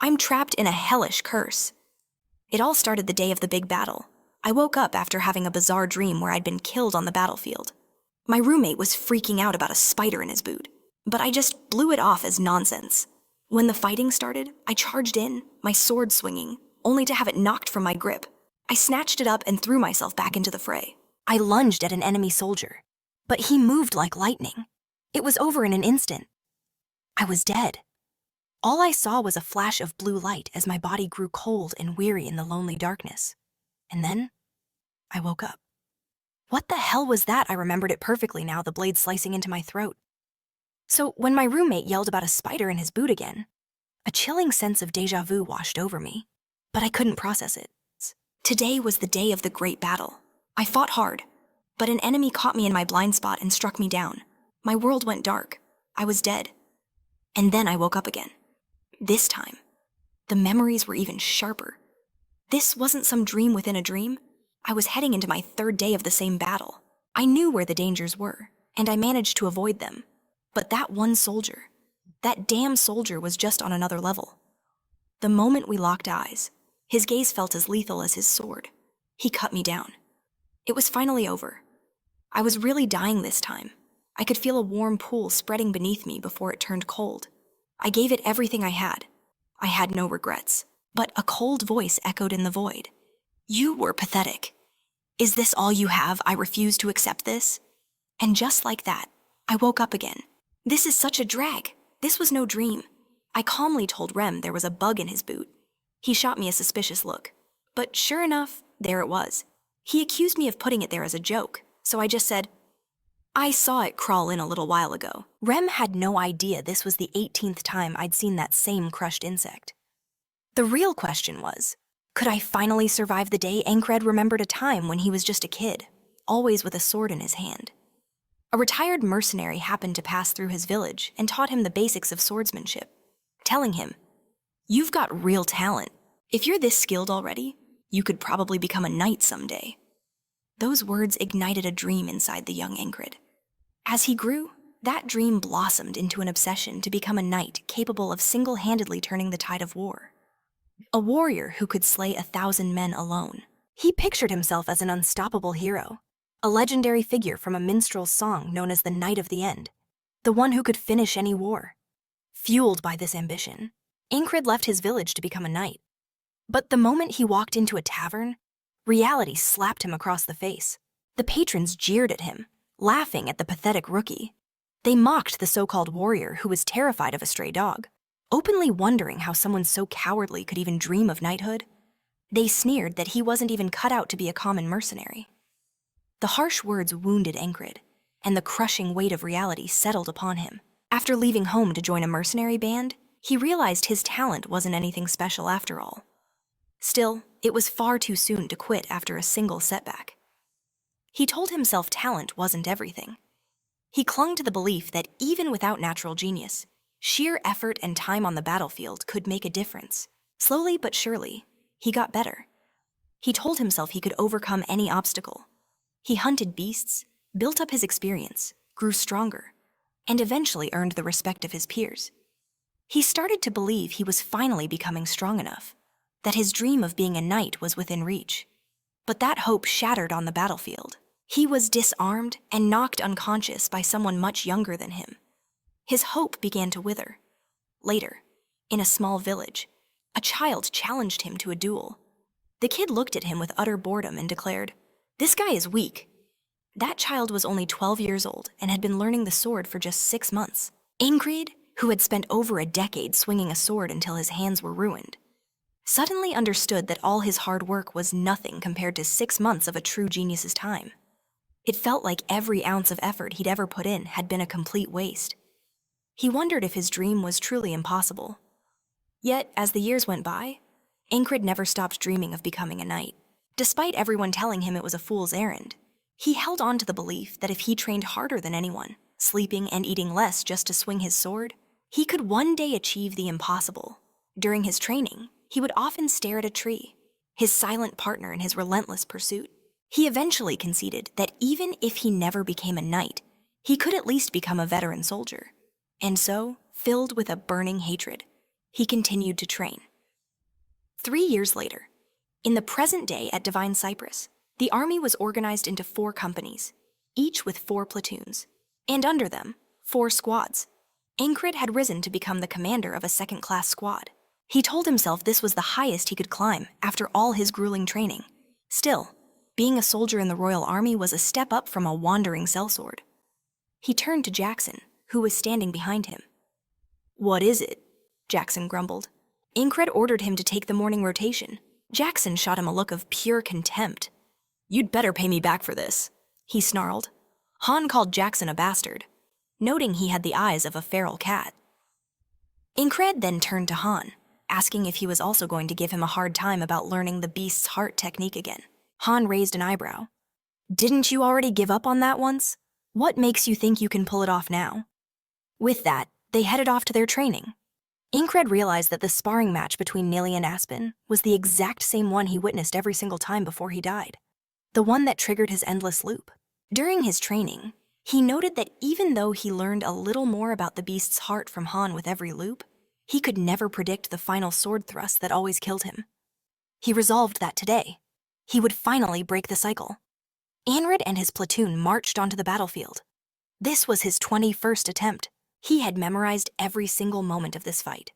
I'm trapped in a hellish curse. It all started the day of the big battle. I woke up after having a bizarre dream where I'd been killed on the battlefield. My roommate was freaking out about a spider in his boot, but I just blew it off as nonsense. When the fighting started, I charged in, my sword swinging, only to have it knocked from my grip. I snatched it up and threw myself back into the fray. I lunged at an enemy soldier, but he moved like lightning. It was over in an instant. I was dead. All I saw was a flash of blue light as my body grew cold and weary in the lonely darkness. And then, I woke up. What the hell was that? I remembered it perfectly now, the blade slicing into my throat. So when my roommate yelled about a spider in his boot again, a chilling sense of déjà vu washed over me, but I couldn't process it. Today was the day of the great battle. I fought hard, but an enemy caught me in my blind spot and struck me down. My world went dark. I was dead. And then I woke up again. This time, the memories were even sharper. This wasn't some dream within a dream. I was heading into my third day of the same battle. I knew where the dangers were, and I managed to avoid them. But that one soldier, that damn soldier, was just on another level. The moment we locked eyes, his gaze felt as lethal as his sword. He cut me down. It was finally over. I was really dying this time. I could feel a warm pool spreading beneath me before it turned cold. I gave it everything I had. I had no regrets. But a cold voice echoed in the void. You were pathetic. Is this all you have? I refuse to accept this. And just like that, I woke up again. This is such a drag. This was no dream. I calmly told Rem there was a bug in his boot. He shot me a suspicious look. But sure enough, there it was. He accused me of putting it there as a joke, so I just said, I saw it crawl in a little while ago. Rem had no idea this was the 18th time I'd seen that same crushed insect. The real question was, could I finally survive the day? Enkrid remembered a time when he was just a kid, always with a sword in his hand. A retired mercenary happened to pass through his village and taught him the basics of swordsmanship, telling him, You've got real talent. If you're this skilled already, you could probably become a knight someday. Those words ignited a dream inside the young Enkrid. As he grew, that dream blossomed into an obsession to become a knight capable of single-handedly turning the tide of war. A warrior who could slay 1,000 men alone. He pictured himself as an unstoppable hero, a legendary figure from a minstrel's song known as the Knight of the End, the one who could finish any war. Fueled by this ambition, Enkrid left his village to become a knight. But the moment he walked into a tavern, reality slapped him across the face. The patrons jeered at him, laughing at the pathetic rookie. They mocked the so-called warrior who was terrified of a stray dog, openly wondering how someone so cowardly could even dream of knighthood. They sneered that he wasn't even cut out to be a common mercenary. The harsh words wounded Enkrid, and the crushing weight of reality settled upon him. After leaving home to join a mercenary band, he realized his talent wasn't anything special after all. Still, it was far too soon to quit after a single setback. He told himself talent wasn't everything. He clung to the belief that even without natural genius, sheer effort and time on the battlefield could make a difference. Slowly but surely, he got better. He told himself he could overcome any obstacle. He hunted beasts, built up his experience, grew stronger, and eventually earned the respect of his peers. He started to believe he was finally becoming strong enough, that his dream of being a knight was within reach. But that hope shattered on the battlefield. He was disarmed and knocked unconscious by someone much younger than him. His hope began to wither. Later, in a small village, a child challenged him to a duel. The kid looked at him with utter boredom and declared, "This guy is weak." That child was only 12 years old and had been learning the sword for just 6 months. Enkrid, who had spent over a decade swinging a sword until his hands were ruined, suddenly understood that all his hard work was nothing compared to 6 months of a true genius's time. It felt like every ounce of effort he'd ever put in had been a complete waste. He wondered if his dream was truly impossible. Yet, as the years went by, Enkrid never stopped dreaming of becoming a knight. Despite everyone telling him it was a fool's errand, he held on to the belief that if he trained harder than anyone, sleeping and eating less just to swing his sword, he could one day achieve the impossible. During his training, he would often stare at a tree, his silent partner in his relentless pursuit. He eventually conceded that even if he never became a knight, he could at least become a veteran soldier. And so, filled with a burning hatred, he continued to train. 3 years later, in the present day at Divine Cypress, the army was organized into 4 companies, each with 4 platoons, and under them, 4 squads. Enkrid had risen to become the commander of a second-class squad. He told himself this was the highest he could climb after all his grueling training. Still, being a soldier in the Royal Army was a step up from a wandering sellsword. He turned to Jackson, who was standing behind him. "What is it?" Jackson grumbled. Enkrid ordered him to take the morning rotation. Jackson shot him a look of pure contempt. "You'd better pay me back for this," he snarled. Han called Jackson a bastard, noting he had the eyes of a feral cat. Enkrid then turned to Han, asking if he was also going to give him a hard time about learning the beast's heart technique again. Han raised an eyebrow. "Didn't you already give up on that once? What makes you think you can pull it off now?" With that, they headed off to their training. Enkrid realized that the sparring match between Nilly and Aspen was the exact same one he witnessed every single time before he died. The one that triggered his endless loop. During his training, he noted that even though he learned a little more about the beast's heart from Han with every loop, he could never predict the final sword thrust that always killed him. He resolved that today, he would finally break the cycle. Enkrid and his platoon marched onto the battlefield. This was his 21st attempt. He had memorized every single moment of this fight.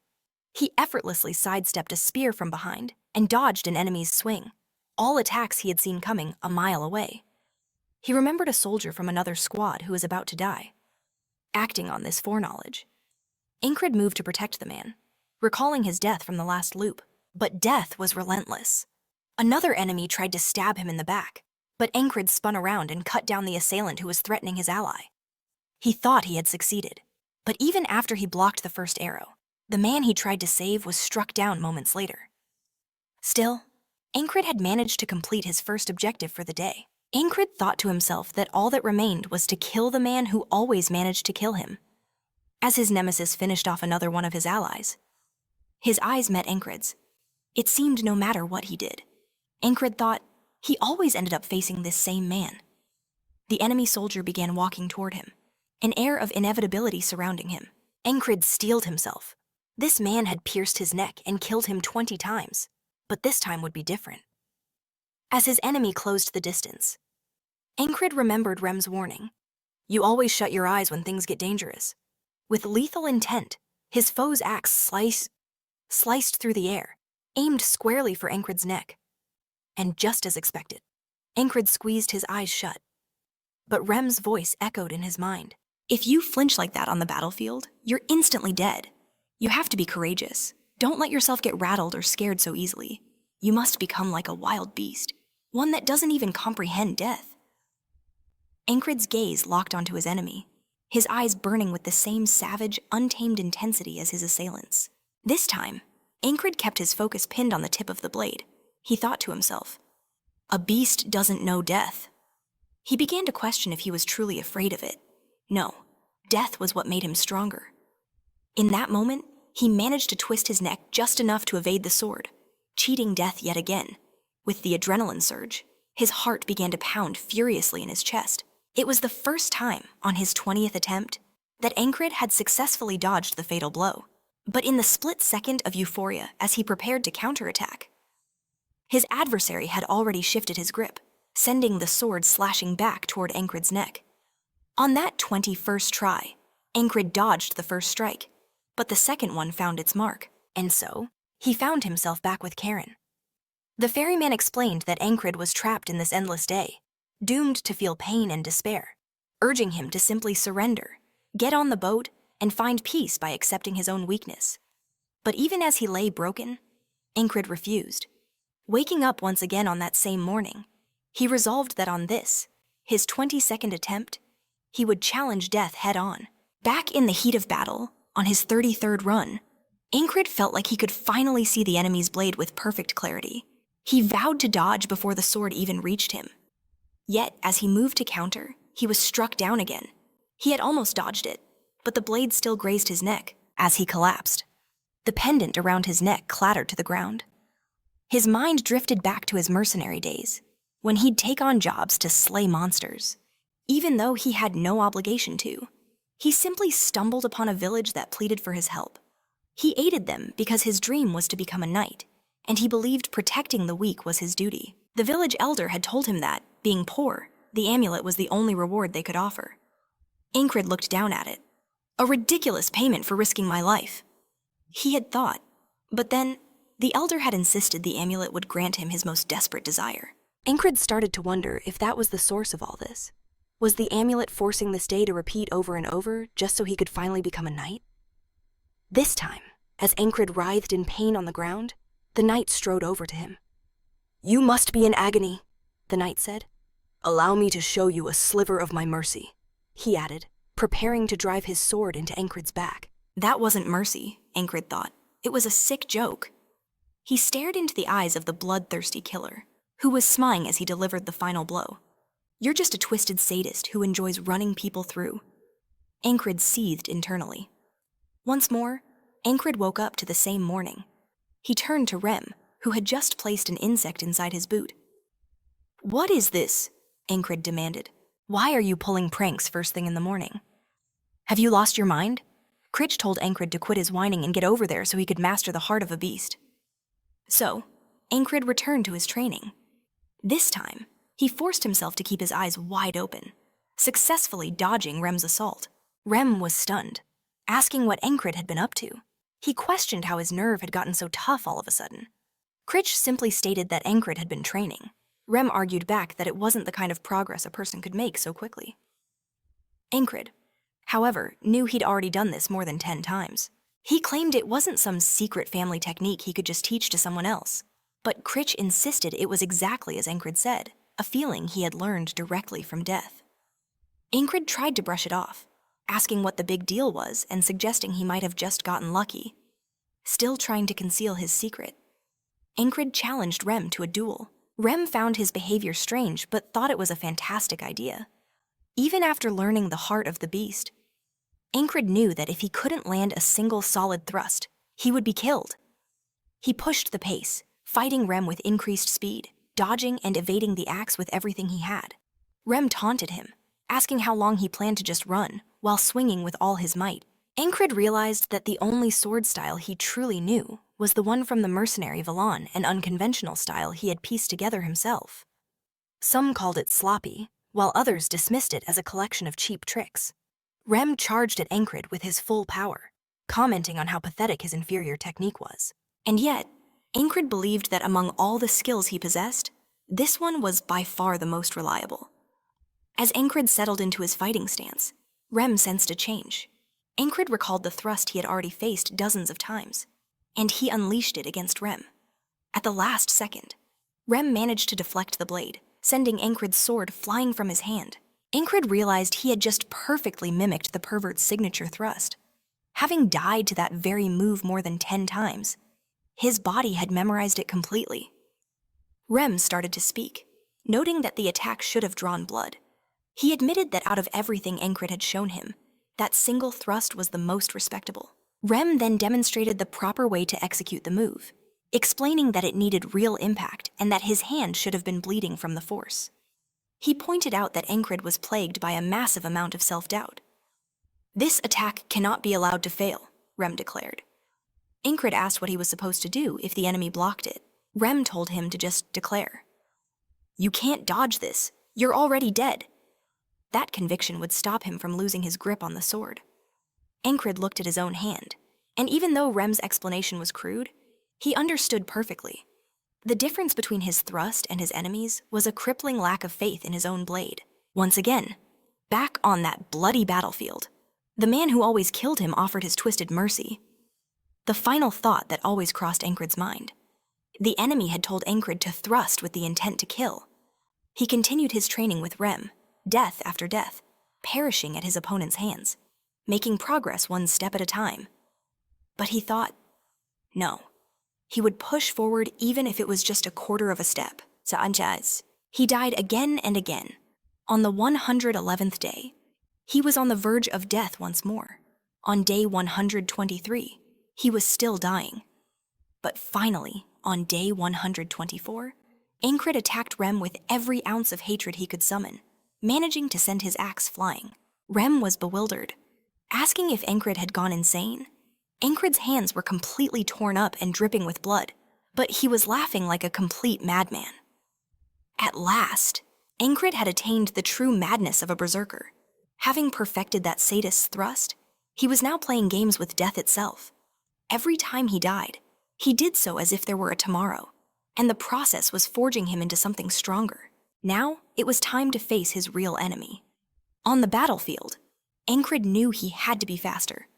He effortlessly sidestepped a spear from behind and dodged an enemy's swing, all attacks he had seen coming a mile away. He remembered a soldier from another squad who was about to die. Acting on this foreknowledge, Enkrid moved to protect the man, recalling his death from the last loop. But death was relentless. Another enemy tried to stab him in the back, but Enkrid spun around and cut down the assailant who was threatening his ally. He thought he had succeeded, but even after he blocked the first arrow, the man he tried to save was struck down moments later. Still, Enkrid had managed to complete his first objective for the day. Enkrid thought to himself that all that remained was to kill the man who always managed to kill him. As his nemesis finished off another one of his allies, his eyes met Enkrid's. It seemed no matter what he did, Enkrid thought he always ended up facing this same man. The enemy soldier began walking toward him, an air of inevitability surrounding him. Enkrid steeled himself. This man had pierced his neck and killed him 20 times, but this time would be different. As his enemy closed the distance, Enkrid remembered Rem's warning. You always shut your eyes when things get dangerous. With lethal intent, his foe's axe sliced through the air, aimed squarely for Enkrid's neck. And just as expected, Enkrid squeezed his eyes shut. But Rem's voice echoed in his mind. If you flinch like that on the battlefield, you're instantly dead. You have to be courageous. Don't let yourself get rattled or scared so easily. You must become like a wild beast, one that doesn't even comprehend death. Enkrid's gaze locked onto his enemy, his eyes burning with the same savage, untamed intensity as his assailants. This time, Enkrid kept his focus pinned on the tip of the blade. He thought to himself, a beast doesn't know death. He began to question if he was truly afraid of it. No, death was what made him stronger. In that moment, he managed to twist his neck just enough to evade the sword, cheating death yet again. With the adrenaline surge, his heart began to pound furiously in his chest. It was the first time on his 20th attempt that Enkrid had successfully dodged the fatal blow. But in the split second of euphoria as he prepared to counterattack, his adversary had already shifted his grip, sending the sword slashing back toward Enkrid's neck. On that 21st try, Enkrid dodged the first strike, but the second one found its mark, and so he found himself back with Karen. The ferryman explained that Enkrid was trapped in this endless day, doomed to feel pain and despair, urging him to simply surrender, get on the boat, and find peace by accepting his own weakness. But even as he lay broken, Enkrid refused. Waking up once again on that same morning, he resolved that on this, his 22nd attempt, he would challenge death head-on. Back in the heat of battle, on his 33rd run, Enkrid felt like he could finally see the enemy's blade with perfect clarity. He vowed to dodge before the sword even reached him. Yet, as he moved to counter, he was struck down again. He had almost dodged it, but the blade still grazed his neck as he collapsed. The pendant around his neck clattered to the ground. His mind drifted back to his mercenary days, when he'd take on jobs to slay monsters. Even though he had no obligation to, he simply stumbled upon a village that pleaded for his help. He aided them because his dream was to become a knight, and he believed protecting the weak was his duty. The village elder had told him that, being poor, the amulet was the only reward they could offer. Enkrid looked down at it. A ridiculous payment for risking my life, he had thought. But then, the elder had insisted the amulet would grant him his most desperate desire. Enkrid started to wonder if that was the source of all this. Was the amulet forcing this day to repeat over and over just so he could finally become a knight? This time, as Enkrid writhed in pain on the ground, the knight strode over to him. "You must be in agony," the knight said. "Allow me to show you a sliver of my mercy," he added, preparing to drive his sword into Enkrid's back. That wasn't mercy, Enkrid thought. It was a sick joke. He stared into the eyes of the bloodthirsty killer, who was smiling as he delivered the final blow. "You're just a twisted sadist who enjoys running people through." Enkrid seethed internally. Once more, Enkrid woke up to the same morning. He turned to Rem, who had just placed an insect inside his boot. "What is this?" Enkrid demanded. "Why are you pulling pranks first thing in the morning? Have you lost your mind?" Critch told Enkrid to quit his whining and get over there so he could master the heart of a beast. So, Enkrid returned to his training. This time, he forced himself to keep his eyes wide open, successfully dodging Rem's assault. Rem was stunned, asking what Enkrid had been up to. He questioned how his nerve had gotten so tough all of a sudden. Critch simply stated that Enkrid had been training. Rem argued back that it wasn't the kind of progress a person could make so quickly. Enkrid, however, knew he'd already done this more than 10 times. He claimed it wasn't some secret family technique he could just teach to someone else, but Critch insisted it was exactly as Enkrid said, a feeling he had learned directly from death. Enkrid tried to brush it off, asking what the big deal was and suggesting he might have just gotten lucky. Still trying to conceal his secret, Enkrid challenged Rem to a duel. Rem found his behavior strange but thought it was a fantastic idea. Even after learning the heart of the beast, Enkrid knew that if he couldn't land a single solid thrust, he would be killed. He pushed the pace, fighting Rem with increased speed, dodging and evading the axe with everything he had. Rem taunted him, asking how long he planned to just run, while swinging with all his might. Enkrid realized that the only sword style he truly knew was the one from the mercenary Valon, an unconventional style he had pieced together himself. Some called it sloppy, while others dismissed it as a collection of cheap tricks. Rem charged at Enkrid with his full power, commenting on how pathetic his inferior technique was. And yet, Enkrid believed that among all the skills he possessed, this one was by far the most reliable. As Enkrid settled into his fighting stance, Rem sensed a change. Enkrid recalled the thrust he had already faced dozens of times, and he unleashed it against Rem. At the last second, Rem managed to deflect the blade, sending Enkrid's sword flying from his hand. Enkrid realized he had just perfectly mimicked the pervert's signature thrust. Having died to that very move more than 10 times, his body had memorized it completely. Rem started to speak, noting that the attack should have drawn blood. He admitted that out of everything Enkrid had shown him, that single thrust was the most respectable. Rem then demonstrated the proper way to execute the move, explaining that it needed real impact and that his hand should have been bleeding from the force. He pointed out that Enkrid was plagued by a massive amount of self-doubt. "This attack cannot be allowed to fail," Rem declared. Enkrid asked what he was supposed to do if the enemy blocked it. Rem told him to just declare, "You can't dodge this. You're already dead." That conviction would stop him from losing his grip on the sword. Enkrid looked at his own hand, and even though Rem's explanation was crude, he understood perfectly. The difference between his thrust and his enemies was a crippling lack of faith in his own blade. Once again, back on that bloody battlefield, the man who always killed him offered his twisted mercy. The final thought that always crossed Enkrid's mind. The enemy had told Enkrid to thrust with the intent to kill. He continued his training with Rem, death after death, perishing at his opponent's hands, making progress one step at a time. But he thought, no. He would push forward even if it was just a quarter of a step. He died again and again. On the 111th day, he was on the verge of death once more. On day 123, he was still dying. But finally, on day 124, Enkrid attacked Rem with every ounce of hatred he could summon, managing to send his axe flying. Rem was bewildered, asking if Enkrid had gone insane. Enkrid's hands were completely torn up and dripping with blood, but he was laughing like a complete madman. At last, Enkrid had attained the true madness of a berserker. Having perfected that sadist's thrust, he was now playing games with death itself. Every time he died, he did so as if there were a tomorrow, and the process was forging him into something stronger. Now, it was time to face his real enemy. On the battlefield, Enkrid knew he had to be faster.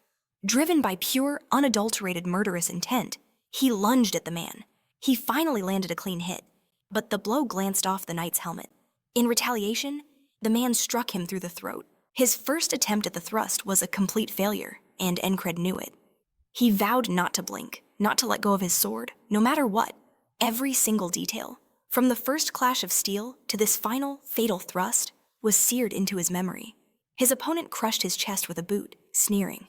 Driven by pure, unadulterated murderous intent, he lunged at the man. He finally landed a clean hit, but the blow glanced off the knight's helmet. In retaliation, the man struck him through the throat. His first attempt at the thrust was a complete failure, and Enkrid knew it. He vowed not to blink, not to let go of his sword, no matter what. Every single detail, from the first clash of steel to this final, fatal thrust, was seared into his memory. His opponent crushed his chest with a boot, sneering.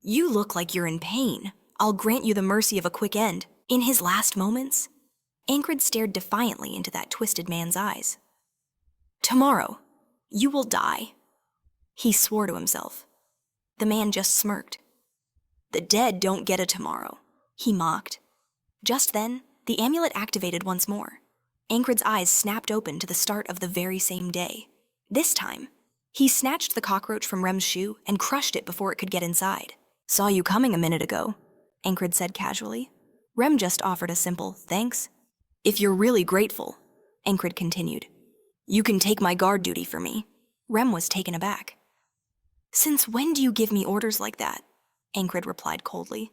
"You look like you're in pain. I'll grant you the mercy of a quick end." In his last moments, Enkrid stared defiantly into that twisted man's eyes. "Tomorrow, you will die," he swore to himself. The man just smirked. "The dead don't get a tomorrow," he mocked. Just then, the amulet activated once more. Enkrid's eyes snapped open to the start of the very same day. This time, he snatched the cockroach from Rem's shoe and crushed it before it could get inside. "Saw you coming a minute ago," Enkrid said casually. Rem just offered a simple thanks. "If you're really grateful," Enkrid continued, "you can take my guard duty for me." Rem was taken aback. "Since when do you give me orders like that?" Enkrid replied coldly.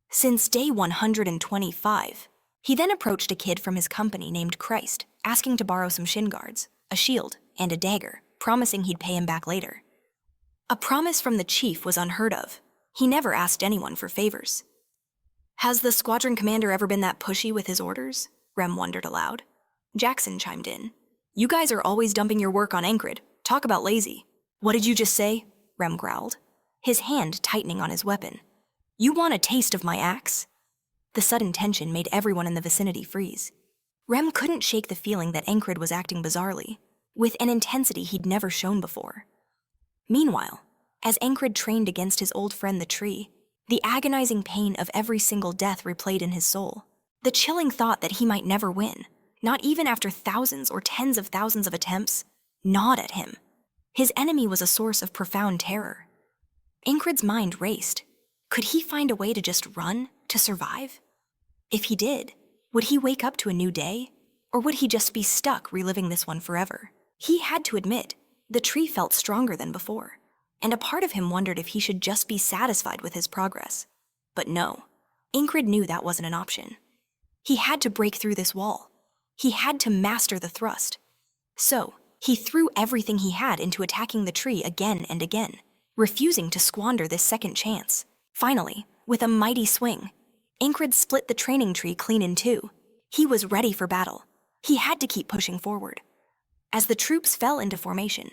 "Since day 125. He then approached a kid from his company named Christ, asking to borrow some shin guards, a shield, and a dagger, promising he'd pay him back later. A promise from the chief was unheard of. He never asked anyone for favors. "Has the squadron commander ever been that pushy with his orders?" Rem wondered aloud. Jackson chimed in. "You guys are always dumping your work on Enkrid. Talk about lazy." "What did you just say?" Rem growled, his hand tightening on his weapon. "You want a taste of my axe?" The sudden tension made everyone in the vicinity freeze. Rem couldn't shake the feeling that Enkrid was acting bizarrely, with an intensity he'd never shown before. Meanwhile, as Enkrid trained against his old friend the tree, the agonizing pain of every single death replayed in his soul. The chilling thought that he might never win, not even after thousands or tens of thousands of attempts, gnawed at him. His enemy was a source of profound terror. Enkrid's mind raced. Could he find a way to just run, to survive? If he did, would he wake up to a new day? Or would he just be stuck reliving this one forever? He had to admit, the tree felt stronger than before, and a part of him wondered if he should just be satisfied with his progress. But no, Enkrid knew that wasn't an option. He had to break through this wall. He had to master the thrust. So, he threw everything he had into attacking the tree again and again, refusing to squander this second chance. Finally, with a mighty swing, Enkrid split the training tree clean in two. He was ready for battle. He had to keep pushing forward. As the troops fell into formation,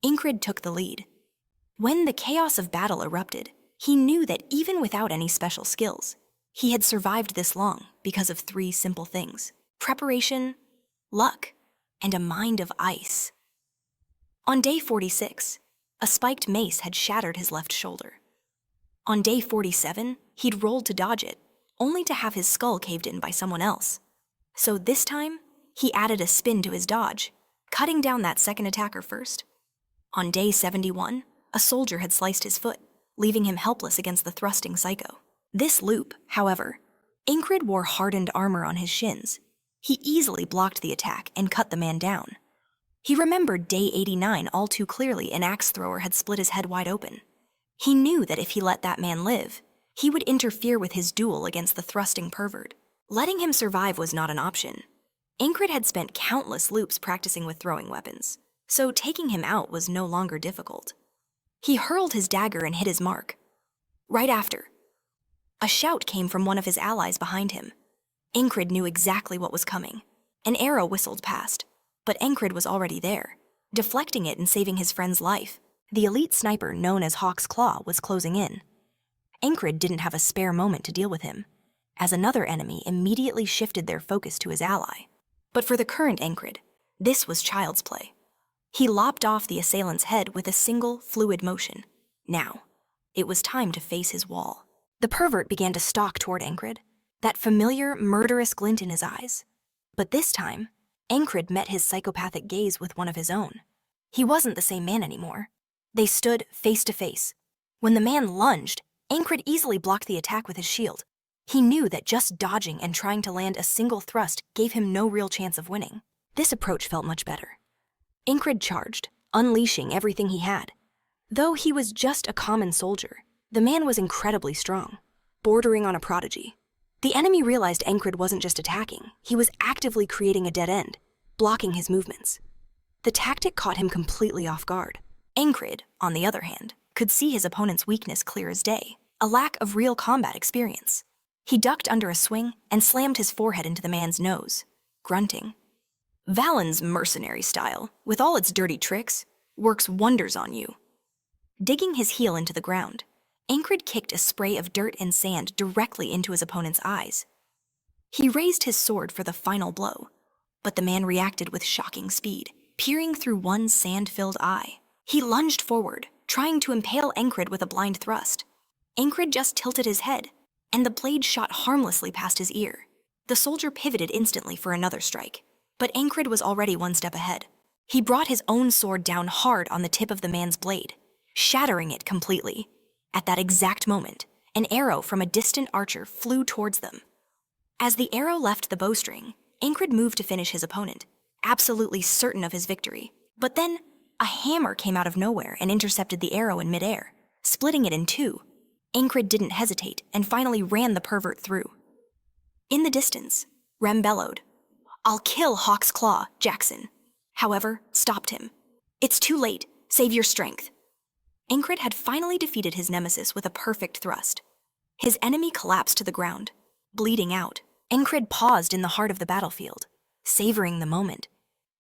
Enkrid took the lead. When the chaos of battle erupted, he knew that even without any special skills, he had survived this long because of three simple things: preparation, luck, and a mind of ice. On day 46, a spiked mace had shattered his left shoulder. On day 47, he'd rolled to dodge it, only to have his skull caved in by someone else. So this time, he added a spin to his dodge, cutting down that second attacker first. On day 71, a soldier had sliced his foot, leaving him helpless against the thrusting psycho. This loop, however, Enkrid wore hardened armor on his shins. He easily blocked the attack and cut the man down. He remembered day 89 all too clearly. An axe thrower had split his head wide open. He knew that if he let that man live, he would interfere with his duel against the thrusting pervert. Letting him survive was not an option. Enkrid had spent countless loops practicing with throwing weapons, so taking him out was no longer difficult. He hurled his dagger and hit his mark. Right after, a shout came from one of his allies behind him. Enkrid knew exactly what was coming. An arrow whistled past, but Enkrid was already there, deflecting it and saving his friend's life. The elite sniper known as Hawk's Claw was closing in. Enkrid didn't have a spare moment to deal with him, as another enemy immediately shifted their focus to his ally. But for the current Enkrid, this was child's play. He lopped off the assailant's head with a single, fluid motion. Now, it was time to face his wall. The pervert began to stalk toward Enkrid, that familiar, murderous glint in his eyes. But this time, Enkrid met his psychopathic gaze with one of his own. He wasn't the same man anymore. They stood face to face. When the man lunged, Enkrid easily blocked the attack with his shield. He knew that just dodging and trying to land a single thrust gave him no real chance of winning. This approach felt much better. Enkrid charged, unleashing everything he had. Though he was just a common soldier, the man was incredibly strong, bordering on a prodigy. The enemy realized Enkrid wasn't just attacking, he was actively creating a dead end, blocking his movements. The tactic caught him completely off guard. Enkrid, on the other hand, could see his opponent's weakness clear as day, a lack of real combat experience. He ducked under a swing and slammed his forehead into the man's nose, grunting. Valen's mercenary style, with all its dirty tricks, works wonders on you. Digging his heel into the ground, Enkrid kicked a spray of dirt and sand directly into his opponent's eyes. He raised his sword for the final blow, but the man reacted with shocking speed, peering through one sand-filled eye. He lunged forward, trying to impale Enkrid with a blind thrust. Enkrid just tilted his head, and the blade shot harmlessly past his ear. The soldier pivoted instantly for another strike, but Enkrid was already one step ahead. He brought his own sword down hard on the tip of the man's blade, shattering it completely. At that exact moment, an arrow from a distant archer flew towards them. As the arrow left the bowstring, Enkrid moved to finish his opponent, absolutely certain of his victory. But then, a hammer came out of nowhere and intercepted the arrow in midair, splitting it in two. Enkrid didn't hesitate and finally ran the pervert through. In the distance, Rem bellowed, "I'll kill Hawk's Claw, Jackson." However, stopped him. "It's too late. Save your strength." Enkrid had finally defeated his nemesis with a perfect thrust. His enemy collapsed to the ground, bleeding out. Enkrid paused in the heart of the battlefield, savoring the moment.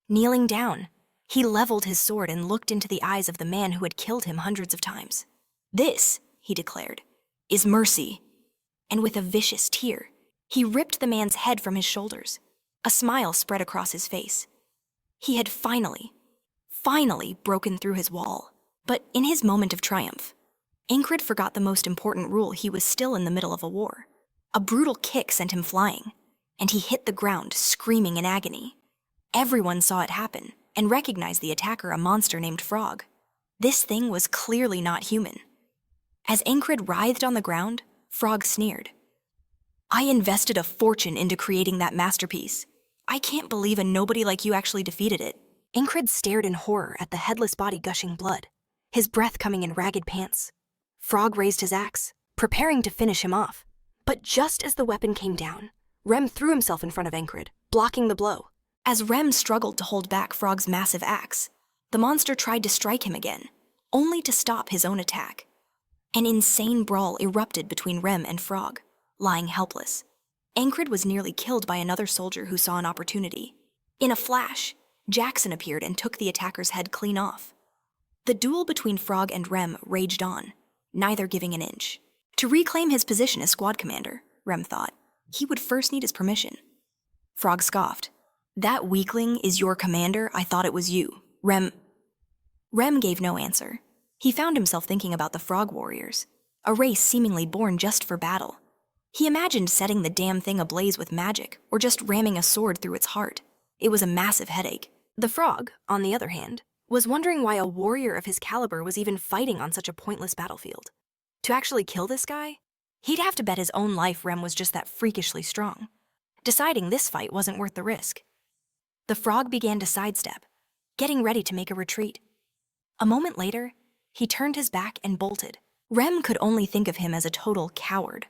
Kneeling down, he leveled his sword and looked into the eyes of the man who had killed him hundreds of times. "This," he declared, "is mercy." And with a vicious tear, he ripped the man's head from his shoulders. A smile spread across his face. He had finally broken through his wall. But in his moment of triumph, Enkrid forgot the most important rule: he was still in the middle of a war. A brutal kick sent him flying, and he hit the ground, screaming in agony. Everyone saw it happen and recognized the attacker, a monster named Frog. This thing was clearly not human. As Enkrid writhed on the ground, Frog sneered. "I invested a fortune into creating that masterpiece. I can't believe a nobody like you actually defeated it." Enkrid stared in horror at the headless body gushing blood, his breath coming in ragged pants. Frog raised his axe, preparing to finish him off. But just as the weapon came down, Rem threw himself in front of Enkrid, blocking the blow. As Rem struggled to hold back Frog's massive axe, the monster tried to strike him again, only to stop his own attack. An insane brawl erupted between Rem and Frog, lying helpless. Enkrid was nearly killed by another soldier who saw an opportunity. In a flash, Jackson appeared and took the attacker's head clean off. The duel between Frog and Rem raged on, neither giving an inch. To reclaim his position as squad commander, Rem thought, he would first need his permission. Frog scoffed. "That weakling is your commander? I thought it was you. Rem gave no answer. He found himself thinking about the Frog Warriors, a race seemingly born just for battle. He imagined setting the damn thing ablaze with magic, or just ramming a sword through its heart. It was a massive headache. The Frog, on the other hand, was wondering why a warrior of his caliber was even fighting on such a pointless battlefield. To actually kill this guy, he'd have to bet his own life Rem was just that freakishly strong. Deciding this fight wasn't worth the risk. The Frog began to sidestep, getting ready to make a retreat. A moment later, he turned his back and bolted. Rem could only think of him as a total coward.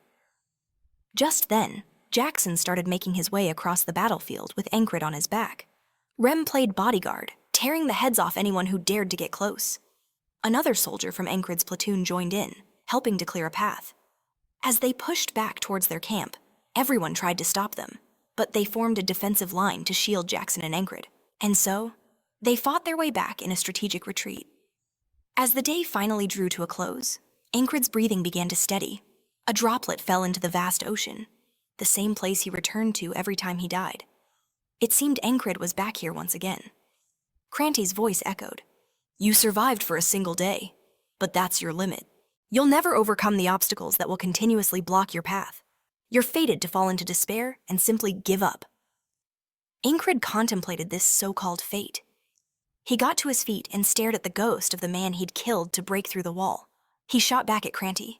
Just then, Jackson started making his way across the battlefield with Enkrid on his back. Rem played bodyguard, tearing the heads off anyone who dared to get close. Another soldier from Enkrid's platoon joined in, helping to clear a path. As they pushed back towards their camp, everyone tried to stop them, but they formed a defensive line to shield Jackson and Enkrid. And so, they fought their way back in a strategic retreat. As the day finally drew to a close, Enkrid's breathing began to steady. A droplet fell into the vast ocean, the same place he returned to every time he died. It seemed Enkrid was back here once again. Cranty's voice echoed. "You survived for a single day, but that's your limit. You'll never overcome the obstacles that will continuously block your path. You're fated to fall into despair and simply give up. Enkrid contemplated this so-called fate. He got to his feet and stared at the ghost of the man he'd killed to break through the wall. He shot back at Kranti.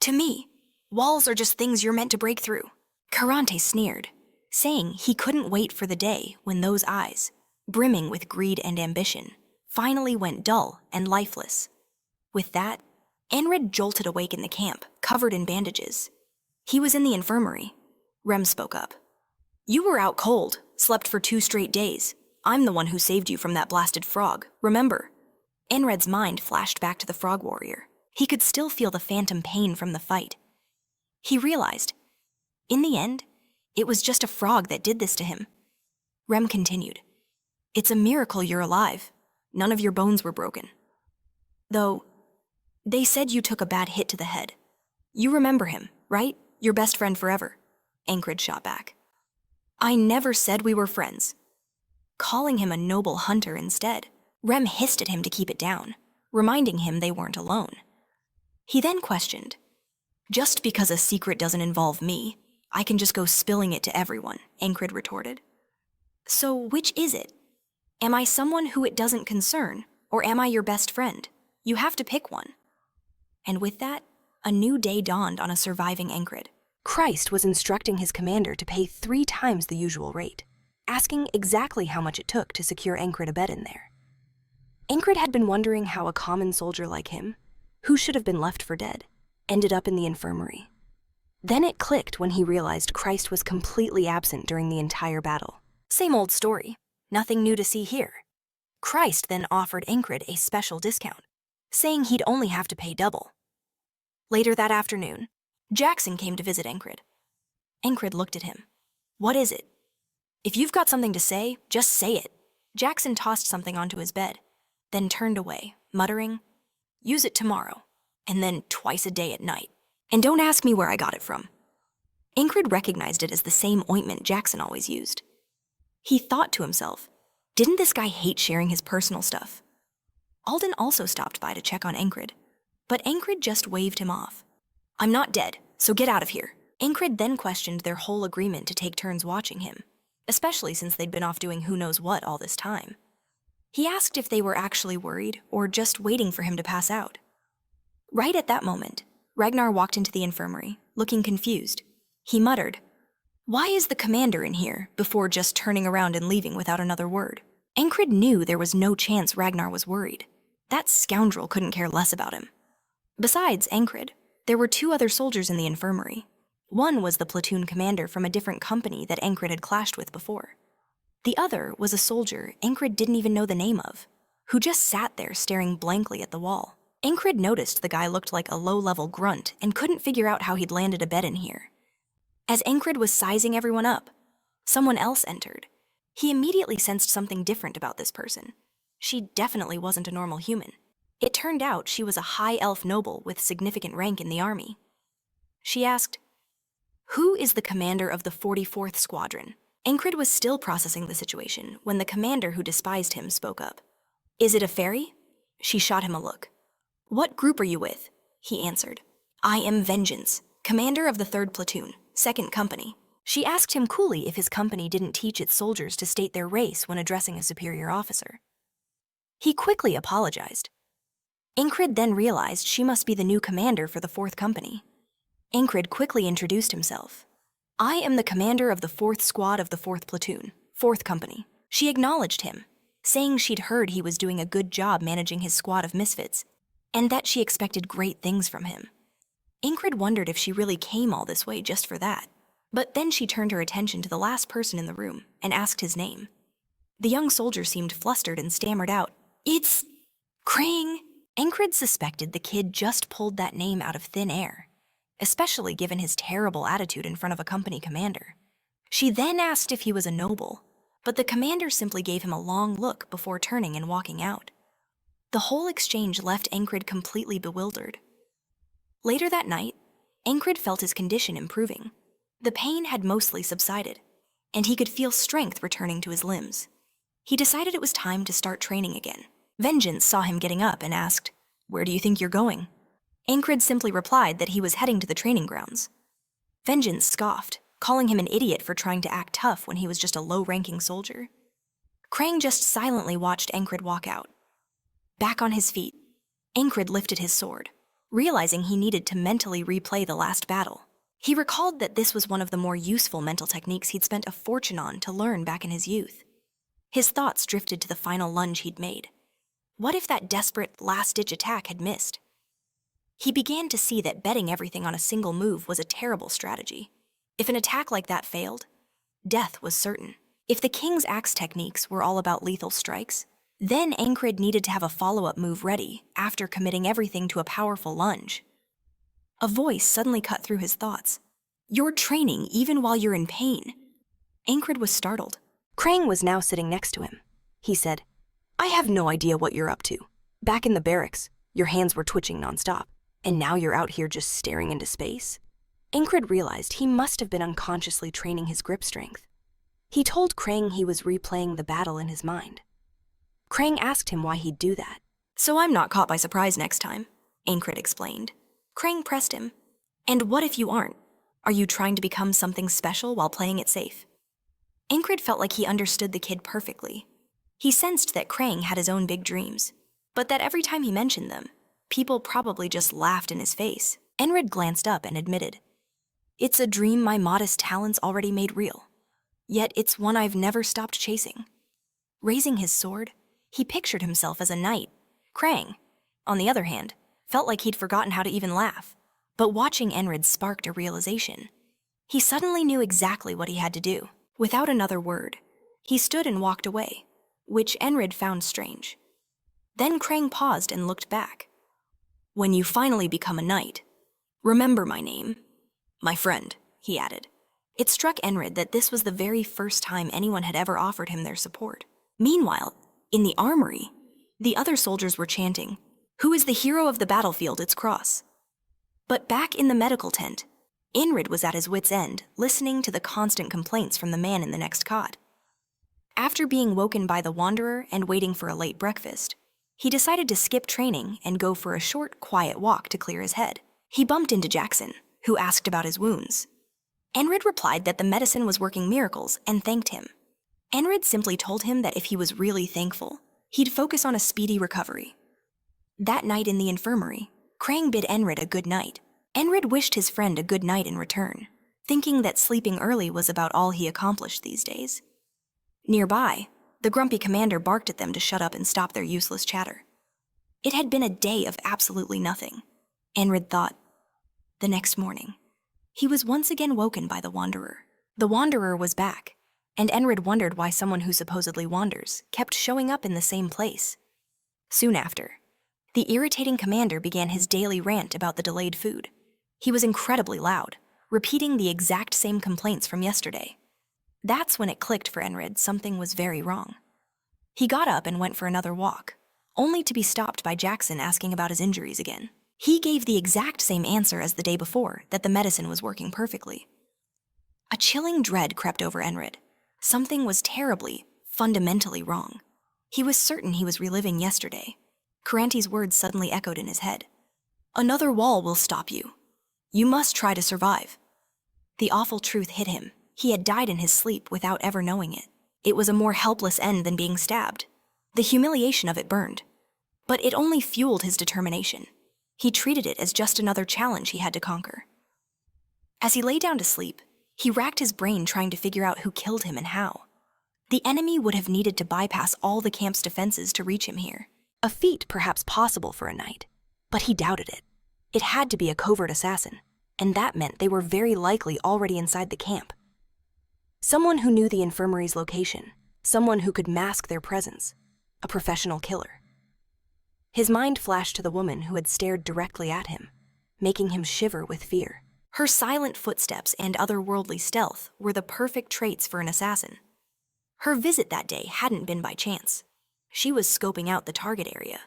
To me, walls are just things you're meant to break through. Karante sneered, saying he couldn't wait for the day when those eyes, brimming with greed and ambition, finally went dull and lifeless. With that, Enkrid jolted awake in the camp, covered in bandages. He was in the infirmary. Rem spoke up. You were out cold, slept for 2 straight days. I'm the one who saved you from that blasted frog, remember? Enkrid's mind flashed back to the frog warrior. He could still feel the phantom pain from the fight. He realized, in the end, it was just a frog that did this to him. Rem continued. It's a miracle you're alive. None of your bones were broken. Though, they said you took a bad hit to the head. You remember him, right? Your best friend forever. Enkrid shot back. I never said we were friends. Calling him a noble hunter instead, Rem hissed at him to keep it down, reminding him they weren't alone. He then questioned, just because a secret doesn't involve me, I can just go spilling it to everyone, Enkrid retorted. So which is it? Am I someone who it doesn't concern, or am I your best friend? You have to pick one. And with that, a new day dawned on a surviving Enkrid. Christ was instructing his commander to pay 3 times the usual rate, asking exactly how much it took to secure Enkrid a bed in there. Enkrid had been wondering how a common soldier like him, who should have been left for dead, ended up in the infirmary. Then it clicked when he realized Christ was completely absent during the entire battle. Same old story, nothing new to see here. Christ then offered Enkrid a special discount, saying he'd only have to pay double. Later that afternoon, Jackson came to visit Enkrid. Enkrid looked at him. What is it? If you've got something to say, just say it. Jackson tossed something onto his bed, then turned away, muttering, use it tomorrow, and then twice a day at night. And don't ask me where I got it from. Enkrid recognized it as the same ointment Jackson always used. He thought to himself, didn't this guy hate sharing his personal stuff? Alden also stopped by to check on Enkrid, but Enkrid just waved him off. I'm not dead, so get out of here. Enkrid then questioned their whole agreement to take turns watching him, especially since they'd been off doing who knows what all this time. He asked if they were actually worried or just waiting for him to pass out. Right at that moment, Ragnar walked into the infirmary, looking confused. He muttered, why is the commander in here, before just turning around and leaving without another word? Enkrid knew there was no chance Ragnar was worried. That scoundrel couldn't care less about him. Besides Enkrid, there were 2 other soldiers in the infirmary. One was the platoon commander from a different company that Enkrid had clashed with before. The other was a soldier Enkrid didn't even know the name of, who just sat there staring blankly at the wall. Enkrid noticed the guy looked like a low-level grunt and couldn't figure out how he'd landed a bed in here. As Enkrid was sizing everyone up, someone else entered. He immediately sensed something different about this person. She definitely wasn't a normal human. It turned out she was a high elf noble with significant rank in the army. She asked, who is the commander of the 44th Squadron? Enkrid was still processing the situation when the commander who despised him spoke up. Is it a fairy? She shot him a look. What group are you with? He answered. I am Vengeance, commander of the 3rd Platoon, 2nd Company. She asked him coolly if his company didn't teach its soldiers to state their race when addressing a superior officer. He quickly apologized. Enkrid then realized she must be the new commander for the 4th Company. Enkrid quickly introduced himself. I am the commander of the 4th Squad of the 4th Platoon, 4th Company. She acknowledged him, saying she'd heard he was doing a good job managing his squad of misfits, and that she expected great things from him. Enkrid wondered if she really came all this way just for that. But then she turned her attention to the last person in the room and asked his name. The young soldier seemed flustered and stammered out, It's Krang. Enkrid suspected the kid just pulled that name out of thin air, especially given his terrible attitude in front of a company commander. She then asked if he was a noble, but the commander simply gave him a long look before turning and walking out. The whole exchange left Enkrid completely bewildered. Later that night, Enkrid felt his condition improving. The pain had mostly subsided, and he could feel strength returning to his limbs. He decided it was time to start training again. Vengeance saw him getting up and asked, Where do you think you're going? Enkrid simply replied that he was heading to the training grounds. Vengeance scoffed, calling him an idiot for trying to act tough when he was just a low-ranking soldier. Krang just silently watched Enkrid walk out. Back on his feet, Enkrid lifted his sword, realizing he needed to mentally replay the last battle. He recalled that this was one of the more useful mental techniques he'd spent a fortune on to learn back in his youth. His thoughts drifted to the final lunge he'd made. What if that desperate, last-ditch attack had missed? He began to see that betting everything on a single move was a terrible strategy. If an attack like that failed, death was certain. If the king's axe techniques were all about lethal strikes, then Enkrid needed to have a follow-up move ready after committing everything to a powerful lunge. A voice suddenly cut through his thoughts. "You're training even while you're in pain." Enkrid was startled. Krang was now sitting next to him. He said, "I have no idea what you're up to. Back in the barracks, your hands were twitching nonstop, and now you're out here just staring into space." Enkrid realized he must have been unconsciously training his grip strength. He told Krang he was replaying the battle in his mind. Krang asked him why he'd do that. "So I'm not caught by surprise next time," Enkrid explained. Krang pressed him. "And what if you aren't? Are you trying to become something special while playing it safe?" Enkrid felt like he understood the kid perfectly. He sensed that Krang had his own big dreams, but that every time he mentioned them, people probably just laughed in his face. Enkrid glanced up and admitted, "It's a dream my modest talents already made real. Yet it's one I've never stopped chasing." Raising his sword, he pictured himself as a knight. Krang, on the other hand, felt like he'd forgotten how to even laugh. But watching Enkrid sparked a realization. He suddenly knew exactly what he had to do. Without another word, he stood and walked away, which Enkrid found strange. Then Krang paused and looked back. "When you finally become a knight, remember my name. My friend," he added. It struck Enkrid that this was the very first time anyone had ever offered him their support. Meanwhile, in the armory, the other soldiers were chanting, "Who is the hero of the battlefield? It's Cross." But back in the medical tent, Enkrid was at his wit's end, listening to the constant complaints from the man in the next cot. After being woken by the Wanderer and waiting for a late breakfast, he decided to skip training and go for a short, quiet walk to clear his head. He bumped into Jackson, who asked about his wounds. Enkrid replied that the medicine was working miracles and thanked him. Enkrid simply told him that if he was really thankful, he'd focus on a speedy recovery. That night in the infirmary, Krang bid Enkrid a good night. Enkrid wished his friend a good night in return, thinking that sleeping early was about all he accomplished these days. Nearby, the grumpy commander barked at them to shut up and stop their useless chatter. It had been a day of absolutely nothing. Enkrid thought. The next morning, he was once again woken by the Wanderer. The Wanderer was back, and Enkrid wondered why someone who supposedly wanders kept showing up in the same place. Soon after, the irritating commander began his daily rant about the delayed food. He was incredibly loud, repeating the exact same complaints from yesterday. That's when it clicked for Enkrid something was very wrong. He got up and went for another walk, only to be stopped by Jackson asking about his injuries again. He gave the exact same answer as the day before, that the medicine was working perfectly. A chilling dread crept over Enkrid. Something was terribly, fundamentally wrong. He was certain he was reliving yesterday. Karanti's words suddenly echoed in his head. "Another wall will stop you. You must try to survive." The awful truth hit him. He had died in his sleep without ever knowing it. It was a more helpless end than being stabbed. The humiliation of it burned. But it only fueled his determination. He treated it as just another challenge he had to conquer. As he lay down to sleep, he racked his brain trying to figure out who killed him and how. The enemy would have needed to bypass all the camp's defenses to reach him here. A feat perhaps possible for a knight, but he doubted it. It had to be a covert assassin, and that meant they were very likely already inside the camp. Someone who knew the infirmary's location, someone who could mask their presence, a professional killer. His mind flashed to the woman who had stared directly at him, making him shiver with fear. Her silent footsteps and otherworldly stealth were the perfect traits for an assassin. Her visit that day hadn't been by chance. She was scoping out the target area.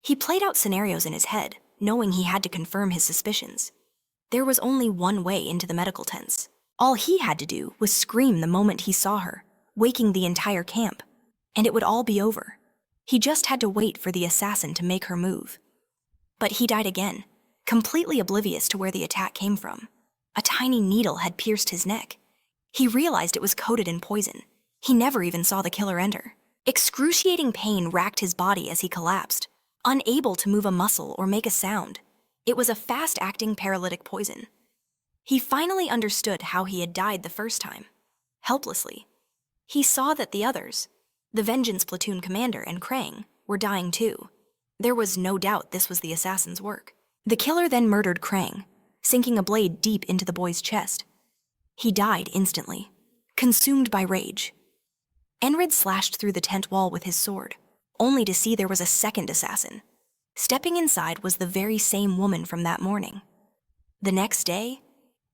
He played out scenarios in his head, knowing he had to confirm his suspicions. There was only one way into the medical tents. All he had to do was scream the moment he saw her, waking the entire camp, and it would all be over. He just had to wait for the assassin to make her move. But he died again, completely oblivious to where the attack came from. A tiny needle had pierced his neck. He realized it was coated in poison. He never even saw the killer enter. Excruciating pain racked his body as he collapsed, unable to move a muscle or make a sound. It was a fast-acting paralytic poison. He finally understood how he had died the first time. Helplessly. He saw that the others, the Vengeance platoon commander and Krang, were dying too. There was no doubt this was the assassin's work. The killer then murdered Krang, sinking a blade deep into the boy's chest. He died instantly, consumed by rage. Enkrid slashed through the tent wall with his sword, only to see there was a second assassin. Stepping inside was the very same woman from that morning. The next day,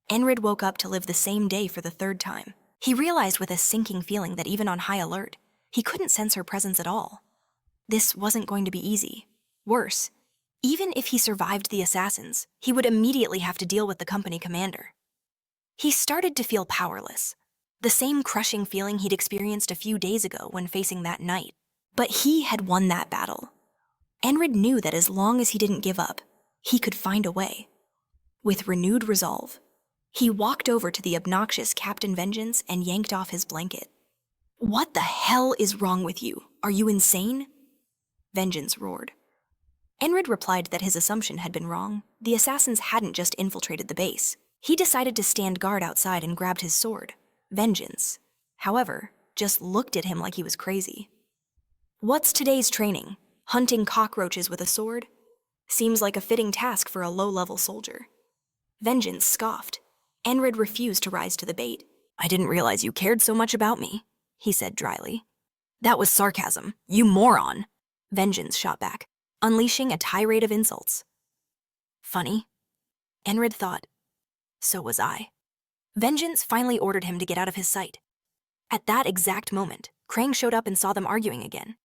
Enkrid woke up to live the same day for the third time. He realized with a sinking feeling that even on high alert, he couldn't sense her presence at all. This wasn't going to be easy. Worse, even if he survived the assassins, he would immediately have to deal with the company commander. He started to feel powerless, the same crushing feeling he'd experienced a few days ago when facing that knight. But he had won that battle. Enkrid knew that as long as he didn't give up, he could find a way. With renewed resolve, he walked over to the obnoxious Captain Vengeance and yanked off his blanket. "What the hell is wrong with you? Are you insane?" Vengeance roared. Enkrid replied that his assumption had been wrong. The assassins hadn't just infiltrated the base. He decided to stand guard outside and grabbed his sword. Vengeance, however, just looked at him like he was crazy. "What's today's training? Hunting cockroaches with a sword? Seems like a fitting task for a low-level soldier." Vengeance scoffed. Enkrid refused to rise to the bait. "I didn't realize you cared so much about me," he said dryly. "That was sarcasm, you moron," Vengeance shot back, unleashing a tirade of insults. Funny, Enkrid thought. So was I. Vengeance finally ordered him to get out of his sight. At that exact moment, Krang showed up and saw them arguing again.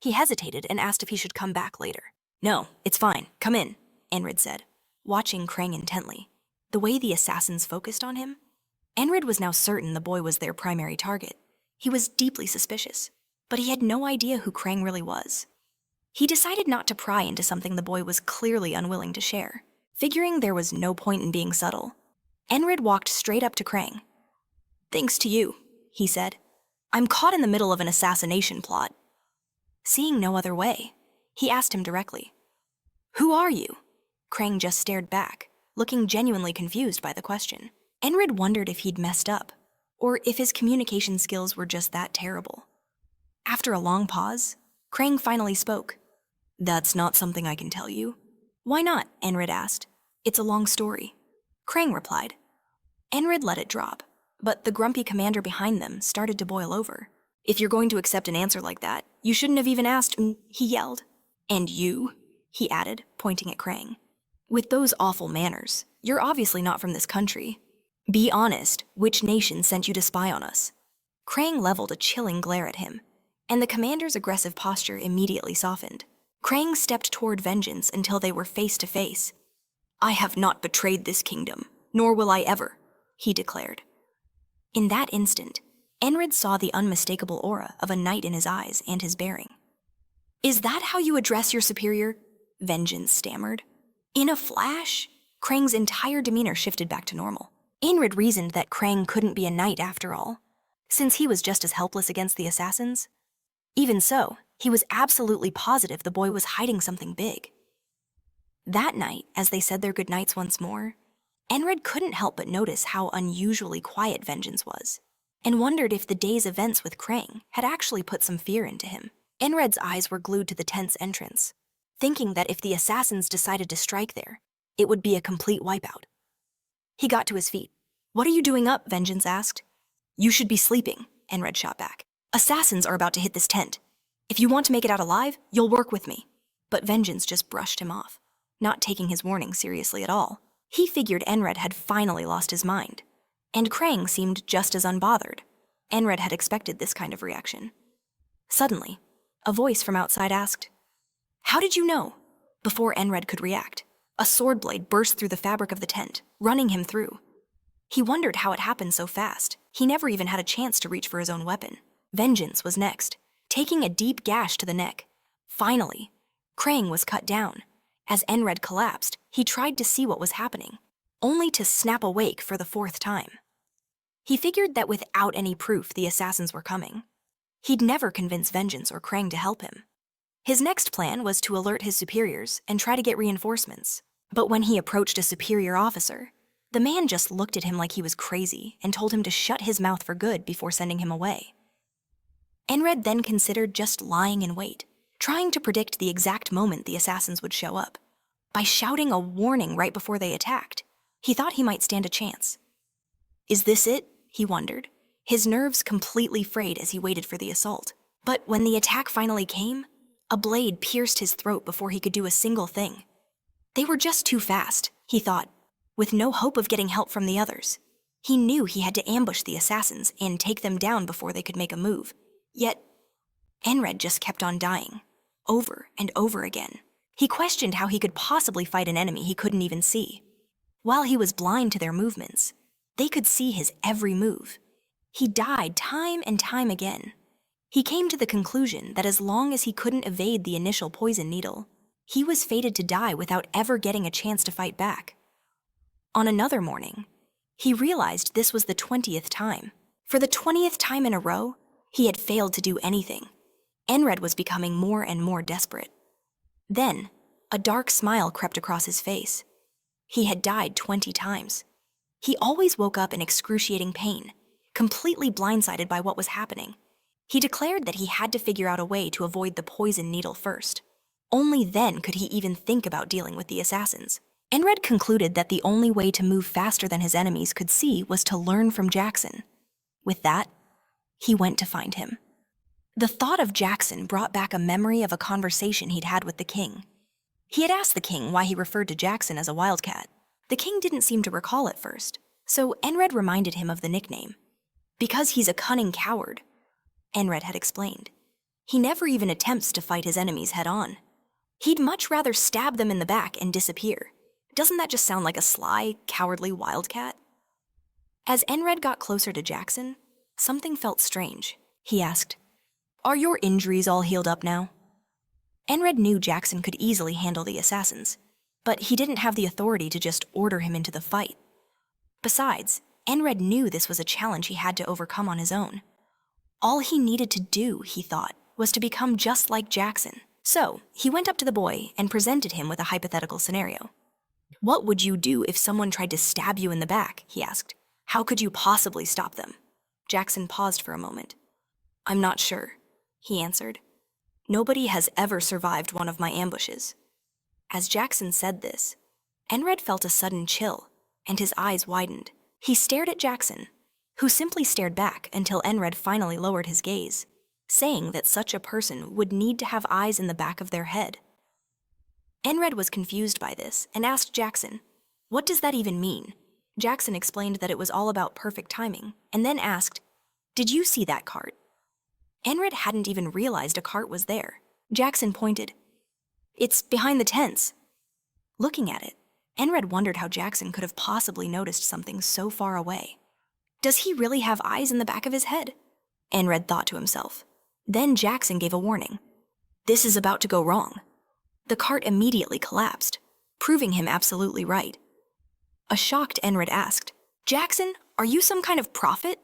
He hesitated and asked if he should come back later. "No, it's fine. Come in," Enkrid said, watching Krang intently. The way the assassins focused on him, Enkrid was now certain the boy was their primary target. He was deeply suspicious, but he had no idea who Krang really was. He decided not to pry into something the boy was clearly unwilling to share. Figuring there was no point in being subtle, Enkrid walked straight up to Krang. "Thanks to you," he said. "I'm caught in the middle of an assassination plot." Seeing no other way, he asked him directly. "Who are you?" Krang just stared back, looking genuinely confused by the question. Enkrid wondered if he'd messed up, or if his communication skills were just that terrible. After a long pause, Krang finally spoke. "That's not something I can tell you." "Why not?" Enkrid asked. "It's a long story." Krang replied. Enkrid let it drop, but the grumpy commander behind them started to boil over. "If you're going to accept an answer like that, you shouldn't have even asked," he yelled. "And you?" he added, pointing at Krang. "With those awful manners, you're obviously not from this country. Be honest, which nation sent you to spy on us?" Krang leveled a chilling glare at him, and the commander's aggressive posture immediately softened. Krang stepped toward Vengeance until they were face to face. "I have not betrayed this kingdom, nor will I ever," he declared. In that instant, Enkrid saw the unmistakable aura of a knight in his eyes and his bearing. "Is that how you address your superior?" Vengeance stammered. In a flash, Krang's entire demeanor shifted back to normal. Enkrid reasoned that Krang couldn't be a knight after all, since he was just as helpless against the assassins. Even so, he was absolutely positive the boy was hiding something big. That night, as they said their goodnights once more, Enkrid couldn't help but notice how unusually quiet Vengeance was, and wondered if the day's events with Krang had actually put some fear into him. Enkrid's eyes were glued to the tent's entrance, thinking that if the assassins decided to strike there, it would be a complete wipeout. He got to his feet. "What are you doing up?" Vengeance asked. "You should be sleeping," Enkrid shot back. "Assassins are about to hit this tent. If you want to make it out alive, you'll work with me." But Vengeance just brushed him off, not taking his warning seriously at all. He figured Enkrid had finally lost his mind, and Krang seemed just as unbothered. Enkrid had expected this kind of reaction. Suddenly, a voice from outside asked, "How did you know?" Before Enkrid could react, a sword blade burst through the fabric of the tent, running him through. He wondered how it happened so fast. He never even had a chance to reach for his own weapon. Vengeance was next, taking a deep gash to the neck. Finally, Krang was cut down. As Enkrid collapsed, he tried to see what was happening. only to snap awake for the fourth time. He figured that without any proof the assassins were coming, he'd never convince Vengeance or Krang to help him. His next plan was to alert his superiors and try to get reinforcements. But when he approached a superior officer, the man just looked at him like he was crazy and told him to shut his mouth for good before sending him away. Enkrid then considered just lying in wait, trying to predict the exact moment the assassins would show up. By shouting a warning right before they attacked, he thought he might stand a chance. Is this it? He wondered, his nerves completely frayed as he waited for the assault. But when the attack finally came, a blade pierced his throat before he could do a single thing. They were just too fast, he thought, with no hope of getting help from the others. He knew he had to ambush the assassins and take them down before they could make a move. Yet, Enkrid just kept on dying, over and over again. He questioned how he could possibly fight an enemy he couldn't even see. While he was blind to their movements, they could see his every move. He died time and time again. He came to the conclusion that as long as he couldn't evade the initial poison needle, he was fated to die without ever getting a chance to fight back. On another morning, he realized this was the 20th time. For the 20th time in a row, he had failed to do anything. Enkrid was becoming more and more desperate. Then, a dark smile crept across his face. He had died 20 times. He always woke up in excruciating pain, completely blindsided by what was happening. He declared that he had to figure out a way to avoid the poison needle first. Only then could he even think about dealing with the assassins. Enkrid concluded that the only way to move faster than his enemies could see was to learn from Jackson. With that, he went to find him. The thought of Jackson brought back a memory of a conversation he'd had with the king. He had asked the king why he referred to Jackson as a wildcat. The king didn't seem to recall at first, so Enkrid reminded him of the nickname. Because he's a cunning coward, Enkrid had explained. He never even attempts to fight his enemies head-on. He'd much rather stab them in the back and disappear. Doesn't that just sound like a sly, cowardly wildcat? As Enkrid got closer to Jackson, something felt strange. He asked, "Are your injuries all healed up now?" Enkrid knew Jackson could easily handle the assassins, but he didn't have the authority to just order him into the fight. Besides, Enkrid knew this was a challenge he had to overcome on his own. All he needed to do, he thought, was to become just like Jackson. So, he went up to the boy and presented him with a hypothetical scenario. "What would you do if someone tried to stab you in the back?" he asked. "How could you possibly stop them?" Jackson paused for a moment. "I'm not sure," he answered. "Nobody has ever survived one of my ambushes." As Jackson said this, Enkrid felt a sudden chill, and his eyes widened. He stared at Jackson, who simply stared back until Enkrid finally lowered his gaze, saying that such a person would need to have eyes in the back of their head. Enkrid was confused by this and asked Jackson, "What does that even mean?" Jackson explained that it was all about perfect timing, and then asked, "Did you see that cart?" Enkrid hadn't even realized a cart was there. Jackson pointed. "It's behind the tents." Looking at it, Enkrid wondered how Jackson could have possibly noticed something so far away. Does he really have eyes in the back of his head? Enkrid thought to himself. Then Jackson gave a warning. This is about to go wrong. The cart immediately collapsed, proving him absolutely right. A shocked Enkrid asked, "Jackson, are you some kind of prophet?"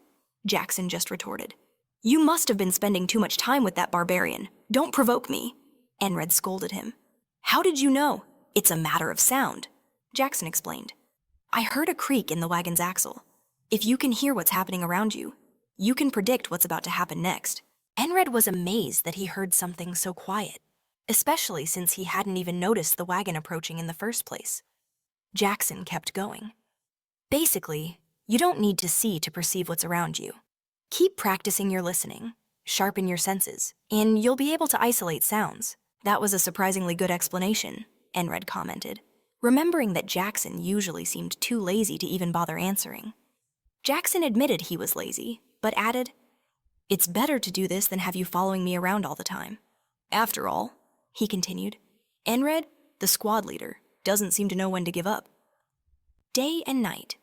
Jackson just retorted, "You must have been spending too much time with that barbarian. Don't provoke me." Enkrid scolded him. "How did you know?" "It's a matter of sound," Jackson explained. "I heard a creak in the wagon's axle. If you can hear what's happening around you, you can predict what's about to happen next." Enkrid was amazed that he heard something so quiet, especially since he hadn't even noticed the wagon approaching in the first place. Jackson kept going. "Basically, you don't need to see to perceive what's around you. Keep practicing your listening, sharpen your senses, and you'll be able to isolate sounds." "That was a surprisingly good explanation," Enkrid commented, remembering that Jackson usually seemed too lazy to even bother answering. Jackson admitted he was lazy, but added, "It's better to do this than have you following me around all the time. After all," he continued, "Enkrid, the squad leader, doesn't seem to know when to give up." Day and night,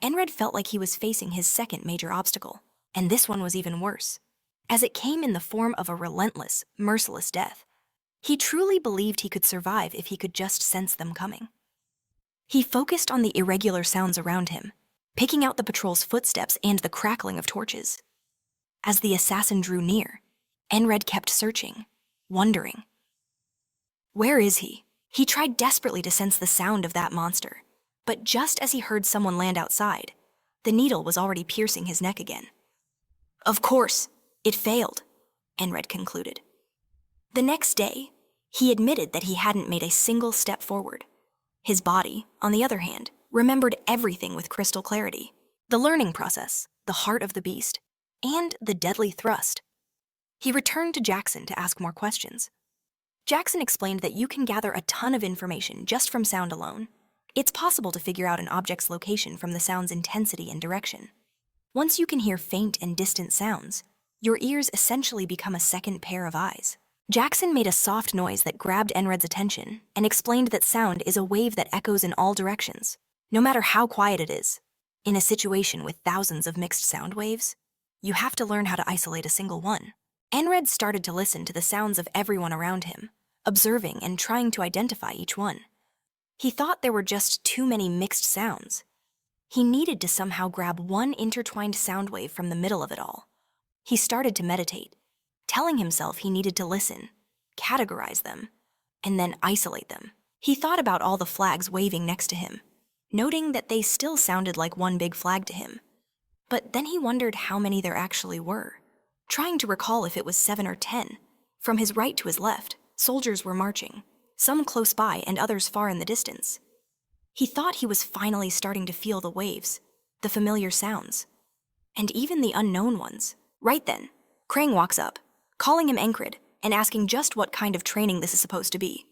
Enkrid felt like he was facing his second major obstacle, and this one was even worse, as it came in the form of a relentless, merciless death. He truly believed he could survive if he could just sense them coming. He focused on the irregular sounds around him, picking out the patrol's footsteps and the crackling of torches. As the assassin drew near, Enkrid kept searching, wondering. Where is he? He tried desperately to sense the sound of that monster, but just as he heard someone land outside, the needle was already piercing his neck again. Of course, it failed, Enkrid concluded. The next day, he admitted that he hadn't made a single step forward. His body, on the other hand, remembered everything with crystal clarity. The learning process, the heart of the beast, and the deadly thrust. He returned to Jackson to ask more questions. Jackson explained that you can gather a ton of information just from sound alone. It's possible to figure out an object's location from the sound's intensity and direction. Once you can hear faint and distant sounds, your ears essentially become a second pair of eyes. Jackson made a soft noise that grabbed Enkrid's attention and explained that sound is a wave that echoes in all directions, no matter how quiet it is. In a situation with thousands of mixed sound waves, you have to learn how to isolate a single one. Enkrid started to listen to the sounds of everyone around him, observing and trying to identify each one. He thought there were just too many mixed sounds. He needed to somehow grab one intertwined sound wave from the middle of it all. He started to meditate, telling himself he needed to listen, categorize them, and then isolate them. He thought about all the flags waving next to him, noting that they still sounded like one big flag to him. But then he wondered how many there actually were, trying to recall if it was 7 or 10. From his right to his left, soldiers were marching, some close by and others far in the distance. He thought he was finally starting to feel the waves, the familiar sounds, and even the unknown ones. Right then, Krang walks up, calling him Enkrid and asking just what kind of training this is supposed to be.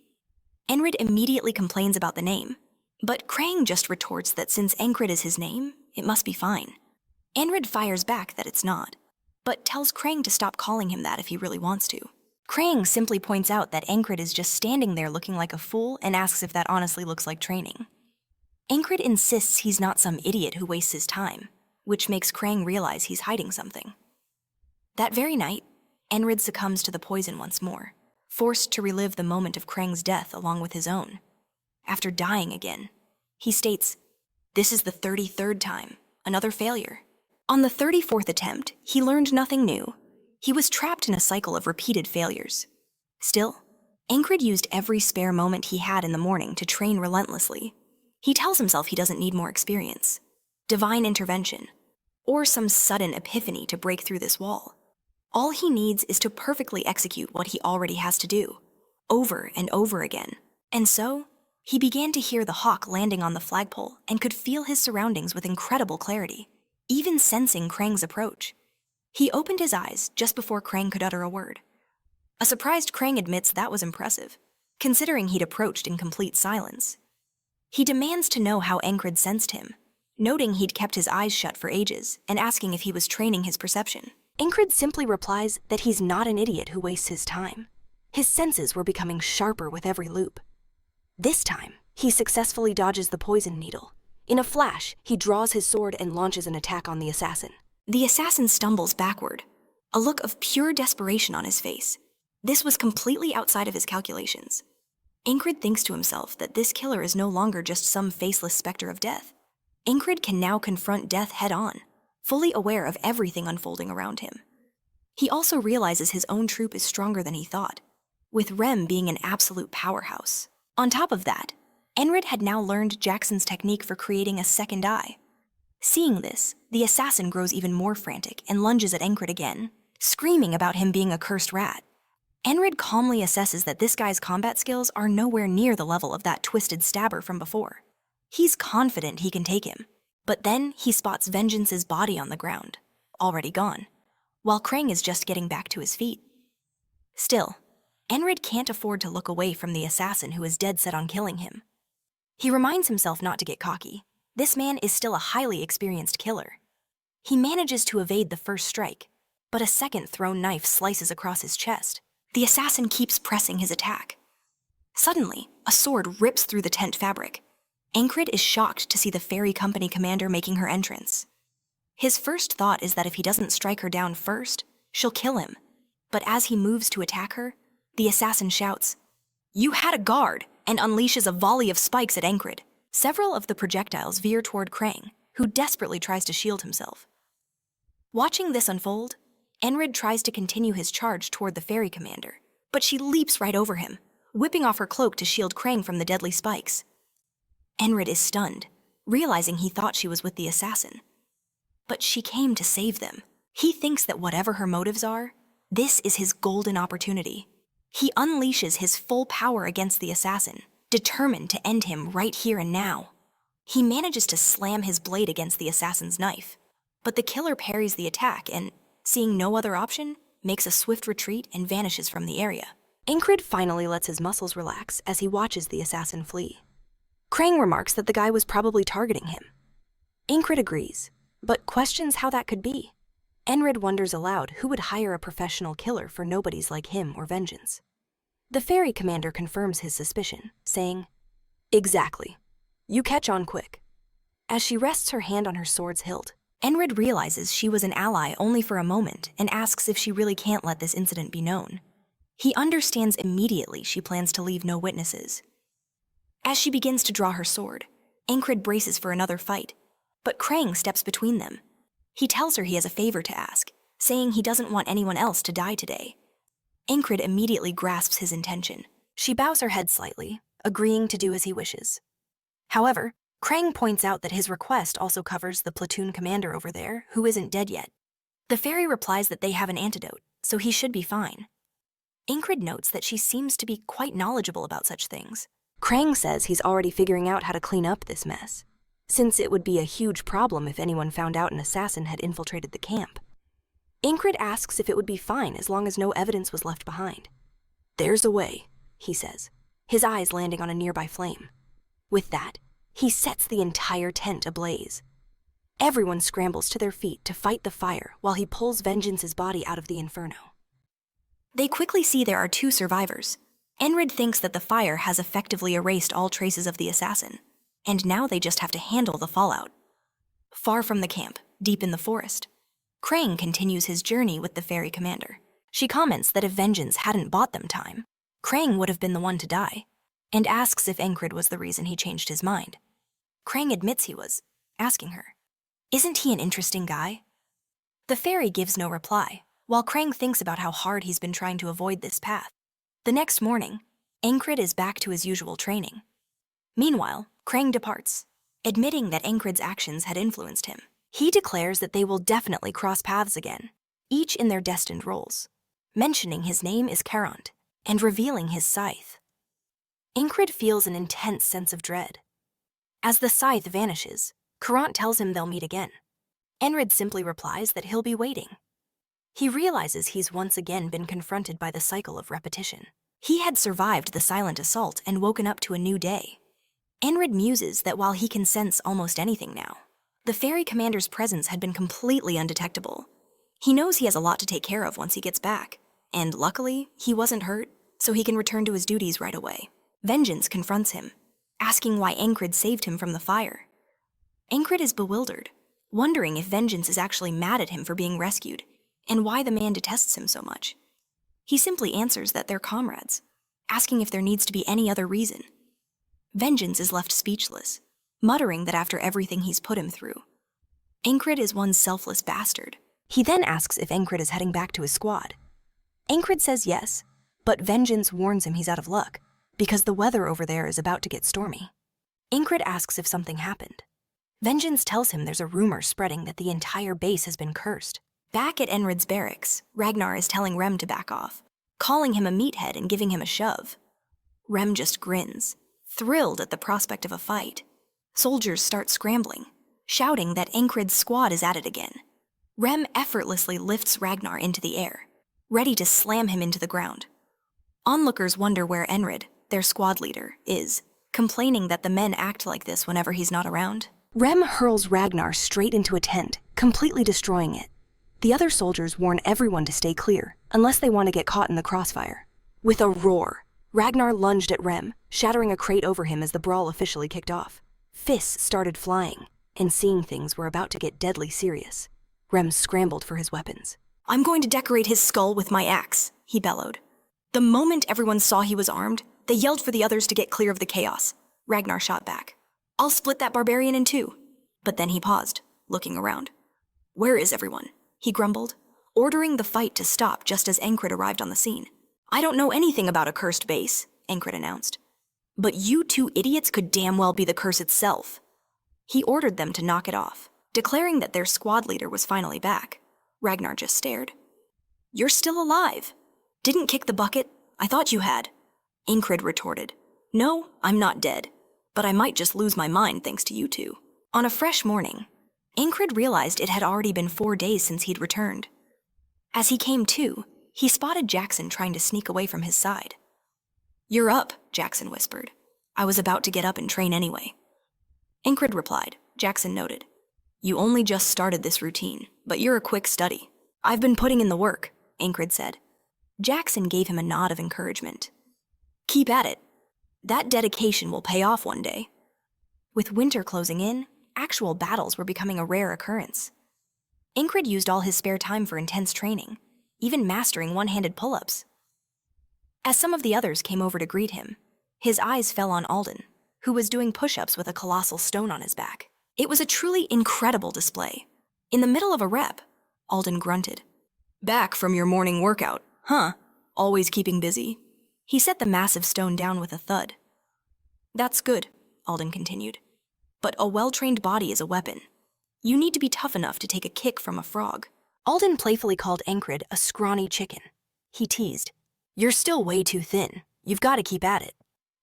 Enkrid immediately complains about the name, but Krang just retorts that since Enkrid is his name, it must be fine. Enkrid fires back that it's not, but tells Krang to stop calling him that if he really wants to. Krang simply points out that Enkrid is just standing there looking like a fool and asks if that honestly looks like training. Enkrid insists he's not some idiot who wastes his time, which makes Krang realize he's hiding something. That very night, Enkrid succumbs to the poison once more, forced to relive the moment of Krang's death along with his own. After dying again, he states, "This is the 33rd time, another failure." On the 34th attempt, he learned nothing new. He was trapped in a cycle of repeated failures. Still, Enkrid used every spare moment he had in the morning to train relentlessly. He tells himself he doesn't need more experience, divine intervention, or some sudden epiphany to break through this wall. All he needs is to perfectly execute what he already has to do, over and over again. And so, he began to hear the hawk landing on the flagpole and could feel his surroundings with incredible clarity, even sensing Krang's approach. He opened his eyes just before Krang could utter a word. A surprised Krang admits that was impressive, considering he'd approached in complete silence. He demands to know how Enkrid sensed him, noting he'd kept his eyes shut for ages and asking if he was training his perception. Enkrid simply replies that he's not an idiot who wastes his time. His senses were becoming sharper with every loop. This time, he successfully dodges the poison needle. In a flash, he draws his sword and launches an attack on the assassin. The assassin stumbles backward, a look of pure desperation on his face. This was completely outside of his calculations. Enkrid thinks to himself that this killer is no longer just some faceless specter of death. Enkrid can now confront death head-on, fully aware of everything unfolding around him. He also realizes his own troop is stronger than he thought, with Rem being an absolute powerhouse. On top of that, Enkrid had now learned Jackson's technique for creating a second eye. Seeing this, the assassin grows even more frantic and lunges at Enkrid again, screaming about him being a cursed rat. Enkrid calmly assesses that this guy's combat skills are nowhere near the level of that twisted stabber from before. He's confident he can take him, but then he spots Vengeance's body on the ground, already gone, while Krang is just getting back to his feet. Still, Enkrid can't afford to look away from the assassin who is dead set on killing him. He reminds himself not to get cocky. This man is still a highly experienced killer. He manages to evade the first strike, but a second thrown knife slices across his chest. The assassin keeps pressing his attack. Suddenly, a sword rips through the tent fabric. Enkrid is shocked to see the ferry company commander making her entrance. His first thought is that if he doesn't strike her down first, she'll kill him. But as he moves to attack her, the assassin shouts, "You had a guard!" and unleashes a volley of spikes at Enkrid. Several of the projectiles veer toward Krang, who desperately tries to shield himself. Watching this unfold, Enkrid tries to continue his charge toward the fairy commander, but she leaps right over him, whipping off her cloak to shield Krang from the deadly spikes. Enkrid is stunned, realizing he thought she was with the assassin. But she came to save them. He thinks that whatever her motives are, this is his golden opportunity. He unleashes his full power against the assassin, determined to end him right here and now. He manages to slam his blade against the assassin's knife, but the killer parries the attack and, seeing no other option, makes a swift retreat and vanishes from the area. Enkrid finally lets his muscles relax as he watches the assassin flee. Krang remarks that the guy was probably targeting him. Enkrid agrees, but questions how that could be. Enkrid wonders aloud who would hire a professional killer for nobodies like him or vengeance. The fairy commander confirms his suspicion, saying, "Exactly. You catch on quick." As she rests her hand on her sword's hilt, Enkrid realizes she was an ally only for a moment and asks if she really can't let this incident be known. He understands immediately she plans to leave no witnesses. As she begins to draw her sword, Enkrid braces for another fight, but Krang steps between them. He tells her he has a favor to ask, saying he doesn't want anyone else to die today. Enkrid immediately grasps his intention. She bows her head slightly, agreeing to do as he wishes. However, Krang points out that his request also covers the platoon commander over there, who isn't dead yet. The fairy replies that they have an antidote, so he should be fine. Enkrid notes that she seems to be quite knowledgeable about such things. Krang says he's already figuring out how to clean up this mess, since it would be a huge problem if anyone found out an assassin had infiltrated the camp. Enkrid asks if it would be fine as long as no evidence was left behind. "There's a way," he says, his eyes landing on a nearby flame. With that, he sets the entire tent ablaze. Everyone scrambles to their feet to fight the fire while he pulls Vengeance's body out of the inferno. They quickly see there are 2 survivors. Enkrid thinks that the fire has effectively erased all traces of the assassin, and now they just have to handle the fallout. Far from the camp, deep in the forest, Krang continues his journey with the fairy commander. She comments that if Vengeance hadn't bought them time, Krang would have been the one to die, and asks if Enkrid was the reason he changed his mind. Krang admits he was, asking her, "Isn't he an interesting guy?" The fairy gives no reply, while Krang thinks about how hard he's been trying to avoid this path. The next morning, Enkrid is back to his usual training. Meanwhile, Krang departs, admitting that Enkrid's actions had influenced him. He declares that they will definitely cross paths again, each in their destined roles, mentioning his name is Karant and revealing his scythe. Enkrid feels an intense sense of dread. As the scythe vanishes, Karant tells him they'll meet again. Enkrid simply replies that he'll be waiting. He realizes he's once again been confronted by the cycle of repetition. He had survived the silent assault and woken up to a new day. Enkrid muses that while he can sense almost anything now, the fairy commander's presence had been completely undetectable. He knows he has a lot to take care of once he gets back, and luckily, he wasn't hurt, so he can return to his duties right away. Vengeance confronts him, asking why Enkrid saved him from the fire. Enkrid is bewildered, wondering if Vengeance is actually mad at him for being rescued, and why the man detests him so much. He simply answers that they're comrades, asking if there needs to be any other reason. Vengeance is left speechless, muttering that after everything he's put him through, Enkrid is one selfless bastard. He then asks if Enkrid is heading back to his squad. Enkrid says yes, but Vengeance warns him he's out of luck, because the weather over there is about to get stormy. Enkrid asks if something happened. Vengeance tells him there's a rumor spreading that the entire base has been cursed. Back at Enkrid's barracks, Ragnar is telling Rem to back off, calling him a meathead and giving him a shove. Rem just grins, thrilled at the prospect of a fight. Soldiers start scrambling, shouting that Enkrid's squad is at it again. Rem effortlessly lifts Ragnar into the air, ready to slam him into the ground. Onlookers wonder where Enkrid, their squad leader, is, complaining that the men act like this whenever he's not around. Rem hurls Ragnar straight into a tent, completely destroying it. The other soldiers warn everyone to stay clear, unless they want to get caught in the crossfire. With a roar, Ragnar lunged at Rem, shattering a crate over him as the brawl officially kicked off. Fists started flying, and seeing things were about to get deadly serious. Rem scrambled for his weapons. "I'm going to decorate his skull with my axe," he bellowed. The moment everyone saw he was armed, they yelled for the others to get clear of the chaos. Ragnar shot back. I'll split that barbarian in two. But then he paused, looking around. Where is everyone? He grumbled, ordering the fight to stop just as Enkrid arrived on the scene. I don't know anything about a cursed base, Enkrid announced. But you two idiots could damn well be the curse itself. He ordered them to knock it off, declaring that their squad leader was finally back. Ragnar just stared. You're still alive. Didn't kick the bucket? I thought you had. Enkrid retorted. No, I'm not dead. But I might just lose my mind thanks to you two. On a fresh morning, Enkrid realized it had already been 4 days since he'd returned. As he came to, he spotted Jackson trying to sneak away from his side. You're up, Jackson whispered. I was about to get up and train anyway. Enkrid replied. Jackson noted. You only just started this routine, but you're a quick study. I've been putting in the work, Enkrid said. Jackson gave him a nod of encouragement. Keep at it. That dedication will pay off one day. With winter closing in, actual battles were becoming a rare occurrence. Enkrid used all his spare time for intense training, even mastering one-handed pull-ups. As some of the others came over to greet him, his eyes fell on Alden, who was doing push-ups with a colossal stone on his back. It was a truly incredible display. In the middle of a rep, Alden grunted. Back from your morning workout, huh? Always keeping busy. He set the massive stone down with a thud. That's good, Alden continued. But a well-trained body is a weapon. You need to be tough enough to take a kick from a frog. Alden playfully called Enkrid a scrawny chicken. He teased. You're still way too thin. You've got to keep at it.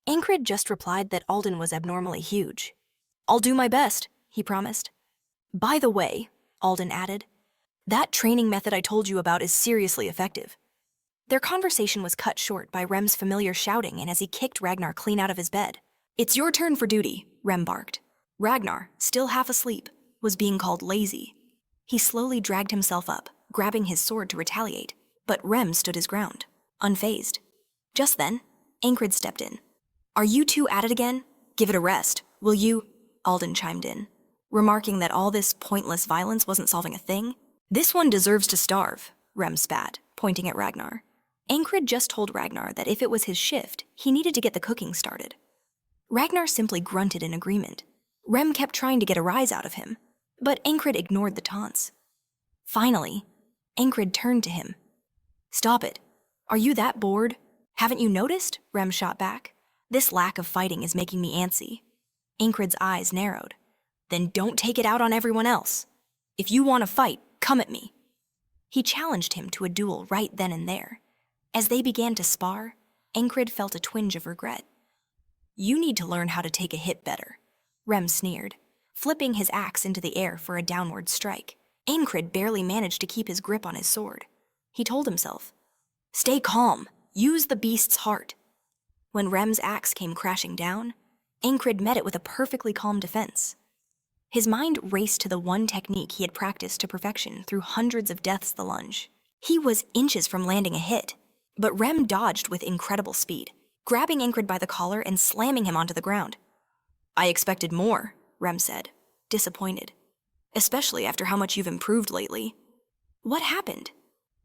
Enkrid just replied that Alden was abnormally huge. I'll do my best, he promised. By the way, Alden added, that training method I told you about is seriously effective. Their conversation was cut short by Rem's familiar shouting and as he kicked Ragnar clean out of his bed. It's your turn for duty, Rem barked. Ragnar, still half asleep, was being called lazy. He slowly dragged himself up, grabbing his sword to retaliate, but Rem stood his ground, unfazed. Just then, Enkrid stepped in. Are you two at it again? Give it a rest, will you? Alden chimed in, remarking that all this pointless violence wasn't solving a thing. This one deserves to starve, Rem spat, pointing at Ragnar. Enkrid just told Ragnar that if it was his shift, he needed to get the cooking started. Ragnar simply grunted in agreement. Rem kept trying to get a rise out of him, but Enkrid ignored the taunts. Finally, Enkrid turned to him. Stop it. Are you that bored? Haven't you noticed? Rem shot back. This lack of fighting is making me antsy. Enkrid's eyes narrowed. Then don't take it out on everyone else. If you want to fight, come at me. He challenged him to a duel right then and there. As they began to spar, Enkrid felt a twinge of regret. You need to learn how to take a hit better, Rem sneered, flipping his axe into the air for a downward strike. Enkrid barely managed to keep his grip on his sword. He told himself, stay calm, use the beast's heart. When Rem's axe came crashing down, Enkrid met it with a perfectly calm defense. His mind raced to the one technique he had practiced to perfection through hundreds of deaths the lunge. He was inches from landing a hit, but Rem dodged with incredible speed, grabbing Enkrid by the collar and slamming him onto the ground. I expected more, Rem said, disappointed, especially after how much you've improved lately. What happened?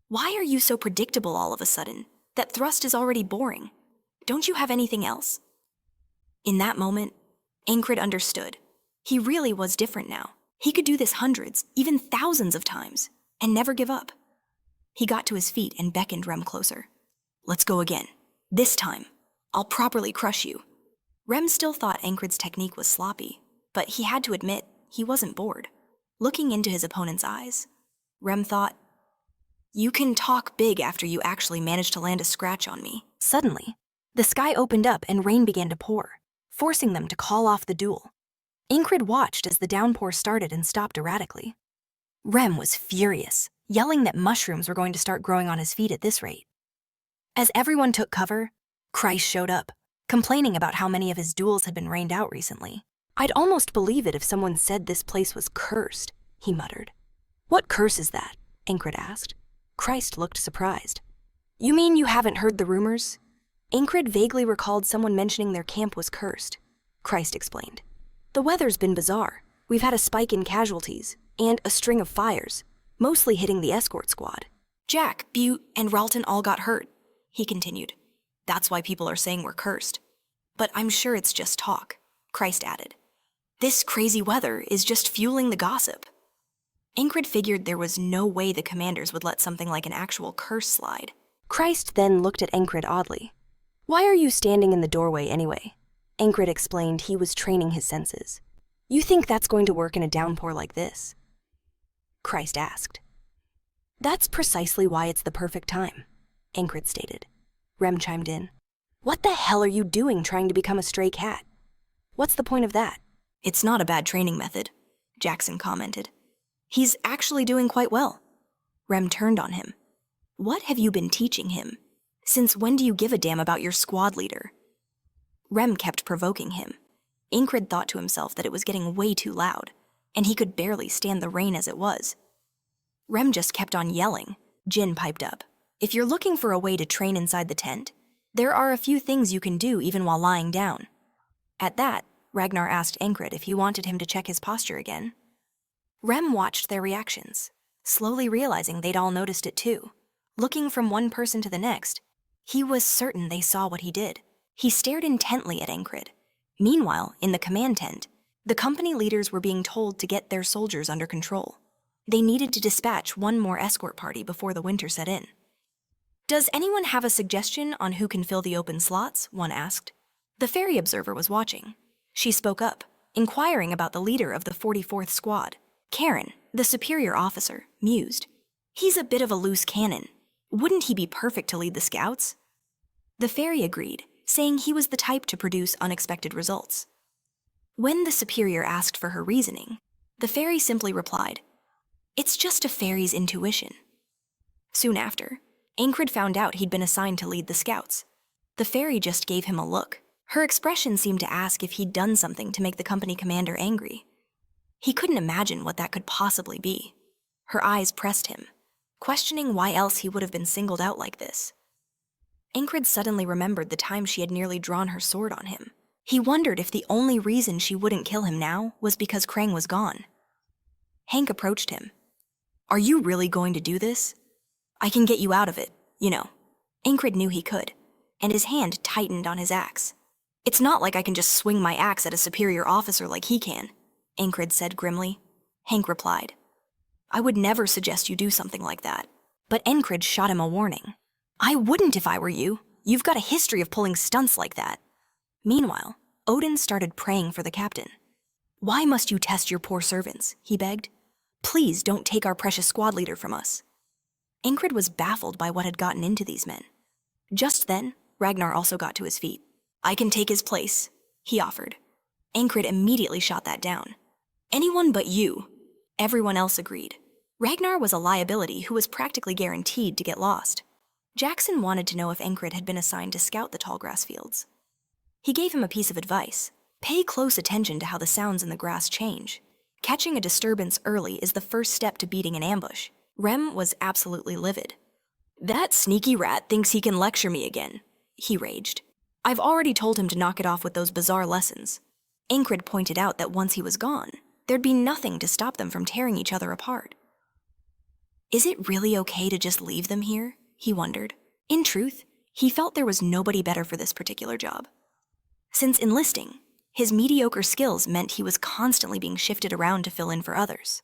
Why are you so predictable all of a sudden? That thrust is already boring. Don't you have anything else? In that moment, Enkrid understood. He really was different now. He could do this hundreds, even thousands of times, and never give up. He got to his feet and beckoned Rem closer. Let's go again. This time, I'll properly crush you. Rem still thought Enkrid's technique was sloppy, but he had to admit he wasn't bored. Looking into his opponent's eyes, Rem thought, you can talk big after you actually manage to land a scratch on me. Suddenly, the sky opened up and rain began to pour, forcing them to call off the duel. Enkrid watched as the downpour started and stopped erratically. Rem was furious, yelling that mushrooms were going to start growing on his feet at this rate. As everyone took cover, Christ showed up, complaining about how many of his duels had been rained out recently. I'd almost believe it if someone said this place was cursed, he muttered. What curse is that? Enkrid asked. Christ looked surprised. You mean you haven't heard the rumors? Enkrid vaguely recalled someone mentioning their camp was cursed. Christ explained. The weather's been bizarre. We've had a spike in casualties, and a string of fires, mostly hitting the escort squad. Jack, Butte, and Ralton all got hurt, he continued. That's why people are saying we're cursed. But I'm sure it's just talk, Christ added. This crazy weather is just fueling the gossip. Enkrid figured there was no way the commanders would let something like an actual curse slide. Christ then looked at Enkrid oddly. "Why are you standing in the doorway anyway?" Enkrid explained he was training his senses. "You think that's going to work in a downpour like this?" Christ asked. "That's precisely why it's the perfect time," Enkrid stated. Rem chimed in. "What the hell are you doing trying to become a stray cat? What's the point of that?" It's not a bad training method, Jackson commented. He's actually doing quite well. Rem turned on him. What have you been teaching him? Since when do you give a damn about your squad leader? Rem kept provoking him. Enkrid thought to himself that it was getting way too loud, and he could barely stand the rain as it was. Rem just kept on yelling. Jin piped up. If you're looking for a way to train inside the tent, there are a few things you can do even while lying down. At that, Ragnar asked Enkrid if he wanted him to check his posture again. Rem watched their reactions, slowly realizing they'd all noticed it too. Looking from one person to the next, he was certain they saw what he did. He stared intently at Enkrid. Meanwhile, in the command tent, the company leaders were being told to get their soldiers under control. They needed to dispatch one more escort party before the winter set in. Does anyone have a suggestion on who can fill the open slots? One asked. The ferry observer was watching. She spoke up, inquiring about the leader of the 44th Squad. Karen, the superior officer, mused. He's a bit of a loose cannon. Wouldn't he be perfect to lead the scouts? The fairy agreed, saying he was the type to produce unexpected results. When the superior asked for her reasoning, the fairy simply replied, "It's just a fairy's intuition." Soon after, Enkrid found out he'd been assigned to lead the scouts. The fairy just gave him a look. Her expression seemed to ask if he'd done something to make the company commander angry. He couldn't imagine what that could possibly be. Her eyes pressed him, questioning why else he would have been singled out like this. Enkrid suddenly remembered the time she had nearly drawn her sword on him. He wondered if the only reason she wouldn't kill him now was because Krang was gone. Hank approached him. "Are you really going to do this? I can get you out of it, you know." Enkrid knew he could, and his hand tightened on his axe. "It's not like I can just swing my axe at a superior officer like he can," Enkrid said grimly. Hank replied, "I would never suggest you do something like that." But Enkrid shot him a warning. "I wouldn't if I were you. You've got a history of pulling stunts like that." Meanwhile, Odin started praying for the captain. "Why must you test your poor servants?" he begged. "Please don't take our precious squad leader from us." Enkrid was baffled by what had gotten into these men. Just then, Ragnar also got to his feet. "I can take his place," he offered. Enkrid immediately shot that down. "Anyone but you." Everyone else agreed. Ragnar was a liability who was practically guaranteed to get lost. Jackson wanted to know if Enkrid had been assigned to scout the tall grass fields. He gave him a piece of advice. Pay close attention to how the sounds in the grass change. Catching a disturbance early is the first step to beating an ambush. Rem was absolutely livid. "That sneaky rat thinks he can lecture me again," he raged. "I've already told him to knock it off with those bizarre lessons." Enkrid pointed out that once he was gone, there'd be nothing to stop them from tearing each other apart. Is it really okay to just leave them here? He wondered. In truth, he felt there was nobody better for this particular job. Since enlisting, his mediocre skills meant he was constantly being shifted around to fill in for others.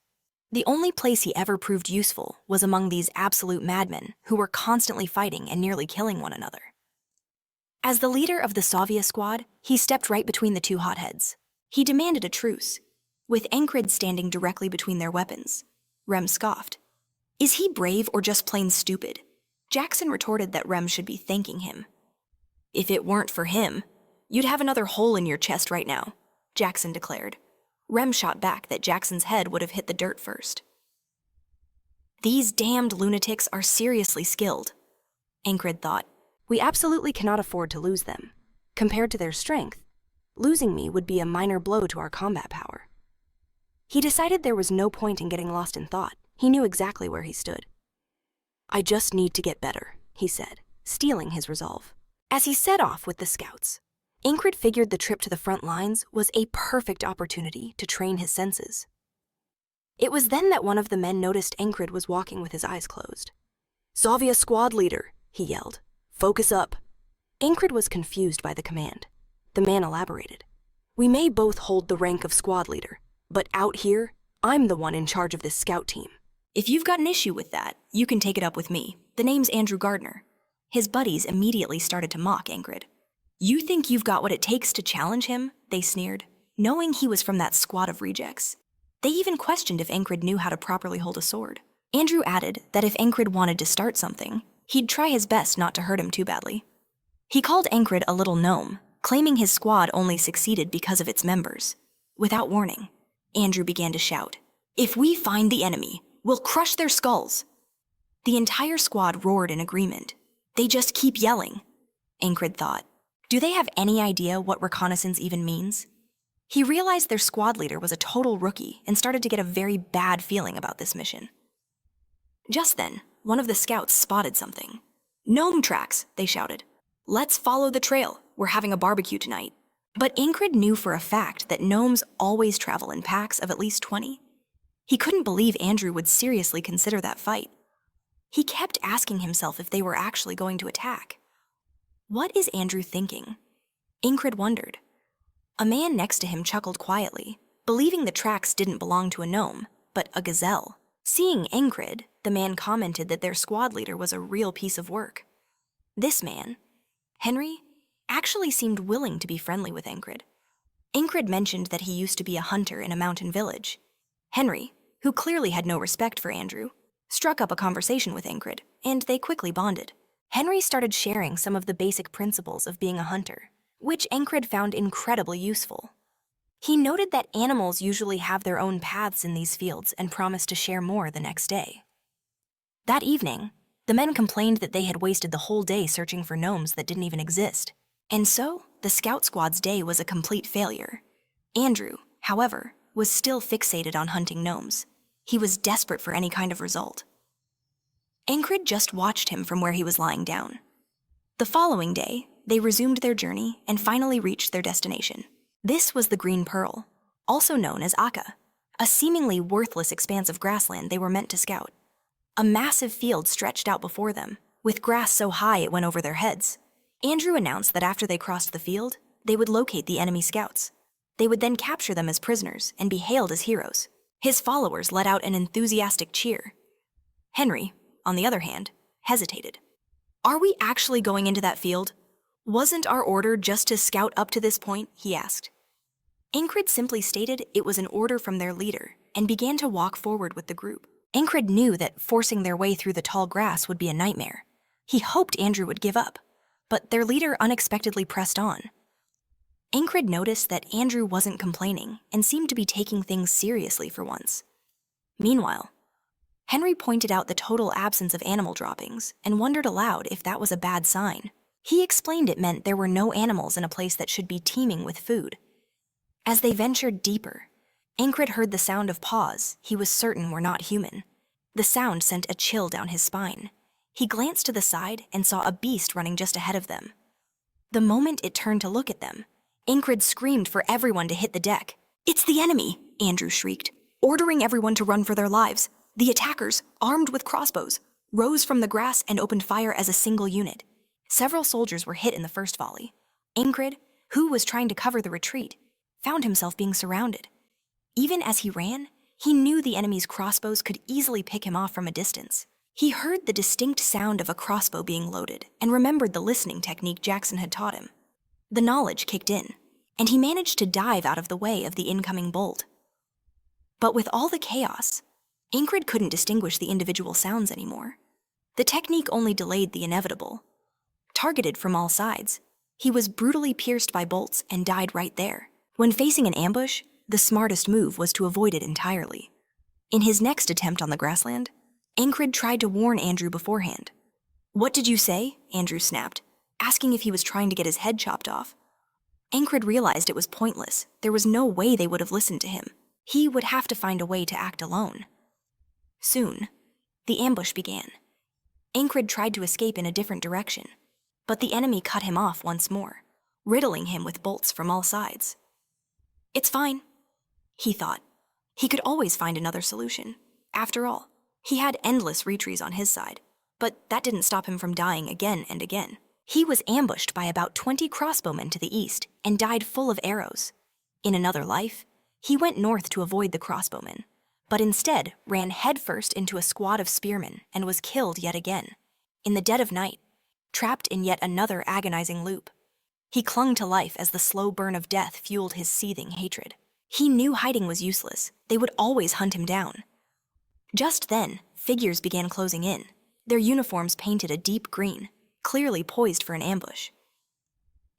The only place he ever proved useful was among these absolute madmen who were constantly fighting and nearly killing one another. As the leader of the Soviet squad, he stepped right between the two hotheads. He demanded a truce, with Enkrid standing directly between their weapons. Rem scoffed. Is he brave or just plain stupid? Jackson retorted that Rem should be thanking him. If it weren't for him, you'd have another hole in your chest right now, Jackson declared. Rem shot back that Jackson's head would have hit the dirt first. These damned lunatics are seriously skilled, Enkrid thought. We absolutely cannot afford to lose them. Compared to their strength, losing me would be a minor blow to our combat power. He decided there was no point in getting lost in thought. He knew exactly where he stood. I just need to get better, he said, steeling his resolve. As he set off with the scouts, Enkrid figured the trip to the front lines was a perfect opportunity to train his senses. It was then that one of the men noticed Enkrid was walking with his eyes closed. Soviet squad leader, he yelled. Focus up. Enkrid was confused by the command. The man elaborated. We may both hold the rank of squad leader, but out here, I'm the one in charge of this scout team. If you've got an issue with that, you can take it up with me. The name's Andrew Gardner. His buddies immediately started to mock Enkrid. You think you've got what it takes to challenge him? They sneered, knowing he was from that squad of rejects. They even questioned if Enkrid knew how to properly hold a sword. Andrew added that if Enkrid wanted to start something, he'd try his best not to hurt him too badly. He called Enkrid a little gnome, claiming his squad only succeeded because of its members. Without warning, Andrew began to shout, "If we find the enemy, we'll crush their skulls." The entire squad roared in agreement. They just keep yelling. Enkrid thought, do they have any idea what reconnaissance even means? He realized their squad leader was a total rookie and started to get a very bad feeling about this mission. Just then, one of the scouts spotted something. "Gnome tracks," they shouted. "Let's follow the trail. We're having a barbecue tonight." But Enkrid knew for a fact that gnomes always travel in packs of at least 20. He couldn't believe Andrew would seriously consider that fight. He kept asking himself if they were actually going to attack. What is Andrew thinking? Enkrid wondered. A man next to him chuckled quietly, believing the tracks didn't belong to a gnome, but a gazelle. Seeing Enkrid, the man commented that their squad leader was a real piece of work. This man, Henry, actually seemed willing to be friendly with Enkrid. Enkrid mentioned that he used to be a hunter in a mountain village. Henry, who clearly had no respect for Andrew, struck up a conversation with Enkrid, and they quickly bonded. Henry started sharing some of the basic principles of being a hunter, which Enkrid found incredibly useful. He noted that animals usually have their own paths in these fields and promised to share more the next day. That evening, the men complained that they had wasted the whole day searching for gnomes that didn't even exist. And so, the scout squad's day was a complete failure. Andrew, however, was still fixated on hunting gnomes. He was desperate for any kind of result. Enkrid just watched him from where he was lying down. The following day, they resumed their journey and finally reached their destination. This was the Green Pearl, also known as Akka, a seemingly worthless expanse of grassland they were meant to scout. A massive field stretched out before them, with grass so high it went over their heads. Andrew announced that after they crossed the field, they would locate the enemy scouts. They would then capture them as prisoners and be hailed as heroes. His followers let out an enthusiastic cheer. Henry, on the other hand, hesitated. "Are we actually going into that field? Wasn't our order just to scout up to this point?" he asked. Enkrid simply stated it was an order from their leader and began to walk forward with the group. Enkrid knew that forcing their way through the tall grass would be a nightmare. He hoped Andrew would give up, but their leader unexpectedly pressed on. Enkrid noticed that Andrew wasn't complaining and seemed to be taking things seriously for once. Meanwhile, Henry pointed out the total absence of animal droppings and wondered aloud if that was a bad sign. He explained it meant there were no animals in a place that should be teeming with food. As they ventured deeper, Enkrid heard the sound of paws he was certain were not human. The sound sent a chill down his spine. He glanced to the side and saw a beast running just ahead of them. The moment it turned to look at them, Enkrid screamed for everyone to hit the deck. "It's the enemy!" Andrew shrieked, ordering everyone to run for their lives. The attackers, armed with crossbows, rose from the grass and opened fire as a single unit. Several soldiers were hit in the first volley. Enkrid, who was trying to cover the retreat, found himself being surrounded. Even as he ran, he knew the enemy's crossbows could easily pick him off from a distance. He heard the distinct sound of a crossbow being loaded and remembered the listening technique Jackson had taught him. The knowledge kicked in, and he managed to dive out of the way of the incoming bolt. But with all the chaos, Enkrid couldn't distinguish the individual sounds anymore. The technique only delayed the inevitable. Targeted from all sides, he was brutally pierced by bolts and died right there. When facing an ambush, the smartest move was to avoid it entirely. In his next attempt on the grassland, Enkrid tried to warn Andrew beforehand. "What did you say?" Andrew snapped, asking if he was trying to get his head chopped off. Enkrid realized it was pointless. There was no way they would have listened to him. He would have to find a way to act alone. Soon, the ambush began. Enkrid tried to escape in a different direction, but the enemy cut him off once more, riddling him with bolts from all sides. "It's fine," he thought. He could always find another solution. After all, he had endless retreats on his side, but that didn't stop him from dying again and again. He was ambushed by about 20 crossbowmen to the east and died full of arrows. In another life, he went north to avoid the crossbowmen, but instead ran headfirst into a squad of spearmen and was killed yet again, in the dead of night, trapped in yet another agonizing loop. He clung to life as the slow burn of death fueled his seething hatred. He knew hiding was useless. They would always hunt him down. Just then, figures began closing in, their uniforms painted a deep green, clearly poised for an ambush.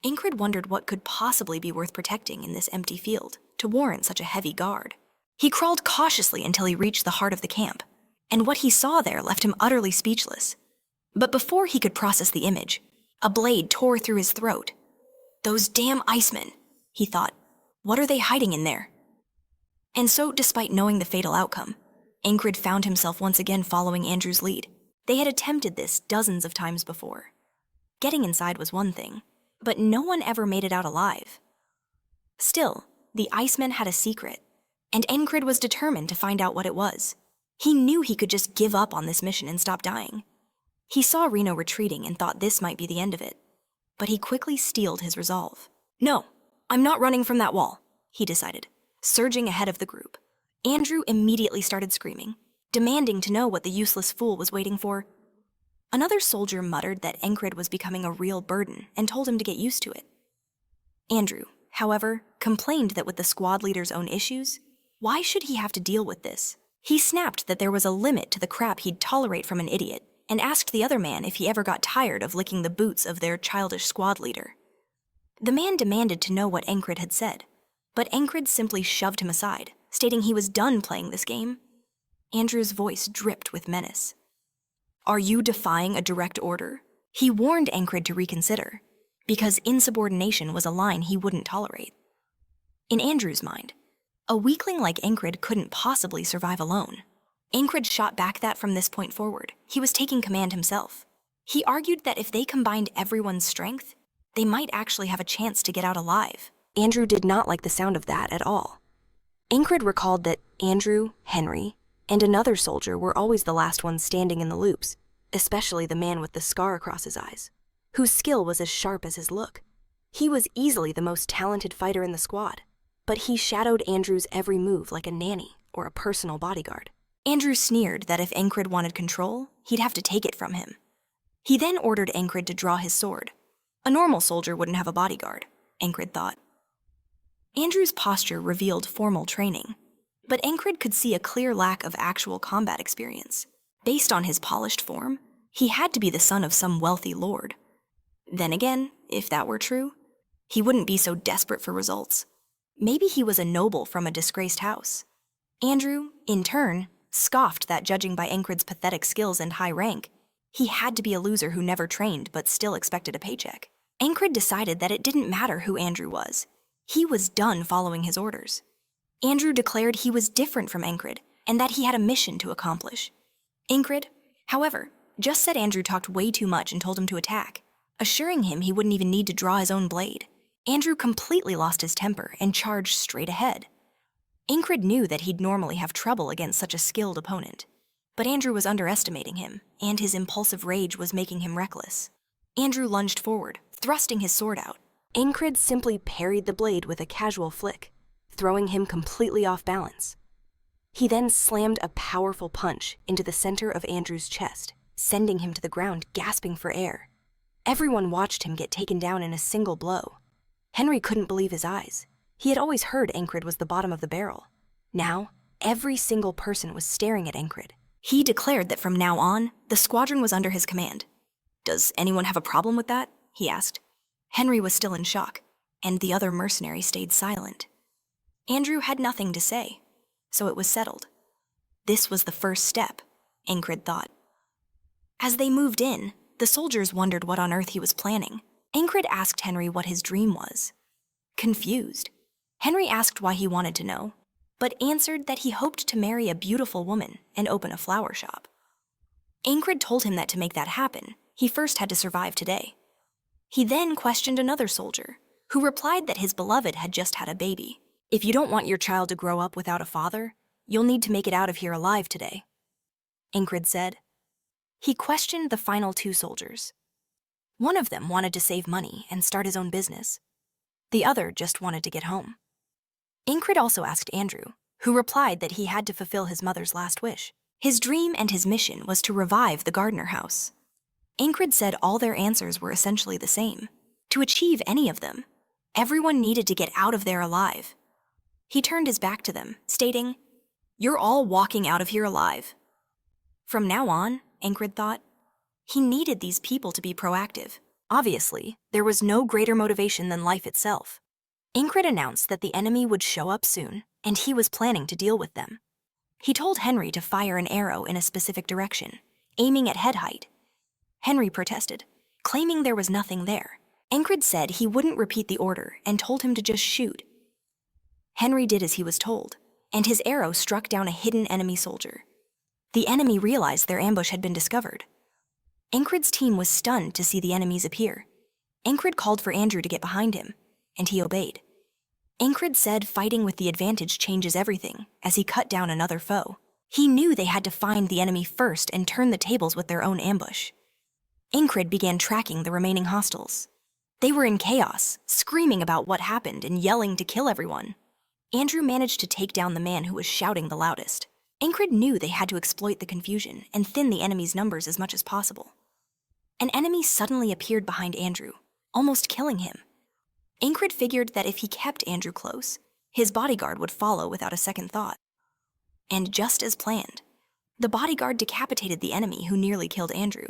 Enkrid wondered what could possibly be worth protecting in this empty field to warrant such a heavy guard. He crawled cautiously until he reached the heart of the camp, and what he saw there left him utterly speechless. But before he could process the image, a blade tore through his throat. Those damn Icemen, he thought. What are they hiding in there? And so, despite knowing the fatal outcome, Enkrid found himself once again following Andrew's lead. They had attempted this dozens of times before. Getting inside was one thing, but no one ever made it out alive. Still, the Icemen had a secret, and Enkrid was determined to find out what it was. He knew he could just give up on this mission and stop dying. He saw Reno retreating and thought this might be the end of it, but he quickly steeled his resolve. No, I'm not running from that wall, he decided, surging ahead of the group. Andrew immediately started screaming, demanding to know what the useless fool was waiting for. Another soldier muttered that Enkrid was becoming a real burden and told him to get used to it. Andrew, however, complained that with the squad leader's own issues, why should he have to deal with this? He snapped that there was a limit to the crap he'd tolerate from an idiot and asked the other man if he ever got tired of licking the boots of their childish squad leader. The man demanded to know what Enkrid had said, but Enkrid simply shoved him aside, stating he was done playing this game. Andrew's voice dripped with menace. Are you defying a direct order? He warned Enkrid to reconsider, because insubordination was a line he wouldn't tolerate. In Andrew's mind, a weakling like Enkrid couldn't possibly survive alone. Enkrid shot back that from this point forward, he was taking command himself. He argued that if they combined everyone's strength, they might actually have a chance to get out alive. Andrew did not like the sound of that at all. Enkrid recalled that Andrew, Henry, and another soldier were always the last ones standing in the loops, especially the man with the scar across his eyes, whose skill was as sharp as his look. He was easily the most talented fighter in the squad, but he shadowed Andrew's every move like a nanny or a personal bodyguard. Andrew sneered that if Enkrid wanted control, he'd have to take it from him. He then ordered Enkrid to draw his sword. A normal soldier wouldn't have a bodyguard, Enkrid thought. Andrew's posture revealed formal training, but Enkrid could see a clear lack of actual combat experience. Based on his polished form, he had to be the son of some wealthy lord. Then again, if that were true, he wouldn't be so desperate for results. Maybe he was a noble from a disgraced house. Andrew, in turn, scoffed that judging by Enkrid's pathetic skills and high rank, he had to be a loser who never trained but still expected a paycheck. Enkrid decided that it didn't matter who Andrew was. He was done following his orders. Andrew declared he was different from Enkrid and that he had a mission to accomplish. Enkrid, however, just said Andrew talked way too much and told him to attack, assuring him he wouldn't even need to draw his own blade. Andrew completely lost his temper and charged straight ahead. Enkrid knew that he'd normally have trouble against such a skilled opponent, but Andrew was underestimating him, and his impulsive rage was making him reckless. Andrew lunged forward, thrusting his sword out. Enkrid simply parried the blade with a casual flick, throwing him completely off balance. He then slammed a powerful punch into the center of Andrew's chest, sending him to the ground gasping for air. Everyone watched him get taken down in a single blow. Henry couldn't believe his eyes. He had always heard Enkrid was the bottom of the barrel. Now, every single person was staring at Enkrid. He declared that from now on, the squadron was under his command. Does anyone have a problem with that? He asked. Henry was still in shock, and the other mercenary stayed silent. Andrew had nothing to say, so it was settled. This was the first step, Enkrid thought. As they moved in, the soldiers wondered what on earth he was planning. Enkrid asked Henry what his dream was. Confused, Henry asked why he wanted to know, but answered that he hoped to marry a beautiful woman and open a flower shop. Enkrid told him that to make that happen, he first had to survive today. He then questioned another soldier, who replied that his beloved had just had a baby. If you don't want your child to grow up without a father, you'll need to make it out of here alive today, Enkrid said. He questioned the final two soldiers. One of them wanted to save money and start his own business. The other just wanted to get home. Enkrid also asked Andrew, who replied that he had to fulfill his mother's last wish. His dream and his mission was to revive the Gardner house. Enkrid said all their answers were essentially the same. To achieve any of them, everyone needed to get out of there alive. He turned his back to them, stating, "You're all walking out of here alive." From now on, Enkrid thought, he needed these people to be proactive. Obviously, there was no greater motivation than life itself. Enkrid announced that the enemy would show up soon, and he was planning to deal with them. He told Henry to fire an arrow in a specific direction, aiming at head height. Henry protested, claiming there was nothing there. Enkrid said he wouldn't repeat the order and told him to just shoot. Henry did as he was told, and his arrow struck down a hidden enemy soldier. The enemy realized their ambush had been discovered. Enkrid's team was stunned to see the enemies appear. Enkrid called for Andrew to get behind him, and he obeyed. Enkrid said fighting with the advantage changes everything, as he cut down another foe. He knew they had to find the enemy first and turn the tables with their own ambush. Enkrid began tracking the remaining hostiles. They were in chaos, screaming about what happened and yelling to kill everyone. Andrew managed to take down the man who was shouting the loudest. Enkrid knew they had to exploit the confusion and thin the enemy's numbers as much as possible. An enemy suddenly appeared behind Andrew, almost killing him. Enkrid figured that if he kept Andrew close, his bodyguard would follow without a second thought. And just as planned, the bodyguard decapitated the enemy who nearly killed Andrew,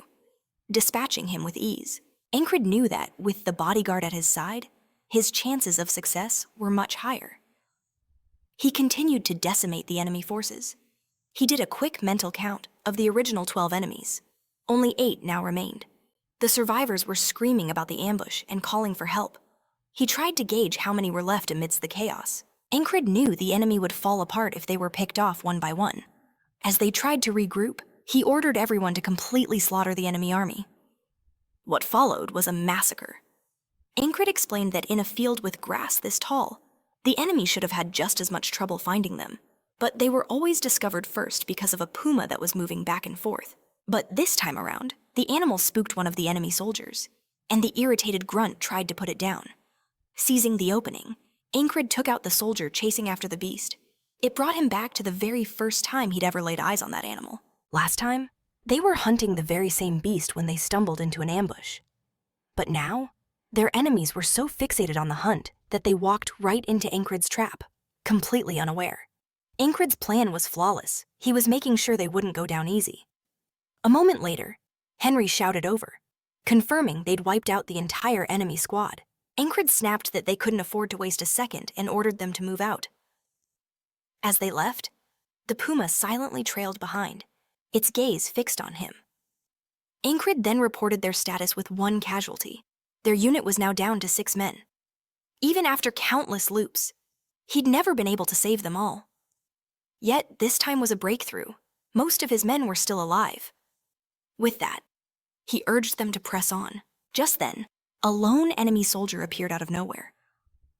dispatching him with ease. Enkrid knew that, with the bodyguard at his side, his chances of success were much higher. He continued to decimate the enemy forces. He did a quick mental count of the original 12 enemies. Only 8 now remained. The survivors were screaming about the ambush and calling for help. He tried to gauge how many were left amidst the chaos. Enkrid knew the enemy would fall apart if they were picked off one by one. As they tried to regroup, he ordered everyone to completely slaughter the enemy army. What followed was a massacre. Enkrid explained that in a field with grass this tall, the enemy should have had just as much trouble finding them. But they were always discovered first because of a puma that was moving back and forth. But this time around, the animal spooked one of the enemy soldiers, and the irritated grunt tried to put it down. Seizing the opening, Enkrid took out the soldier chasing after the beast. It brought him back to the very first time he'd ever laid eyes on that animal. Last time, they were hunting the very same beast when they stumbled into an ambush. But now, their enemies were so fixated on the hunt that they walked right into Enkrid's trap, completely unaware. Enkrid's plan was flawless. He was making sure they wouldn't go down easy. A moment later, Henry shouted over, confirming they'd wiped out the entire enemy squad. Enkrid snapped that they couldn't afford to waste a second and ordered them to move out. As they left, the puma silently trailed behind, its gaze fixed on him. Enkrid then reported their status with 1 casualty. Their unit was now down to 6 men. Even after countless loops, he'd never been able to save them all. Yet this time was a breakthrough. Most of his men were still alive. With that, he urged them to press on. Just then, a lone enemy soldier appeared out of nowhere.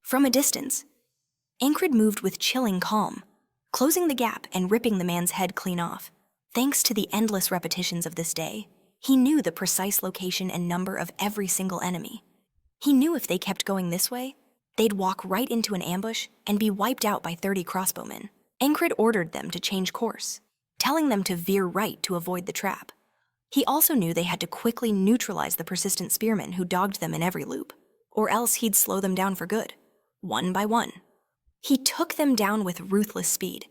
From a distance, Enkrid moved with chilling calm, closing the gap and ripping the man's head clean off. Thanks to the endless repetitions of this day, he knew the precise location and number of every single enemy. He knew if they kept going this way, they'd walk right into an ambush and be wiped out by 30 crossbowmen. Enkrid ordered them to change course, telling them to veer right to avoid the trap. He also knew they had to quickly neutralize the persistent spearmen who dogged them in every loop, or else he'd slow them down for good, one by one. He took them down with ruthless speed.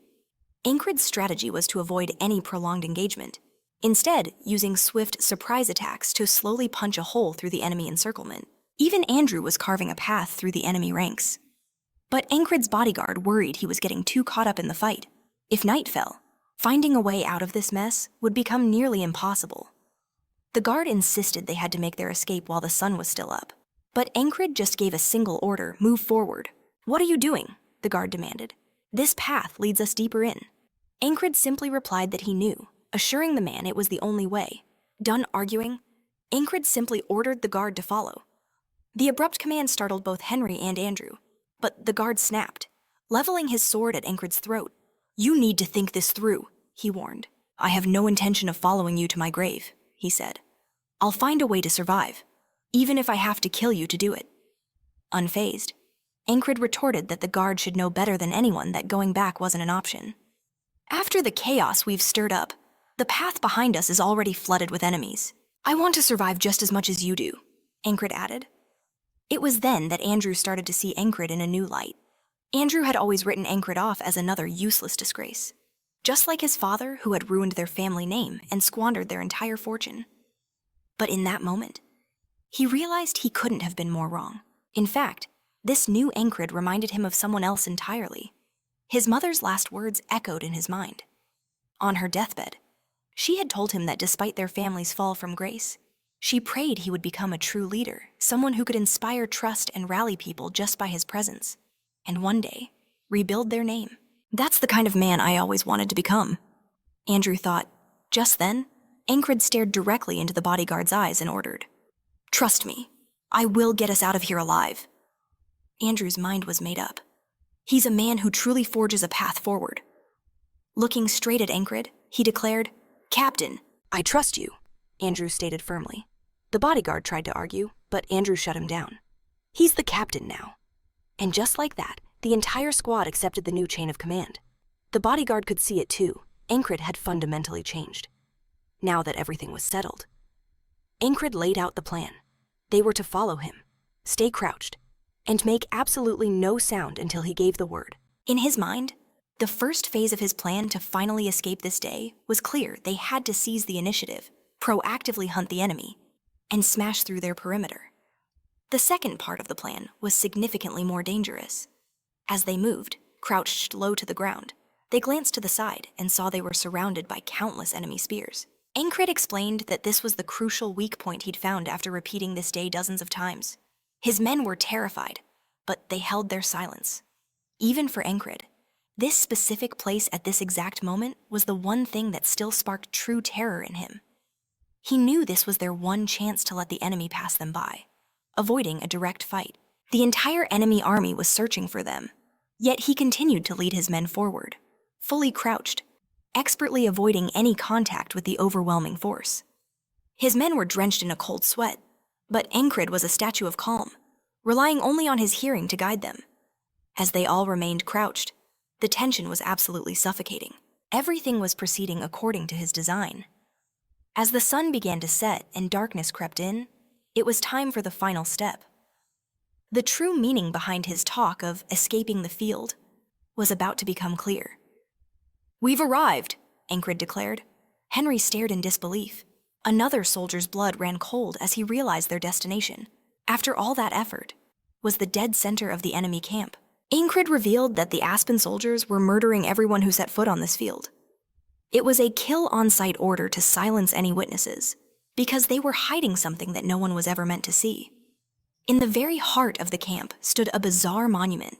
Enkrid's strategy was to avoid any prolonged engagement, instead using swift surprise attacks to slowly punch a hole through the enemy encirclement. Even Andrew was carving a path through the enemy ranks. But Enkrid's bodyguard worried he was getting too caught up in the fight. If night fell, finding a way out of this mess would become nearly impossible. The guard insisted they had to make their escape while the sun was still up. But Enkrid just gave a single order, move forward. "What are you doing?" the guard demanded. "This path leads us deeper in." Enkrid simply replied that he knew, assuring the man it was the only way. Done arguing, Enkrid simply ordered the guard to follow. The abrupt command startled both Henry and Andrew, but the guard snapped, leveling his sword at Enkrid's throat. "You need to think this through," he warned. "I have no intention of following you to my grave," he said. "I'll find a way to survive, even if I have to kill you to do it." Unfazed, Enkrid retorted that the guard should know better than anyone that going back wasn't an option. After the chaos we've stirred up, the path behind us is already flooded with enemies. I want to survive just as much as you do, Enkrid added. It was then that Andrew started to see Enkrid in a new light. Andrew had always written Enkrid off as another useless disgrace, just like his father who had ruined their family name and squandered their entire fortune. But in that moment, he realized he couldn't have been more wrong. In fact, this new Enkrid reminded him of someone else entirely. His mother's last words echoed in his mind. On her deathbed, she had told him that despite their family's fall from grace, she prayed he would become a true leader, someone who could inspire trust and rally people just by his presence, and one day, rebuild their name. That's the kind of man I always wanted to become, Andrew thought. Just then, Enkrid stared directly into the bodyguard's eyes and ordered, "Trust me, I will get us out of here alive." Andrew's mind was made up. He's a man who truly forges a path forward. Looking straight at Enkrid, he declared, "Captain." "I trust you," Andrew stated firmly. The bodyguard tried to argue, but Andrew shut him down. He's the captain now. And just like that, the entire squad accepted the new chain of command. The bodyguard could see it too. Enkrid had fundamentally changed. Now that everything was settled, Enkrid laid out the plan. They were to follow him, stay crouched, and make absolutely no sound until he gave the word. In his mind, the first phase of his plan to finally escape this day was clear. They had to seize the initiative, proactively hunt the enemy, and smash through their perimeter. The second part of the plan was significantly more dangerous. As they moved, crouched low to the ground, they glanced to the side and saw they were surrounded by countless enemy spears. Enkrid explained that this was the crucial weak point he'd found after repeating this day dozens of times. His men were terrified, but they held their silence. Even for Enkrid, this specific place at this exact moment was the one thing that still sparked true terror in him. He knew this was their one chance to let the enemy pass them by, avoiding a direct fight. The entire enemy army was searching for them, yet he continued to lead his men forward, fully crouched, expertly avoiding any contact with the overwhelming force. His men were drenched in a cold sweat, but Enkrid was a statue of calm, relying only on his hearing to guide them. As they all remained crouched, the tension was absolutely suffocating. Everything was proceeding according to his design. As the sun began to set and darkness crept in, it was time for the final step. The true meaning behind his talk of escaping the field was about to become clear. "We've arrived," Enkrid declared. Henry stared in disbelief. Another soldier's blood ran cold as he realized their destination, after all that effort, was the dead center of the enemy camp. Enkrid revealed that the Aspen soldiers were murdering everyone who set foot on this field. It was a kill-on-sight order to silence any witnesses, because they were hiding something that no one was ever meant to see. In the very heart of the camp stood a bizarre monument.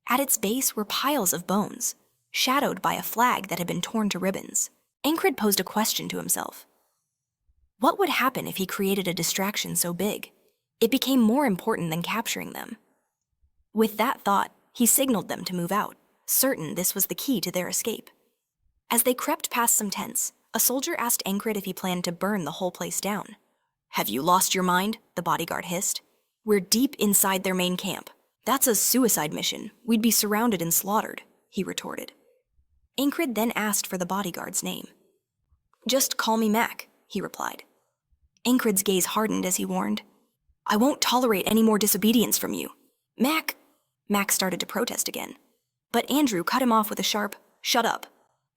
At its base were piles of bones, shadowed by a flag that had been torn to ribbons. Enkrid posed a question to himself. What would happen if he created a distraction so big? It became more important than capturing them. With that thought, he signaled them to move out, certain this was the key to their escape. As they crept past some tents, a soldier asked Enkrid if he planned to burn the whole place down. "Have you lost your mind?" the bodyguard hissed. "We're deep inside their main camp. That's a suicide mission. We'd be surrounded and slaughtered," he retorted. Enkrid then asked for the bodyguard's name. "Just call me Mac," he replied. Enkrid's gaze hardened as he warned, "I won't tolerate any more disobedience from you." Mac started to protest again, but Andrew cut him off with a sharp, "Shut up,"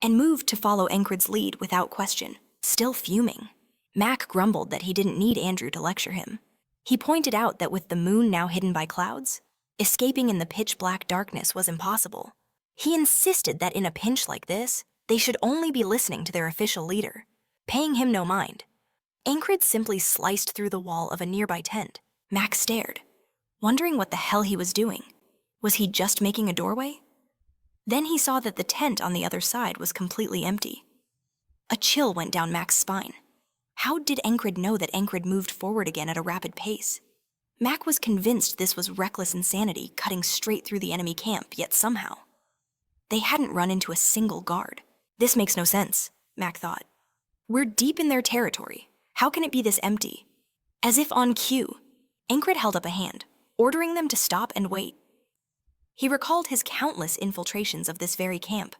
and moved to follow Enkrid's lead without question. Still fuming, Mac grumbled that he didn't need Andrew to lecture him. He pointed out that with the moon now hidden by clouds, escaping in the pitch-black darkness was impossible. He insisted that in a pinch like this, they should only be listening to their official leader, paying him no mind. Enkrid simply sliced through the wall of a nearby tent. Mac stared, wondering what the hell he was doing. Was he just making a doorway? Then he saw that the tent on the other side was completely empty. A chill went down Mac's spine. How did Enkrid know that Enkrid moved forward again at a rapid pace? Mac was convinced this was reckless insanity cutting straight through the enemy camp, yet somehow they hadn't run into a single guard. This makes no sense, Mac thought. We're deep in their territory. How can it be this empty? As if on cue, Enkrid held up a hand, ordering them to stop and wait. He recalled his countless infiltrations of this very camp.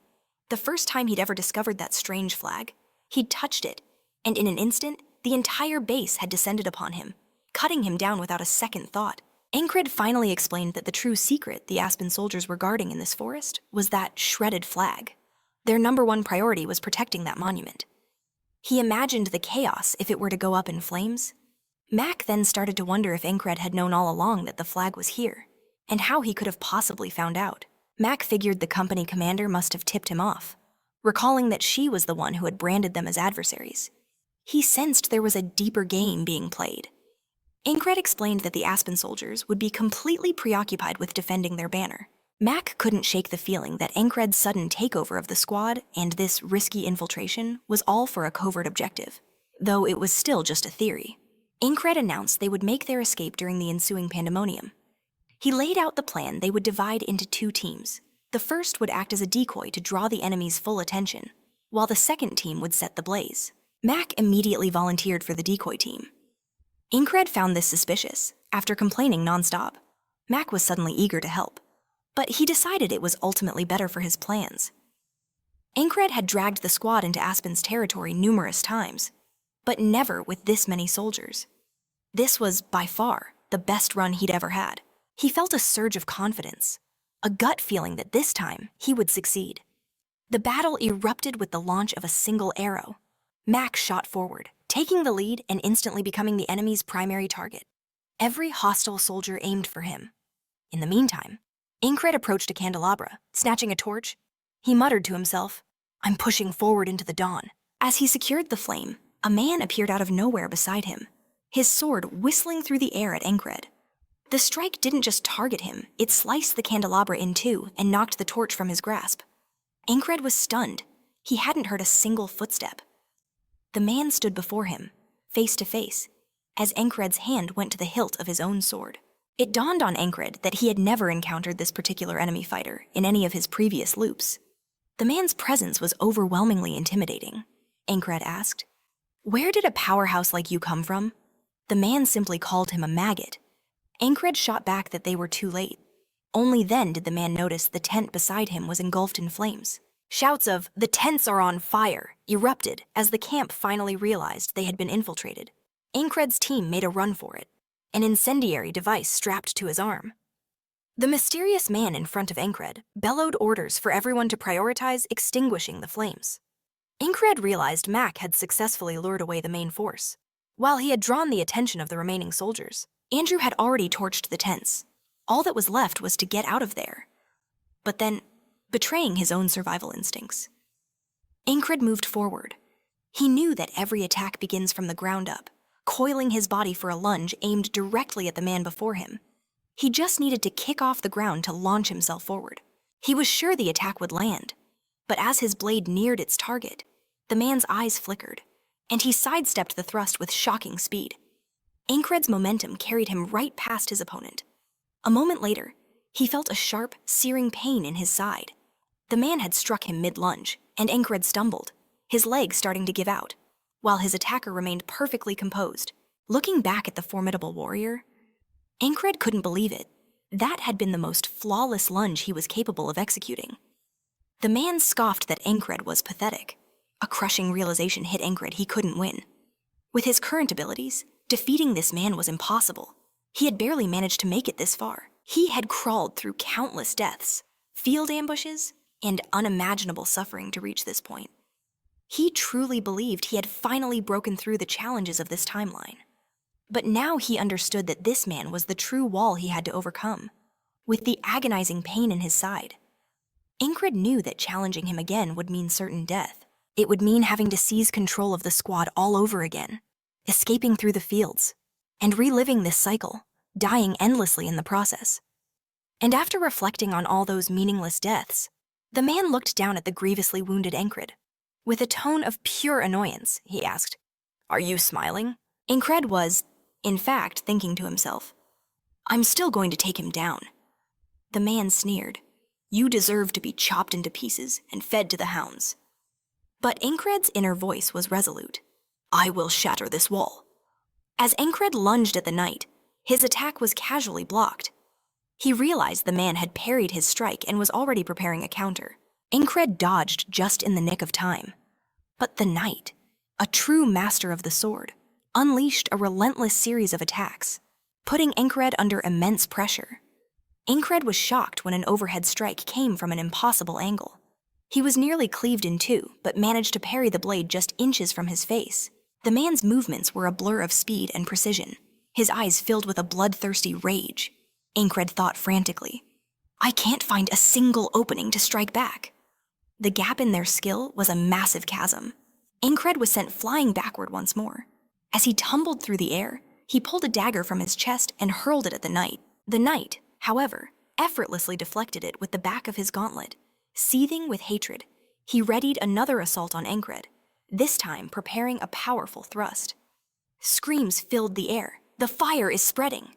The first time he'd ever discovered that strange flag, he'd touched it, and in an instant, the entire base had descended upon him, cutting him down without a second thought. Enkrid finally explained that the true secret the Aspen soldiers were guarding in this forest was that shredded flag. Their #1 priority was protecting that monument. He imagined the chaos if it were to go up in flames. Mac then started to wonder if Enkrid had known all along that the flag was here, and how he could have possibly found out. Mac figured the company commander must have tipped him off, recalling that she was the one who had branded them as adversaries. He sensed there was a deeper game being played. Enkrid explained that the Aspen soldiers would be completely preoccupied with defending their banner. Mac couldn't shake the feeling that Enkred's sudden takeover of the squad and this risky infiltration was all for a covert objective, though it was still just a theory. Enkrid announced they would make their escape during the ensuing pandemonium. He laid out the plan they would divide into 2 teams. The first would act as a decoy to draw the enemy's full attention, while the second team would set the blaze. Mac immediately volunteered for the decoy team. Enkrid found this suspicious, after complaining nonstop. Mac was suddenly eager to help, but he decided it was ultimately better for his plans. Enkrid had dragged the squad into Aspen's territory numerous times, but never with this many soldiers. This was, by far, the best run he'd ever had. He felt a surge of confidence, a gut feeling that this time he would succeed. The battle erupted with the launch of a single arrow. Mac shot forward, taking the lead and instantly becoming the enemy's primary target. Every hostile soldier aimed for him. In the meantime, Enkrid approached a candelabra, snatching a torch. He muttered to himself, "I'm pushing forward into the dawn." As he secured the flame, a man appeared out of nowhere beside him, his sword whistling through the air at Enkrid. The strike didn't just target him, it sliced the candelabra in two and knocked the torch from his grasp. Enkrid was stunned. He hadn't heard a single footstep. The man stood before him, face to face, as Enkred's hand went to the hilt of his own sword. It dawned on Enkrid that he had never encountered this particular enemy fighter in any of his previous loops. The man's presence was overwhelmingly intimidating. Enkrid asked, "Where did a powerhouse like you come from?" The man simply called him a maggot. Enkrid shot back that they were too late. Only then did the man notice the tent beside him was engulfed in flames. Shouts of, "The tents are on fire," erupted as the camp finally realized they had been infiltrated. Enkred's team made a run for it, an incendiary device strapped to his arm. The mysterious man in front of Enkrid bellowed orders for everyone to prioritize extinguishing the flames. Enkrid realized Mac had successfully lured away the main force. While he had drawn the attention of the remaining soldiers, Andrew had already torched the tents. All that was left was to get out of there. But then, betraying his own survival instincts, Enkrid moved forward. He knew that every attack begins from the ground up, coiling his body for a lunge aimed directly at the man before him. He just needed to kick off the ground to launch himself forward. He was sure the attack would land, but as his blade neared its target, the man's eyes flickered, and he sidestepped the thrust with shocking speed. Enkred's momentum carried him right past his opponent. A moment later, he felt a sharp, searing pain in his side. The man had struck him mid-lunge, and Enkrid stumbled, his legs starting to give out, while his attacker remained perfectly composed. Looking back at the formidable warrior, Enkrid couldn't believe it. That had been the most flawless lunge he was capable of executing. The man scoffed that Enkrid was pathetic. A crushing realization hit Enkrid he couldn't win. With his current abilities, defeating this man was impossible. He had barely managed to make it this far. He had crawled through countless deaths, field ambushes, and unimaginable suffering to reach this point. He truly believed he had finally broken through the challenges of this timeline. But now he understood that this man was the true wall he had to overcome, with the agonizing pain in his side. Enkrid knew that challenging him again would mean certain death. It would mean having to seize control of the squad all over again, escaping through the fields, and reliving this cycle, dying endlessly in the process. And after reflecting on all those meaningless deaths, the man looked down at the grievously wounded Enkrid. With a tone of pure annoyance, he asked, "Are you smiling?" Enkrid was, in fact, thinking to himself, "I'm still going to take him down." The man sneered, "You deserve to be chopped into pieces and fed to the hounds." But Enkred's inner voice was resolute. "I will shatter this wall." As Enkrid lunged at the knight, his attack was casually blocked. He realized the man had parried his strike and was already preparing a counter. Enkrid dodged just in the nick of time. But the knight, a true master of the sword, unleashed a relentless series of attacks, putting Enkrid under immense pressure. Enkrid was shocked when an overhead strike came from an impossible angle. He was nearly cleaved in two, but managed to parry the blade just inches from his face. The man's movements were a blur of speed and precision, his eyes filled with a bloodthirsty rage. Enkrid thought frantically, "I can't find a single opening to strike back." The gap in their skill was a massive chasm. Enkrid was sent flying backward once more. As he tumbled through the air, he pulled a dagger from his chest and hurled it at the knight. The knight, however, effortlessly deflected it with the back of his gauntlet. Seething with hatred, he readied another assault on Enkrid, this time preparing a powerful thrust. Screams filled the air. "The fire is spreading!"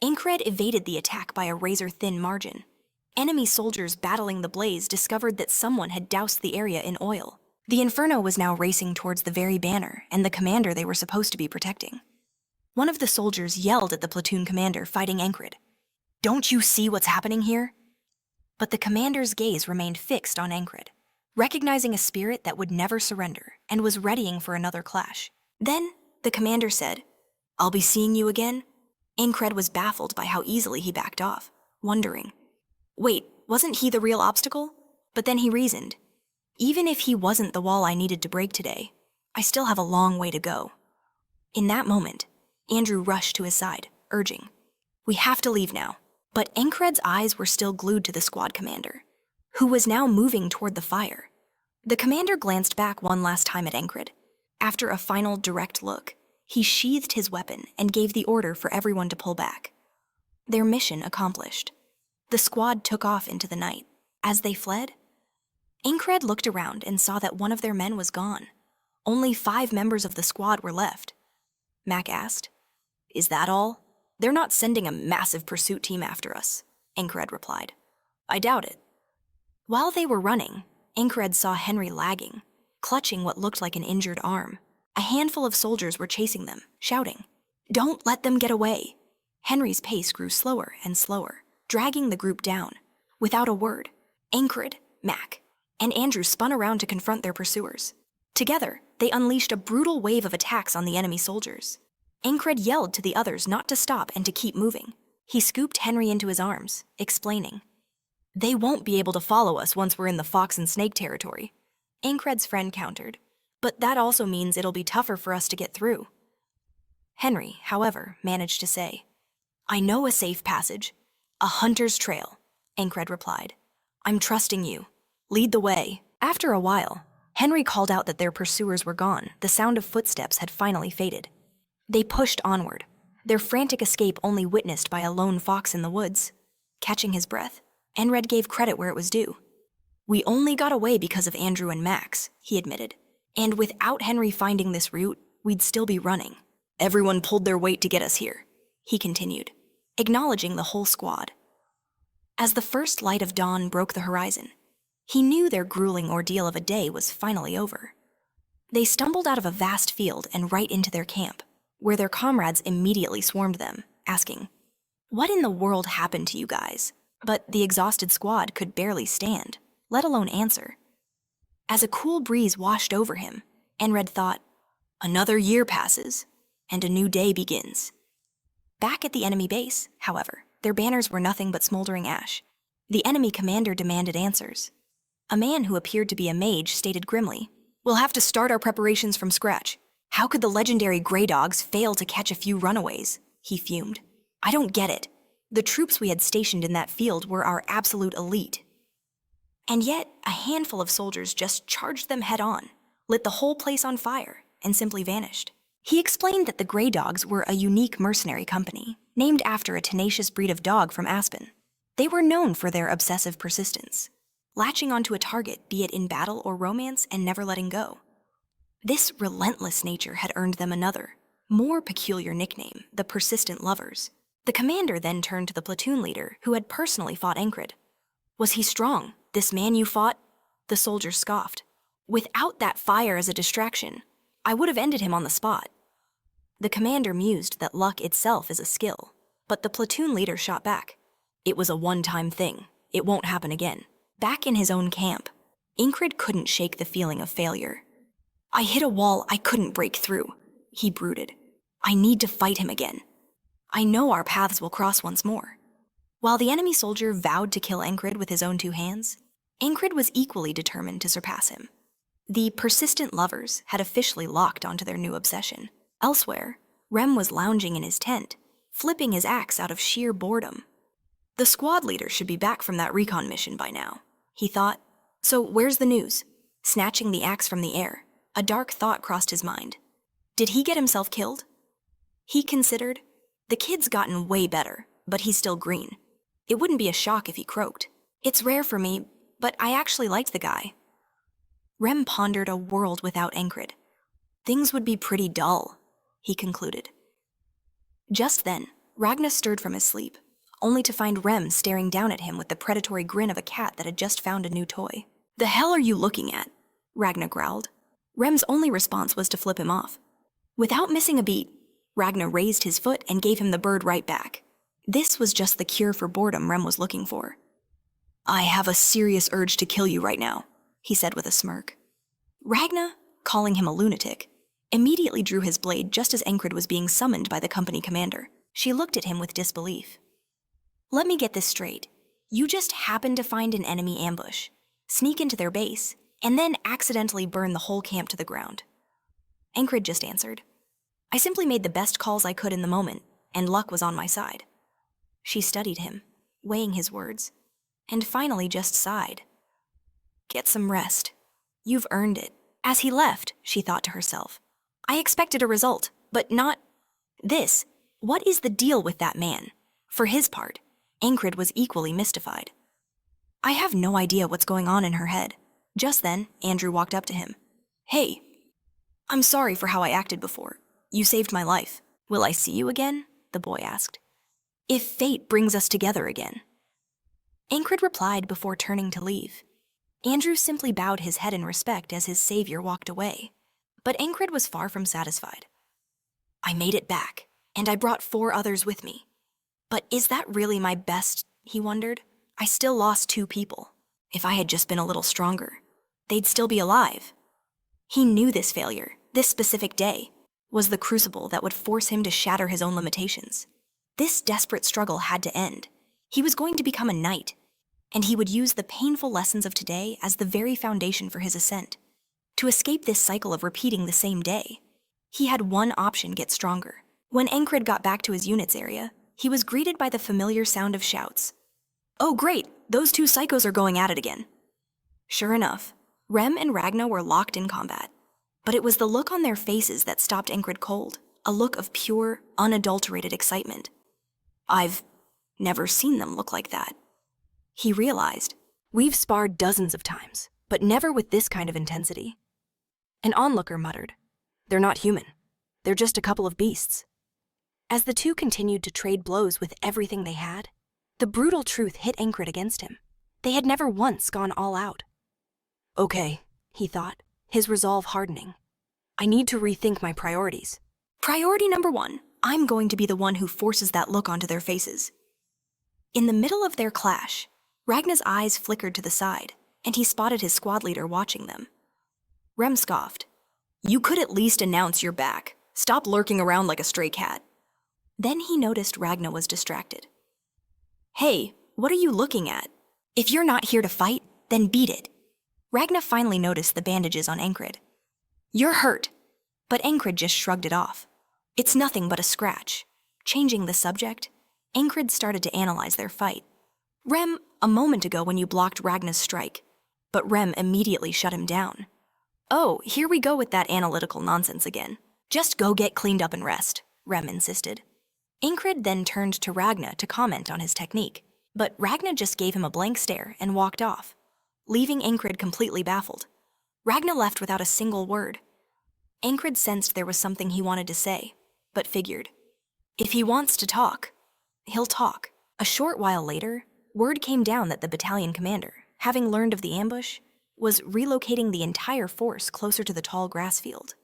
Enkrid evaded the attack by a razor-thin margin. Enemy soldiers battling the blaze discovered that someone had doused the area in oil. The inferno was now racing towards the very banner and the commander they were supposed to be protecting. One of the soldiers yelled at the platoon commander fighting Enkrid, "Don't you see what's happening here?" But the commander's gaze remained fixed on Enkrid, recognizing a spirit that would never surrender and was readying for another clash. Then the commander said, "I'll be seeing you again." Enkrid was baffled by how easily he backed off, wondering, wait, wasn't he the real obstacle? But then he reasoned, even if he wasn't the wall I needed to break today, I still have a long way to go. In that moment, Andrew rushed to his side, urging, "We have to leave now." But Enkred's eyes were still glued to the squad commander, who was now moving toward the fire. The commander glanced back one last time at Enkrid. After a final direct look, he sheathed his weapon and gave the order for everyone to pull back. Their mission accomplished. The squad took off into the night. As they fled, Enkrid looked around and saw that one of their men was gone. Only 5 members of the squad were left. Mac asked, "Is that all?" "They're not sending a massive pursuit team after us," Enkrid replied. "I doubt it." While they were running, Enkrid saw Henry lagging, clutching what looked like an injured arm. A handful of soldiers were chasing them, shouting, "Don't let them get away." Henry's pace grew slower and slower, dragging the group down. Without a word, Enkrid, Mac, and Andrew spun around to confront their pursuers. Together, they unleashed a brutal wave of attacks on the enemy soldiers. Enkrid yelled to the others not to stop and to keep moving. He scooped Henry into his arms, explaining, "They won't be able to follow us once we're in the fox and snake territory." Enkred's friend countered, "But that also means it'll be tougher for us to get through." Henry, however, managed to say, "I know a safe passage, a hunter's trail," Enkrid replied. "I'm trusting you. Lead the way." After a while, Henry called out that their pursuers were gone. The sound of footsteps had finally faded. They pushed onward, their frantic escape only witnessed by a lone fox in the woods. Catching his breath, Enkrid gave credit where it was due. "We only got away because of Andrew and Max," he admitted. "And without Henry finding this route, we'd still be running. Everyone pulled their weight to get us here," he continued, acknowledging the whole squad. As the first light of dawn broke the horizon, he knew their grueling ordeal of a day was finally over. They stumbled out of a vast field and right into their camp, where their comrades immediately swarmed them, asking, "What in the world happened to you guys?" But the exhausted squad could barely stand, let alone answer. As a cool breeze washed over him, Enkrid thought, "Another year passes, and a new day begins." Back at the enemy base, however, their banners were nothing but smoldering ash. The enemy commander demanded answers. A man who appeared to be a mage stated grimly, "We'll have to start our preparations from scratch. How could the legendary Grey Dogs fail to catch a few runaways?" he fumed. "I don't get it. The troops we had stationed in that field were our absolute elite." And yet, a handful of soldiers just charged them head on, lit the whole place on fire, and simply vanished. He explained that the Grey Dogs were a unique mercenary company, named after a tenacious breed of dog from Aspen. They were known for their obsessive persistence, latching onto a target, be it in battle or romance, and never letting go. This relentless nature had earned them another, more peculiar nickname, the Persistent Lovers. The commander then turned to the platoon leader, who had personally fought Enkrid. "Was he strong, this man you fought?" The soldier scoffed. "Without that fire as a distraction, I would have ended him on the spot." The commander mused that luck itself is a skill, but the platoon leader shot back. It was a one-time thing. It won't happen again. Back in his own camp, Enkrid couldn't shake the feeling of failure. I hit a wall I couldn't break through, he brooded. I need to fight him again. I know our paths will cross once more. While the enemy soldier vowed to kill Enkrid with his own 2 hands, Enkrid was equally determined to surpass him. The persistent lovers had officially locked onto their new obsession. Elsewhere, Rem was lounging in his tent, flipping his axe out of sheer boredom. The squad leader should be back from that recon mission by now, he thought. So where's the news? Snatching the axe from the air, a dark thought crossed his mind. Did he get himself killed? He considered. The kid's gotten way better, but he's still green. It wouldn't be a shock if he croaked. It's rare for me, but I actually liked the guy. Rem pondered a world without Enkrid. Things would be pretty dull, he concluded. Just then, Ragna stirred from his sleep, only to find Rem staring down at him with the predatory grin of a cat that had just found a new toy. The hell are you looking at? Ragna growled. Rem's only response was to flip him off. Without missing a beat, Ragna raised his foot and gave him the bird right back. This was just the cure for boredom Rem was looking for. I have a serious urge to kill you right now, he said with a smirk. Ragna, calling him a lunatic, immediately drew his blade just as Enkrid was being summoned by the company commander. She looked at him with disbelief. Let me get this straight. You just happened to find an enemy ambush, sneak into their base, and then accidentally burn the whole camp to the ground. Enkrid just answered. I simply made the best calls I could in the moment, and luck was on my side. She studied him, weighing his words, and finally just sighed. Get some rest. You've earned it. As he left, she thought to herself, I expected a result, but not this. What is the deal with that man? For his part, Enkrid was equally mystified. I have no idea what's going on in her head. Just then, Andrew walked up to him. Hey, I'm sorry for how I acted before. You saved my life. Will I see you again? The boy asked. If fate brings us together again. Enkrid replied before turning to leave. Andrew simply bowed his head in respect as his savior walked away. But Enkrid was far from satisfied. I made it back, and I brought 4 others with me. But is that really my best? He wondered. I still lost 2 people. If I had just been a little stronger, they'd still be alive. He knew this failure, this specific day, was the crucible that would force him to shatter his own limitations. This desperate struggle had to end. He was going to become a knight, and he would use the painful lessons of today as the very foundation for his ascent. To escape this cycle of repeating the same day, he had one option: get stronger. When Enkrid got back to his unit's area, he was greeted by the familiar sound of shouts. Oh great, those 2 psychos are going at it again. Sure enough, Rem and Ragna were locked in combat. But it was the look on their faces that stopped Enkrid cold, a look of pure, unadulterated excitement. I've never seen them look like that. He realized, we've sparred dozens of times, but never with this kind of intensity. An onlooker muttered, they're not human. They're just a couple of beasts. As the 2 continued to trade blows with everything they had, the brutal truth hit Enkrid against him. They had never once gone all out. Okay, he thought, his resolve hardening. I need to rethink my priorities. Priority number 1, I'm going to be the one who forces that look onto their faces. In the middle of their clash, Ragna's eyes flickered to the side, and he spotted his squad leader watching them. Rem scoffed. You could at least announce you're back. Stop lurking around like a stray cat. Then he noticed Ragna was distracted. Hey, what are you looking at? If you're not here to fight, then beat it. Ragna finally noticed the bandages on Enkrid. You're hurt. But Enkrid just shrugged it off. It's nothing but a scratch. Changing the subject, Enkrid started to analyze their fight. Rem, a moment ago when you blocked Ragna's strike. But Rem immediately shut him down. Oh, here we go with that analytical nonsense again. Just go get cleaned up and rest, Rem insisted. Enkrid then turned to Ragna to comment on his technique, but Ragna just gave him a blank stare and walked off, leaving Enkrid completely baffled. Ragna left without a single word. Enkrid sensed there was something he wanted to say, but figured, if he wants to talk, he'll talk. A short while later, word came down that the battalion commander, having learned of the ambush, was relocating the entire force closer to the tall grass field.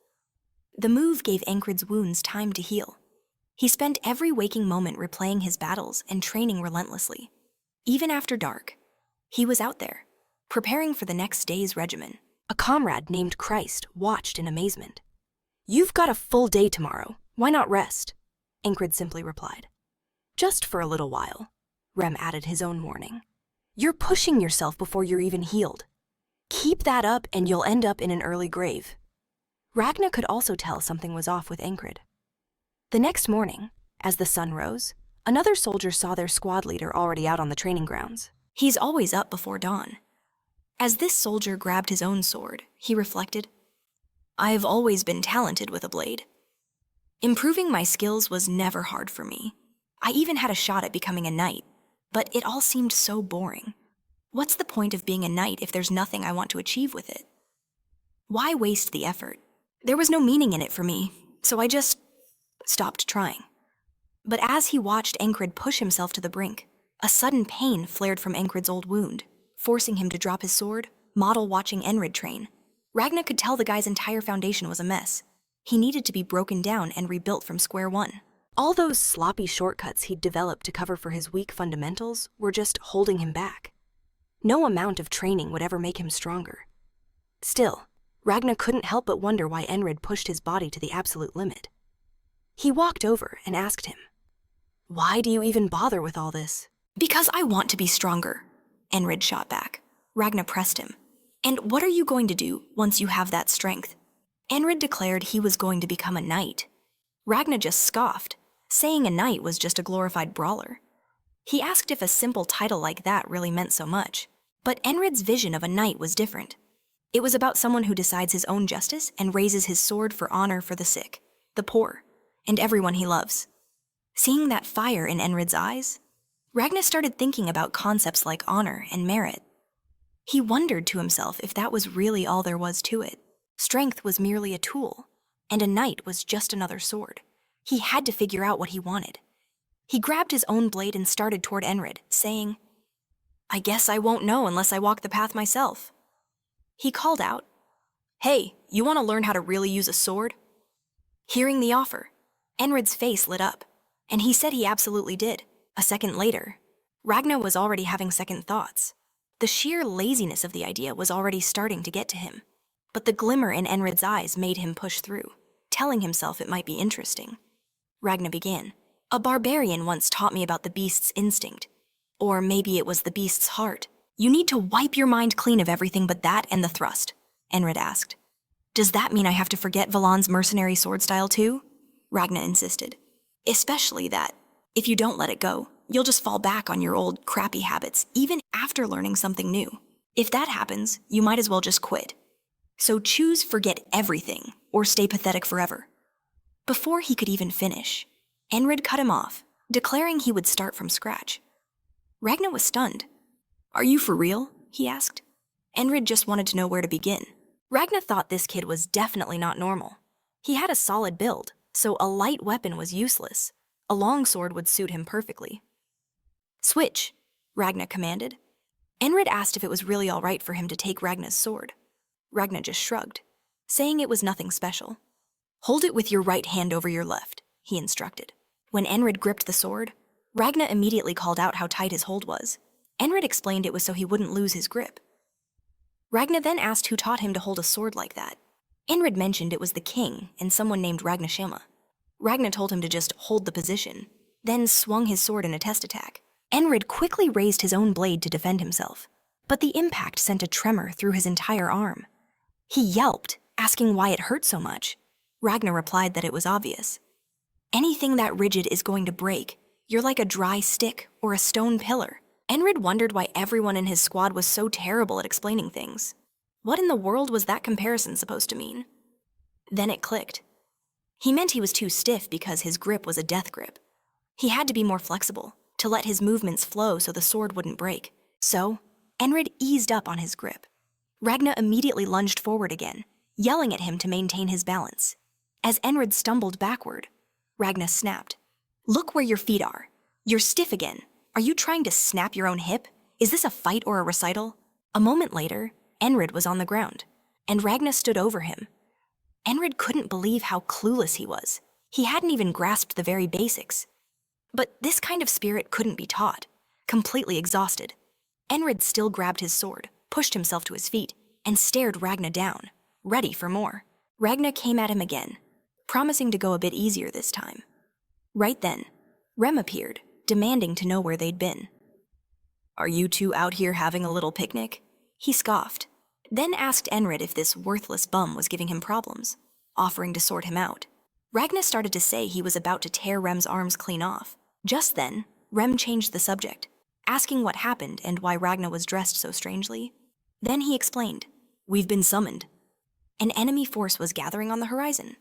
The move gave Enkrid's wounds time to heal. He spent every waking moment replaying his battles and training relentlessly. Even after dark, he was out there, preparing for the next day's regimen. A comrade named Christ watched in amazement. "You've got a full day tomorrow. Why not rest?" Enkrid simply replied. "Just for a little while," Rem added his own warning. "You're pushing yourself before you're even healed. Keep that up and you'll end up in an early grave." Ragna could also tell something was off with Enkrid. The next morning, as the sun rose, another soldier saw their squad leader already out on the training grounds. He's always up before dawn. As this soldier grabbed his own sword, he reflected, "I've always been talented with a blade. Improving my skills was never hard for me. I even had a shot at becoming a knight, but it all seemed so boring. What's the point of being a knight if there's nothing I want to achieve with it? Why waste the effort? There was no meaning in it for me, so I just stopped trying." But as he watched Enkrid push himself to the brink, a sudden pain flared from Enkrid's old wound, forcing him to drop his sword, model watching Enkrid train. Ragna could tell the guy's entire foundation was a mess. He needed to be broken down and rebuilt from square one. All those sloppy shortcuts he'd developed to cover for his weak fundamentals were just holding him back. No amount of training would ever make him stronger. Still, Ragna couldn't help but wonder why Enkrid pushed his body to the absolute limit. He walked over and asked him, "Why do you even bother with all this?" "Because I want to be stronger," Enkrid shot back. Ragna pressed him. "And what are you going to do once you have that strength?" Enkrid declared he was going to become a knight. Ragna just scoffed, saying a knight was just a glorified brawler. He asked if a simple title like that really meant so much. But Enkrid's vision of a knight was different. It was about someone who decides his own justice and raises his sword for honor for the sick, the poor, and everyone he loves. Seeing that fire in Enkrid's eyes, Ragna started thinking about concepts like honor and merit. He wondered to himself if that was really all there was to it. Strength was merely a tool, and a knight was just another sword. He had to figure out what he wanted. He grabbed his own blade and started toward Enkrid, saying, "I guess I won't know unless I walk the path myself." He called out, "Hey, you want to learn how to really use a sword?" Hearing the offer, Enkrid's face lit up, and he said he absolutely did. A second later, Ragna was already having second thoughts. The sheer laziness of the idea was already starting to get to him, but the glimmer in Enkrid's eyes made him push through, telling himself it might be interesting. Ragna began, "A barbarian once taught me about the beast's instinct. Or maybe it was the beast's heart. You need to wipe your mind clean of everything but that and the thrust," Enkrid asked. "Does that mean I have to forget Valan's mercenary sword style too?" Ragna insisted. "Especially that, if you don't let it go, you'll just fall back on your old, crappy habits, even after learning something new. If that happens, you might as well just quit. So choose forget everything, or stay pathetic forever." Before he could even finish, Enkrid cut him off, declaring he would start from scratch. Ragna was stunned. "Are you for real?" he asked. Enkrid just wanted to know where to begin. Ragna thought this kid was definitely not normal. He had a solid build, so a light weapon was useless. A long sword would suit him perfectly. "Switch," Ragna commanded. Enkrid asked if it was really all right for him to take Ragna's sword. Ragna just shrugged, saying it was nothing special. "Hold it with your right hand over your left," he instructed. When Enkrid gripped the sword, Ragna immediately called out how tight his hold was. Enkrid explained it was so he wouldn't lose his grip. Ragna then asked who taught him to hold a sword like that. Enkrid mentioned it was the king and someone named Ragnashema. Ragna told him to just hold the position, then swung his sword in a test attack. Enkrid quickly raised his own blade to defend himself, but the impact sent a tremor through his entire arm. He yelped, asking why it hurt so much. Ragna replied that it was obvious. "Anything that rigid is going to break. You're like a dry stick or a stone pillar." Enkrid wondered why everyone in his squad was so terrible at explaining things. What in the world was that comparison supposed to mean? Then it clicked. He meant he was too stiff because his grip was a death grip. He had to be more flexible, to let his movements flow so the sword wouldn't break. So, Enkrid eased up on his grip. Ragna immediately lunged forward again, yelling at him to maintain his balance. As Enkrid stumbled backward, Ragna snapped. "Look where your feet are. You're stiff again. Are you trying to snap your own hip? Is this a fight or a recital?" A moment later, Enkrid was on the ground, and Ragna stood over him. Enkrid couldn't believe how clueless he was. He hadn't even grasped the very basics. But this kind of spirit couldn't be taught. completely exhausted. Enkrid still grabbed his sword, pushed himself to his feet, and stared Ragnar down, ready for more. Ragnar came at him again, promising to go a bit easier this time. Right then, Rem appeared, demanding to know where they'd been. "Are you two out here having a little picnic?" He scoffed, then asked Enkrid if this worthless bum was giving him problems, offering to sort him out. Ragnar started to say he was about to tear Rem's arms clean off. Just then, Rem changed the subject, asking what happened and why Ragnar was dressed so strangely. Then he explained, "We've been summoned." An enemy force was gathering on the horizon.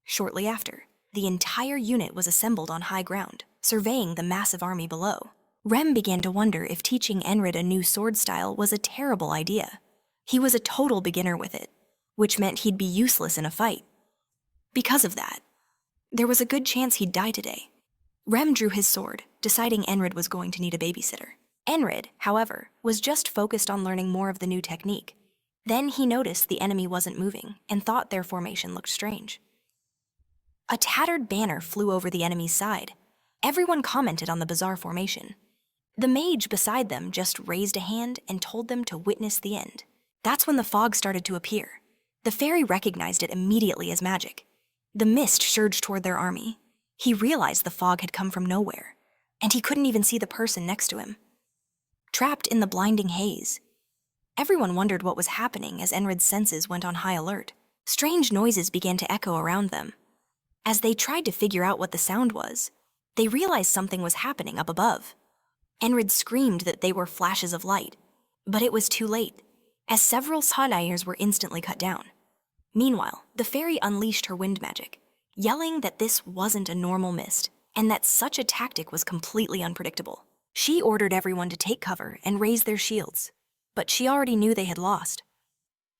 Shortly after, the entire unit was assembled on high ground, surveying the massive army below. Rem began to wonder if teaching Enkrid a new sword style was a terrible idea. He was a total beginner with it, which meant he'd be useless in a fight. Because of that, there was a good chance he'd die today. Rem drew his sword, deciding Enkrid was going to need a babysitter. Enkrid, however, was just focused on learning more of the new technique. Then he noticed the enemy wasn't moving and thought their formation looked strange. A tattered banner flew over the enemy's side. Everyone commented on the bizarre formation. The mage beside them just raised a hand and told them to witness the end. That's when the fog started to appear. The fairy recognized it immediately as magic. The mist surged toward their army. He realized the fog had come from nowhere, and he couldn't even see the person next to him. Trapped in the blinding haze, everyone wondered what was happening as Enkrid's senses went on high alert. Strange noises began to echo around them. As they tried to figure out what the sound was, they realized something was happening up above. Enkrid screamed that they were flashes of light, but it was too late, as several Sadaires were instantly cut down. Meanwhile, the fairy unleashed her wind magic, yelling that this wasn't a normal mist, and that such a tactic was completely unpredictable. She ordered everyone to take cover and raise their shields, but she already knew they had lost.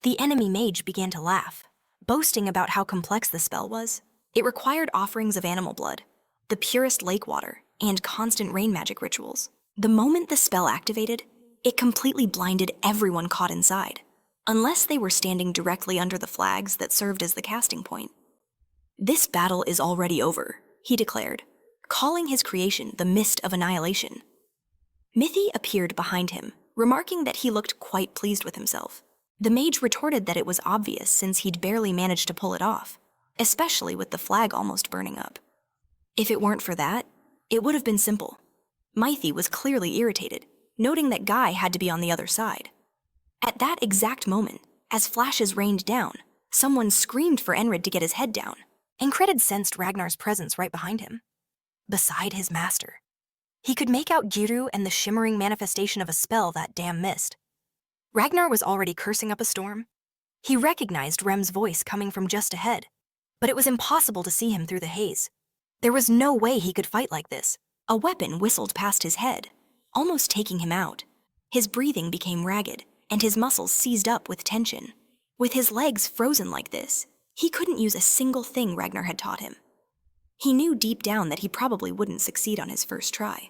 The enemy mage began to laugh, boasting about how complex the spell was. It required offerings of animal blood, the purest lake water, and constant rain magic rituals. The moment the spell activated, it completely blinded everyone caught inside, unless they were standing directly under the flags that served as the casting point. "This battle is already over," he declared, calling his creation the Mist of Annihilation. Mithi appeared behind him, remarking that he looked quite pleased with himself. The mage retorted that it was obvious since he'd barely managed to pull it off, especially with the flag almost burning up. If it weren't for that, it would have been simple. Mithi was clearly irritated, noting that Guy had to be on the other side. At that exact moment, as flashes rained down, someone screamed for Enkrid to get his head down. Enkrid sensed Ragnar's presence right behind him, beside his master. He could make out Giru and the shimmering manifestation of a spell that damn mist. Ragnar was already cursing up a storm. He recognized Rem's voice coming from just ahead, but it was impossible to see him through the haze. There was no way he could fight like this. A weapon whistled past his head, almost taking him out. His breathing became ragged, and his muscles seized up with tension. With his legs frozen like this, he couldn't use a single thing Ragnar had taught him. He knew deep down that he probably wouldn't succeed on his first try.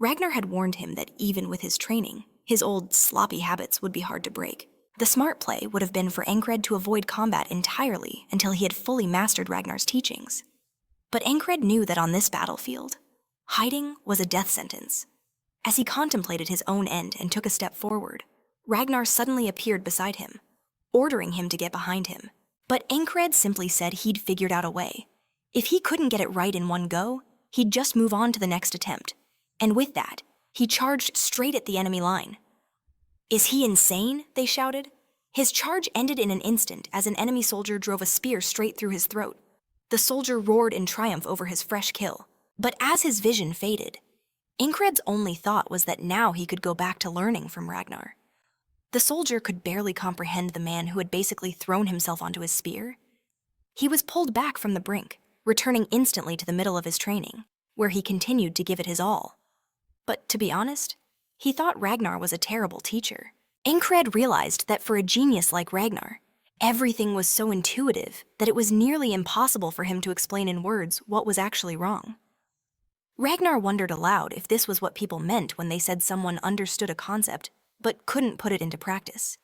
Ragnar had warned him that even with his training, his old sloppy habits would be hard to break. The smart play would have been for Enkrid to avoid combat entirely until he had fully mastered Ragnar's teachings. But Enkrid knew that on this battlefield, hiding was a death sentence. As he contemplated his own end and took a step forward, Ragnar suddenly appeared beside him, ordering him to get behind him. But Enkrid simply said he'd figured out a way. If he couldn't get it right in one go, he'd just move on to the next attempt. And with that, he charged straight at the enemy line. "Is he insane?" they shouted. His charge ended in an instant as an enemy soldier drove a spear straight through his throat. The soldier roared in triumph over his fresh kill. But as his vision faded, Enkrid's only thought was that now he could go back to learning from Ragnar. The soldier could barely comprehend the man who had basically thrown himself onto his spear. He was pulled back from the brink, returning instantly to the middle of his training, where he continued to give it his all. But to be honest, he thought Ragnar was a terrible teacher. Enkrid realized that for a genius like Ragnar, everything was so intuitive that it was nearly impossible for him to explain in words what was actually wrong. Ragnar wondered aloud if this was what people meant when they said someone understood a concept but couldn't put it into practice.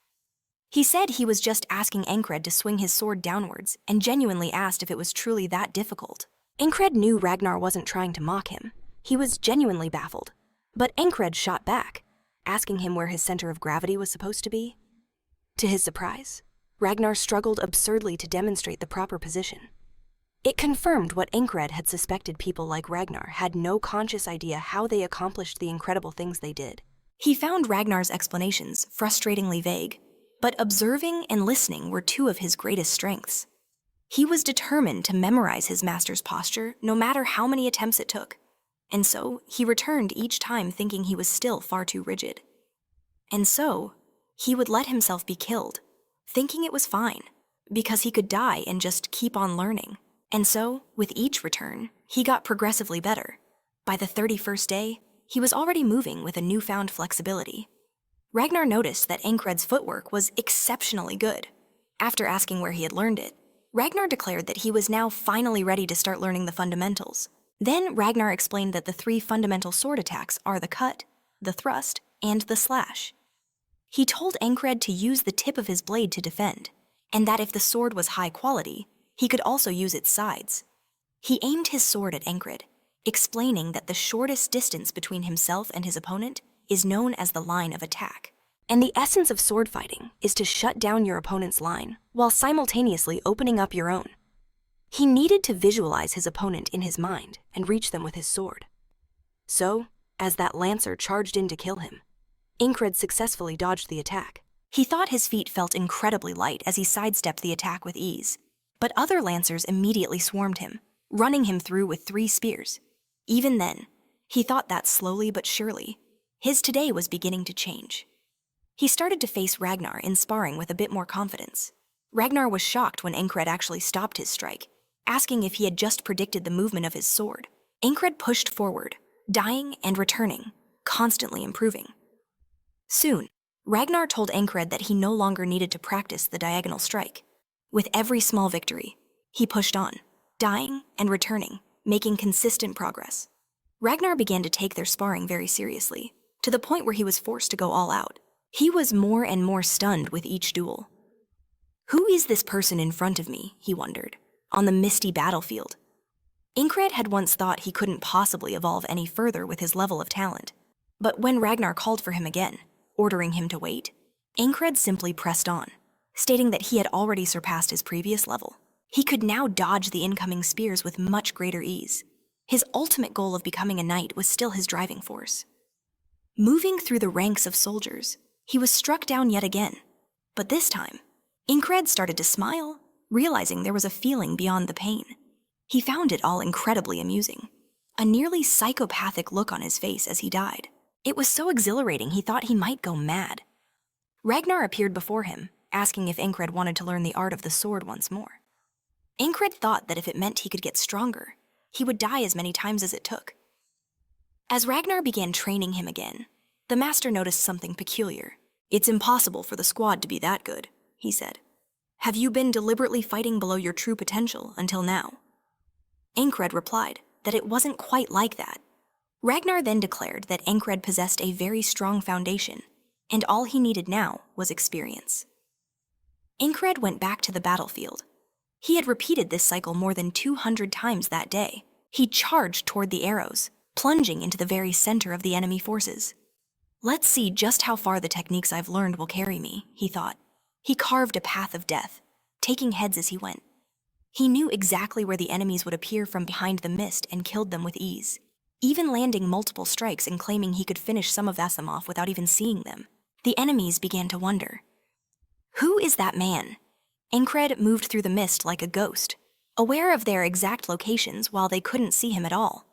He said he was just asking Enkrid to swing his sword downwards and genuinely asked if it was truly that difficult. Enkrid knew Ragnar wasn't trying to mock him. He was genuinely baffled. But Enkrid shot back, asking him where his center of gravity was supposed to be. To his surprise, Ragnar struggled absurdly to demonstrate the proper position. It confirmed what Enkrid had suspected. People like Ragnar had no conscious idea how they accomplished the incredible things they did. He found Ragnar's explanations frustratingly vague, but observing and listening were two of his greatest strengths. He was determined to memorize his master's posture no matter how many attempts it took, and so he returned each time thinking he was still far too rigid. And so, he would let himself be killed, thinking it was fine, because he could die and just keep on learning. And so, with each return, he got progressively better. By the 31st day, he was already moving with a newfound flexibility. Ragnar noticed that Enkred's footwork was exceptionally good. After asking where he had learned it, Ragnar declared that he was now finally ready to start learning the fundamentals. Then Ragnar explained that the 3 fundamental sword attacks are the cut, the thrust, and the slash. He told Enkred to use the tip of his blade to defend, and that if the sword was high quality, he could also use its sides. He aimed his sword at Enkred, explaining that the shortest distance between himself and his opponent is known as the line of attack. And the essence of sword fighting is to shut down your opponent's line while simultaneously opening up your own. He needed to visualize his opponent in his mind and reach them with his sword. So, as that lancer charged in to kill him, Enkrid successfully dodged the attack. He thought his feet felt incredibly light as he sidestepped the attack with ease, but other lancers immediately swarmed him, running him through with 3 spears. Even then, he thought that slowly but surely, his today was beginning to change. He started to face Ragnar in sparring with a bit more confidence. Ragnar was shocked when Enkred actually stopped his strike, asking if he had just predicted the movement of his sword. Enkred pushed forward, dying and returning, constantly improving. Soon, Ragnar told Enkred that he no longer needed to practice the diagonal strike. With every small victory, he pushed on, dying and returning, making consistent progress. Ragnar began to take their sparring very seriously, to the point where he was forced to go all out. He was more and more stunned with each duel. Who is this person in front of me, he wondered, on the misty battlefield? Enkred had once thought he couldn't possibly evolve any further with his level of talent. But when Ragnar called for him again, ordering him to wait, Enkred simply pressed on, stating that he had already surpassed his previous level. He could now dodge the incoming spears with much greater ease. His ultimate goal of becoming a knight was still his driving force. Moving through the ranks of soldiers, he was struck down yet again. But this time, Enkred started to smile, realizing there was a feeling beyond the pain. He found it all incredibly amusing, a nearly psychopathic look on his face as he died. It was so exhilarating he thought he might go mad. Ragnar appeared before him, asking if Enkred wanted to learn the art of the sword once more. Enkred thought that if it meant he could get stronger, he would die as many times as it took. As Ragnar began training him again, the master noticed something peculiar. "It's impossible for the squad to be that good," he said. "Have you been deliberately fighting below your true potential until now?" Enkred replied that it wasn't quite like that. Ragnar then declared that Enkred possessed a very strong foundation, and all he needed now was experience. Enkred went back to the battlefield. He had repeated this cycle more than 200 times that day. He charged toward the arrows, plunging into the very center of the enemy forces. "Let's see just how far the techniques I've learned will carry me," he thought. He carved a path of death, taking heads as he went. He knew exactly where the enemies would appear from behind the mist and killed them with ease, even landing multiple strikes and claiming he could finish some of them off without even seeing them. The enemies began to wonder. Who is that man? Enkred moved through the mist like a ghost, aware of their exact locations while they couldn't see him at all.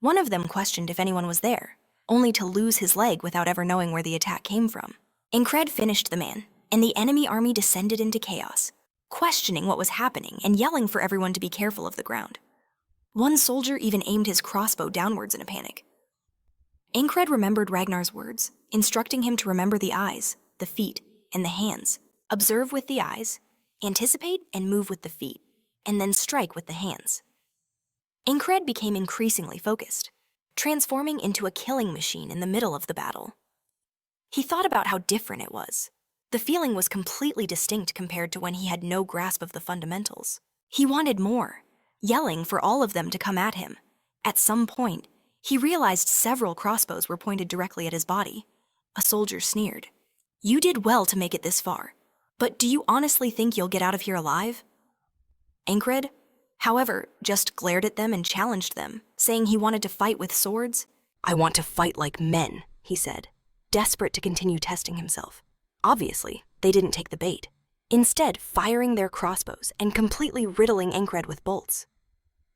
One of them questioned if anyone was there, only to lose his leg without ever knowing where the attack came from. Enkred finished the man, and the enemy army descended into chaos, questioning what was happening and yelling for everyone to be careful of the ground. One soldier even aimed his crossbow downwards in a panic. Enkred remembered Ragnar's words, instructing him to remember the eyes, the feet, and the hands. Observe with the eyes, anticipate and move with the feet, and then strike with the hands. Enkred became increasingly focused, transforming into a killing machine in the middle of the battle. He thought about how different it was. The feeling was completely distinct compared to when he had no grasp of the fundamentals. He wanted more, yelling for all of them to come at him. At some point, He realized several crossbows were pointed directly at his body. A soldier sneered. "You did well to make it this far, but do you honestly think you'll get out of here alive?" Enkrid, however, just glared at them and challenged them, saying he wanted to fight with swords. "I want to fight like men," he said, desperate to continue testing himself. Obviously, they didn't take the bait, instead firing their crossbows and completely riddling Enkrid with bolts.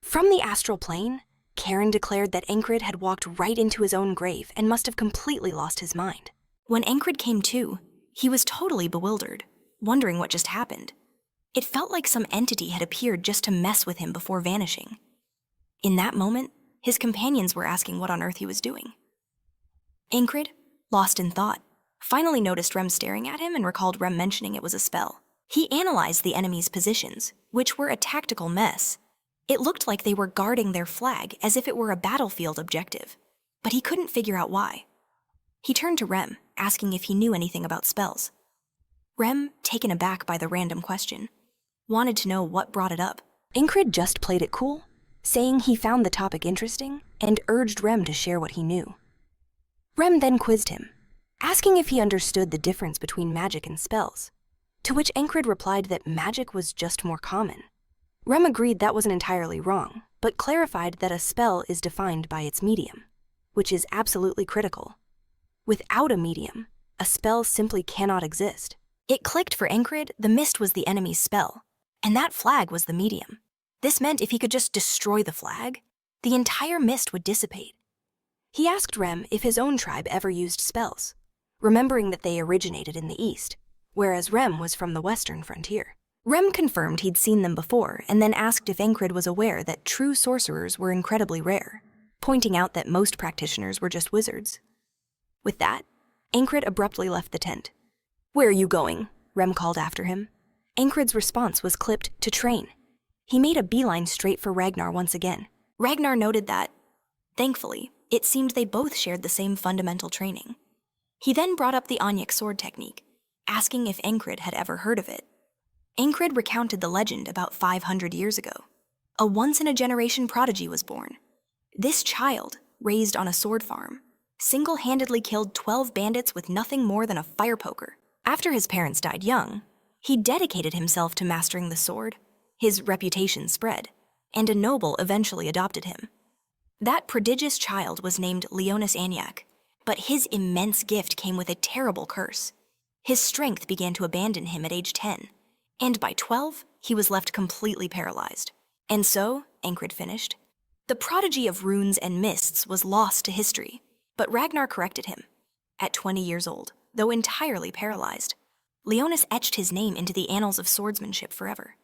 From the astral plane, Karen declared that Enkrid had walked right into his own grave and must have completely lost his mind. When Enkrid came to, he was totally bewildered, wondering what just happened. It felt like some entity had appeared just to mess with him before vanishing. In that moment, his companions were asking what on earth he was doing. Enkrid, lost in thought, finally noticed Rem staring at him and recalled Rem mentioning it was a spell. He analyzed the enemy's positions, which were a tactical mess. It looked like they were guarding their flag as if it were a battlefield objective, but he couldn't figure out why. He turned to Rem, asking if he knew anything about spells. Rem, taken aback by the random question, wanted to know what brought it up. Enkrid just played it cool, saying he found the topic interesting and urged Rem to share what he knew. Rem then quizzed him, asking if he understood the difference between magic and spells, to which Enkrid replied that magic was just more common. Rem agreed that wasn't entirely wrong, but clarified that a spell is defined by its medium, which is absolutely critical. Without a medium, a spell simply cannot exist. It clicked for Enkrid, the mist was the enemy's spell, and that flag was the medium. This meant if he could just destroy the flag, the entire mist would dissipate. He asked Rem if his own tribe ever used spells, remembering that they originated in the east, whereas Rem was from the western frontier. Rem confirmed he'd seen them before and then asked if Enkrid was aware that true sorcerers were incredibly rare, pointing out that most practitioners were just wizards. With that, Enkrid abruptly left the tent. "Where are you going?" Rem called after him. Enkrid's response was clipped to train. He made a beeline straight for Ragnar once again. Ragnar noted that, thankfully, it seemed they both shared the same fundamental training. He then brought up the Anyak sword technique, asking if Enkrid had ever heard of it. Enkrid recounted the legend about 500 years ago. A once-in-a-generation prodigy was born. This child, raised on a sword farm, single-handedly killed 12 bandits with nothing more than a fire poker. After his parents died young, he dedicated himself to mastering the sword. His reputation spread, and a noble eventually adopted him. That prodigious child was named Leonis Anyak, but his immense gift came with a terrible curse. His strength began to abandon him at age 10, and by 12, he was left completely paralyzed. And so, Enkrid finished, the prodigy of runes and mists was lost to history, but Ragnar corrected him. At 20 years old, though entirely paralyzed, Leonis etched his name into the annals of swordsmanship forever.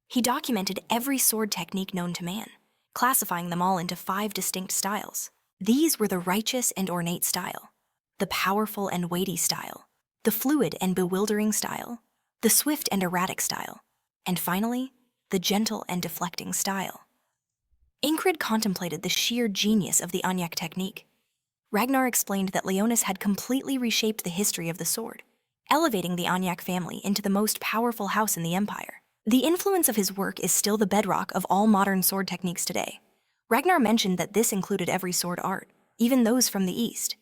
He documented every sword technique known to man, classifying them all into 5 distinct styles. These were the righteous and ornate style, the powerful and weighty style, the fluid and bewildering style, the swift and erratic style, and finally, the gentle and deflecting style. Enkrid contemplated the sheer genius of the Anyak technique. Ragnar explained that Leonis had completely reshaped the history of the sword, elevating the Anyak family into the most powerful house in the empire. The influence of his work is still the bedrock of all modern sword techniques today. Ragnar mentioned that this included every sword art, even those from the East.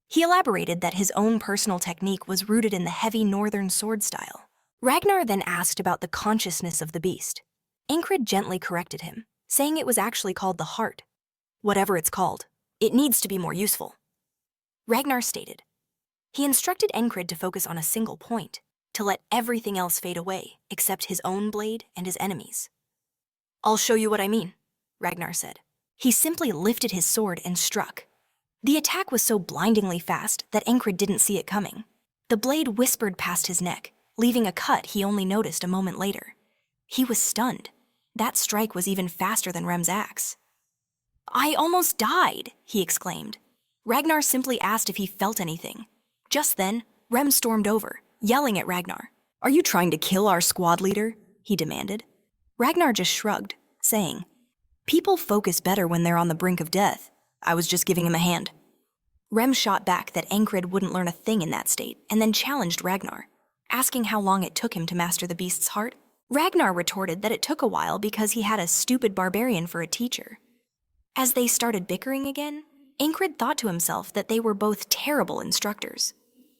He elaborated that his own personal technique was rooted in the heavy northern sword style. Ragnar then asked about the consciousness of the beast. Enkrid gently corrected him, saying it was actually called the heart. Whatever it's called, it needs to be more useful. Ragnar stated. He instructed Enkrid to focus on a single point, to let everything else fade away except his own blade and his enemies. "I'll show you what I mean," Ragnar said. He simply lifted his sword and struck. The attack was so blindingly fast that Enkrid didn't see it coming. The blade whispered past his neck, leaving a cut he only noticed a moment later. He was stunned. That strike was even faster than Rem's axe. "I almost died," he exclaimed. Ragnar simply asked if he felt anything. Just then, Rem stormed over, yelling at Ragnar. "Are you trying to kill our squad leader?" he demanded. Ragnar just shrugged, saying, "People focus better when they're on the brink of death. I was just giving him a hand." Rem shot back that Enkrid wouldn't learn a thing in that state, and then challenged Ragnar, asking how long it took him to master the beast's heart. Ragnar retorted that it took a while because he had a stupid barbarian for a teacher. As they started bickering again, Enkrid thought to himself that they were both terrible instructors.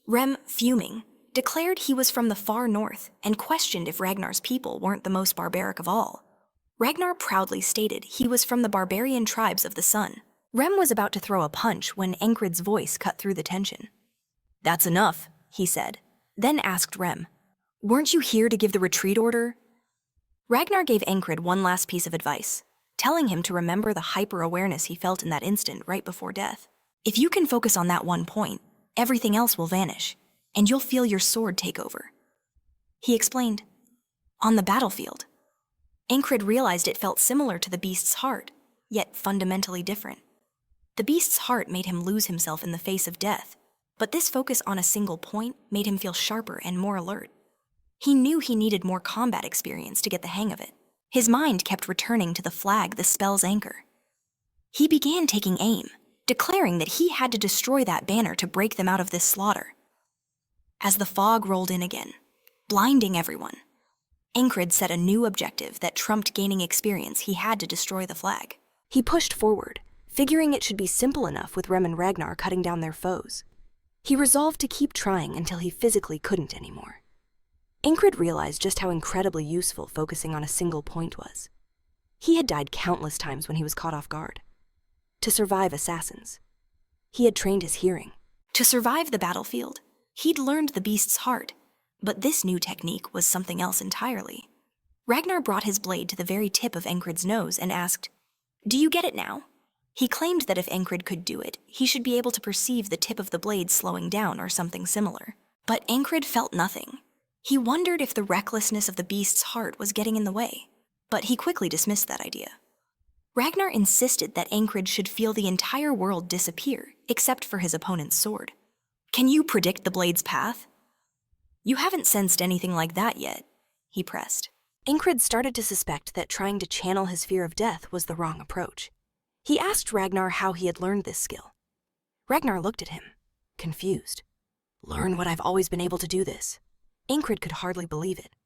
Rem, fuming, declared he was from the far north and questioned if Ragnar's people weren't the most barbaric of all. Ragnar proudly stated he was from the barbarian tribes of the sun. Rem was about to throw a punch when Enkrid's voice cut through the tension. "That's enough," he said, then asked Rem, "Weren't you here to give the retreat order?" Ragnar gave Enkrid one last piece of advice, telling him to remember the hyper-awareness he felt in that instant right before death. If you can focus on that one point, everything else will vanish, and you'll feel your sword take over. He explained, "On the battlefield." Enkrid realized it felt similar to the beast's heart, yet fundamentally different. The beast's heart made him lose himself in the face of death, but this focus on a single point made him feel sharper and more alert. He knew he needed more combat experience to get the hang of it. His mind kept returning to the flag the spell's anchor. He began taking aim, declaring that he had to destroy that banner to break them out of this slaughter. As the fog rolled in again, blinding everyone, Enkrid set a new objective that trumped gaining experience. He had to destroy the flag. He pushed forward, figuring it should be simple enough with Rem and Ragnar cutting down their foes. He resolved to keep trying until he physically couldn't anymore. Enkrid realized just how incredibly useful focusing on a single point was. He had died countless times when he was caught off guard. To survive assassins, he had trained his hearing. To survive the battlefield, he'd learned the beast's heart, but this new technique was something else entirely. Ragnar brought his blade to the very tip of Enkrid's nose and asked, "Do you get it now?" He claimed that if Enkrid could do it, he should be able to perceive the tip of the blade slowing down or something similar. But Enkrid felt nothing. He wondered if the recklessness of the beast's heart was getting in the way, but he quickly dismissed that idea. Ragnar insisted that Enkrid should feel the entire world disappear, except for his opponent's sword. "Can you predict the blade's path?" "You haven't sensed anything like that yet," he pressed. Enkrid started to suspect that trying to channel his fear of death was the wrong approach. He asked Ragnar how he had learned this skill. Ragnar looked at him, confused. "Learn what I've always been able to do this." Enkrid could hardly believe it.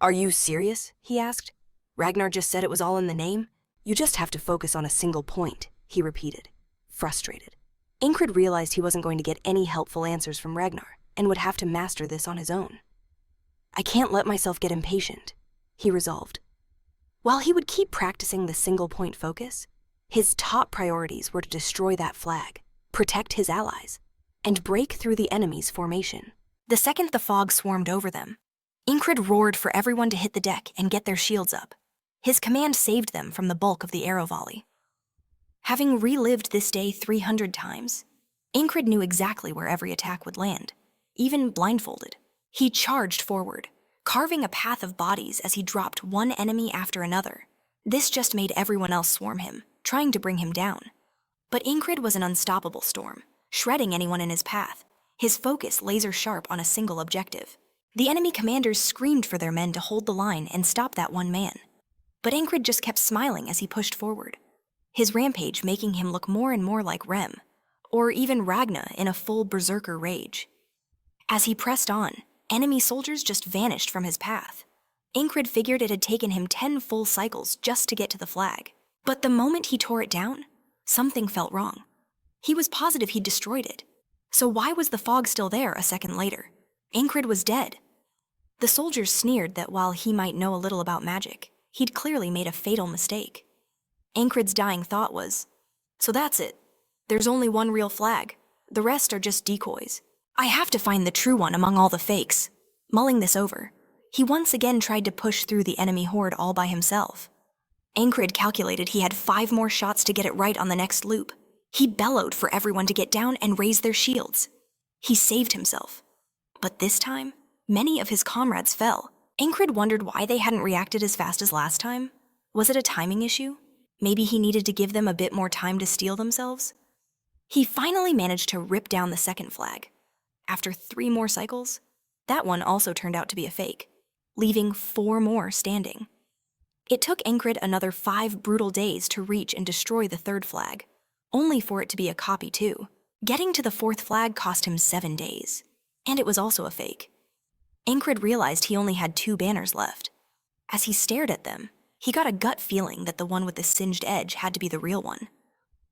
"Are you serious?" he asked. "Ragnar just said it was all in the name? You just have to focus on a single point," he repeated, frustrated. Enkrid realized he wasn't going to get any helpful answers from Ragnar and would have to master this on his own. "I can't let myself get impatient," he resolved. While he would keep practicing the single point focus, his top priorities were to destroy that flag, protect his allies, and break through the enemy's formation. The second the fog swarmed over them, Enkrid roared for everyone to hit the deck and get their shields up. His command saved them from the bulk of the arrow volley. Having relived this day 300 times, Enkrid knew exactly where every attack would land, even blindfolded. He charged forward, carving a path of bodies as he dropped one enemy after another. This just made everyone else swarm him, trying to bring him down. But Enkrid was an unstoppable storm, shredding anyone in his path, his focus laser-sharp on a single objective. The enemy commanders screamed for their men to hold the line and stop that one man. But Enkrid just kept smiling as he pushed forward, his rampage making him look more and more like Rem, or even Ragnar in a full berserker rage. As he pressed on, enemy soldiers just vanished from his path. Enkrid figured it had taken him 10 full cycles just to get to the flag. But the moment he tore it down, something felt wrong. He was positive he'd destroyed it. So why was the fog still there a second later? Enkrid was dead. The soldiers sneered that while he might know a little about magic, he'd clearly made a fatal mistake. Enkrid's dying thought was, "So that's it. There's only one real flag. The rest are just decoys. I have to find the true one among all the fakes." Mulling this over, he once again tried to push through the enemy horde all by himself. Enkrid calculated he had 5 more shots to get it right on the next loop. He bellowed for everyone to get down and raise their shields. He saved himself. But this time, many of his comrades fell. Enkrid wondered why they hadn't reacted as fast as last time. Was it a timing issue? Maybe he needed to give them a bit more time to steel themselves? He finally managed to rip down the second flag. After 3 more cycles, that one also turned out to be a fake, leaving 4 more standing. It took Enkrid another 5 brutal days to reach and destroy the third flag, only for it to be a copy too. Getting to the 4th flag cost him 7 days, and it was also a fake. Enkrid realized he only had 2 banners left. As he stared at them, he got a gut feeling that the one with the singed edge had to be the real one.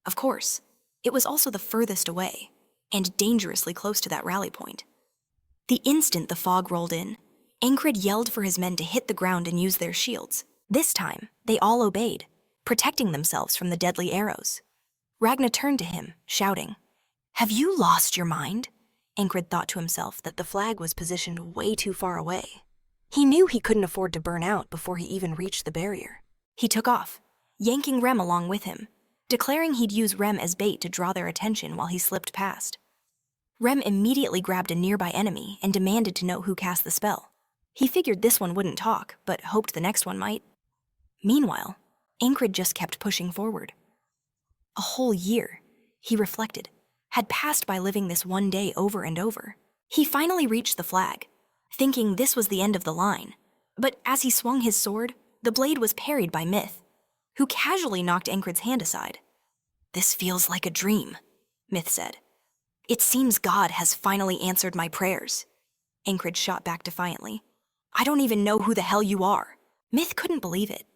Of course, It was also the furthest away, and dangerously close to that rally point. The instant the fog rolled in, Enkrid yelled for his men to hit the ground and use their shields. This time, they all obeyed, protecting themselves from the deadly arrows. Ragnar turned to him, shouting, "Have you lost your mind?" Enkrid thought to himself that the flag was positioned way too far away. He knew he couldn't afford to burn out before he even reached the barrier. He took off, yanking Rem along with him, declaring he'd use Rem as bait to draw their attention while he slipped past. Rem immediately grabbed a nearby enemy and demanded to know who cast the spell. He figured this one wouldn't talk, but hoped the next one might. Meanwhile, Enkrid just kept pushing forward. A whole year, he reflected, had passed by living this one day over and over. He finally reached the flag, thinking this was the end of the line. But as he swung his sword, the blade was parried by Myth, who casually knocked Enkrid's hand aside. "This feels like a dream," Myth said. "It seems God has finally answered my prayers." Enkrid shot back defiantly. "I don't even know who the hell you are." Myth couldn't believe it.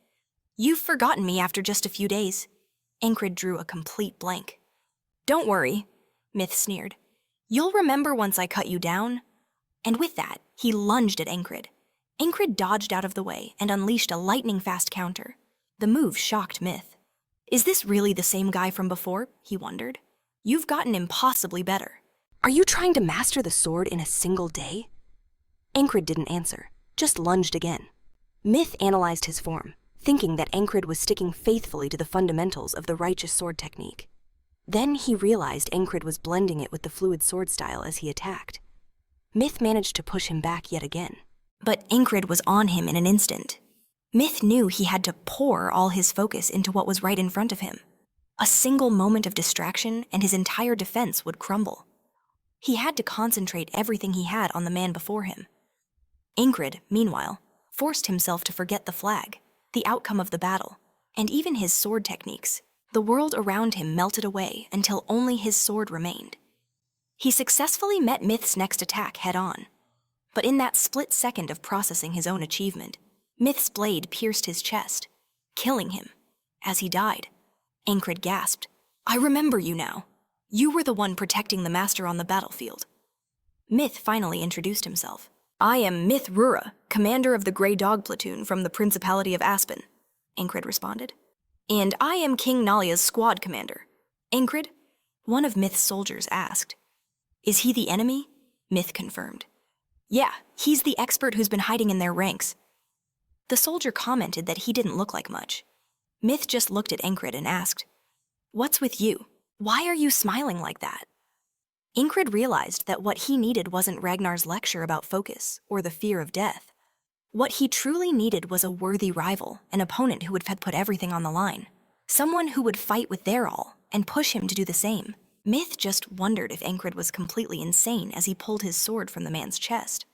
"You've forgotten me after just a few days." Enkrid drew a complete blank. "Don't worry," Myth sneered. "You'll remember once I cut you down." And with that, he lunged at Enkrid. Enkrid dodged out of the way and unleashed a lightning-fast counter. The move shocked Myth. "Is this really the same guy from before?" he wondered. "You've gotten impossibly better." Are you trying to master the sword in a single day? Enkrid didn't answer, just lunged again. Myth analyzed his form, thinking that Enkrid was sticking faithfully to the fundamentals of the righteous sword technique. Then he realized Enkrid was blending it with the fluid sword style as he attacked. Myth managed to push him back yet again. But Enkrid was on him in an instant. Myth knew he had to pour all his focus into what was right in front of him. A single moment of distraction and his entire defense would crumble. He had to concentrate everything he had on the man before him. Enkrid, meanwhile, forced himself to forget the flag, the outcome of the battle, and even his sword techniques. The world around him melted away until only his sword remained. He successfully met Myth's next attack head-on. But in that split second of processing his own achievement, Myth's blade pierced his chest, killing him. As he died, Enkrid gasped, "I remember you now. You were the one protecting the master on the battlefield." Myth finally introduced himself. "I am Myth Rura, commander of the Grey Dog Platoon from the Principality of Aspen," Enkrid responded. "And I am King Nalia's squad commander." "Enkrid?" one of Myth's soldiers asked. "Is he the enemy?" Myth confirmed. "Yeah, he's the expert who's been hiding in their ranks." The soldier commented that he didn't look like much. Myth just looked at Enkrid and asked, "What's with you? Why are you smiling like that?" Enkrid realized that what he needed wasn't Ragnar's lecture about focus or the fear of death. What he truly needed was a worthy rival, an opponent who would put everything on the line. Someone who would fight with their all and push him to do the same. Myth just wondered if Enkrid was completely insane as he pulled his sword from the man's chest.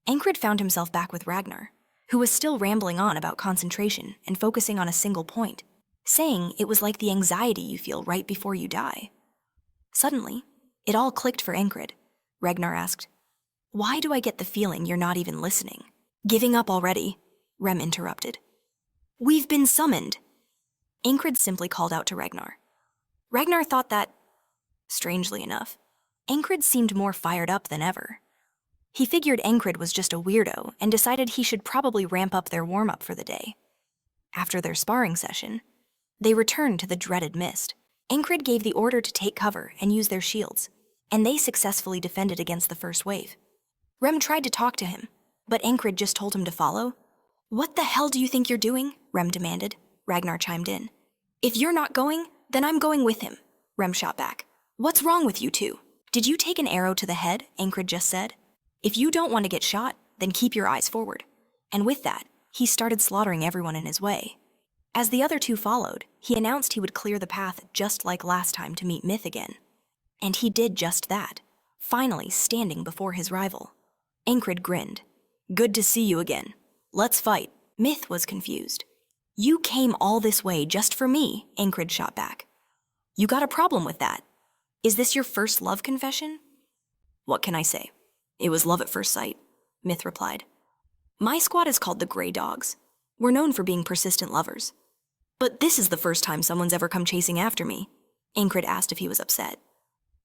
Enkrid found himself back with Ragnar, who was still rambling on about concentration and focusing on a single point, saying it was like the anxiety you feel right before you die. Suddenly, it all clicked for Enkrid. Ragnar asked, "Why do I get the feeling you're not even listening?" "Giving up already," Rem interrupted. "We've been summoned." Enkrid simply called out to Ragnar. Ragnar thought that, strangely enough, Enkrid seemed more fired up than ever. He figured Enkrid was just a weirdo and decided he should probably ramp up their warm-up for the day. After their sparring session, they returned to the dreaded mist. Enkrid gave the order to take cover and use their shields, and they successfully defended against the first wave. Rem tried to talk to him, but Enkrid just told him to follow. "What the hell do you think you're doing?" Rem demanded. Ragnar chimed in. "If you're not going, then I'm going with him," Rem shot back. "What's wrong with you two? Did you take an arrow to the head?" Enkrid just said. "If you don't want to get shot, then keep your eyes forward." And with that, he started slaughtering everyone in his way. As the other two followed, he announced he would clear the path just like last time to meet Myth again. And he did just that, finally standing before his rival. Enkrid grinned. "Good to see you again. Let's fight." Myth was confused. "You came all this way just for me," Enkrid shot back. "You got a problem with that? Is this your first love confession?" "What can I say? It was love at first sight," Myth replied. "My squad is called the Grey Dogs. We're known for being persistent lovers. But this is the first time someone's ever come chasing after me." Enkrid asked if he was upset.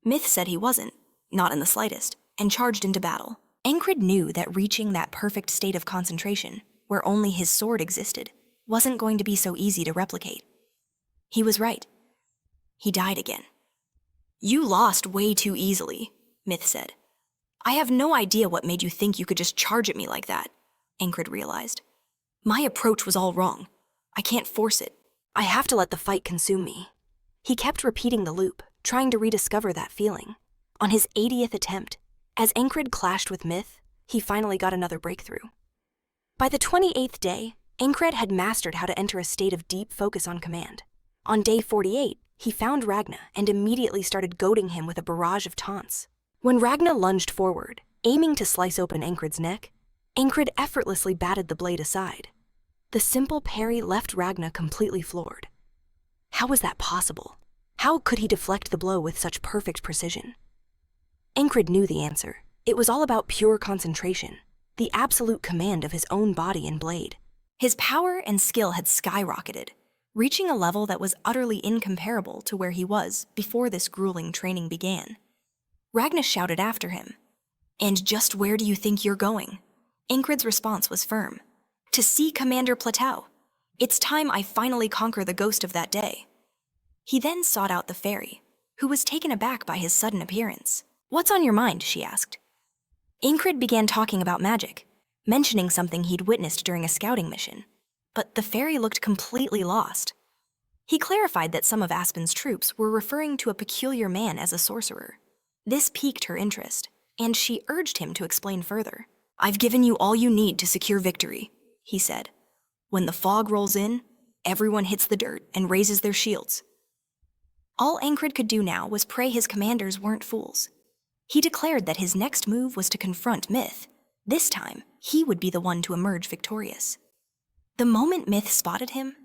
Myth said he wasn't, not in the slightest, and charged into battle. Enkrid knew that reaching that perfect state of concentration, where only his sword existed, wasn't going to be so easy to replicate. He was right. He died again. You lost way too easily, Myth said. I have no idea what made you think you could just charge at me like that, Enkrid realized. My approach was all wrong. I can't force it. I have to let the fight consume me. He kept repeating the loop, trying to rediscover that feeling. On his 80th attempt, as Enkrid clashed with Myth, he finally got another breakthrough. By the 28th day, Enkrid had mastered how to enter a state of deep focus on command. On day 48, he found Ragna and immediately started goading him with a barrage of taunts. When Ragna lunged forward, aiming to slice open Enkrid's neck, Enkrid effortlessly batted the blade aside. The simple parry left Ragna completely floored. How was that possible? How could he deflect the blow with such perfect precision? Enkrid knew the answer. It was all about pure concentration, the absolute command of his own body and blade. His power and skill had skyrocketed, reaching a level that was utterly incomparable to where he was before this grueling training began. Ragna shouted after him, "And just where do you think you're going?" Enkrid's response was firm. "To see Commander Plateau. It's time I finally conquer the ghost of that day." He then sought out the fairy, who was taken aback by his sudden appearance. "What's on your mind?" she asked. Enkrid began talking about magic, mentioning something he'd witnessed during a scouting mission, but the fairy looked completely lost. He clarified that some of Aspen's troops were referring to a peculiar man as a sorcerer. This piqued her interest, and she urged him to explain further. "I've given you all you need to secure victory," he said. "When the fog rolls in, everyone hits the dirt and raises their shields." All Enkrid could do now was pray his commanders weren't fools. He declared that his next move was to confront Myth. This time, he would be the one to emerge victorious. The moment Myth spotted him,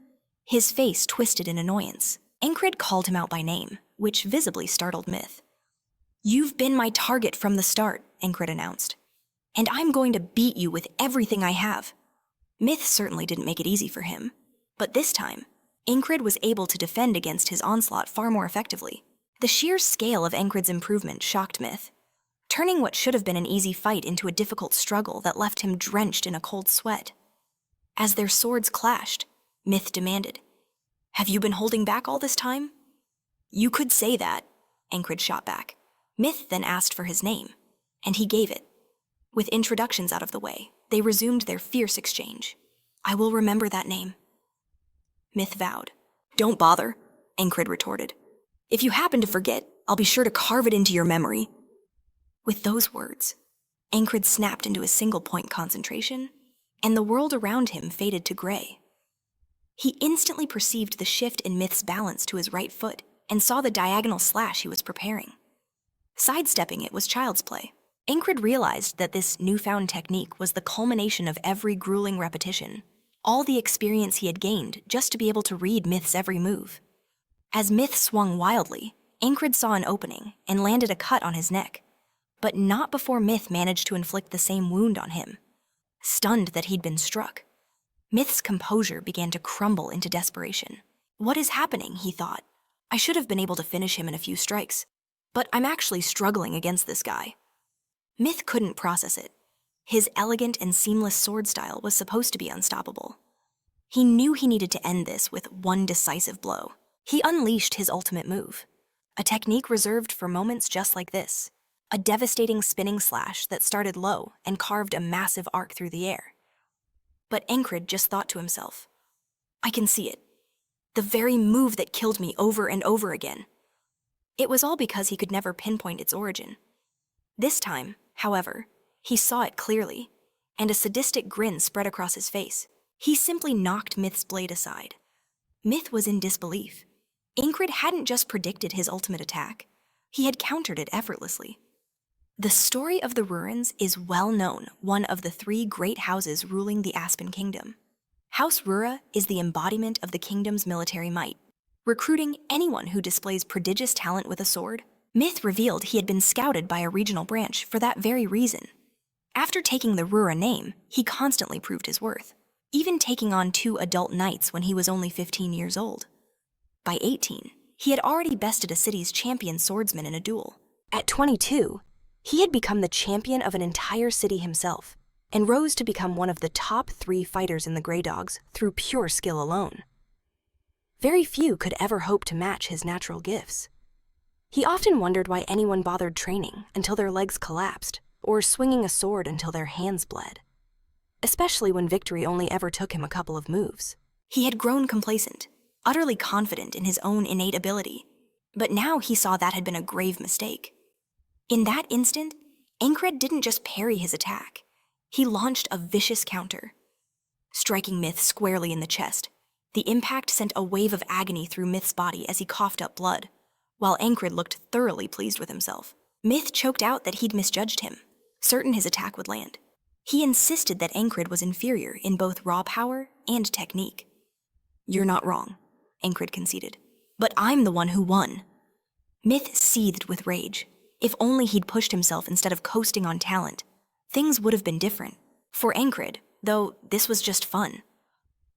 his face twisted in annoyance. Enkrid called him out by name, which visibly startled Myth. "You've been my target from the start," Enkrid announced, "and I'm going to beat you with everything I have." Myth certainly didn't make it easy for him, but this time, Enkrid was able to defend against his onslaught far more effectively. The sheer scale of Enkrid's improvement shocked Myth, turning what should have been an easy fight into a difficult struggle that left him drenched in a cold sweat. As their swords clashed, Myth demanded, "Have you been holding back all this time?" "You could say that," Enkrid shot back. Myth then asked for his name, and he gave it. With introductions out of the way, they resumed their fierce exchange. "I will remember that name." Myth vowed. "Don't bother," Enkrid retorted. "If you happen to forget, I'll be sure to carve it into your memory." With those words, Enkrid snapped into a single-point concentration, and the world around him faded to gray. He instantly perceived the shift in Myth's balance to his right foot and saw the diagonal slash he was preparing. Sidestepping it was child's play. Enkrid realized that this newfound technique was the culmination of every grueling repetition, all the experience he had gained just to be able to read Myth's every move. As Myth swung wildly, Enkrid saw an opening and landed a cut on his neck, but not before Myth managed to inflict the same wound on him. Stunned that he'd been struck, Myth's composure began to crumble into desperation. "What is happening?" he thought. "I should have been able to finish him in a few strikes, but I'm actually struggling against this guy." Myth couldn't process it. His elegant and seamless sword style was supposed to be unstoppable. He knew he needed to end this with one decisive blow. He unleashed his ultimate move, a technique reserved for moments just like this, a devastating spinning slash that started low and carved a massive arc through the air. But Enkrid just thought to himself, "I can see it. The very move that killed me over and over again." It was all because he could never pinpoint its origin. This time, however, he saw it clearly, and a sadistic grin spread across his face. He simply knocked Myth's blade aside. Myth was in disbelief. Enkrid hadn't just predicted his ultimate attack, he had countered it effortlessly. The story of the Rurans is well known, one of the 3 great houses ruling the Aspen Kingdom. House Rura is the embodiment of the kingdom's military might, recruiting anyone who displays prodigious talent with a sword. Myth revealed he had been scouted by a regional branch for that very reason. After taking the Rura name, he constantly proved his worth, even taking on 2 adult knights when he was only 15 years old. By 18, He had already bested a city's champion swordsman in a duel. At 22, he had become the champion of an entire city himself and rose to become one of the top 3 fighters in the Grey Dogs through pure skill alone. Very few could ever hope to match his natural gifts. He often wondered why anyone bothered training until their legs collapsed or swinging a sword until their hands bled, especially when victory only ever took him a couple of moves. He had grown complacent, utterly confident in his own innate ability, but now he saw that had been a grave mistake. In that instant, Enkrid didn't just parry his attack. He launched a vicious counter. Striking Myth squarely in the chest, the impact sent a wave of agony through Myth's body as he coughed up blood, while Enkrid looked thoroughly pleased with himself. Myth choked out that he'd misjudged him, certain his attack would land. He insisted that Enkrid was inferior in both raw power and technique. "You're not wrong," Enkrid conceded, "but I'm the one who won." Myth seethed with rage. If only he'd pushed himself instead of coasting on talent, things would have been different. For Enkrid, though, this was just fun.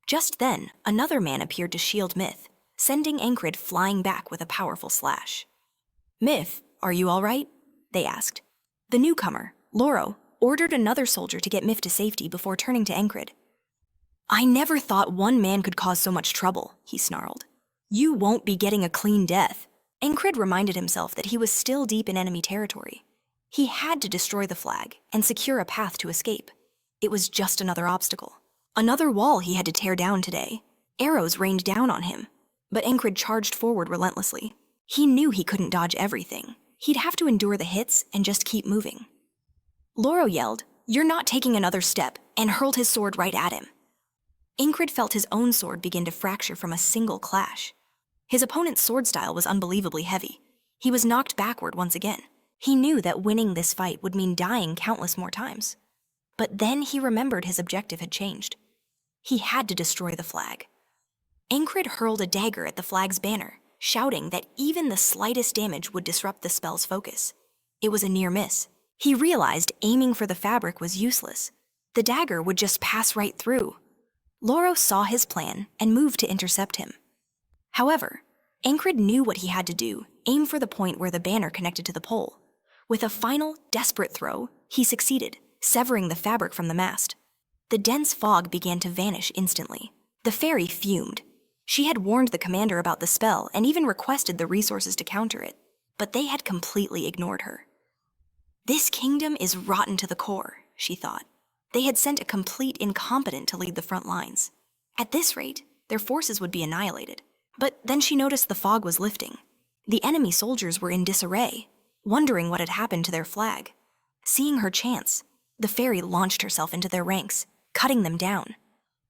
Just then, another man appeared to shield Myth, sending Enkrid flying back with a powerful slash. "Myth, are you all right?" they asked. The newcomer, Loro, ordered another soldier to get Myth to safety before turning to Enkrid. "I never thought one man could cause so much trouble," he snarled. "You won't be getting a clean death." Enkrid reminded himself that he was still deep in enemy territory. He had to destroy the flag and secure a path to escape. It was just another obstacle. Another wall he had to tear down today. Arrows rained down on him, but Enkrid charged forward relentlessly. He knew he couldn't dodge everything. He'd have to endure the hits and just keep moving. Loro yelled, "You're not taking another step," and hurled his sword right at him. Enkrid felt his own sword begin to fracture from a single clash. His opponent's sword style was unbelievably heavy. He was knocked backward once again. He knew that winning this fight would mean dying countless more times. But then he remembered his objective had changed. He had to destroy the flag. Enkrid hurled a dagger at the flag's banner, shouting that even the slightest damage would disrupt the spell's focus. It was a near miss. He realized aiming for the fabric was useless. The dagger would just pass right through. Loro saw his plan and moved to intercept him. However, Enkrid knew what he had to do, aim for the point where the banner connected to the pole. With a final, desperate throw, he succeeded, severing the fabric from the mast. The dense fog began to vanish instantly. The fairy fumed. She had warned the commander about the spell and even requested the resources to counter it, but they had completely ignored her. "This kingdom is rotten to the core," she thought. They had sent a complete incompetent to lead the front lines. At this rate, their forces would be annihilated. But then she noticed the fog was lifting. The enemy soldiers were in disarray, wondering what had happened to their flag. Seeing her chance, the fairy launched herself into their ranks, cutting them down.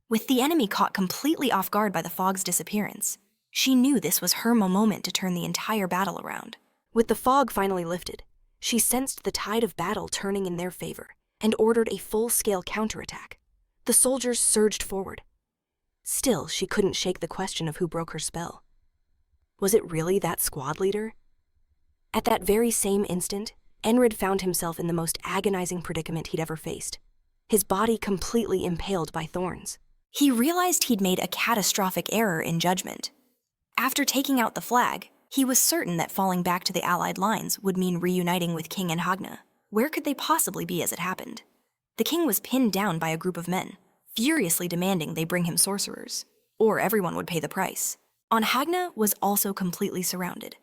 With the enemy caught completely off guard by the fog's disappearance, she knew this was her moment to turn the entire battle around. With the fog finally lifted, she sensed the tide of battle turning in their favor and ordered a full-scale counterattack. The soldiers surged forward. Still, she couldn't shake the question of who broke her spell. Was it really that squad leader? At that very same instant, Enkrid found himself in the most agonizing predicament he'd ever faced, his body completely impaled by thorns. He realized he'd made a catastrophic error in judgment. After taking out the flag, he was certain that falling back to the Allied lines would mean reuniting with King and Hagna. Where could they possibly be as it happened? The king was pinned down by a group of men, furiously demanding they bring him sorcerers, or everyone would pay the price. On Hagna was also completely surrounded.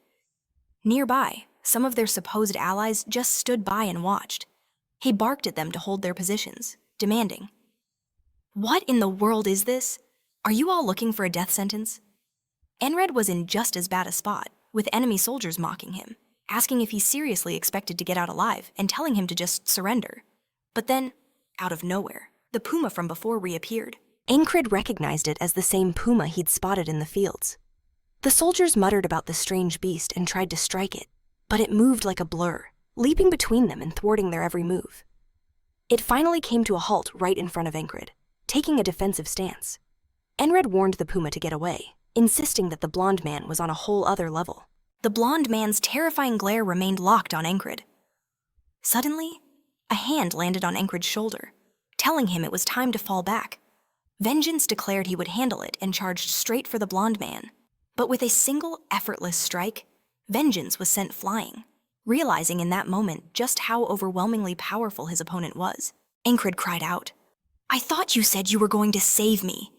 Nearby, some of their supposed allies just stood by and watched. He barked at them to hold their positions, demanding, "What in the world is this? Are you all looking for a death sentence?" Enkrid was in just as bad a spot, with enemy soldiers mocking him, asking if he seriously expected to get out alive and telling him to just surrender. But then, out of nowhere, the puma from before reappeared. Enkrid recognized it as the same puma he'd spotted in the fields. The soldiers muttered about the strange beast and tried to strike it, but it moved like a blur, leaping between them and thwarting their every move. It finally came to a halt right in front of Enkrid, taking a defensive stance. Enkrid warned the puma to get away, insisting that the blonde man was on a whole other level. The blonde man's terrifying glare remained locked on Enkrid. Suddenly, a hand landed on Enkrid's shoulder, telling him it was time to fall back. Vengeance declared he would handle it and charged straight for the blonde man. But with a single effortless strike, vengeance was sent flying. Realizing in that moment just how overwhelmingly powerful his opponent was, Enkrid cried out, "I thought you said you were going to save me."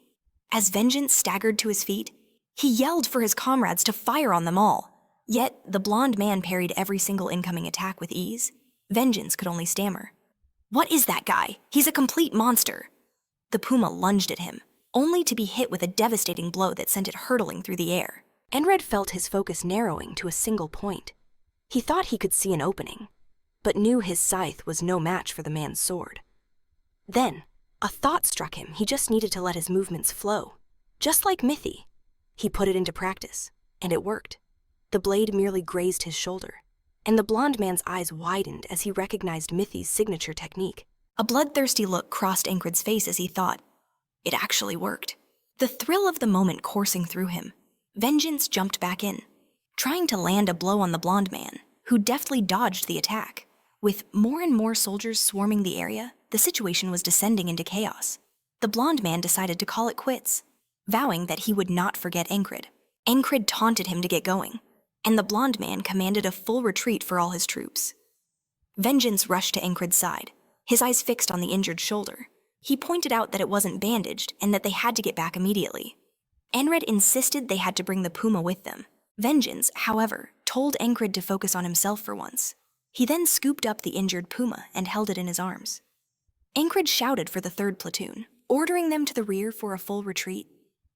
As Vengeance staggered to his feet, he yelled for his comrades to fire on them all. Yet, the blonde man parried every single incoming attack with ease. Vengeance could only stammer. "What is that guy? He's a complete monster." The puma lunged at him, only to be hit with a devastating blow that sent it hurtling through the air. Enkrid felt his focus narrowing to a single point. He thought he could see an opening, but knew his scythe was no match for the man's sword. Then, a thought struck him. He just needed to let his movements flow. Just like Mithi. He put it into practice, and it worked. The blade merely grazed his shoulder, and the blonde man's eyes widened as he recognized Mithi's signature technique. A bloodthirsty look crossed Enkrid's face as he thought, it actually worked. The thrill of the moment coursing through him, Vengeance jumped back in, trying to land a blow on the blonde man, who deftly dodged the attack. With more and more soldiers swarming the area, the situation was descending into chaos. The blonde man decided to call it quits, vowing that he would not forget Enkrid. Enkrid taunted him to get going, and the blonde man commanded a full retreat for all his troops. Vengeance rushed to Enkrid's side, his eyes fixed on the injured shoulder. He pointed out that it wasn't bandaged and that they had to get back immediately. Enkrid insisted they had to bring the puma with them. Vengeance, however, told Enkrid to focus on himself for once. He then scooped up the injured puma and held it in his arms. Enkrid shouted for the third platoon, ordering them to the rear for a full retreat.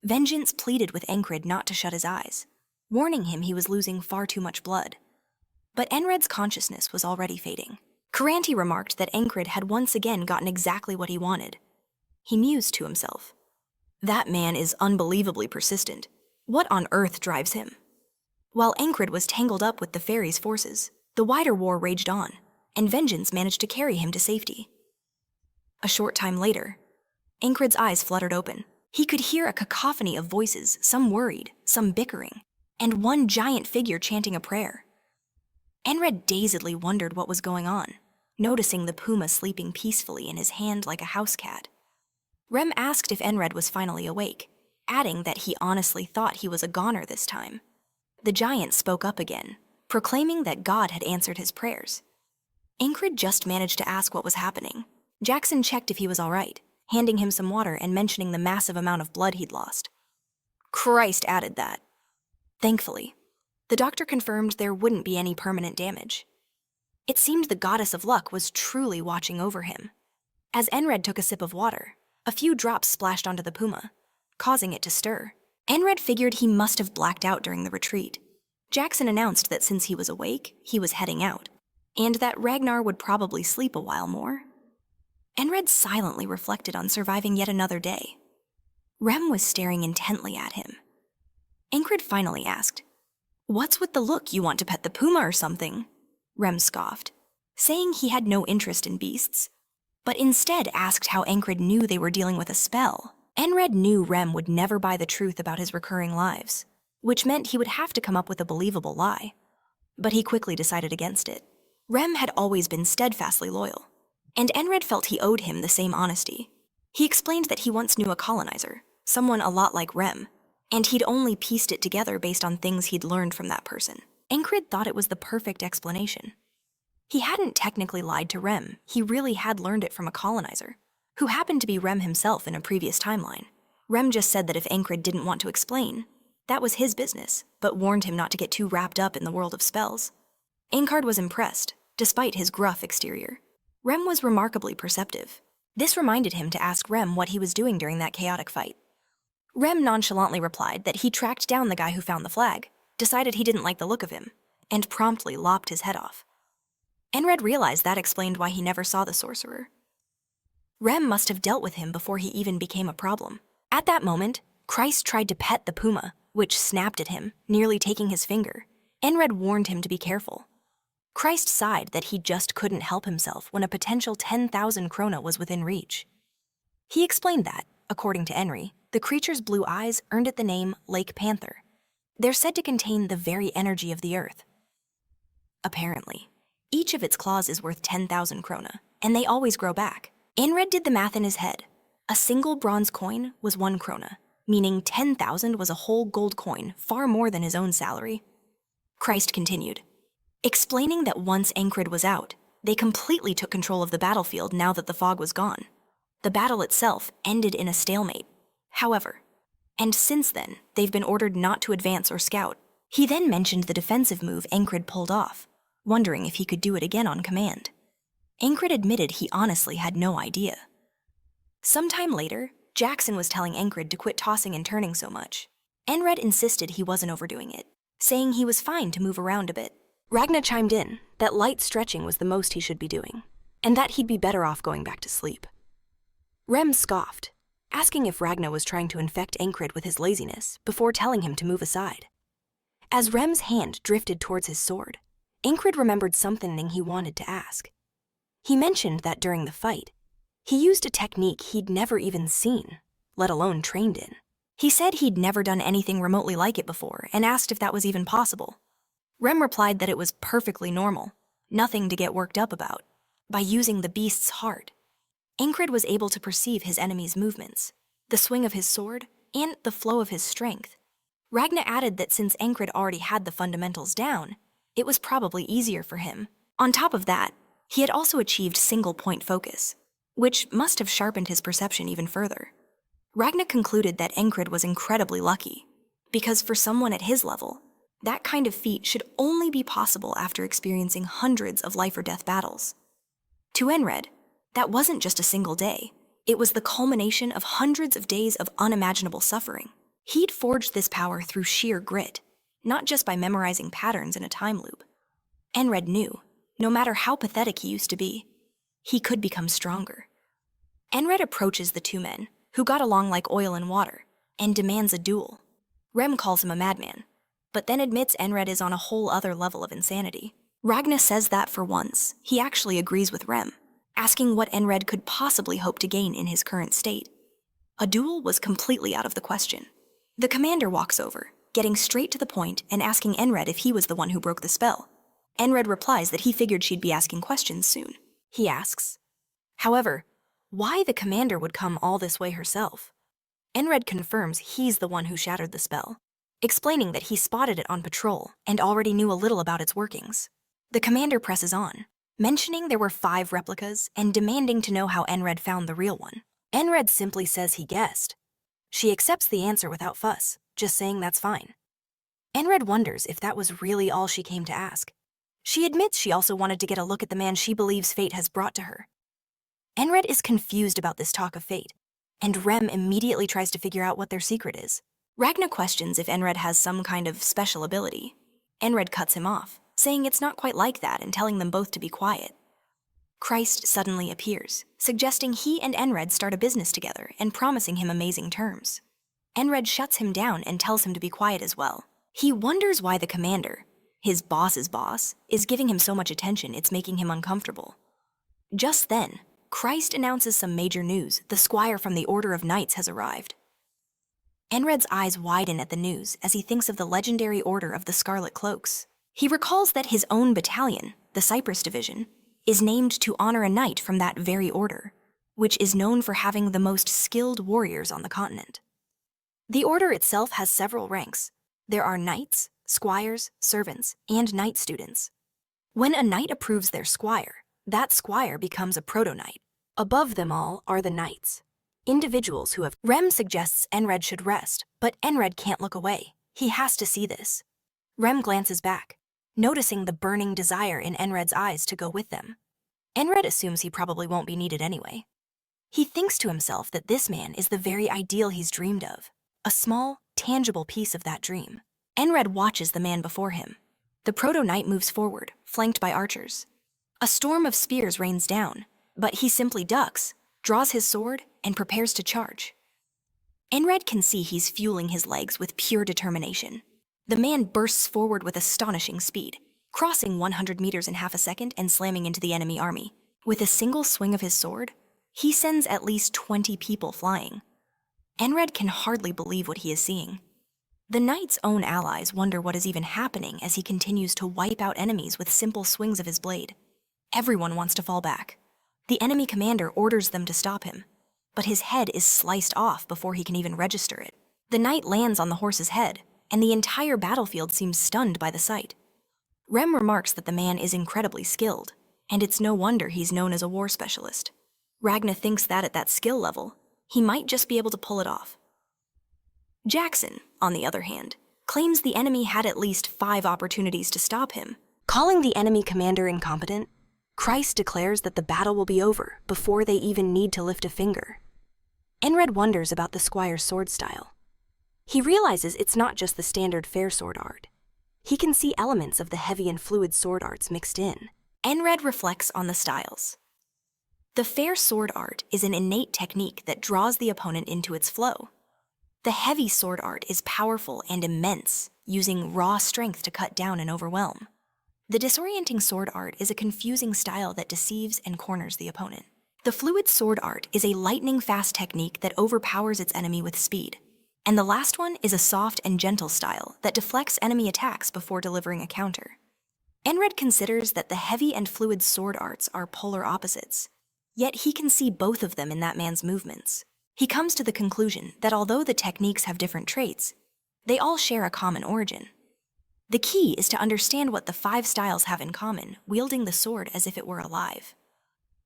Vengeance pleaded with Enkrid not to shut his eyes, warning him he was losing far too much blood. But Enkrid's consciousness was already fading. Karanti remarked that Enkrid had once again gotten exactly what he wanted. He mused to himself. That man is unbelievably persistent. What on earth drives him? While Enkrid was tangled up with the fairies' forces, the wider war raged on, and Vengeance managed to carry him to safety. A short time later, Enkrid's eyes fluttered open. He could hear a cacophony of voices, some worried, some bickering, and one giant figure chanting a prayer. Enkrid dazedly wondered what was going on, noticing the puma sleeping peacefully in his hand like a house cat. Rem asked if Enkrid was finally awake, adding that he honestly thought he was a goner this time. The giant spoke up again, proclaiming that God had answered his prayers. Enkrid just managed to ask what was happening. Jackson checked if he was all right, handing him some water and mentioning the massive amount of blood he'd lost. Christ added that. Thankfully, the doctor confirmed there wouldn't be any permanent damage. It seemed the goddess of luck was truly watching over him. As Enkrid took a sip of water, a few drops splashed onto the puma, causing it to stir. Enkrid figured he must have blacked out during the retreat. Jackson announced that since he was awake, he was heading out, and that Ragnar would probably sleep a while more. Enkrid silently reflected on surviving yet another day. Rem was staring intently at him. Enkrid finally asked, "What's with the look? You want to pet the puma or something?" Rem scoffed, saying he had no interest in beasts, but instead asked how Enkrid knew they were dealing with a spell. Enkrid knew Rem would never buy the truth about his recurring lives, which meant he would have to come up with a believable lie. But he quickly decided against it. Rem had always been steadfastly loyal, and Enkrid felt he owed him the same honesty. He explained that he once knew a colonizer, someone a lot like Rem, and he'd only pieced it together based on things he'd learned from that person. Enkrid thought it was the perfect explanation. He hadn't technically lied to Rem, he really had learned it from a colonizer, who happened to be Rem himself in a previous timeline. Rem just said that if Enkrid didn't want to explain, that was his business, but warned him not to get too wrapped up in the world of spells. Enkrid was impressed, despite his gruff exterior. Rem was remarkably perceptive. This reminded him to ask Rem what he was doing during that chaotic fight. Rem nonchalantly replied that he tracked down the guy who found the flag, decided he didn't like the look of him, and promptly lopped his head off. Enkrid realized that explained why he never saw the sorcerer. Rem must have dealt with him before he even became a problem. At that moment, Christ tried to pet the puma, which snapped at him, nearly taking his finger. Enkrid warned him to be careful. Christ sighed that he just couldn't help himself when a potential 10,000 krona was within reach. He explained that, according to Enri, the creature's blue eyes earned it the name Lake Panther. They're said to contain the very energy of the earth. Apparently, each of its claws is worth 10,000 krona, and they always grow back. Enkrid did the math in his head. A single bronze coin was 1 krona, meaning 10,000 was a whole gold coin, far more than his own salary. Christ continued, explaining that once Enkrid was out, they completely took control of the battlefield now that the fog was gone. The battle itself ended in a stalemate, however, and since then, they've been ordered not to advance or scout. He then mentioned the defensive move Enkrid pulled off, wondering if he could do it again on command. Enkrid admitted he honestly had no idea. Sometime later, Jackson was telling Enkrid to quit tossing and turning so much. Enkrid insisted he wasn't overdoing it, saying he was fine to move around a bit. Ragna chimed in that light stretching was the most he should be doing, and that he'd be better off going back to sleep. Rem scoffed, asking if Ragna was trying to infect Enkrid with his laziness before telling him to move aside. As Rem's hand drifted towards his sword, Enkrid remembered something he wanted to ask. He mentioned that during the fight, he used a technique he'd never even seen, let alone trained in. He said he'd never done anything remotely like it before and asked if that was even possible. Rem replied that it was perfectly normal, nothing to get worked up about. By using the beast's heart, Enkrid was able to perceive his enemy's movements, the swing of his sword, and the flow of his strength. Ragna added that since Enkrid already had the fundamentals down, it was probably easier for him. On top of that, he had also achieved single-point focus, which must have sharpened his perception even further. Ragna concluded that Enkrid was incredibly lucky, because for someone at his level, that kind of feat should only be possible after experiencing hundreds of life-or-death battles. To Enkrid, that wasn't just a single day. It was the culmination of hundreds of days of unimaginable suffering. He'd forged this power through sheer grit, not just by memorizing patterns in a time loop. Enkrid knew, no matter how pathetic he used to be, he could become stronger. Enkrid approaches the two men, who got along like oil and water, and demands a duel. Rem calls him a madman, but then admits Enkrid is on a whole other level of insanity. Ragna says that for once, he actually agrees with Rem, asking what Enkrid could possibly hope to gain in his current state. A duel was completely out of the question. The commander walks over, getting straight to the point and asking Enkrid if he was the one who broke the spell. Enkrid replies that he figured she'd be asking questions soon. He asks, however, why the commander would come all this way herself. Enkrid confirms he's the one who shattered the spell, explaining that he spotted it on patrol and already knew a little about its workings. The commander presses on, mentioning there were 5 replicas and demanding to know how Enkrid found the real one. Enkrid simply says he guessed. She accepts the answer without fuss, just saying that's fine. Enkrid wonders if that was really all she came to ask. She admits she also wanted to get a look at the man she believes fate has brought to her. Enkrid is confused about this talk of fate, and Rem immediately tries to figure out what their secret is. Ragna questions if Enkrid has some kind of special ability. Enkrid cuts him off, saying it's not quite like that and telling them both to be quiet. Christ suddenly appears, suggesting he and Enkrid start a business together and promising him amazing terms. Enkrid shuts him down and tells him to be quiet as well. He wonders why the commander, his boss's boss, is giving him so much attention it's making him uncomfortable. Just then, Christ announces some major news. The squire from the Order of Knights has arrived. Enkrid's eyes widen at the news as he thinks of the legendary Order of the Scarlet Cloaks. He recalls that his own battalion, the Cyprus Division, is named to honor a knight from that very order, which is known for having the most skilled warriors on the continent. The order itself has several ranks. There are knights, squires, servants, and knight students. When a knight approves their squire, that squire becomes a proto-knight. Above them all are the knights, individuals who have... Rem suggests Enkrid should rest, but Enkrid can't look away. He has to see this. Rem glances back, noticing the burning desire in Enkrid's eyes to go with them. Enkrid assumes he probably won't be needed anyway. He thinks to himself that this man is the very ideal he's dreamed of, a small, tangible piece of that dream. Enkrid watches the man before him. The proto-knight moves forward, flanked by archers. A storm of spears rains down, but he simply ducks, draws his sword, and prepares to charge. Enkrid can see he's fueling his legs with pure determination. The man bursts forward with astonishing speed, crossing 100 meters in half a second and slamming into the enemy army. With a single swing of his sword, he sends at least 20 people flying. Enkrid can hardly believe what he is seeing. The knight's own allies wonder what is even happening as he continues to wipe out enemies with simple swings of his blade. Everyone wants to fall back. The enemy commander orders them to stop him, but his head is sliced off before he can even register it. The knight lands on the horse's head, and the entire battlefield seems stunned by the sight. Rem remarks that the man is incredibly skilled, and it's no wonder he's known as a war specialist. Ragna thinks that at that skill level, he might just be able to pull it off. Jackson, on the other hand, claims the enemy had at least 5 opportunities to stop him. Calling the enemy commander incompetent, Christ declares that the battle will be over before they even need to lift a finger. Enkrid wonders about the squire's sword style. He realizes it's not just the standard fair sword art. He can see elements of the heavy and fluid sword arts mixed in. Enkrid reflects on the styles. The fair sword art is an innate technique that draws the opponent into its flow. The heavy sword art is powerful and immense, using raw strength to cut down and overwhelm. The disorienting sword art is a confusing style that deceives and corners the opponent. The fluid sword art is a lightning-fast technique that overpowers its enemy with speed. And the last one is a soft and gentle style that deflects enemy attacks before delivering a counter. Enkrid considers that the heavy and fluid sword arts are polar opposites, yet he can see both of them in that man's movements. He comes to the conclusion that although the techniques have different traits, they all share a common origin. The key is to understand what the 5 styles have in common, wielding the sword as if it were alive.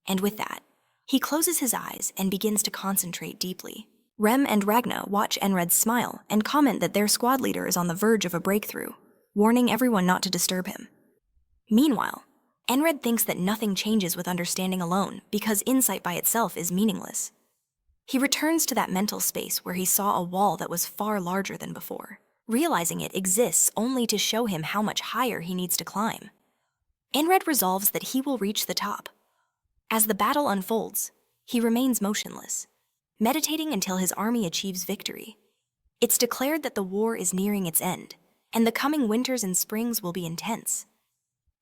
And with that, he closes his eyes and begins to concentrate deeply. Rem and Ragna watch Enkrid smile and comment that their squad leader is on the verge of a breakthrough, warning everyone not to disturb him. Meanwhile, Enkrid thinks that nothing changes with understanding alone because insight by itself is meaningless. He returns to that mental space where he saw a wall that was far larger than before, realizing it exists only to show him how much higher he needs to climb. Enkrid resolves that he will reach the top. As the battle unfolds, he remains motionless, meditating until his army achieves victory. It's declared that the war is nearing its end, and the coming winters and springs will be intense.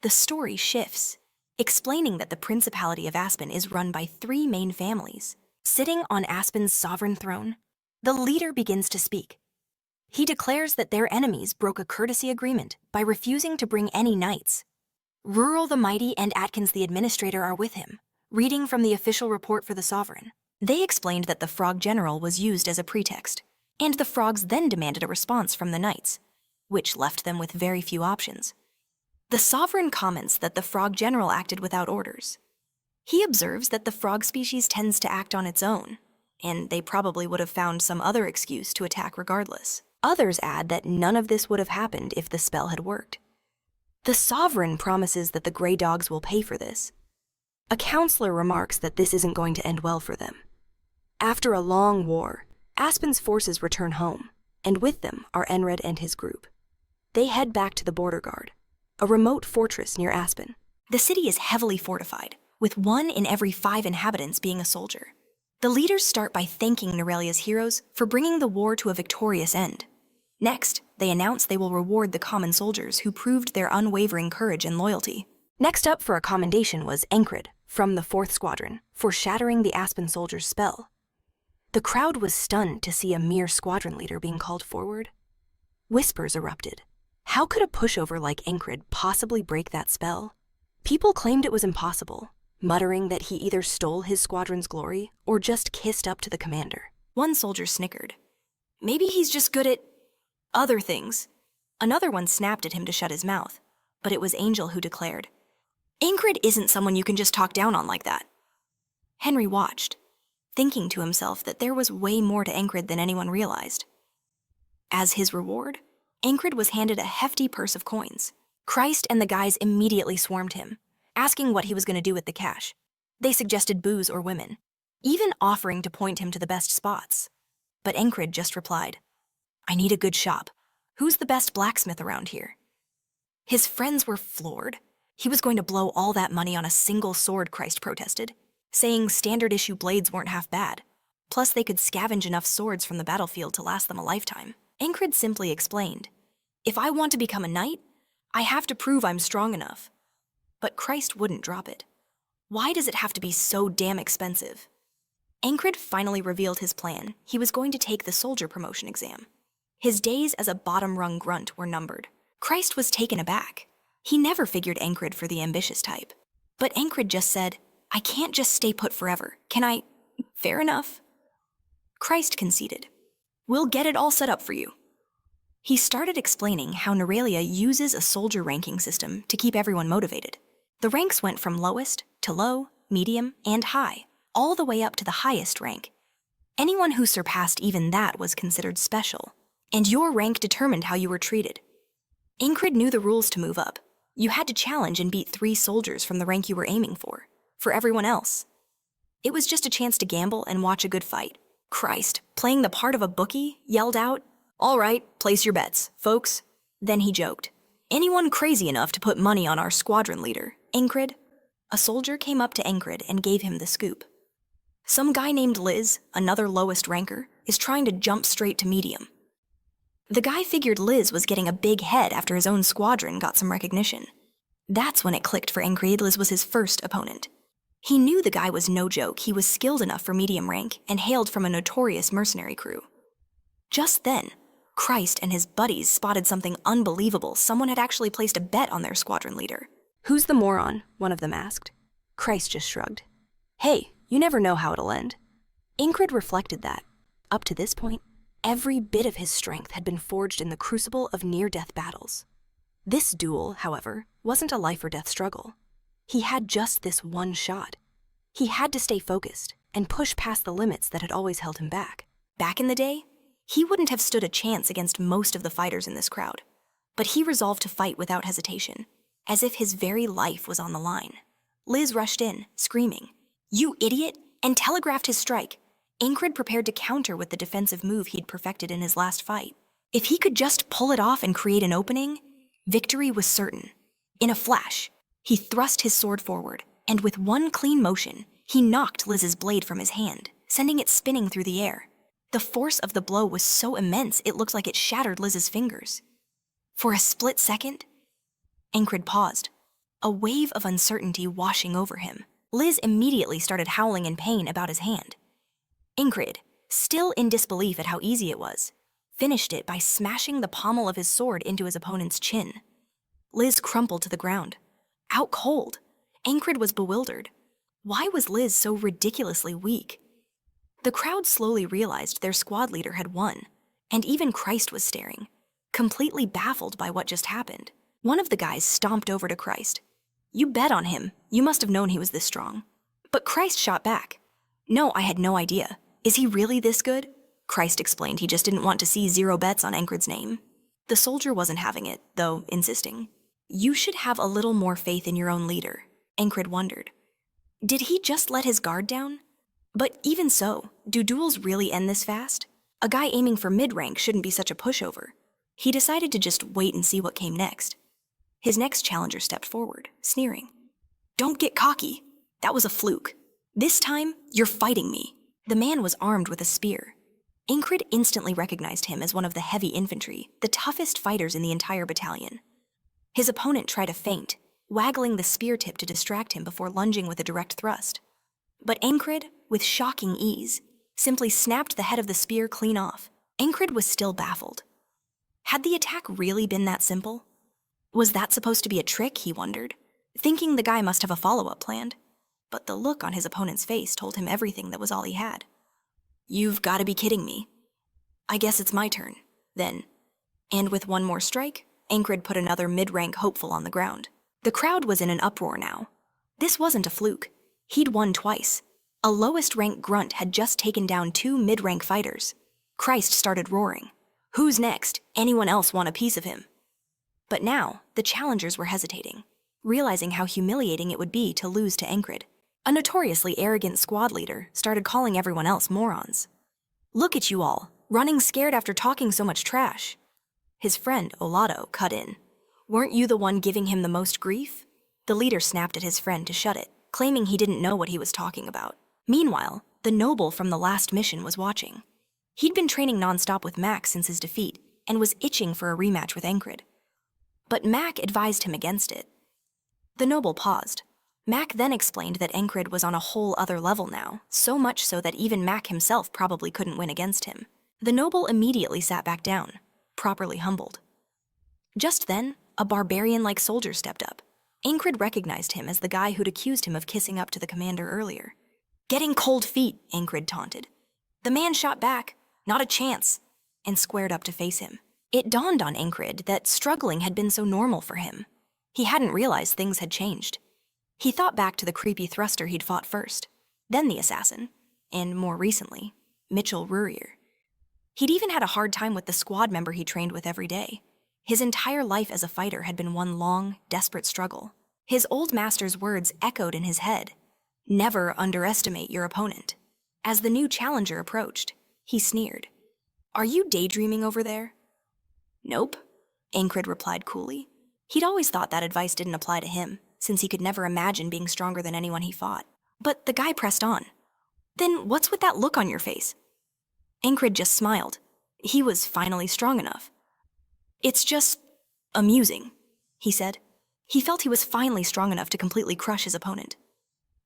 The story shifts, explaining that the Principality of Aspen is run by 3 main families. Sitting on Aspen's sovereign throne, the leader begins to speak. He declares that their enemies broke a courtesy agreement by refusing to bring any knights. Rural the Mighty and Atkins the Administrator are with him, reading from the official report for the sovereign. They explained that the Frog General was used as a pretext, and the frogs then demanded a response from the knights, which left them with very few options. The sovereign comments that the Frog General acted without orders. He observes that the frog species tends to act on its own, and they probably would have found some other excuse to attack regardless. Others add that none of this would have happened if the spell had worked. The sovereign promises that the Grey Dogs will pay for this. A counselor remarks that this isn't going to end well for them. After a long war, Aspen's forces return home, and with them are Enkrid and his group. They head back to the Border Guard, a remote fortress near Aspen. The city is heavily fortified, with 1 in every 5 inhabitants being a soldier. The leaders start by thanking Nerelia's heroes for bringing the war to a victorious end. Next, they announce they will reward the common soldiers who proved their unwavering courage and loyalty. Next up for a commendation was Enkrid from the 4th Squadron for shattering the Aspen soldiers' spell. The crowd was stunned to see a mere squadron leader being called forward. Whispers erupted. How could a pushover like Enkrid possibly break that spell? People claimed it was impossible, muttering that he either stole his squadron's glory or just kissed up to the commander. One soldier snickered. Maybe he's just good at other things. Another one snapped at him to shut his mouth, but it was Angel who declared, Enkrid isn't someone you can just talk down on like that. Henry watched, thinking to himself that there was way more to Enkrid than anyone realized. As his reward, Enkrid was handed a hefty purse of coins. Christ and the guys immediately swarmed him, asking what he was going to do with the cash. They suggested booze or women, even offering to point him to the best spots. But Enkrid just replied, I need a good shop. Who's the best blacksmith around here? His friends were floored. He was going to blow all that money on a single sword, Christ protested, saying standard issue blades weren't half bad. Plus they could scavenge enough swords from the battlefield to last them a lifetime. Enkrid simply explained, if I want to become a knight, I have to prove I'm strong enough. But Christ wouldn't drop it. Why does it have to be so damn expensive? Enkrid finally revealed his plan. He was going to take the soldier promotion exam. His days as a bottom-rung grunt were numbered. Christ was taken aback. He never figured Enkrid for the ambitious type. But Enkrid just said, I can't just stay put forever. Can I? Fair enough. Christ conceded. We'll get it all set up for you. He started explaining how Nerelia uses a soldier ranking system to keep everyone motivated. The ranks went from lowest to low, medium, and high, all the way up to the highest rank. Anyone who surpassed even that was considered special, and your rank determined how you were treated. Enkrid knew the rules to move up. You had to challenge and beat 3 soldiers from the rank you were aiming for. For everyone else, it was just a chance to gamble and watch a good fight. Christ, playing the part of a bookie, yelled out, "All right, place your bets, folks." Then he joked, "Anyone crazy enough to put money on our squadron leader, Enkrid?" A soldier came up to Enkrid and gave him the scoop. Some guy named Liz, another lowest ranker, is trying to jump straight to medium. The guy figured Liz was getting a big head after his own squadron got some recognition. That's when it clicked for Enkrid. Liz was his first opponent. He knew the guy was no joke. He was skilled enough for medium rank and hailed from a notorious mercenary crew. Just then, Christ and his buddies spotted something unbelievable. Someone had actually placed a bet on their squadron leader. "Who's the moron?" one of them asked. Christ just shrugged. "Hey, you never know how it'll end." Enkrid reflected that, up to this point, every bit of his strength had been forged in the crucible of near-death battles. This duel, however, wasn't a life-or-death struggle. He had just this one shot. He had to stay focused and push past the limits that had always held him back. Back in the day, he wouldn't have stood a chance against most of the fighters in this crowd. But he resolved to fight without hesitation, as if his very life was on the line. Liz rushed in, screaming, "You idiot!" and telegraphed his strike. Enkrid prepared to counter with the defensive move he'd perfected in his last fight. If he could just pull it off and create an opening, victory was certain. In a flash, he thrust his sword forward, and with one clean motion, he knocked Liz's blade from his hand, sending it spinning through the air. The force of the blow was so immense it looked like it shattered Liz's fingers. For a split second, Enkrid paused, a wave of uncertainty washing over him. Liz immediately started howling in pain about his hand. Enkrid, still in disbelief at how easy it was, finished it by smashing the pommel of his sword into his opponent's chin. Liz crumpled to the ground, out cold. Enkrid was bewildered. Why was Liz so ridiculously weak? The crowd slowly realized their squad leader had won, and even Christ was staring, completely baffled by what just happened. One of the guys stomped over to Christ. "You bet on him. You must have known he was this strong." But Christ shot back. "No, I had no idea. Is he really this good?" Christ explained he just didn't want to see 0 bets on Enkrid's name. The soldier wasn't having it, though insisting. "You should have a little more faith in your own leader," Enkrid wondered. Did he just let his guard down? But even so, do duels really end this fast? A guy aiming for mid-rank shouldn't be such a pushover. He decided to just wait and see what came next. His next challenger stepped forward, sneering. "Don't get cocky. That was a fluke. This time, you're fighting me." The man was armed with a spear. Enkrid instantly recognized him as one of the heavy infantry, the toughest fighters in the entire battalion. His opponent tried to feint, waggling the spear tip to distract him before lunging with a direct thrust. But Enkrid, with shocking ease, simply snapped the head of the spear clean off. Enkrid was still baffled. Had the attack really been that simple? Was that supposed to be a trick, he wondered, thinking the guy must have a follow-up planned. But the look on his opponent's face told him everything that was all he had. "You've got to be kidding me. I guess it's my turn, then." And with one more strike, Enkrid put another mid-rank hopeful on the ground. The crowd was in an uproar now. This wasn't a fluke. He'd won twice. A lowest-rank grunt had just taken down 2 mid-rank fighters. Christ started roaring. Who's next? Anyone else want a piece of him? But now, the challengers were hesitating, realizing how humiliating it would be to lose to Enkrid. A notoriously arrogant squad leader started calling everyone else morons. "Look at you all, running scared after talking so much trash." His friend, Olado, cut in. "Weren't you the one giving him the most grief?" The leader snapped at his friend to shut it, claiming he didn't know what he was talking about. Meanwhile, the noble from the last mission was watching. He'd been training nonstop with Mac since his defeat, and was itching for a rematch with Enkrid. But Mac advised him against it. The noble paused. Mac then explained that Enkrid was on a whole other level now, so much so that even Mac himself probably couldn't win against him. The noble immediately sat back down, properly humbled. Just then, a barbarian-like soldier stepped up. Enkrid recognized him as the guy who'd accused him of kissing up to the commander earlier. "Getting cold feet," Enkrid taunted. The man shot back. "Not a chance. and squared up to face him. It dawned on Enkrid that struggling had been so normal for him. He hadn't realized things had changed. He thought back to the creepy thruster he'd fought first, then the assassin, and more recently, Mitchell Rurier. He'd even had a hard time with the squad member he trained with every day. His entire life as a fighter had been one long, desperate struggle. His old master's words echoed in his head. Never underestimate your opponent. As the new challenger approached, he sneered. Are you daydreaming over there? Nope, Enkrid replied coolly. He'd always thought that advice didn't apply to him, since he could never imagine being stronger than anyone he fought. But the guy pressed on. Then what's with that look on your face? Enkrid just smiled. He was finally strong enough. It's just amusing, he said. He felt he was finally strong enough to completely crush his opponent.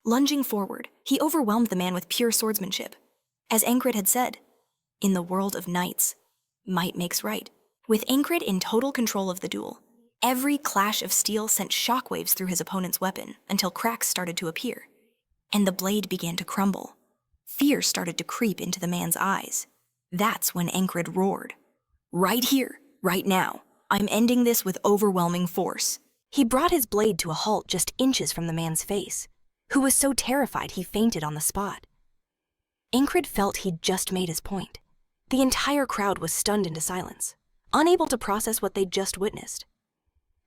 Lunging forward, he overwhelmed the man with pure swordsmanship. As Enkrid had said, in the world of knights, might makes right. With Enkrid in total control of the duel, every clash of steel sent shockwaves through his opponent's weapon until cracks started to appear, and the blade began to crumble. Fear started to creep into the man's eyes. That's when Enkrid roared. Right here, right now, I'm ending this with overwhelming force. He brought his blade to a halt just inches from the man's face, who was so terrified he fainted on the spot. Enkrid felt he'd just made his point. The entire crowd was stunned into silence, unable to process what they'd just witnessed.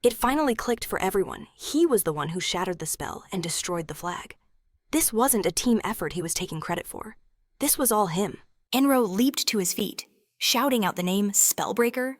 It finally clicked for everyone. He was the one who shattered the spell and destroyed the flag. This wasn't a team effort he was taking credit for. This was all him. Enro leaped to his feet, shouting out the name Spellbreaker.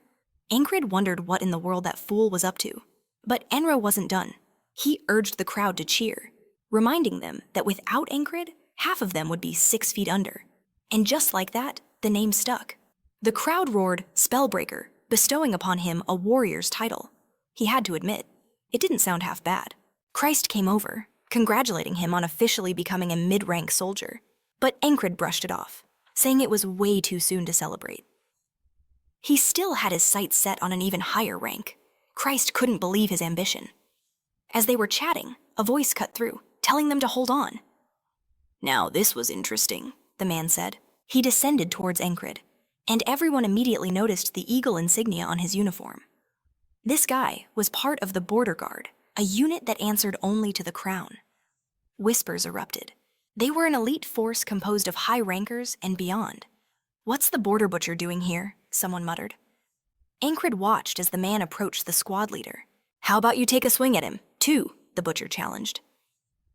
Enkrid wondered what in the world that fool was up to. But Enro wasn't done. He urged the crowd to cheer, reminding them that without Enkrid, half of them would be 6 feet under. And just like that, the name stuck. The crowd roared Spellbreaker, bestowing upon him a warrior's title. He had to admit, it didn't sound half bad. Christ came over, congratulating him on officially becoming a mid-rank soldier. But Enkrid brushed it off, saying it was way too soon to celebrate. He still had his sights set on an even higher rank. Christ couldn't believe his ambition. As they were chatting, a voice cut through, telling them to hold on. Now this was interesting, the man said. He descended towards Enkrid, and everyone immediately noticed the eagle insignia on his uniform. This guy was part of the Border Guard, a unit that answered only to the crown. Whispers erupted. They were an elite force composed of high rankers and beyond. What's the border butcher doing here? Someone muttered. Enkrid watched as the man approached the squad leader. How about you take a swing at him, too? The butcher challenged.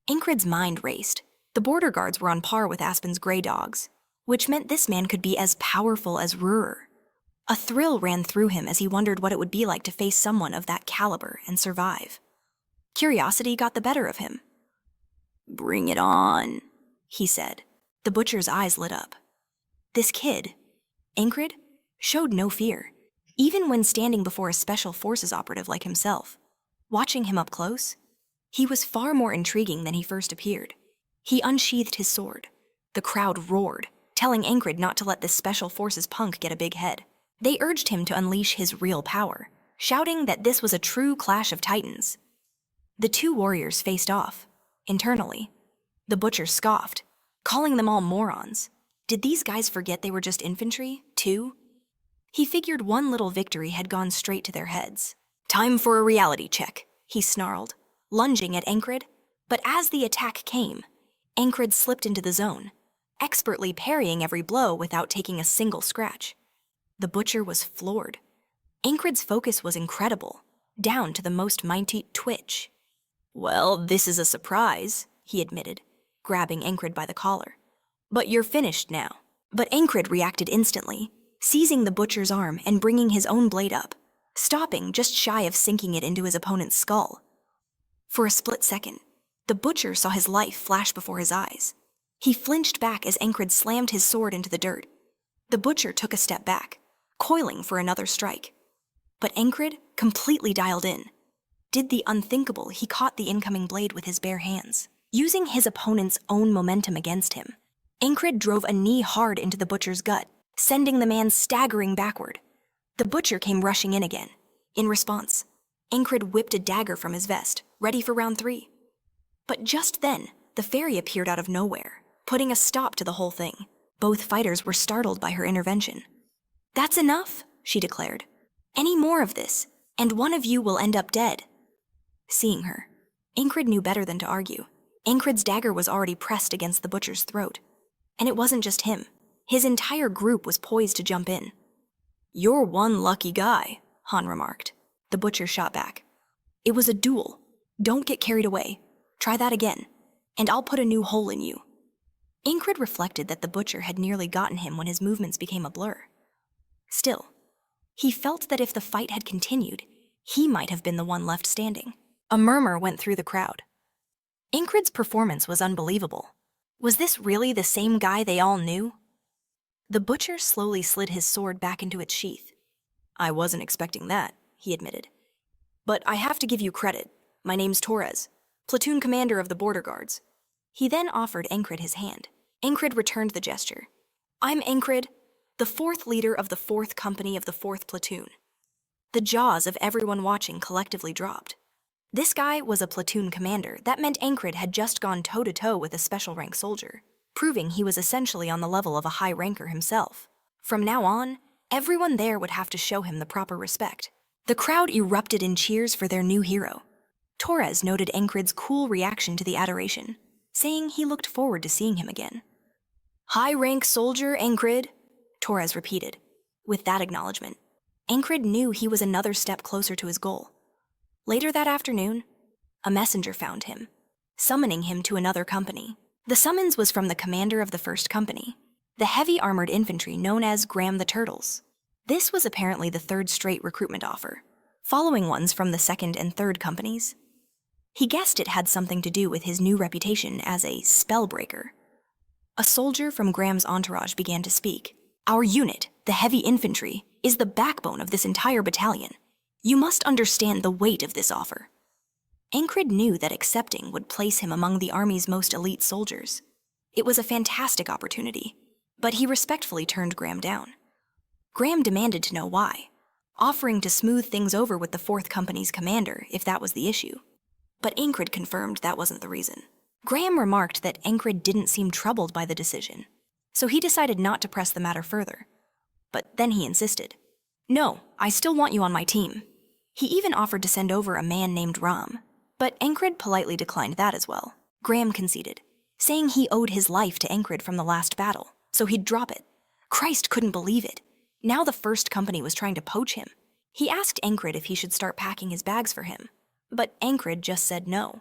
Enkrid's mind raced. The border guards were on par with Aspen's gray dogs, which meant this man could be as powerful as Ruhr. A thrill ran through him as he wondered what it would be like to face someone of that caliber and survive. Curiosity got the better of him. Bring it on, he said. The butcher's eyes lit up. This kid, Enkrid, showed no fear, even when standing before a special forces operative like himself. Watching him up close, he was far more intriguing than he first appeared. He unsheathed his sword. The crowd roared, telling Enkrid not to let this special forces punk get a big head. They urged him to unleash his real power, shouting that this was a true clash of titans. The two warriors faced off. Internally, the butcher scoffed, calling them all morons. Did these guys forget they were just infantry, too? He figured one little victory had gone straight to their heads. Time for a reality check, he snarled, lunging at Enkrid. But as the attack came, Enkrid slipped into the zone, expertly parrying every blow without taking a single scratch. The butcher was floored. Enkrid's focus was incredible, down to the most minute twitch. Well, this is a surprise, he admitted, grabbing Enkrid by the collar. But you're finished now. But Enkrid reacted instantly, seizing the butcher's arm and bringing his own blade up, stopping just shy of sinking it into his opponent's skull. For a split second, the butcher saw his life flash before his eyes. He flinched back as Enkrid slammed his sword into the dirt. The butcher took a step back, coiling for another strike. But Enkrid completely dialed in. Did the unthinkable, he caught the incoming blade with his bare hands, using his opponent's own momentum against him. Enkrid drove a knee hard into the butcher's gut, sending the man staggering backward. The butcher came rushing in again. In response, Enkrid whipped a dagger from his vest, ready for round 3. But just then, the fairy appeared out of nowhere, putting a stop to the whole thing. Both fighters were startled by her intervention. That's enough, she declared. Any more of this, and one of you will end up dead. Seeing her, Enkrid knew better than to argue. Enkrid's dagger was already pressed against the butcher's throat. And it wasn't just him. His entire group was poised to jump in. You're one lucky guy, Han remarked. The butcher shot back. It was a duel. Don't get carried away. Try that again, and I'll put a new hole in you. Enkrid reflected that the butcher had nearly gotten him when his movements became a blur. Still, he felt that if the fight had continued, he might have been the one left standing. A murmur went through the crowd. Enkrid's performance was unbelievable. Was this really the same guy they all knew? The butcher slowly slid his sword back into its sheath. I wasn't expecting that, he admitted. But I have to give you credit. My name's Torres, platoon commander of the border guards. He then offered Enkrid his hand. Enkrid returned the gesture. I'm Enkrid, the 4th leader of the 4th company of the 4th platoon. The jaws of everyone watching collectively dropped. This guy was a platoon commander. That meant Enkrid had just gone toe-to-toe with a special rank soldier, proving he was essentially on the level of a high ranker himself. From now on, everyone there would have to show him the proper respect. The crowd erupted in cheers for their new hero. Torres noted Enkrid's cool reaction to the adoration, saying he looked forward to seeing him again. High-rank soldier, Enkrid, Torres repeated. With that acknowledgement, Enkrid knew he was another step closer to his goal. Later that afternoon, a messenger found him, summoning him to another company. The summons was from the commander of the 1st company, the heavy armored infantry known as Graham the Turtles. This was apparently the 3rd straight recruitment offer, following ones from the 2nd and 3rd companies. He guessed it had something to do with his new reputation as a spellbreaker. A soldier from Graham's entourage began to speak. Our unit, the heavy infantry, is the backbone of this entire battalion. You must understand the weight of this offer. Enkrid knew that accepting would place him among the army's most elite soldiers. It was a fantastic opportunity, but he respectfully turned Graham down. Graham demanded to know why, offering to smooth things over with the 4th Company's commander if that was the issue. But Enkrid confirmed that wasn't the reason. Graham remarked that Enkrid didn't seem troubled by the decision, so he decided not to press the matter further. But then he insisted. No, I still want you on my team. He even offered to send over a man named Ram, but Enkrid politely declined that as well. Graham conceded, saying he owed his life to Enkrid from the last battle, so he'd drop it. Christ couldn't believe it. Now the 1st Company was trying to poach him. He asked Enkrid if he should start packing his bags for him, but Enkrid just said no.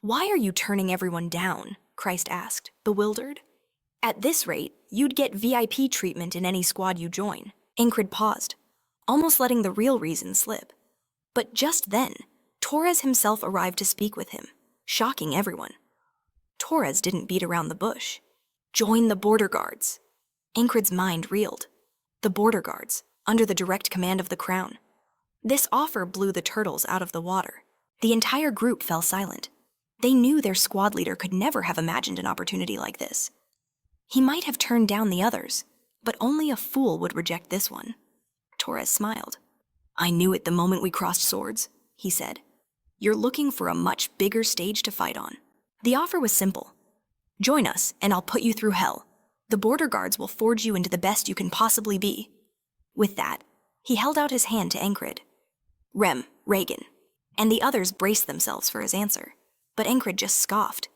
Why are you turning everyone down? Christ asked, bewildered. At this rate, you'd get VIP treatment in any squad you join. Enkrid paused, almost letting the real reason slip. But just then, Torres himself arrived to speak with him, shocking everyone. Torres didn't beat around the bush. Join the border guards. Enkrid's mind reeled. The border guards, under the direct command of the Crown. This offer blew the turtles out of the water. The entire group fell silent. They knew their squad leader could never have imagined an opportunity like this. He might have turned down the others, but only a fool would reject this one. Torres smiled. I knew it the moment we crossed swords, he said. You're looking for a much bigger stage to fight on. The offer was simple. Join us, and I'll put you through hell. The border guards will forge you into the best you can possibly be. With that, he held out his hand to Enkrid. Rem, Reagan, and the others braced themselves for his answer. But Enkrid just scoffed.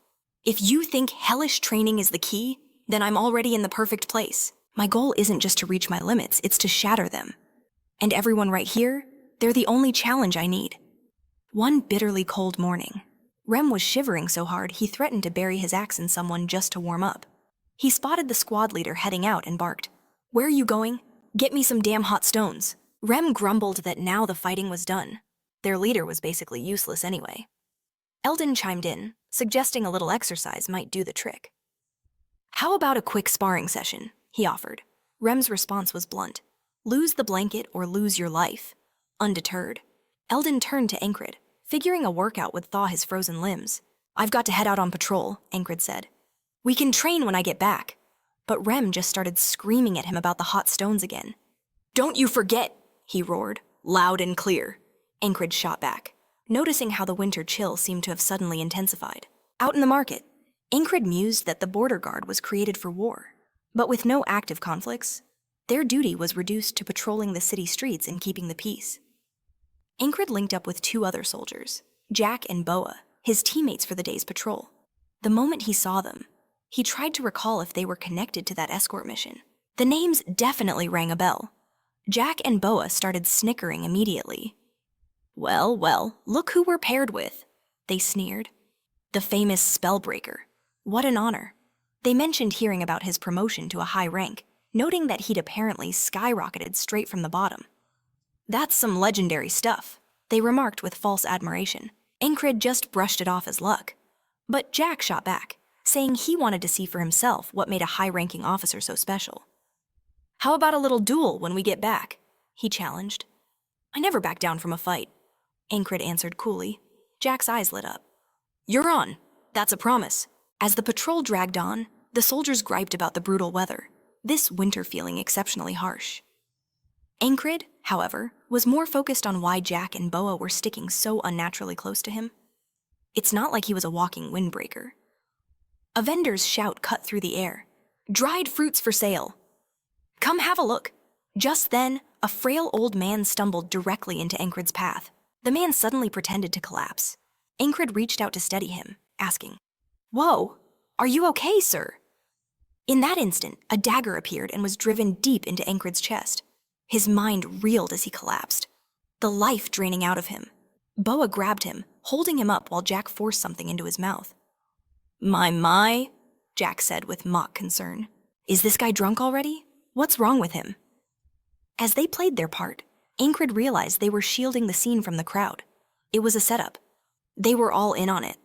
If you think hellish training is the key, then I'm already in the perfect place. My goal isn't just to reach my limits, it's to shatter them. And everyone right here, they're the only challenge I need. One bitterly cold morning, Rem was shivering so hard he threatened to bury his axe in someone just to warm up. He spotted the squad leader heading out and barked, Where are you going? Get me some damn hot stones. Rem grumbled that now the fighting was done. Their leader was basically useless anyway. Eldon chimed in, suggesting a little exercise might do the trick. How about a quick sparring session? He offered. Rem's response was blunt. Lose the blanket or lose your life. Undeterred, Eldon turned to Enkrid, figuring a workout would thaw his frozen limbs. I've got to head out on patrol, Enkrid said. We can train when I get back. But Rem just started screaming at him about the hot stones again. Don't you forget, he roared, loud and clear. Enkrid shot back, noticing how the winter chill seemed to have suddenly intensified. Out in the market, Enkrid mused that the border guard was created for war. But with no active conflicts, Their duty was reduced to patrolling the city streets and keeping the peace. Enkrid linked up with 2 other soldiers, Jack and Boa, his teammates for the day's patrol. The moment he saw them, he tried to recall if they were connected to that escort mission. The names definitely rang a bell. Jack and Boa started snickering immediately. Well, well, look who we're paired with, they sneered. The famous Spellbreaker. What an honor. They mentioned hearing about his promotion to a high rank, noting that he'd apparently skyrocketed straight from the bottom. That's some legendary stuff, they remarked with false admiration. Enkrid just brushed it off as luck. But Jack shot back, saying he wanted to see for himself what made a high-ranking officer so special. How about a little duel when we get back? He challenged. I never back down from a fight, Enkrid answered coolly. Jack's eyes lit up. You're on. That's a promise. As the patrol dragged on, the soldiers griped about the brutal weather, this winter feeling exceptionally harsh. Enkrid, however, was more focused on why Jack and Boa were sticking so unnaturally close to him. It's not like he was a walking windbreaker. A vendor's shout cut through the air. Dried fruits for sale. Come have a look. Just then, a frail old man stumbled directly into Enkrid's path. The man suddenly pretended to collapse. Enkrid reached out to steady him, asking, Whoa, are you okay, sir? In that instant, a dagger appeared and was driven deep into Enkrid's chest. His mind reeled as he collapsed, the life draining out of him. Boa grabbed him, holding him up while Jack forced something into his mouth. My, Jack said with mock concern. Is this guy drunk already? What's wrong with him? As they played their part, Enkrid realized they were shielding the scene from the crowd. It was a setup. They were all in on it.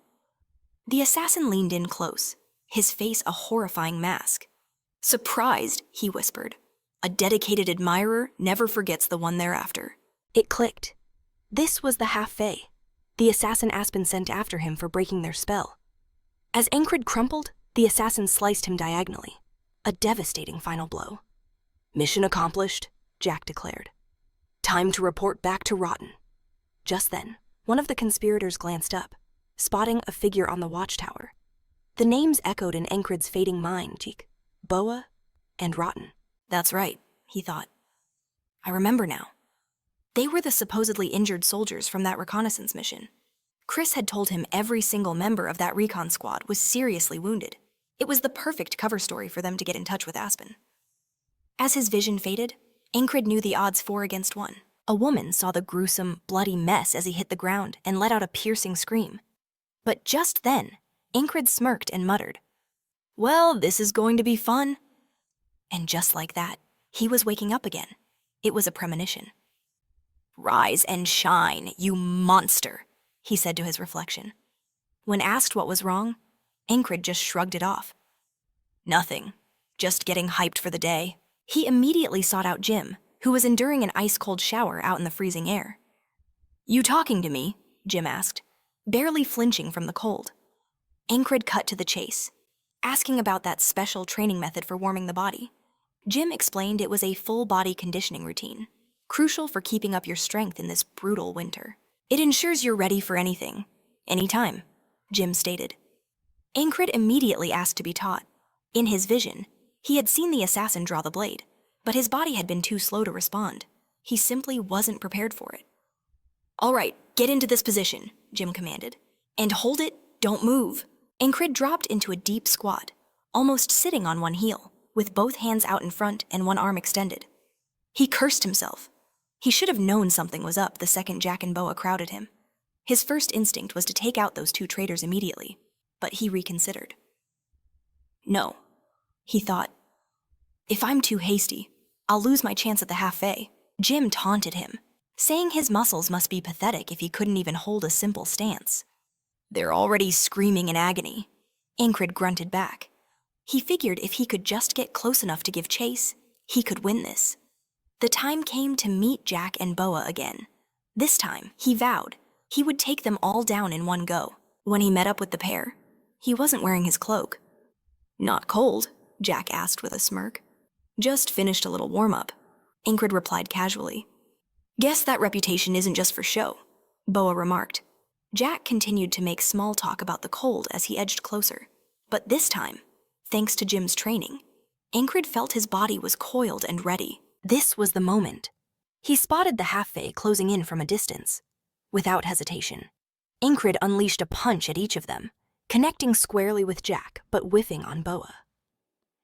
The assassin leaned in close, his face a horrifying mask. Surprised, he whispered. A dedicated admirer never forgets the one they're after. It clicked. This was the half-fae, the assassin Aspen sent after him for breaking their spell. As Enkrid crumpled, the assassin sliced him diagonally. A devastating final blow. Mission accomplished, Jack declared. Time to report back to Rotten. Just then, one of the conspirators glanced up, spotting a figure on the watchtower. The names echoed in Enkrid's fading mind, Boa and Rotten. That's right, he thought. I remember now. They were the supposedly injured soldiers from that reconnaissance mission. Chris had told him every single member of that recon squad was seriously wounded. It was the perfect cover story for them to get in touch with Aspen. As his vision faded, Enkrid knew the odds 4 against 1. A woman saw the gruesome, bloody mess as he hit the ground and let out a piercing scream. But just then, Enkrid smirked and muttered, Well, this is going to be fun. And just like that, he was waking up again. It was a premonition. Rise and shine, you monster, he said to his reflection. When asked what was wrong, Enkrid just shrugged it off. Nothing, just getting hyped for the day. He immediately sought out Jim, who was enduring an ice-cold shower out in the freezing air. You talking to me? Jim asked, barely flinching from the cold. Enkrid cut to the chase, asking about that special training method for warming the body. Jim explained it was a full-body conditioning routine, crucial for keeping up your strength in this brutal winter. It ensures you're ready for anything, anytime, Jim stated. Enkrid immediately asked to be taught. In his vision, he had seen the assassin draw the blade, but his body had been too slow to respond. He simply wasn't prepared for it. All right, get into this position, Jim commanded. And hold it, don't move. Enkrid dropped into a deep squat, almost sitting on one heel, with both hands out in front and one arm extended. He cursed himself. He should have known something was up the second Jack and Boa crowded him. His first instinct was to take out those 2 traitors immediately, but he reconsidered. No, he thought. If I'm too hasty, I'll lose my chance at the half-fae. Jim taunted him, saying his muscles must be pathetic if he couldn't even hold a simple stance. They're already screaming in agony, Enkrid grunted back. He figured if he could just get close enough to give chase, he could win this. The time came to meet Jack and Boa again. This time, he vowed, he would take them all down in one go. When he met up with the pair, he wasn't wearing his cloak. Not cold? Jack asked with a smirk. Just finished a little warm-up, Enkrid replied casually. Guess that reputation isn't just for show, Boa remarked. Jack continued to make small talk about the cold as he edged closer. But this time, thanks to Jim's training, Enkrid felt his body was coiled and ready. This was the moment. He spotted the half-fae closing in from a distance. Without hesitation, Enkrid unleashed a punch at each of them, connecting squarely with Jack, but whiffing on Boa.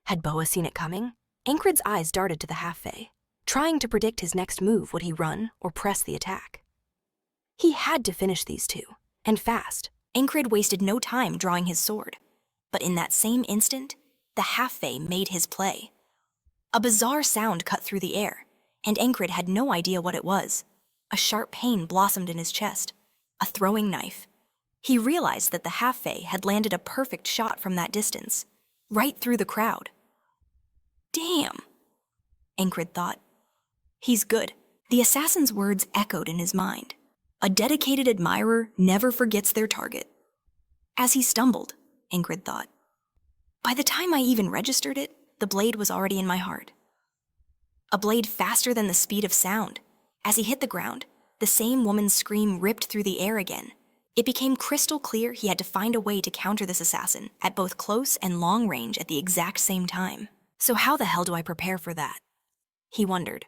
Had Boa seen it coming? Enkrid's eyes darted to the half-fae, trying to predict his next move. Would he run or press the attack? He had to finish these two, and fast. Enkrid wasted no time drawing his sword. But in that same instant, the half-fae made his play. A bizarre sound cut through the air, and Enkrid had no idea what it was. A sharp pain blossomed in his chest. A throwing knife. He realized that the half-fae had landed a perfect shot from that distance, right through the crowd. Damn, Enkrid thought. He's good. The assassin's words echoed in his mind. A dedicated admirer never forgets their target. As he stumbled, Enkrid thought. By the time I even registered it, the blade was already in my heart. A blade faster than the speed of sound. As he hit the ground, the same woman's scream ripped through the air again. It became crystal clear he had to find a way to counter this assassin at both close and long range at the exact same time. So how the hell do I prepare for that? He wondered.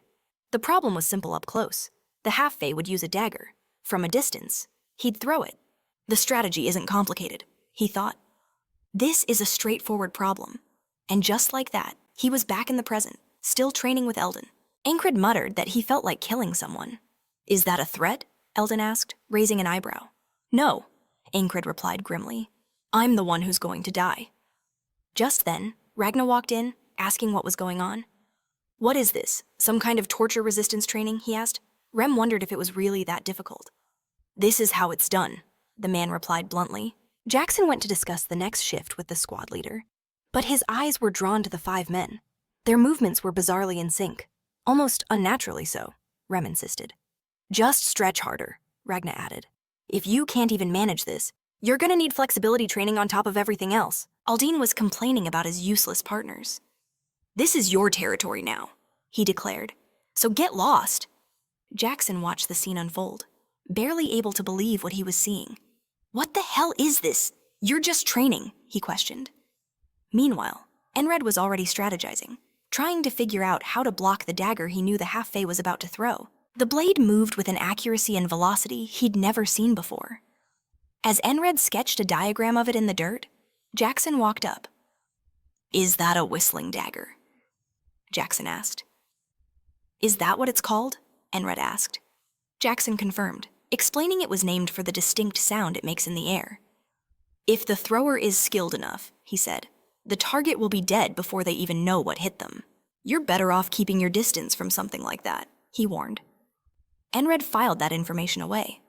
The problem was simple up close. The half-fae would use a dagger. From a distance, he'd throw it. The strategy isn't complicated, he thought. This is a straightforward problem. And just like that, he was back in the present, still training with Eldon. Enkrid muttered that he felt like killing someone. Is that a threat? Eldon asked, raising an eyebrow. No, Enkrid replied grimly. I'm the one who's going to die. Just then, Ragna walked in, asking what was going on. What is this? Some kind of torture resistance training? He asked. Rem wondered if it was really that difficult. This is how it's done, the man replied bluntly. Jackson went to discuss the next shift with the squad leader, but his eyes were drawn to the 5 men. Their movements were bizarrely in sync, almost unnaturally so, Rem insisted. Just stretch harder, Ragna added. If you can't even manage this, you're gonna need flexibility training on top of everything else. Aldine was complaining about his useless partners. This is your territory now, he declared, so get lost. Jackson watched the scene unfold, barely able to believe what he was seeing. What the hell is this? You're just training, he questioned. Meanwhile, Enkrid was already strategizing, trying to figure out how to block the dagger he knew the half-fae was about to throw. The blade moved with an accuracy and velocity he'd never seen before. As Enkrid sketched a diagram of it in the dirt, Jackson walked up. Is that a whistling dagger? Jackson asked. Is that what it's called? Enkrid asked. Jackson confirmed, explaining it was named for the distinct sound it makes in the air. If the thrower is skilled enough, he said, the target will be dead before they even know what hit them. You're better off keeping your distance from something like that, he warned. Enkrid filed that information away.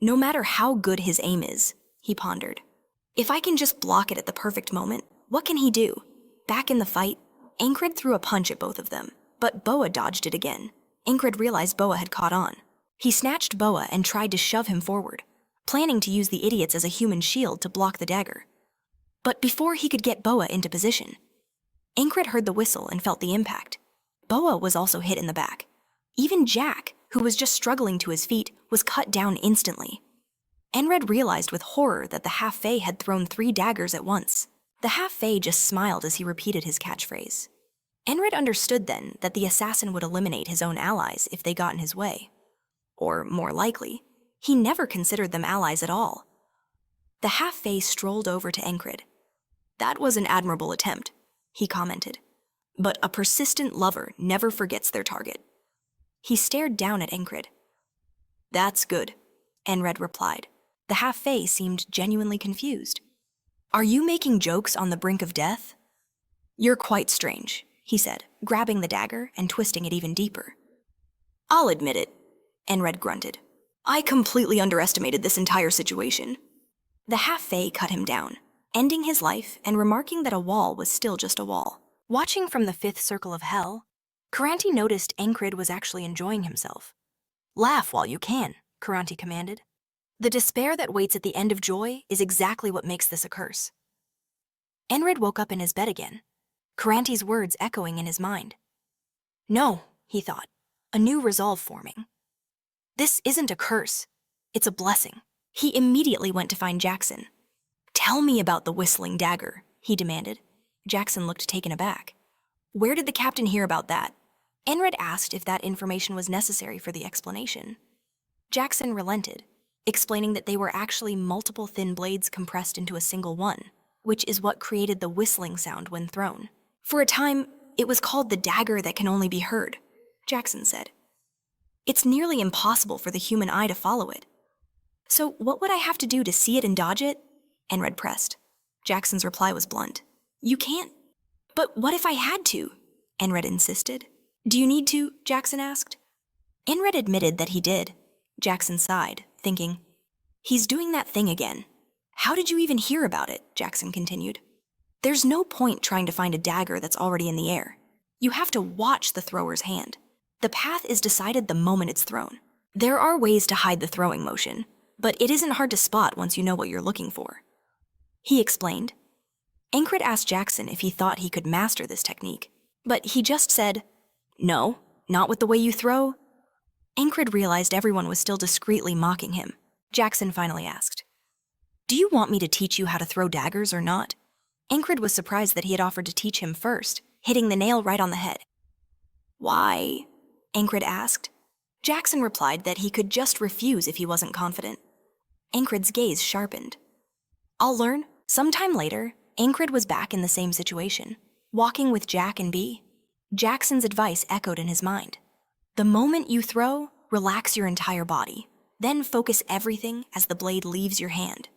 No matter how good his aim is, he pondered. If I can just block it at the perfect moment, what can he do? Back in the fight, Enkrid threw a punch at both of them, but Boa dodged it again. Enkrid realized Boa had caught on. He snatched Boa and tried to shove him forward, planning to use the idiots as a human shield to block the dagger. But before he could get Boa into position, Enkrid heard the whistle and felt the impact. Boa was also hit in the back. Even Jack, who was just struggling to his feet, was cut down instantly. Enkrid realized with horror that the half-fae had thrown 3 daggers at once. The half-fae just smiled as he repeated his catchphrase. Enkrid understood then that the assassin would eliminate his own allies if they got in his way. Or, more likely, he never considered them allies at all. The half-fae strolled over to Enkrid. That was an admirable attempt, he commented. But a persistent lover never forgets their target. He stared down at Enkrid. That's good, Enkrid replied. The half-fae seemed genuinely confused. Are you making jokes on the brink of death? You're quite strange, he said, grabbing the dagger and twisting it even deeper. I'll admit it, Enkrid grunted. I completely underestimated this entire situation. The half-fae cut him down, ending his life and remarking that a wall was still just a wall. Watching from the 5th circle of hell, Karanti noticed Enkrid was actually enjoying himself. Laugh while you can, Karanti commanded. The despair that waits at the end of joy is exactly what makes this a curse. Enkrid woke up in his bed again, Karanti's words echoing in his mind. No, he thought, a new resolve forming. This isn't a curse, it's a blessing. He immediately went to find Jackson. Tell me about the whistling dagger, he demanded. Jackson looked taken aback. Where did the captain hear about that? Enkrid asked if that information was necessary for the explanation. Jackson relented, explaining that they were actually multiple thin blades compressed into a single one, which is what created the whistling sound when thrown. For a time, it was called the dagger that can only be heard, Jackson said. It's nearly impossible for the human eye to follow it. So what would I have to do to see it and dodge it? Enkrid pressed. Jackson's reply was blunt. You can't. But what if I had to? Enkrid insisted. Do you need to? Jackson asked. Enkrid admitted that he did. Jackson sighed, thinking, he's doing that thing again. How did you even hear about it? Jackson continued. There's no point trying to find a dagger that's already in the air. You have to watch the thrower's hand. The path is decided the moment it's thrown. There are ways to hide the throwing motion, but it isn't hard to spot once you know what you're looking for. He explained. Enkrid asked Jackson if he thought he could master this technique, but he just said, no, not with the way you throw. Enkrid realized everyone was still discreetly mocking him. Jackson finally asked, do you want me to teach you how to throw daggers or not? Enkrid was surprised that he had offered to teach him first, hitting the nail right on the head. Why? Enkrid asked. Jackson replied that he could just refuse if he wasn't confident. Enkrid's gaze sharpened. I'll learn. Sometime later, Enkrid was back in the same situation, walking with Jack and Bee. Jackson's advice echoed in his mind. The moment you throw, relax your entire body. Then focus everything as the blade leaves your hand.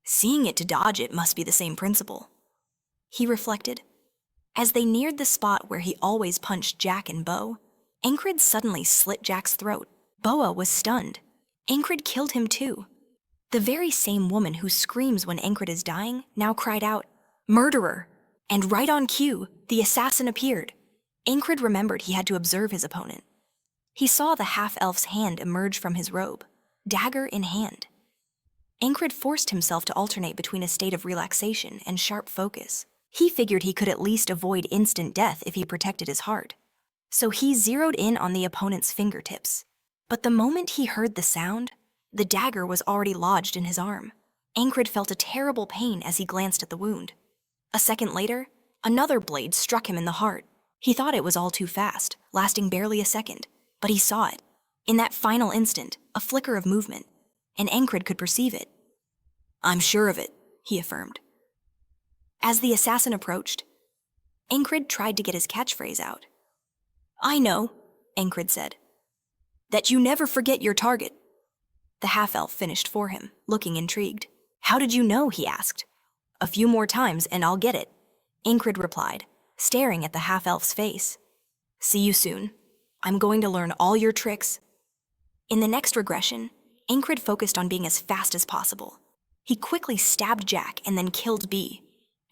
Seeing it to dodge it must be the same principle. He reflected. As they neared the spot where he always punched Jack and Bo, Enkrid suddenly slit Jack's throat. Boa was stunned. Enkrid killed him too. The very same woman who screams when Enkrid is dying now cried out, murderer! And right on cue, the assassin appeared. Enkrid remembered he had to observe his opponent. He saw the half-elf's hand emerge from his robe, dagger in hand. Enkrid forced himself to alternate between a state of relaxation and sharp focus. He figured he could at least avoid instant death if he protected his heart. So he zeroed in on the opponent's fingertips. But the moment he heard the sound, the dagger was already lodged in his arm. Enkrid felt a terrible pain as he glanced at the wound. A second later, another blade struck him in the heart. He thought it was all too fast, lasting barely a second, but he saw it. In that final instant, a flicker of movement, and Enkrid could perceive it. I'm sure of it, he affirmed. As the assassin approached, Enkrid tried to get his catchphrase out. I know, Enkrid said, that you never forget your target. The half-elf finished for him, looking intrigued. How did you know? He asked. A few more times and I'll get it, Enkrid replied, staring at the half-elf's face. See you soon. I'm going to learn all your tricks. In the next regression, Enkrid focused on being as fast as possible. He quickly stabbed Jack and then killed Bee.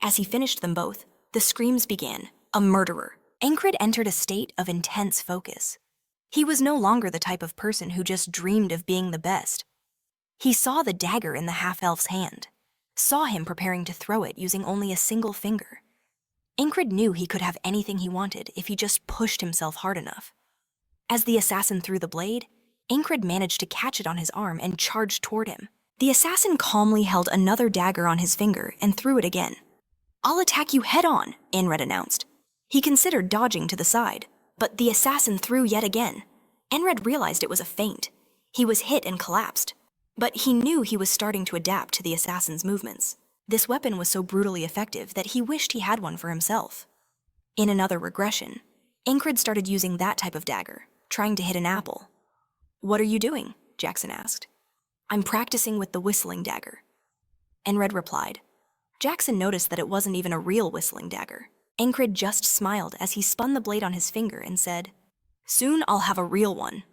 As he finished them both, the screams began, a murderer. Enkrid entered a state of intense focus. He was no longer the type of person who just dreamed of being the best. He saw the dagger in the half-elf's hand, saw him preparing to throw it using only a single finger. Enkrid knew he could have anything he wanted if he just pushed himself hard enough. As the assassin threw the blade, Enkrid managed to catch it on his arm and charged toward him. The assassin calmly held another dagger on his finger and threw it again. I'll attack you head-on, Enkrid announced. He considered dodging to the side, but the assassin threw yet again. Enkrid realized it was a feint. He was hit and collapsed, but he knew he was starting to adapt to the assassin's movements. This weapon was so brutally effective that he wished he had one for himself. In another regression, Enkrid started using that type of dagger, trying to hit an apple. What are you doing? Jackson asked. I'm practicing with the whistling dagger. Enkrid replied. Jackson noticed that it wasn't even a real whistling dagger. Enkrid just smiled as he spun the blade on his finger and said, Soon I'll have a real one.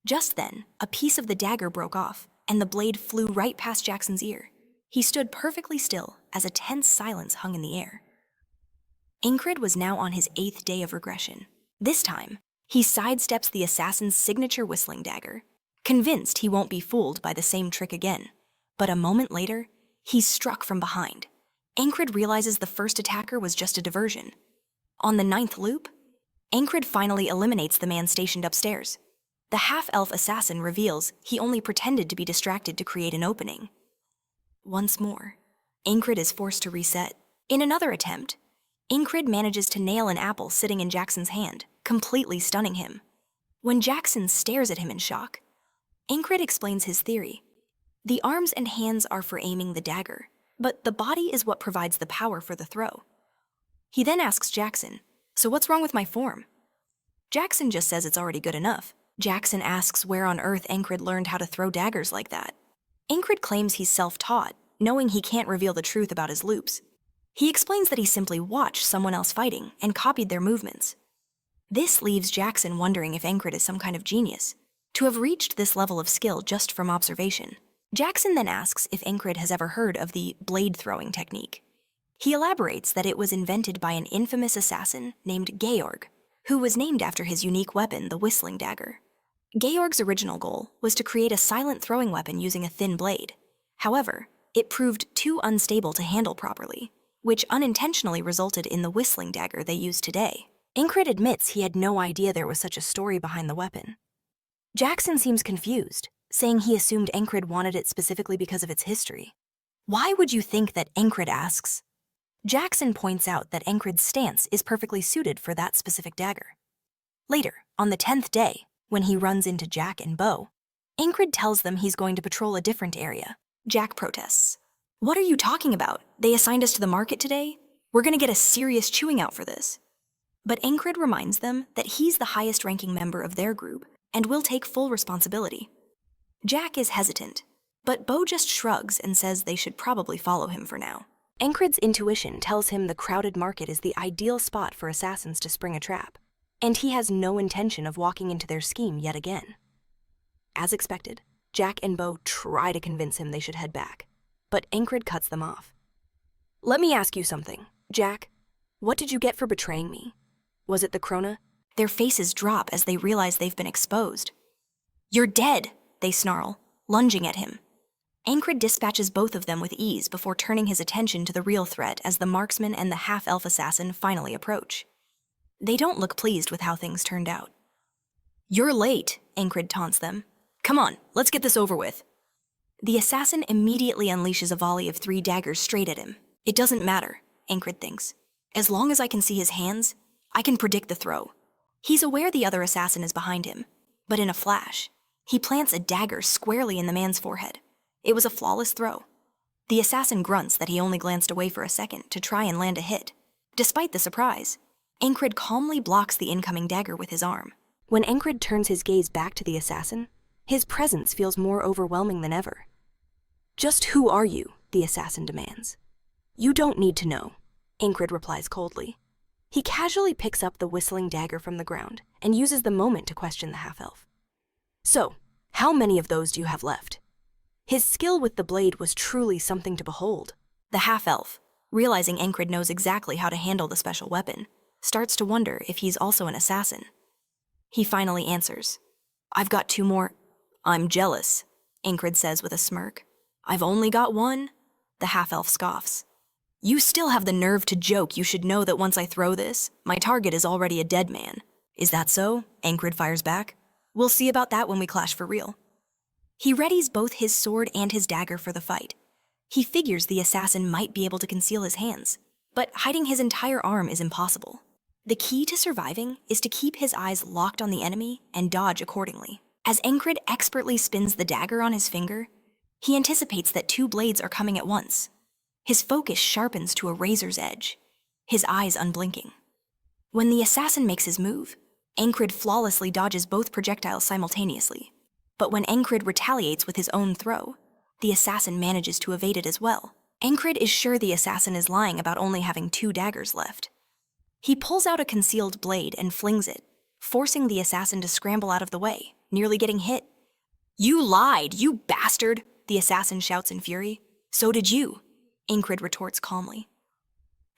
Just then, a piece of the dagger broke off, and the blade flew right past Jackson's ear. He stood perfectly still as a tense silence hung in the air. Enkrid was now on his 8th day of regression. This time, he sidesteps the assassin's signature whistling dagger, convinced he won't be fooled by the same trick again. But a moment later, he's struck from behind. Enkrid realizes the first attacker was just a diversion. On the 9th loop, Enkrid finally eliminates the man stationed upstairs. The half-elf assassin reveals he only pretended to be distracted to create an opening. Once more, Enkrid is forced to reset. In another attempt, Enkrid manages to nail an apple sitting in Jackson's hand, completely stunning him. When Jackson stares at him in shock, Enkrid explains his theory. The arms and hands are for aiming the dagger, but the body is what provides the power for the throw. He then asks Jackson, "So what's wrong with my form?" Jackson just says it's already good enough. Jackson asks where on earth Enkrid learned how to throw daggers like that. Enkrid claims he's self-taught, knowing he can't reveal the truth about his loops. He explains that he simply watched someone else fighting and copied their movements. This leaves Jackson wondering if Enkrid is some kind of genius, to have reached this level of skill just from observation. Jackson then asks if Enkrid has ever heard of the blade-throwing technique. He elaborates that it was invented by an infamous assassin named Georg, who was named after his unique weapon, the whistling dagger. Georg's original goal was to create a silent throwing weapon using a thin blade. However, it proved too unstable to handle properly, which unintentionally resulted in the whistling dagger they use today. Enkrid admits he had no idea there was such a story behind the weapon. Jackson seems confused, saying he assumed Enkrid wanted it specifically because of its history. Why would you think that, Enkrid asks? Jackson points out that Enkrid's stance is perfectly suited for that specific dagger. Later, on the 10th day, when he runs into Jack and Bo, Enkrid tells them he's going to patrol a different area. Jack protests. "What are you talking about? They assigned us to the market today? We're going to get a serious chewing out for this." But Enkrid reminds them that he's the highest-ranking member of their group and will take full responsibility. Jack is hesitant, but Bo just shrugs and says they should probably follow him for now. Enkrid's intuition tells him the crowded market is the ideal spot for assassins to spring a trap, and he has no intention of walking into their scheme yet again. As expected, Jack and Bo try to convince him they should head back, but Enkrid cuts them off. "Let me ask you something, Jack. What did you get for betraying me? Was it the Krona?" Their faces drop as they realize they've been exposed. "You're dead," they snarl, lunging at him. Enkrid dispatches both of them with ease before turning his attention to the real threat as the marksman and the half-elf assassin finally approach. They don't look pleased with how things turned out. "You're late," Enkrid taunts them. "Come on, let's get this over with." The assassin immediately unleashes a volley of 3 daggers straight at him. It doesn't matter, Enkrid thinks. As long as I can see his hands, I can predict the throw. He's aware the other assassin is behind him, but in a flash, he plants a dagger squarely in the man's forehead. It was a flawless throw. The assassin grunts that he only glanced away for a second to try and land a hit. Despite the surprise, Enkrid calmly blocks the incoming dagger with his arm. When Enkrid turns his gaze back to the assassin, his presence feels more overwhelming than ever. "Just who are you?" the assassin demands. "You don't need to know," Enkrid replies coldly. He casually picks up the whistling dagger from the ground and uses the moment to question the half-elf. "So, how many of those do you have left?" His skill with the blade was truly something to behold. The half-elf, realizing Enkrid knows exactly how to handle the special weapon, starts to wonder if he's also an assassin. He finally answers, "I've got 2 more. I'm jealous," Enkrid says with a smirk. "I've only got 1. The half-elf scoffs. "You still have the nerve to joke you should know that once I throw this, my target is already a dead man. Is that so?" Enkrid fires back. "We'll see about that when we clash for real." He readies both his sword and his dagger for the fight. He figures the assassin might be able to conceal his hands, but hiding his entire arm is impossible. The key to surviving is to keep his eyes locked on the enemy and dodge accordingly. As Enkrid expertly spins the dagger on his finger, he anticipates that 2 blades are coming at once. His focus sharpens to a razor's edge, his eyes unblinking. When the assassin makes his move, Enkrid flawlessly dodges both projectiles simultaneously. But when Enkrid retaliates with his own throw, the assassin manages to evade it as well. Enkrid is sure the assassin is lying about only having 2 daggers left. He pulls out a concealed blade and flings it, forcing the assassin to scramble out of the way, nearly getting hit. "You lied, you bastard!" the assassin shouts in fury. "So did you," Enkrid retorts calmly.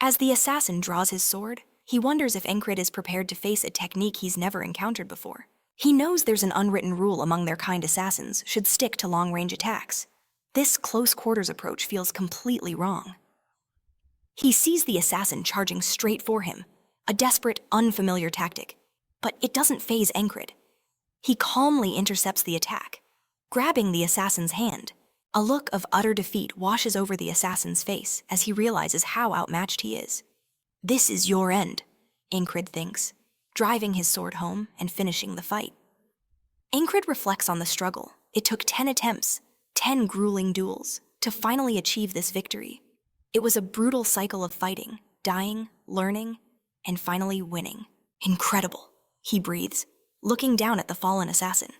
As the assassin draws his sword, he wonders if Enkrid is prepared to face a technique he's never encountered before. He knows there's an unwritten rule among their kind assassins should stick to long-range attacks. This close-quarters approach feels completely wrong. He sees the assassin charging straight for him, a desperate, unfamiliar tactic, but it doesn't faze Enkrid. He calmly intercepts the attack, grabbing the assassin's hand. A look of utter defeat washes over the assassin's face as he realizes how outmatched he is. This is your end, Enkrid thinks, driving his sword home and finishing the fight. Enkrid reflects on the struggle. It took 10 attempts, 10 grueling duels, to finally achieve this victory. It was a brutal cycle of fighting, dying, learning, and finally winning. Incredible, he breathes, looking down at the fallen assassin.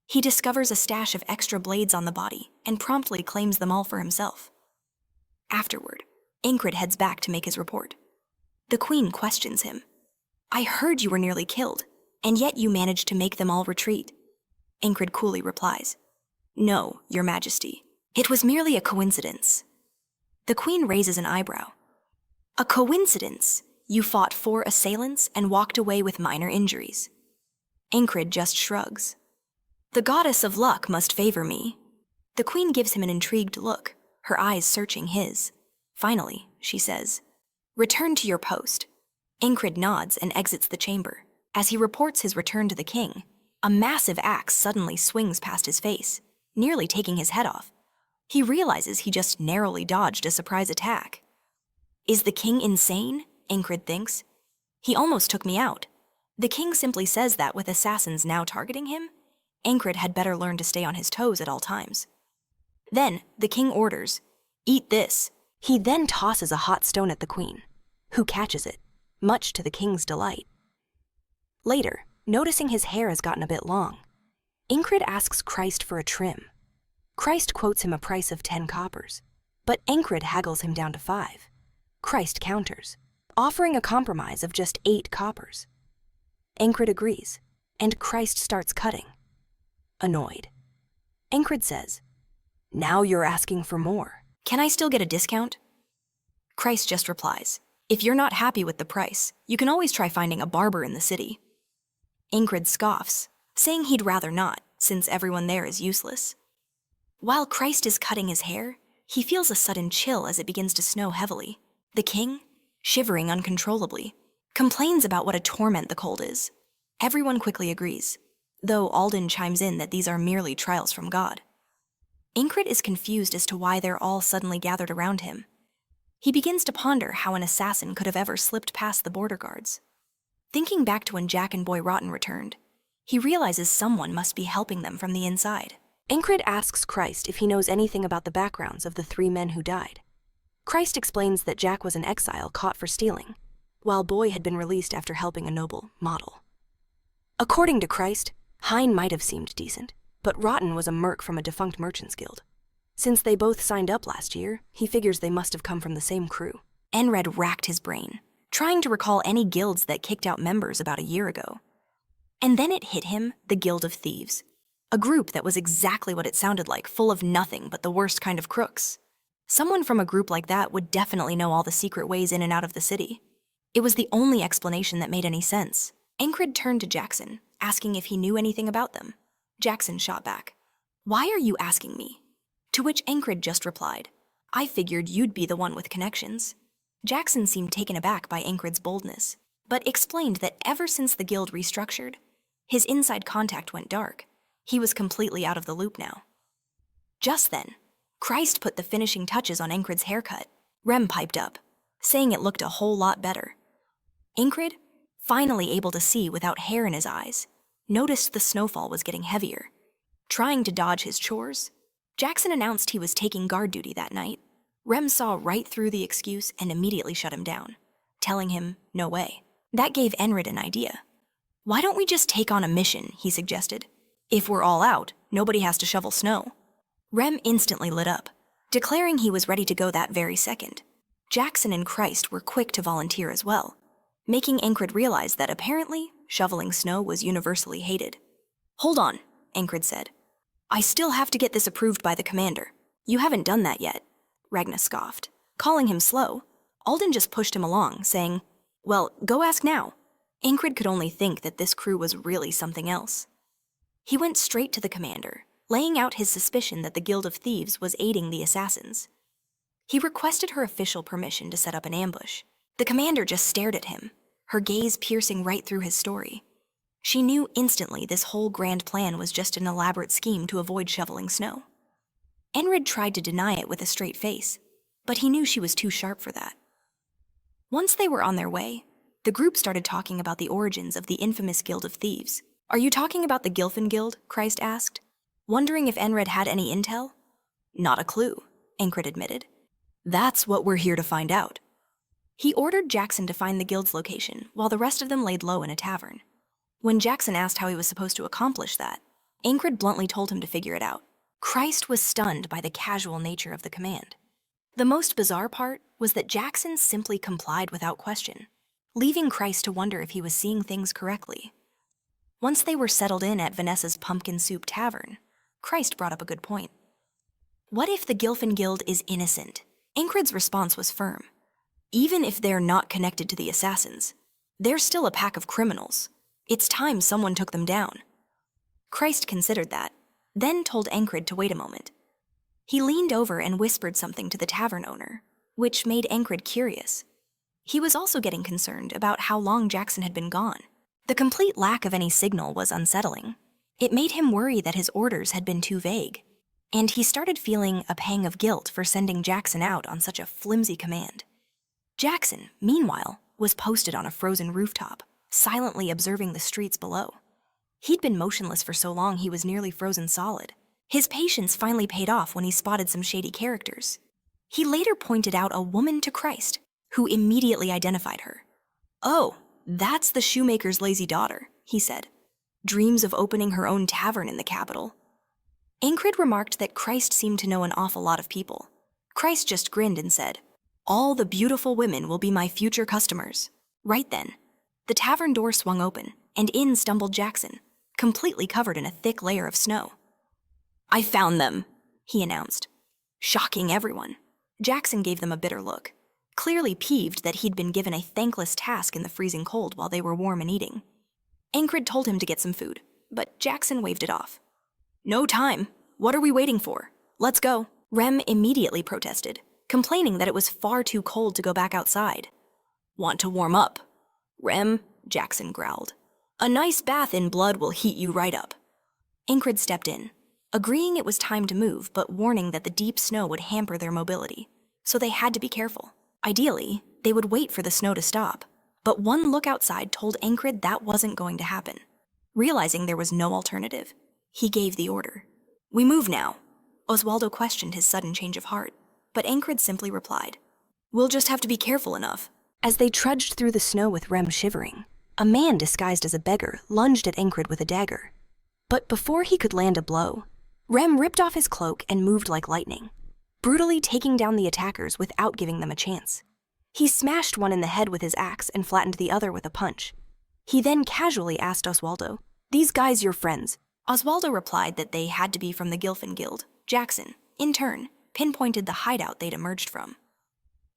He discovers a stash of extra blades on the body and promptly claims them all for himself. Afterward, Enkrid heads back to make his report. The queen questions him. I heard you were nearly killed, and yet you managed to make them all retreat. Enkrid coolly replies, No, your majesty. It was merely a coincidence. The queen raises an eyebrow. A coincidence? You fought 4 assailants and walked away with minor injuries. Enkrid just shrugs. The goddess of luck must favor me. The queen gives him an intrigued look, her eyes searching his. Finally, she says, Return to your post. Enkrid nods and exits the chamber. As he reports his return to the king, a massive axe suddenly swings past his face, nearly taking his head off. He realizes he just narrowly dodged a surprise attack. Is the king insane? Enkrid thinks. He almost took me out. The king simply says that with assassins now targeting him, Enkrid had better learn to stay on his toes at all times. Then, the king orders, Eat this. He then tosses a hot stone at the queen, who catches it, much to the king's delight. Later, noticing his hair has gotten a bit long, Enkrid asks Christ for a trim. Christ quotes him a price of 10 coppers, but Enkrid haggles him down to 5. Christ counters, offering a compromise of just 8 coppers. Enkrid agrees, and Christ starts cutting. Annoyed, Enkrid says, Now you're asking for more. Can I still get a discount? Christ just replies, If you're not happy with the price, you can always try finding a barber in the city. Enkrid scoffs, saying he'd rather not, since everyone there is useless. While Christ is cutting his hair, he feels a sudden chill as it begins to snow heavily. The king, shivering uncontrollably, complains about what a torment the cold is. Everyone quickly agrees, though Alden chimes in that these are merely trials from God. Enkrid is confused as to why they're all suddenly gathered around him. He begins to ponder how an assassin could have ever slipped past the border guards. Thinking back to when Jack and Boy Rotten returned, he realizes someone must be helping them from the inside. Enkrid asks Christ if he knows anything about the backgrounds of the 3 men who died. Christ explains that Jack was an exile caught for stealing, while Boy had been released after helping a noble model. According to Christ, Hein might have seemed decent, but Rotten was a merc from a defunct merchants guild. Since they both signed up last year, he figures they must have come from the same crew. Enred racked his brain, trying to recall any guilds that kicked out members about a year ago. And then it hit him, the Guild of Thieves. A group that was exactly what it sounded like, full of nothing but the worst kind of crooks. Someone from a group like that would definitely know all the secret ways in and out of the city. It was the only explanation that made any sense. Enkrid turned to Jackson, asking if he knew anything about them. Jackson shot back, Why are you asking me? To which Enkrid just replied, I figured you'd be the one with connections. Jackson seemed taken aback by Enkrid's boldness, but explained that ever since the guild restructured, his inside contact went dark. He was completely out of the loop now. Just then, Christ put the finishing touches on Enkrid's haircut. Rem piped up, saying it looked a whole lot better. Enkrid, finally able to see without hair in his eyes, noticed the snowfall was getting heavier. Trying to dodge his chores, Jackson announced he was taking guard duty that night. Rem saw right through the excuse and immediately shut him down, telling him, no way. That gave Enrid an idea. Why don't we just take on a mission, he suggested. If we're all out, nobody has to shovel snow. Rem instantly lit up, declaring he was ready to go that very second. Jackson and Christ were quick to volunteer as well, making Enkrid realize that apparently shoveling snow was universally hated. Hold on, Enkrid said. I still have to get this approved by the commander. You haven't done that yet, Ragna scoffed, calling him slow. Alden just pushed him along, saying, Well, go ask now. Enkrid could only think that this crew was really something else. He went straight to the commander, laying out his suspicion that the Guild of Thieves was aiding the assassins. He requested her official permission to set up an ambush. The commander just stared at him, her gaze piercing right through his story. She knew instantly this whole grand plan was just an elaborate scheme to avoid shoveling snow. Enrid tried to deny it with a straight face, but he knew she was too sharp for that. Once they were on their way, the group started talking about the origins of the infamous Guild of Thieves. "Are you talking about the Gilfin Guild?" Christ asked, wondering if Enkrid had any intel. "Not a clue," Enkrid admitted. "That's what we're here to find out." He ordered Jackson to find the guild's location, while the rest of them laid low in a tavern. When Jackson asked how he was supposed to accomplish that, Enkrid bluntly told him to figure it out. Christ was stunned by the casual nature of the command. The most bizarre part was that Jackson simply complied without question, leaving Christ to wonder if he was seeing things correctly. Once they were settled in at Vanessa's Pumpkin Soup Tavern, Christ brought up a good point. What if the Gilfin Guild is innocent? Enkrid's response was firm. Even if they're not connected to the assassins, they're still a pack of criminals. It's time someone took them down. Christ considered that, then told Enkrid to wait a moment. He leaned over and whispered something to the tavern owner, which made Enkrid curious. He was also getting concerned about how long Jackson had been gone. The complete lack of any signal was unsettling. It made him worry that his orders had been too vague, and he started feeling a pang of guilt for sending Jackson out on such a flimsy command. Jackson, meanwhile, was posted on a frozen rooftop, silently observing the streets below. He'd been motionless for so long he was nearly frozen solid. His patience finally paid off when he spotted some shady characters. He later pointed out a woman to Christ, who immediately identified her. "Oh, that's the shoemaker's lazy daughter," he said. "Dreams of opening her own tavern in the capital." Enkrid remarked that Christ seemed to know an awful lot of people. Christ just grinned and said, "All the beautiful women will be my future customers." Right then, the tavern door swung open, and in stumbled Jackson, completely covered in a thick layer of snow. "I found them," he announced, shocking everyone. Jackson gave them a bitter look, clearly peeved that he'd been given a thankless task in the freezing cold while they were warm and eating. Enkrid told him to get some food, but Jackson waved it off. "No time. What are we waiting for? Let's go." Rem immediately protested, complaining that it was far too cold to go back outside. "Want to warm up?" "Rem," Jackson growled. "A nice bath in blood will heat you right up." Enkrid stepped in, agreeing it was time to move, but warning that the deep snow would hamper their mobility, so they had to be careful. Ideally, they would wait for the snow to stop, but one look outside told Enkrid that wasn't going to happen. Realizing there was no alternative, he gave the order. "We move now." Oswaldo questioned his sudden change of heart, but Enkrid simply replied, "We'll just have to be careful enough." As they trudged through the snow with Rem shivering, a man disguised as a beggar lunged at Enkrid with a dagger. But before he could land a blow, Rem ripped off his cloak and moved like lightning, brutally taking down the attackers without giving them a chance. He smashed one in the head with his axe and flattened the other with a punch. He then casually asked Oswaldo, "These guys your friends?" Oswaldo replied that they had to be from the Gilfin Guild. Jackson, in turn, pinpointed the hideout they'd emerged from.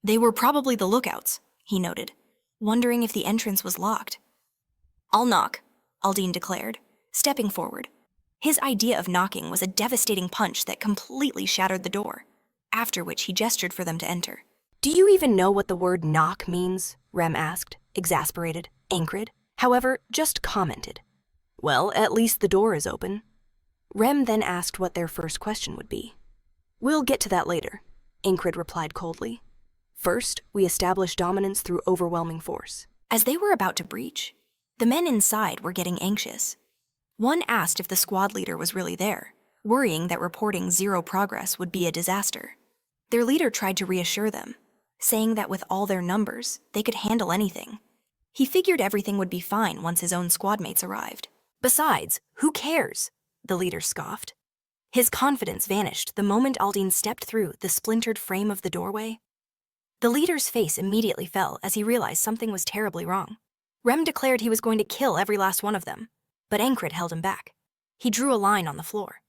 "They were probably the lookouts," he noted, wondering if the entrance was locked. "I'll knock," Aldine declared, stepping forward. His idea of knocking was a devastating punch that completely shattered the door, after which he gestured for them to enter. "Do you even know what the word knock means?" Rem asked, exasperated. Enkrid, however, just commented, "Well, at least the door is open." Rem then asked what their first question would be. "We'll get to that later," Enkrid replied coldly. "First, we establish dominance through overwhelming force." As they were about to breach, the men inside were getting anxious. One asked if the squad leader was really there, worrying that reporting zero progress would be a disaster. Their leader tried to reassure them, saying that with all their numbers, they could handle anything. He figured everything would be fine once his own squad mates arrived. "Besides, who cares?" the leader scoffed. His confidence vanished the moment Aldine stepped through the splintered frame of the doorway. The leader's face immediately fell as he realized something was terribly wrong. Rem declared he was going to kill every last one of them, but Enkrid held him back. He drew a line on the floor.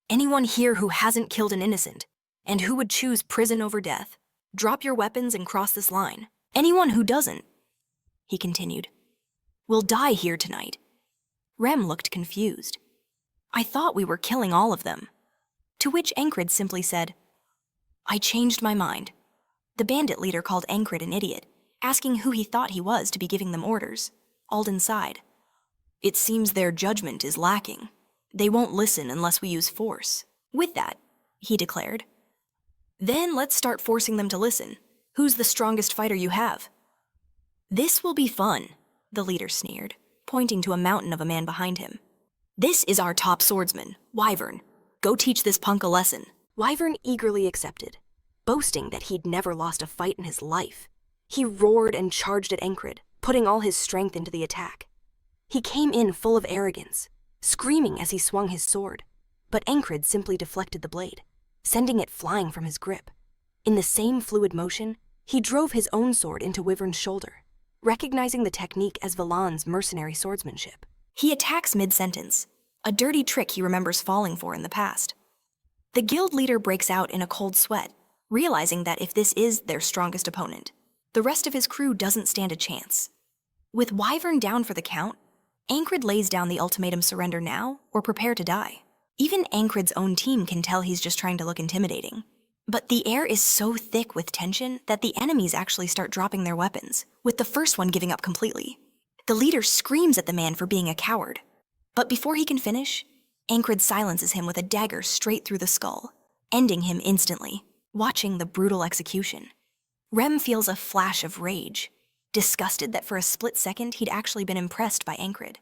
"Anyone here who hasn't killed an innocent, and who would choose prison over death, drop your weapons and cross this line. Anyone who doesn't," he continued, "will die here tonight." Rem looked confused. "I thought we were killing all of them." To which Enkrid simply said, "I changed my mind." The bandit leader called Enkrid an idiot, asking who he thought he was to be giving them orders. Alden sighed. "It seems their judgment is lacking. They won't listen unless we use force." With that, he declared, "Then let's start forcing them to listen. Who's the strongest fighter you have? This will be fun, the leader sneered, pointing to a mountain of a man behind him. This is our top swordsman, Wyvern. Go teach this punk a lesson. Wyvern eagerly accepted, boasting that he'd never lost a fight in his life. He roared and charged at Enkrid, putting all his strength into the attack. He came in full of arrogance, screaming as he swung his sword, but Enkrid simply deflected the blade, sending it flying from his grip. In the same fluid motion, he drove his own sword into Wyvern's shoulder, recognizing the technique as Valan's mercenary swordsmanship. He attacks mid-sentence, a dirty trick he remembers falling for in the past. The guild leader breaks out in a cold sweat, realizing that if this is their strongest opponent, the rest of his crew doesn't stand a chance. With Wyvern down for the count, Enkrid lays down the ultimatum: surrender now or prepare to die. Even Enkrid's own team can tell he's just trying to look intimidating. But the air is so thick with tension that the enemies actually start dropping their weapons, with the first one giving up completely. The leader screams at the man for being a coward. But before he can finish, Enkrid silences him with a dagger straight through the skull, ending him instantly, watching the brutal execution. Rem feels a flash of rage, disgusted that for a split second he'd actually been impressed by Enkrid.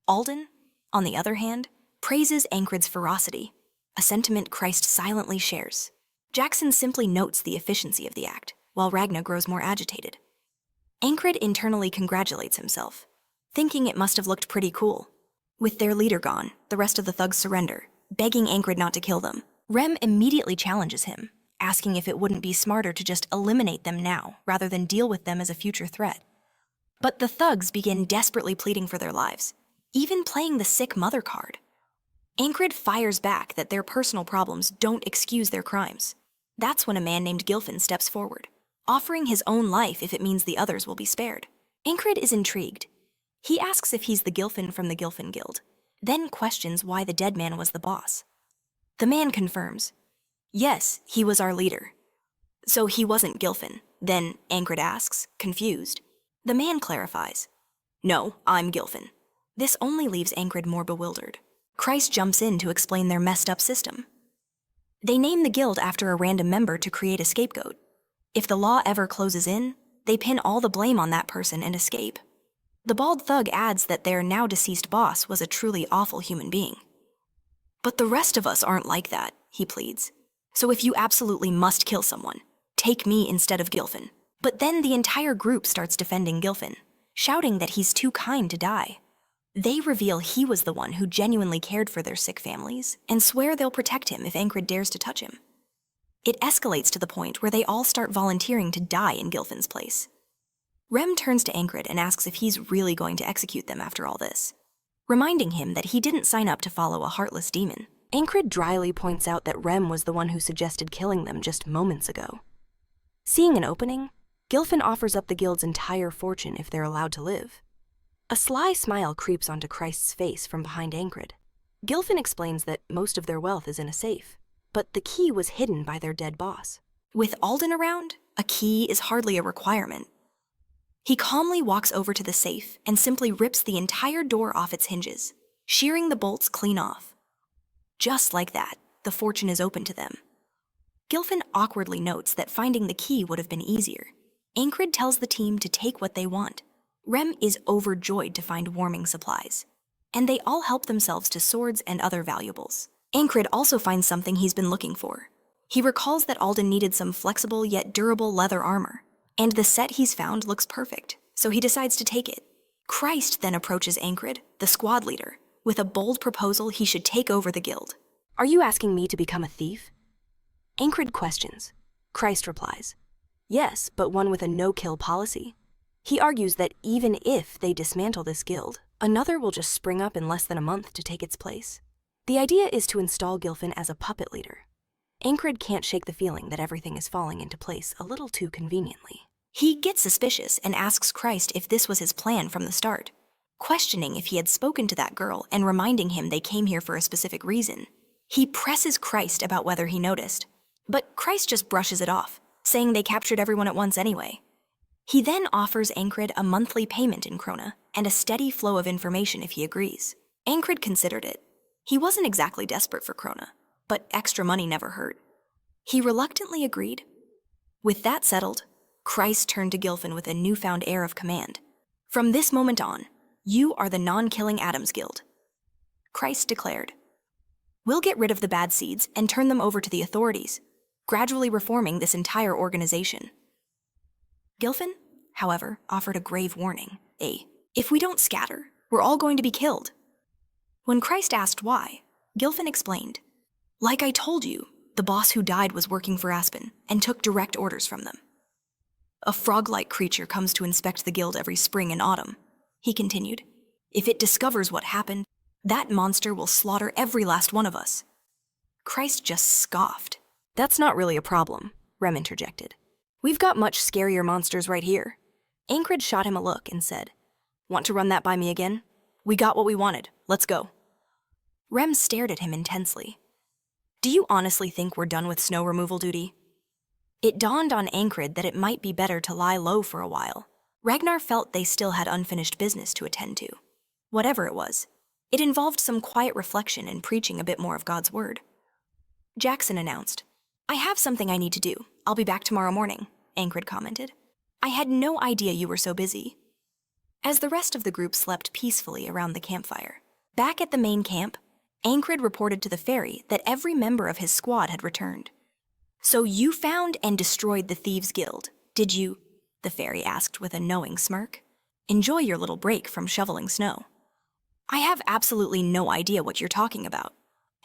Alden, on the other hand, praises Enkrid's ferocity, a sentiment Christ silently shares. Jackson simply notes the efficiency of the act, while Ragna grows more agitated. Enkrid internally congratulates himself, thinking it must have looked pretty cool. With their leader gone, the rest of the thugs surrender, begging Enkrid not to kill them. Rem immediately challenges him, asking if it wouldn't be smarter to just eliminate them now, rather than deal with them as a future threat. But the thugs begin desperately pleading for their lives, even playing the sick mother card. Enkrid fires back that their personal problems don't excuse their crimes. That's when a man named Gilfin steps forward, offering his own life if it means the others will be spared. Enkrid is intrigued. He asks if he's the Gilfin from the Gilfin Guild, then questions why the dead man was the boss. The man confirms, yes, he was our leader. So he wasn't Gilfin. Then Enkrid asks, confused. The man clarifies, no, I'm Gilfin. This only leaves Enkrid more bewildered. Christ jumps in to explain their messed up system. They name the guild after a random member to create a scapegoat. If the law ever closes in, they pin all the blame on that person and escape. The bald thug adds that their now deceased boss was a truly awful human being. But the rest of us aren't like that, he pleads. So if you absolutely must kill someone, take me instead of Gilfin. But then the entire group starts defending Gilfin, shouting that he's too kind to die. They reveal he was the one who genuinely cared for their sick families and swear they'll protect him if Enkrid dares to touch him. It escalates to the point where they all start volunteering to die in Gilfin's place. Rem turns to Enkrid and asks if he's really going to execute them after all this, reminding him that he didn't sign up to follow a heartless demon. Enkrid dryly points out that Rem was the one who suggested killing them just moments ago. Seeing an opening, Gilfin offers up the guild's entire fortune if they're allowed to live. A sly smile creeps onto Christ's face from behind Enkrid. Gilfin explains that most of their wealth is in a safe, but the key was hidden by their dead boss. With Alden around, a key is hardly a requirement. He calmly walks over to the safe and simply rips the entire door off its hinges, shearing the bolts clean off. Just like that, the fortune is open to them. Gilfin awkwardly notes that finding the key would have been easier. Enkrid tells the team to take what they want. Rem is overjoyed to find warming supplies, and they all help themselves to swords and other valuables. Enkrid also finds something he's been looking for. He recalls that Alden needed some flexible yet durable leather armor, and the set he's found looks perfect, so he decides to take it. Christ then approaches Enkrid, the squad leader, with a bold proposal he should take over the guild. Are you asking me to become a thief? Enkrid questions. Christ replies, yes, but one with a no-kill policy. He argues that even if they dismantle this guild, another will just spring up in less than a month to take its place. The idea is to install Gilfin as a puppet leader. Enkrid can't shake the feeling that everything is falling into place a little too conveniently. He gets suspicious and asks Christ if this was his plan from the start, questioning if he had spoken to that girl and reminding him they came here for a specific reason. He presses Christ about whether he noticed, but Christ just brushes it off, saying they captured everyone at once anyway. He then offers Enkrid a monthly payment in Krona and a steady flow of information if he agrees. Enkrid considered it. He wasn't exactly desperate for Krona, but extra money never hurt. He reluctantly agreed. With that settled, Christ turned to Gilfin with a newfound air of command. From this moment on, you are the non-killing Adams Guild. Christ declared, we'll get rid of the bad seeds and turn them over to the authorities, gradually reforming this entire organization. Gilfin, however, offered a grave warning. If we don't scatter, we're all going to be killed. When Christ asked why, Gilfin explained, like I told you, the boss who died was working for Aspen and took direct orders from them. A frog-like creature comes to inspect the guild every spring and autumn, he continued. If it discovers what happened, that monster will slaughter every last one of us. Christ just scoffed. That's not really a problem, Rem interjected. We've got much scarier monsters right here. Enkrid shot him a look and said, want to run that by me again? We got what we wanted. Let's go. Rem stared at him intensely. Do you honestly think we're done with snow removal duty? It dawned on Enkrid that it might be better to lie low for a while. Ragnar felt they still had unfinished business to attend to. Whatever it was, it involved some quiet reflection and preaching a bit more of God's word. Jackson announced, I have something I need to do. I'll be back tomorrow morning, Enkrid commented. I had no idea you were so busy. As the rest of the group slept peacefully around the campfire, back at the main camp, Enkrid reported to the ferry that every member of his squad had returned. So you found and destroyed the Thieves' Guild, did you? The ferry asked with a knowing smirk. Enjoy your little break from shoveling snow. I have absolutely no idea what you're talking about,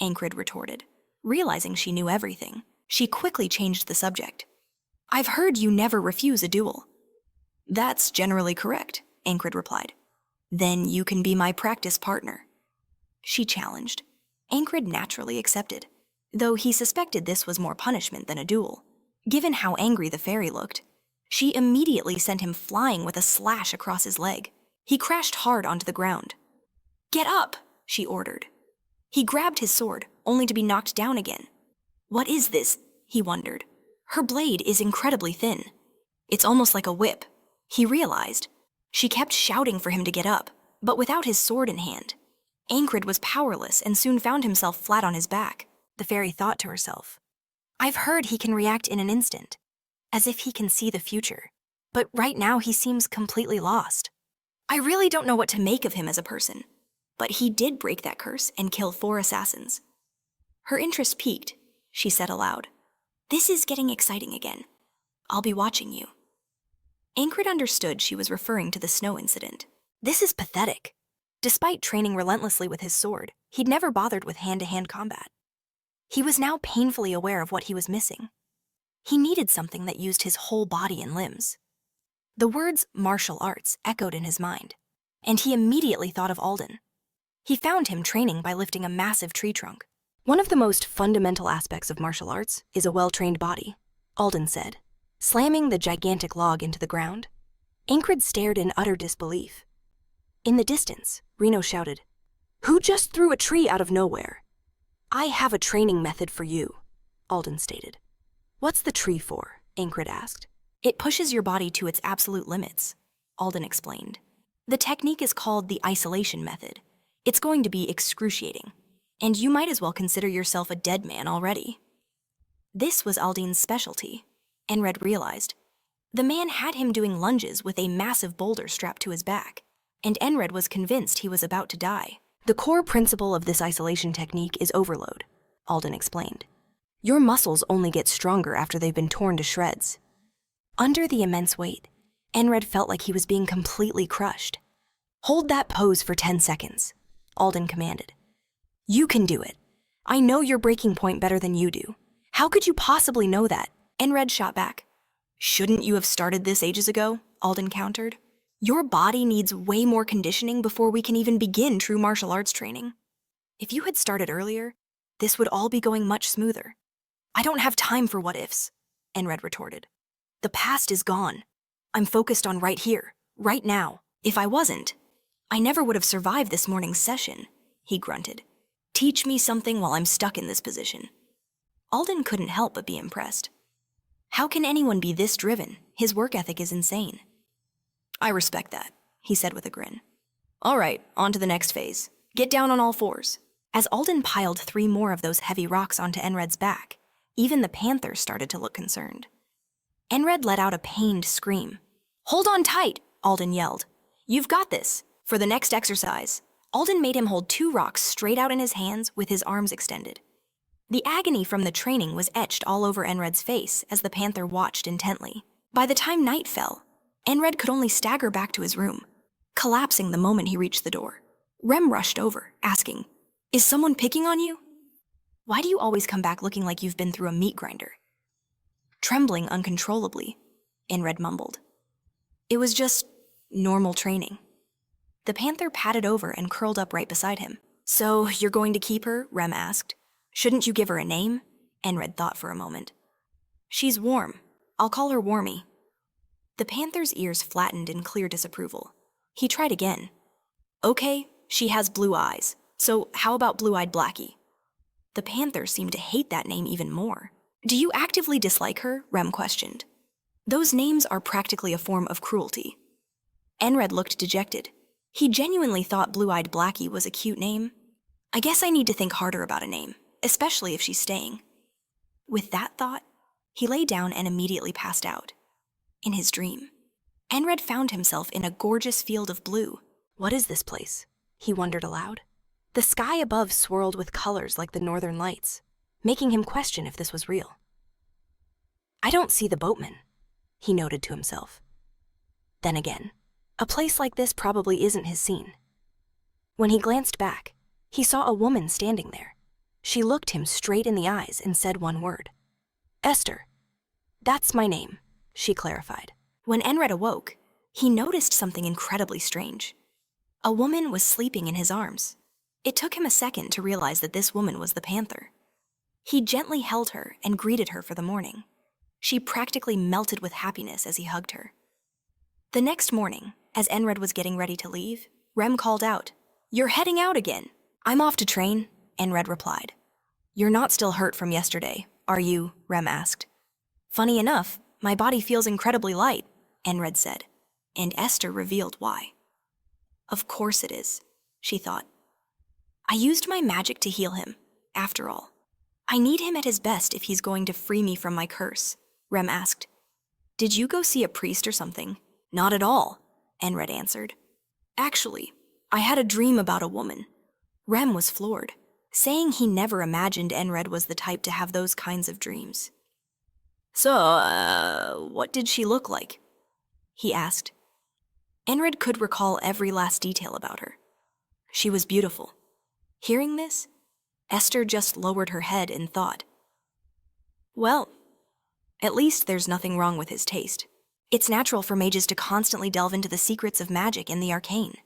Enkrid retorted. Realizing she knew everything, she quickly changed the subject. I've heard you never refuse a duel. That's generally correct, Enkrid replied. Then you can be my practice partner. She challenged. Enkrid naturally accepted, though he suspected this was more punishment than a duel. Given how angry the fairy looked, she immediately sent him flying with a slash across his leg. He crashed hard onto the ground. Get up, she ordered. He grabbed his sword, only to be knocked down again. What is this? He wondered. Her blade is incredibly thin. It's almost like a whip. He realized. She kept shouting for him to get up, but without his sword in hand. Enkrid was powerless and soon found himself flat on his back. The fairy thought to herself, I've heard he can react in an instant, as if he can see the future, but right now he seems completely lost. I really don't know what to make of him as a person, but he did break that curse and kill 4 assassins. Her interest piqued. She said aloud, This is getting exciting again. I'll be watching you. Enkrid understood she was referring to the snow incident. This is pathetic. Despite training relentlessly with his sword, he'd never bothered with hand-to-hand combat. He was now painfully aware of what he was missing. He needed something that used his whole body and limbs. The words martial arts echoed in his mind, and he immediately thought of Alden. He found him training by lifting a massive tree trunk. One of the most fundamental aspects of martial arts is a well-trained body, Alden said, slamming the gigantic log into the ground. Enkrid stared in utter disbelief. In the distance, Reno shouted, Who just threw a tree out of nowhere? I have a training method for you, Alden stated. What's the tree for? Enkrid asked. It pushes your body to its absolute limits, Alden explained. The technique is called the isolation method. It's going to be excruciating, and you might as well consider yourself a dead man already. This was Alden's specialty, Enkrid realized. The man had him doing lunges with a massive boulder strapped to his back, and Enkrid was convinced he was about to die. The core principle of this isolation technique is overload, Alden explained. Your muscles only get stronger after they've been torn to shreds. Under the immense weight, Enkrid felt like he was being completely crushed. Hold that pose for 10 seconds, Alden commanded. You can do it. I know your breaking point better than you do. How could you possibly know that? Enkrid shot back. Shouldn't you have started this ages ago? Alden countered. Your body needs way more conditioning before we can even begin true martial arts training. If you had started earlier, this would all be going much smoother. I don't have time for what-ifs, Enkrid retorted. The past is gone. I'm focused on right here, right now. If I wasn't, I never would have survived this morning's session, he grunted. Teach me something while I'm stuck in this position. Alden couldn't help but be impressed. How can anyone be this driven? His work ethic is insane. I respect that, he said with a grin. All right, on to the next phase. Get down on all fours. As Alden piled 3 more of those heavy rocks onto Enkrid's back, even the panther started to look concerned. Enred let out a pained scream. "Hold on tight," Alden yelled. "You've got this. For the next exercise." Alden made him hold 2 rocks straight out in his hands with his arms extended. The agony from the training was etched all over Enred's face as the panther watched intently. By the time night fell, Enred could only stagger back to his room, collapsing the moment he reached the door. Rem rushed over, asking, "Is someone picking on you?" "Why do you always come back looking like you've been through a meat grinder?" Trembling uncontrollably, Enred mumbled. "It was just normal training." The panther padded over and curled up right beside him. "So, you're going to keep her?" Rem asked. "Shouldn't you give her a name?" Enred thought for a moment. "She's warm. I'll call her Warmy." The panther's ears flattened in clear disapproval. He tried again. "Okay, she has blue eyes. So how about Blue-Eyed Blackie?" The panther seemed to hate that name even more. "Do you actively dislike her?" Rem questioned. "Those names are practically a form of cruelty." Enred looked dejected. He genuinely thought Blue-Eyed Blackie was a cute name. "I guess I need to think harder about a name, especially if she's staying." With that thought, he lay down and immediately passed out. In his dream, Enred found himself in a gorgeous field of blue. What is this place? He wondered aloud. The sky above swirled with colors like the northern lights, making him question if this was real. "I don't see the boatman," he noted to himself. Then again, a place like this probably isn't his scene. When he glanced back, he saw a woman standing there. She looked him straight in the eyes and said one word. "Esther." "That's my name," she clarified. When Enred awoke, he noticed something incredibly strange. A woman was sleeping in his arms. It took him a second to realize that this woman was the panther. He gently held her and greeted her for the morning. She practically melted with happiness as he hugged her. The next morning, as Enred was getting ready to leave, Rem called out, "You're heading out again." "I'm off to train," Enred replied. "You're not still hurt from yesterday, are you?" Rem asked. "Funny enough, my body feels incredibly light," Enred said, and Esther revealed why. "Of course it is," she thought. "I used my magic to heal him, after all. I need him at his best if he's going to free me from my curse," Rem asked. "Did you go see a priest or something?" "Not at all," Enred answered. "Actually, I had a dream about a woman." Rem was floored, saying he never imagined Enred was the type to have those kinds of dreams. "So, what did she look like?" he asked. Enred could recall every last detail about her. She was beautiful. Hearing this, Esther just lowered her head in thought. "Well, at least there's nothing wrong with his taste. It's natural for mages to constantly delve into the secrets of magic and the arcane,"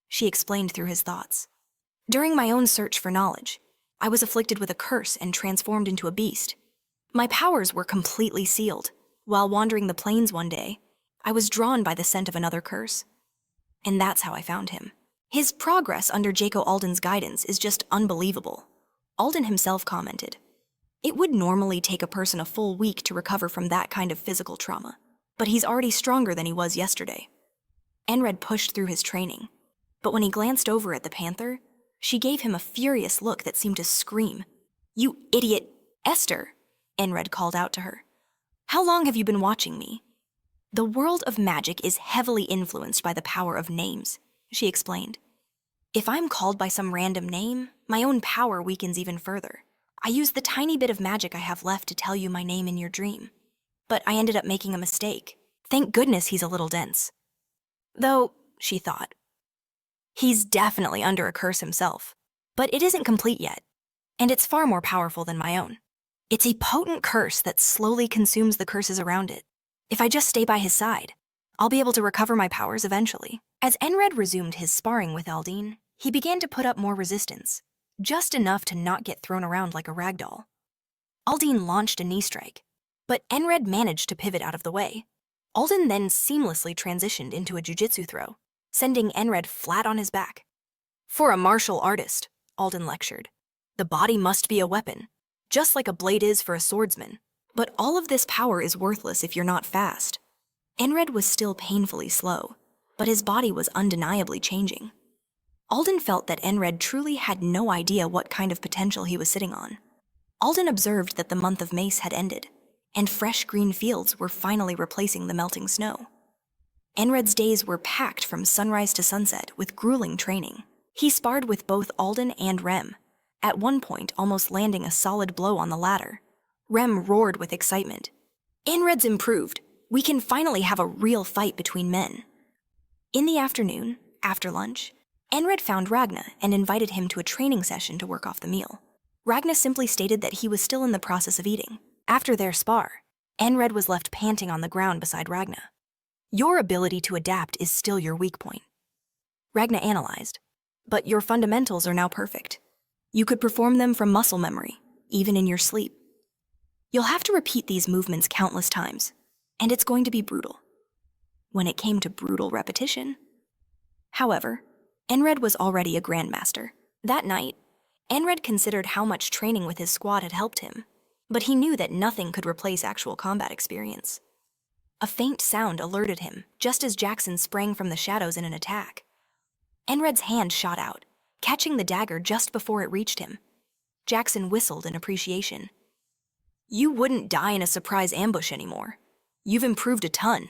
she explained through his thoughts. "During my own search for knowledge, I was afflicted with a curse and transformed into a beast. My powers were completely sealed. While wandering the plains one day, I was drawn by the scent of another curse. And that's how I found him. His progress under Jaco Alden's guidance is just unbelievable." Alden himself commented, "It would normally take a person a full week to recover from that kind of physical trauma, but he's already stronger than he was yesterday." Enred pushed through his training, but when he glanced over at the panther, she gave him a furious look that seemed to scream. "You idiot, Esther," Enred called out to her. "How long have you been watching me?" "The world of magic is heavily influenced by the power of names," she explained. "If I'm called by some random name, my own power weakens even further. I used the tiny bit of magic I have left to tell you my name in your dream. But I ended up making a mistake. Thank goodness he's a little dense. Though," she thought, "he's definitely under a curse himself. But it isn't complete yet, and it's far more powerful than my own. It's a potent curse that slowly consumes the curses around it. If I just stay by his side, I'll be able to recover my powers eventually." As Enred resumed his sparring with Aldine, he began to put up more resistance, just enough to not get thrown around like a rag doll. Aldine launched a knee strike, but Enred managed to pivot out of the way. Alden then seamlessly transitioned into a jujitsu throw, sending Enred flat on his back. "For a martial artist," Alden lectured, "the body must be a weapon, just like a blade is for a swordsman. But all of this power is worthless if you're not fast." Enred was still painfully slow, but his body was undeniably changing. Alden felt that Enred truly had no idea what kind of potential he was sitting on. Alden observed that the month of Mace had ended, and fresh green fields were finally replacing the melting snow. Enkrid's days were packed from sunrise to sunset with grueling training. He sparred with both Alden and Rem, at one point almost landing a solid blow on the latter. Rem roared with excitement. "Enkrid's improved. We can finally have a real fight between men." In the afternoon, after lunch, Enkrid found Ragna and invited him to a training session to work off the meal. Ragna simply stated that he was still in the process of eating. After their spar, Enkrid was left panting on the ground beside Ragna. "Your ability to adapt is still your weak point," Ragna analyzed, "but your fundamentals are now perfect. You could perform them from muscle memory, even in your sleep. You'll have to repeat these movements countless times, and it's going to be brutal." When it came to brutal repetition, however, Enkrid was already a grandmaster. That night, Enkrid considered how much training with his squad had helped him, but he knew that nothing could replace actual combat experience. A faint sound alerted him just as Jackson sprang from the shadows in an attack. Enkrid's hand shot out, catching the dagger just before it reached him. Jackson whistled in appreciation. "You wouldn't die in a surprise ambush anymore. You've improved a ton."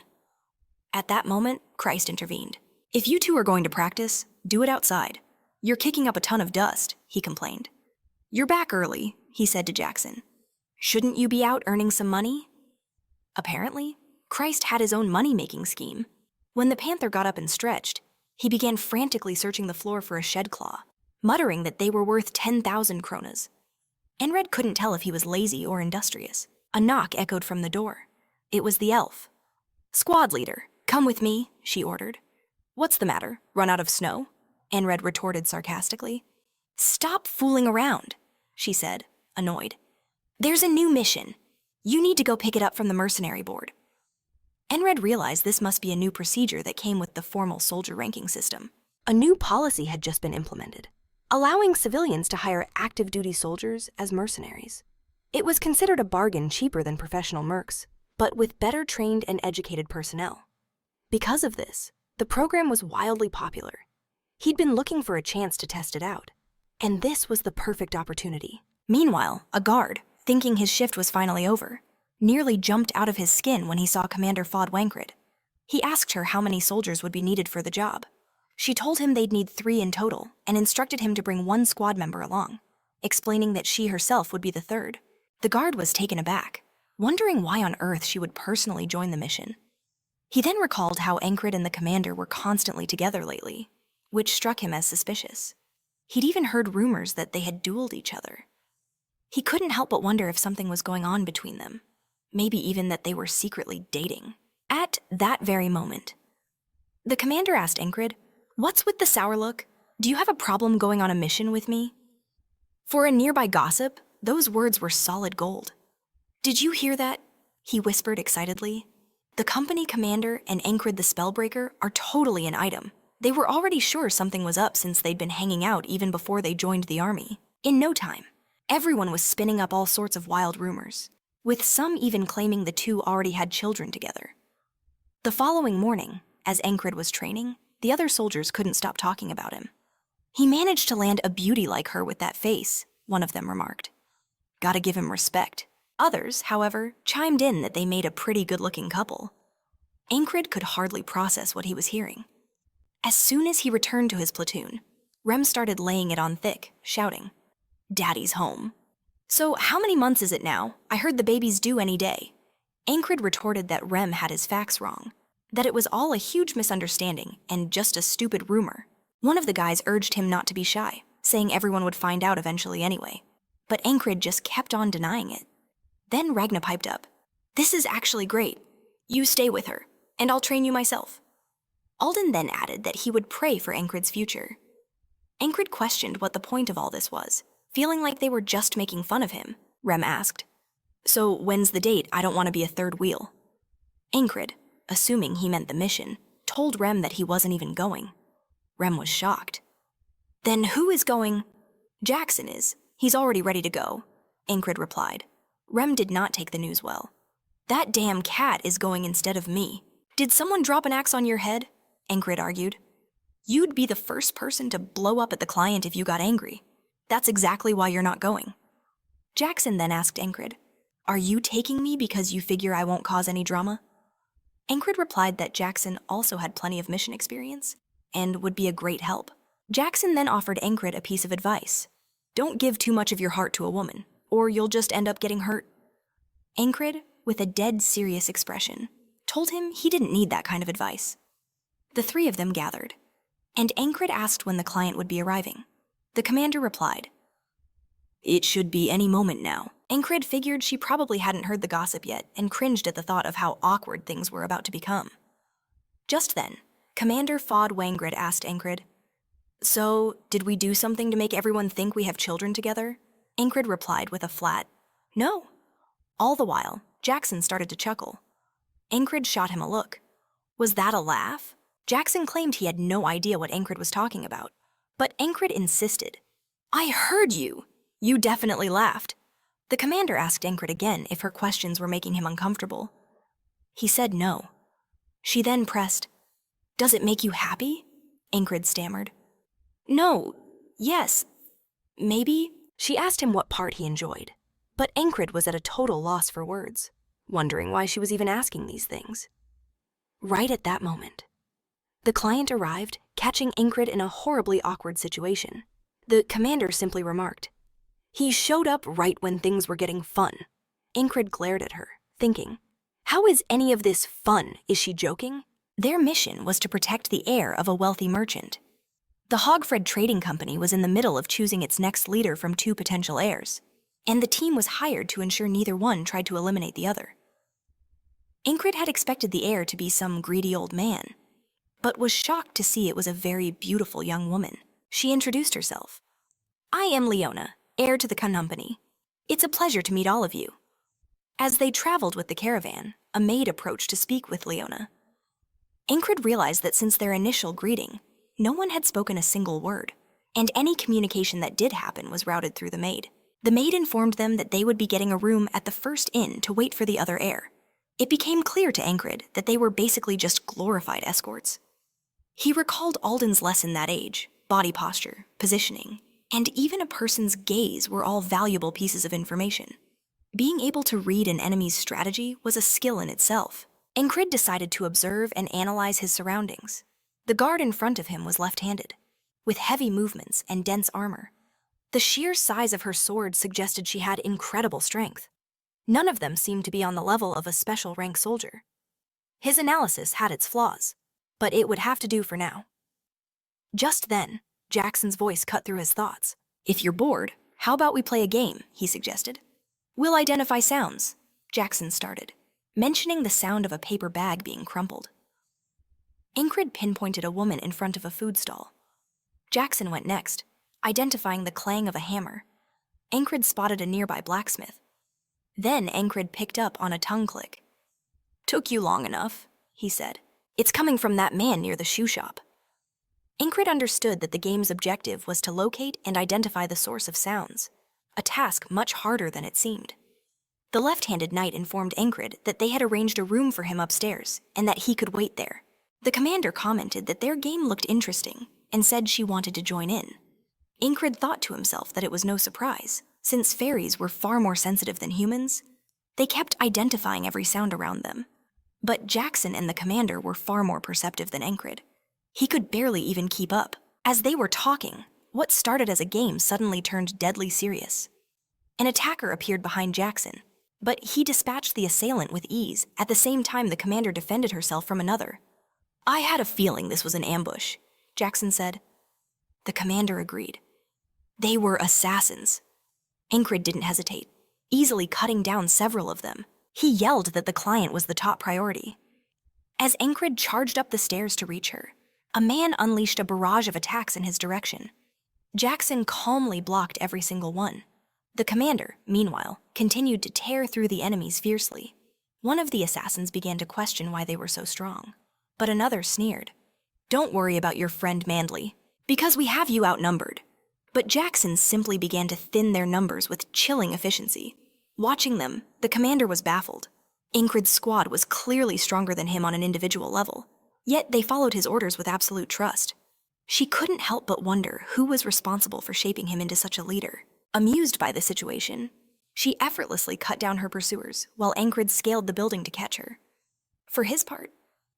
At that moment, Christ intervened. "If you two are going to practice, do it outside. You're kicking up a ton of dust," he complained. "You're back early," he said to Jackson. "Shouldn't you be out earning some money?" Apparently, Christ had his own money-making scheme. When the panther got up and stretched, he began frantically searching the floor for a shed claw, muttering that they were worth 10,000 kronas. Enkrid couldn't tell if he was lazy or industrious. A knock echoed from the door. It was the elf. "Squad leader, come with me," she ordered. "What's the matter? Run out of snow?" Enkrid retorted sarcastically. "Stop fooling around," she said, annoyed. "There's a new mission. You need to go pick it up from the mercenary board." Enkrid realized this must be a new procedure that came with the formal soldier ranking system. A new policy had just been implemented, allowing civilians to hire active-duty soldiers as mercenaries. It was considered a bargain cheaper than professional mercs, but with better trained and educated personnel. Because of this, the program was wildly popular. He'd been looking for a chance to test it out, and this was the perfect opportunity. Meanwhile, a guard, thinking his shift was finally over, nearly jumped out of his skin when he saw Commander Fod Wankred. He asked her how many soldiers would be needed for the job. She told him they'd need 3 in total and instructed him to bring 1 squad member along, explaining that she herself would be the 3rd. The guard was taken aback, wondering why on earth she would personally join the mission. He then recalled how Enkrid and the commander were constantly together lately, which struck him as suspicious. He'd even heard rumors that they had dueled each other. He couldn't help but wonder if something was going on between them, maybe even that they were secretly dating. At that very moment, the commander asked Enkrid, "What's with the sour look? Do you have a problem going on a mission with me?" For a nearby gossip, those words were solid gold. "Did you hear that?" he whispered excitedly. "The company commander and Enkrid the Spellbreaker are totally an item. They were already sure something was up since they'd been hanging out even before they joined the army. In no time, everyone was spinning up all sorts of wild rumors, with some even claiming the two already had children together." The following morning, as Enkrid was training, the other soldiers couldn't stop talking about him. "He managed to land a beauty like her with that face," one of them remarked. "Gotta give him respect." Others, however, chimed in that they made a pretty good-looking couple. Enkrid could hardly process what he was hearing. As soon as he returned to his platoon, Rem started laying it on thick, shouting, "Daddy's home." "So how many months is it now? I heard the baby's due any day." Enkrid retorted that Rem had his facts wrong, that it was all a huge misunderstanding and just a stupid rumor. One of the guys urged him not to be shy, saying everyone would find out eventually anyway. But Enkrid just kept on denying it. Then Ragna piped up, "This is actually great. You stay with her, and I'll train you myself." Alden then added that he would pray for Enkrid's future. Enkrid questioned what the point of all this was, feeling like they were just making fun of him. Rem asked, "So when's the date? I don't want to be a third wheel." Enkrid, assuming he meant the mission, told Rem that he wasn't even going. Rem was shocked. "Then who is going?" "Jackson is. He's already ready to go," Enkrid replied. Rem did not take the news well. "That damn cat is going instead of me. Did someone drop an axe on your head?" Enkrid argued. "You'd be the first person to blow up at the client if you got angry. That's exactly why you're not going." Jackson then asked Enkrid, Are you taking me because you figure I won't cause any drama? Enkrid replied that Jackson also had plenty of mission experience and would be a great help. Jackson then offered Enkrid a piece of advice. Don't give too much of your heart to a woman, or you'll just end up getting hurt. Enkrid, with a dead serious expression, told him he didn't need that kind of advice. The three of them gathered, and Enkrid asked when the client would be arriving. The commander replied, "It should be any moment now." Enkrid figured she probably hadn't heard the gossip yet and cringed at the thought of how awkward things were about to become. Just then, Commander Fod Wangrid asked Enkrid, "So, did we do something to make everyone think we have children together?" Enkrid replied with a flat, "No." All the while, Jackson started to chuckle. Enkrid shot him a look. Was that a laugh? Jackson claimed he had no idea what Enkrid was talking about. But Enkrid insisted. "I heard you! You definitely laughed." The commander asked Enkrid again if her questions were making him uncomfortable. He said no. She then pressed, "Does it make you happy?" Enkrid stammered. "No, yes, maybe." She asked him what part he enjoyed, but Enkrid was at a total loss for words, wondering why she was even asking these things. Right at that moment, the client arrived, catching Enkrid in a horribly awkward situation. The commander simply remarked, "He showed up right when things were getting fun." Enkrid glared at her, thinking, how is any of this fun? Is she joking? Their mission was to protect the heir of a wealthy merchant. The Hogfred Trading Company was in the middle of choosing its next leader from two potential heirs, and the team was hired to ensure neither one tried to eliminate the other. Enkrid had expected the heir to be some greedy old man, but was shocked to see it was a very beautiful young woman. She introduced herself. "I am Leona, heir to the company. It's a pleasure to meet all of you." As they traveled with the caravan, a maid approached to speak with Leona. Enkrid realized that since their initial greeting, no one had spoken a single word, and any communication that did happen was routed through the maid. The maid informed them that they would be getting a room at the first inn to wait for the other heir. It became clear to Enkrid that they were basically just glorified escorts. He recalled Alden's lesson that age: body posture, positioning, and even a person's gaze were all valuable pieces of information. Being able to read an enemy's strategy was a skill in itself. Enkrid decided to observe and analyze his surroundings. The guard in front of him was left-handed, with heavy movements and dense armor. The sheer size of her sword suggested she had incredible strength. None of them seemed to be on the level of a special rank soldier. His analysis had its flaws, but it would have to do for now. Just then, Jackson's voice cut through his thoughts. "If you're bored, how about we play a game?" he suggested. "We'll identify sounds," Jackson started, mentioning the sound of a paper bag being crumpled. Enkrid pinpointed a woman in front of a food stall. Jackson went next, identifying the clang of a hammer. Enkrid spotted a nearby blacksmith. Then Enkrid picked up on a tongue click. "Took you long enough," he said. "It's coming from that man near the shoe shop." Enkrid understood that the game's objective was to locate and identify the source of sounds, a task much harder than it seemed. The left-handed knight informed Enkrid that they had arranged a room for him upstairs and that he could wait there. The commander commented that their game looked interesting and said she wanted to join in. Enkrid thought to himself that it was no surprise. Since fairies were far more sensitive than humans, they kept identifying every sound around them. But Jackson and the commander were far more perceptive than Enkrid. He could barely even keep up. As they were talking, what started as a game suddenly turned deadly serious. An attacker appeared behind Jackson, but he dispatched the assailant with ease. At the same time, the commander defended herself from another. "I had a feeling this was an ambush," Jackson said. The commander agreed. They were assassins. Enkrid didn't hesitate, easily cutting down several of them. He yelled that the client was the top priority. As Enkrid charged up the stairs to reach her, a man unleashed a barrage of attacks in his direction. Jackson calmly blocked every single one. The commander, meanwhile, continued to tear through the enemies fiercely. One of the assassins began to question why they were so strong, but another sneered. "Don't worry about your friend Manley, because we have you outnumbered." But Jackson simply began to thin their numbers with chilling efficiency. Watching them, the commander was baffled. Enkrid's squad was clearly stronger than him on an individual level, yet they followed his orders with absolute trust. She couldn't help but wonder who was responsible for shaping him into such a leader. Amused by the situation, She effortlessly cut down her pursuers, while Enkrid scaled the building to catch her. For his part,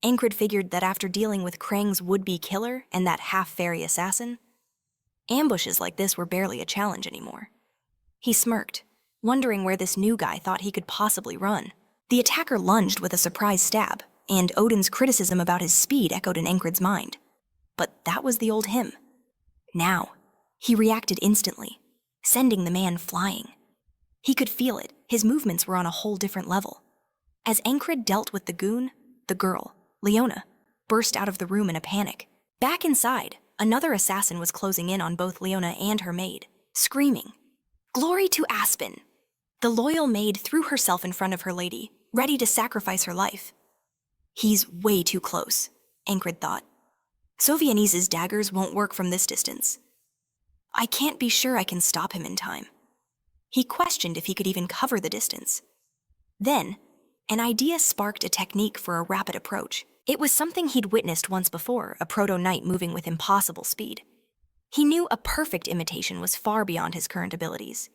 Enkrid figured that after dealing with Krang's would-be killer and that half-fairy assassin, ambushes like this were barely a challenge anymore. He smirked, wondering where this new guy thought he could possibly run. The attacker lunged with a surprise stab, and Odin's criticism about his speed echoed in Enkrid's mind. But that was the old him. Now, he reacted instantly, sending the man flying. He could feel it, his movements were on a whole different level. As Enkrid dealt with the goon, the girl, Leona, burst out of the room in a panic. Back inside, another assassin was closing in on both Leona and her maid, screaming, "Glory to Aspen!" The loyal maid threw herself in front of her lady, ready to sacrifice her life. He's way too close, Enkrid thought. Sovianise's daggers won't work from this distance. I can't be sure I can stop him in time. He questioned if he could even cover the distance. Then, an idea sparked a technique for a rapid approach. It was something he'd witnessed once before, a proto-knight moving with impossible speed. He knew a perfect imitation was far beyond his current abilities.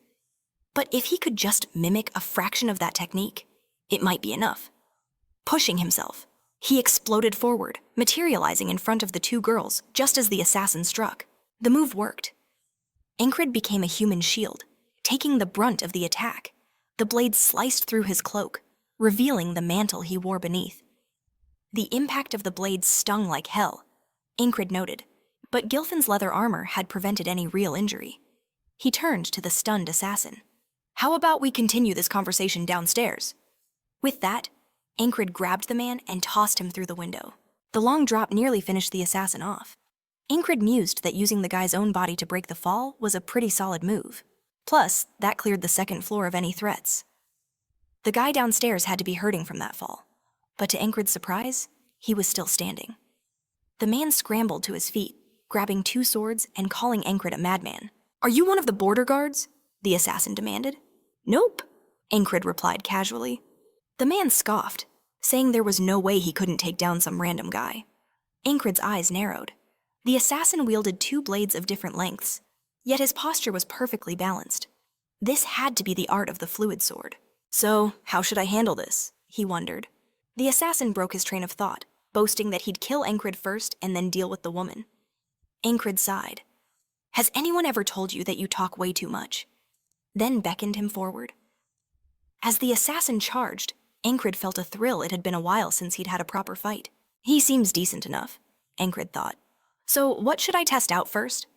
But if he could just mimic a fraction of that technique, it might be enough. Pushing himself, he exploded forward, materializing in front of the two girls just as the assassin struck. The move worked. Enkrid became a human shield, taking the brunt of the attack. The blade sliced through his cloak, revealing the mantle he wore beneath. The impact of the blade stung like hell, Enkrid noted, but Gilfin's leather armor had prevented any real injury. He turned to the stunned assassin. "How about we continue this conversation downstairs?" With that, Enkrid grabbed the man and tossed him through the window. The long drop nearly finished the assassin off. Enkrid mused that using the guy's own body to break the fall was a pretty solid move. Plus, that cleared the second floor of any threats. The guy downstairs had to be hurting from that fall, but to Enkrid's surprise, he was still standing. The man scrambled to his feet, grabbing two swords and calling Enkrid a madman. "Are you one of the border guards?" the assassin demanded. "Nope," Enkrid replied casually. The man scoffed, saying there was no way he couldn't take down some random guy. Enkrid's eyes narrowed. The assassin wielded two blades of different lengths, yet his posture was perfectly balanced. This had to be the art of the fluid sword. "So, how should I handle this?" he wondered. The assassin broke his train of thought, boasting that he'd kill Enkrid first and then deal with the woman. Enkrid sighed. "Has anyone ever told you that you talk way too much?" Then beckoned him forward. As the assassin charged, Enkrid felt a thrill. It had been a while since he'd had a proper fight. He seems decent enough, Enkrid thought. So what should I test out first?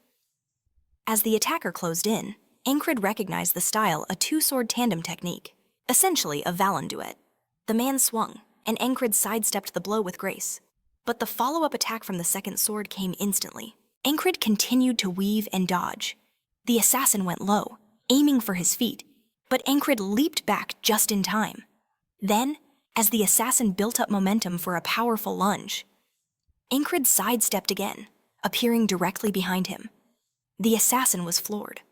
As the attacker closed in, Enkrid recognized the style, a two-sword tandem technique, essentially a Valen duet. The man swung, and Enkrid sidestepped the blow with grace. But the follow-up attack from the second sword came instantly. Enkrid continued to weave and dodge. The assassin went low, aiming for his feet, but Enkrid leaped back just in time. Then, as the assassin built up momentum for a powerful lunge, Enkrid sidestepped again, appearing directly behind him. The assassin was floored.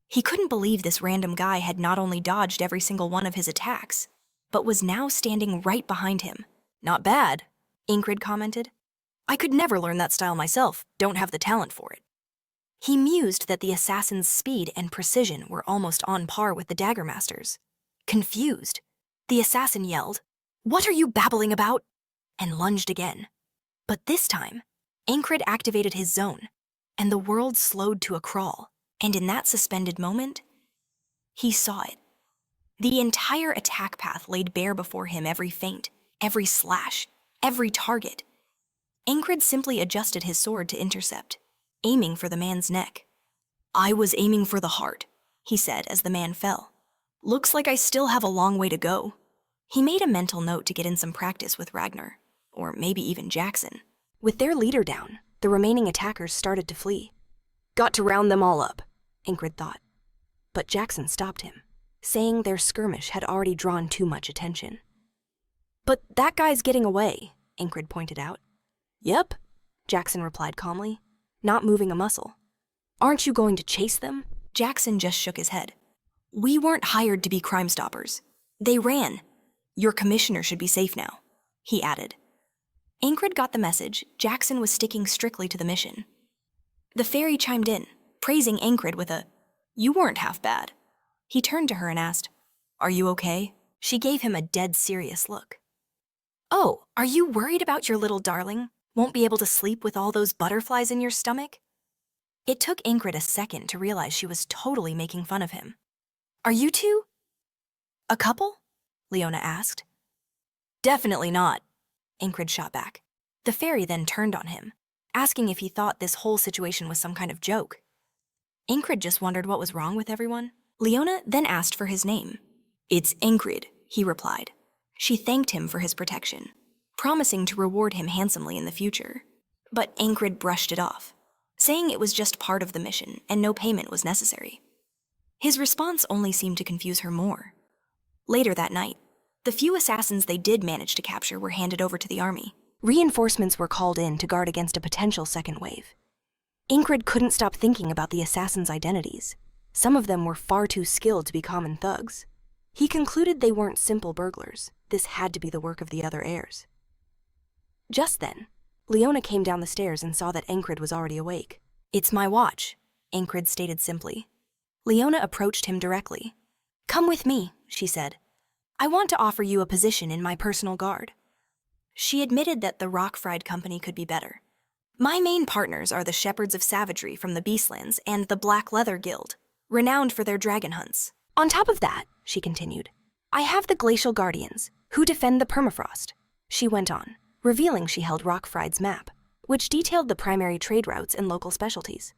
He couldn't believe this random guy had not only dodged every single one of his attacks, but was now standing right behind him. "Not bad," Enkrid commented. "I could never learn that style myself, don't have the talent for it." He mused that the assassin's speed and precision were almost on par with the dagger master's. Confused, the assassin yelled, "What are you babbling about?" and lunged again. But this time, Enkrid activated his zone, and the world slowed to a crawl, and in that suspended moment, he saw it. The entire attack path laid bare before him, every feint, every slash, every target. Enkrid simply adjusted his sword to intercept, aiming for the man's neck. "I was aiming for the heart," he said as the man fell. "Looks like I still have a long way to go." He made a mental note to get in some practice with Ragnar, or maybe even Jackson. With their leader down, the remaining attackers started to flee. "Got to round them all up," Enkrid thought. But Jackson stopped him, saying their skirmish had already drawn too much attention. "But that guy's getting away," Enkrid pointed out. "Yep," Jackson replied calmly, not moving a muscle. "Aren't you going to chase them?" Jackson just shook his head. "We weren't hired to be Crime Stoppers. They ran. Your commissioner should be safe now," he added. Enkrid got the message. Jackson was sticking strictly to the mission. The fairy chimed in, praising Enkrid with a, "You weren't half bad." He turned to her and asked, "Are you okay?" She gave him a dead serious look. "Oh, are you worried about your little darling? Won't be able to sleep with all those butterflies in your stomach?" It took Enkrid a second to realize she was totally making fun of him. "Are you two a couple?" Leona asked. "Definitely not," Enkrid shot back. The fairy then turned on him, asking if he thought this whole situation was some kind of joke. Enkrid just wondered what was wrong with everyone. Leona then asked for his name. "It's Enkrid," he replied. She thanked him for his protection, promising to reward him handsomely in the future. But Enkrid brushed it off, saying it was just part of the mission and no payment was necessary. His response only seemed to confuse her more. Later that night, the few assassins they did manage to capture were handed over to the army. Reinforcements were called in to guard against a potential second wave. Enkrid couldn't stop thinking about the assassins' identities. Some of them were far too skilled to be common thugs. He concluded they weren't simple burglars. This had to be the work of the other heirs. Just then, Leona came down the stairs and saw that Enkrid was already awake. "It's my watch," Enkrid stated simply. Leona approached him directly. "Come with me," she said. "I want to offer you a position in my personal guard." She admitted that the Rock Fried Company could be better. "My main partners are the Shepherds of Savagery from the Beastlands and the Black Leather Guild, renowned for their dragon hunts. On top of that," she continued, "I have the Glacial Guardians, who defend the permafrost." She went on, revealing she held Rockfried's map, which detailed the primary trade routes and local specialties.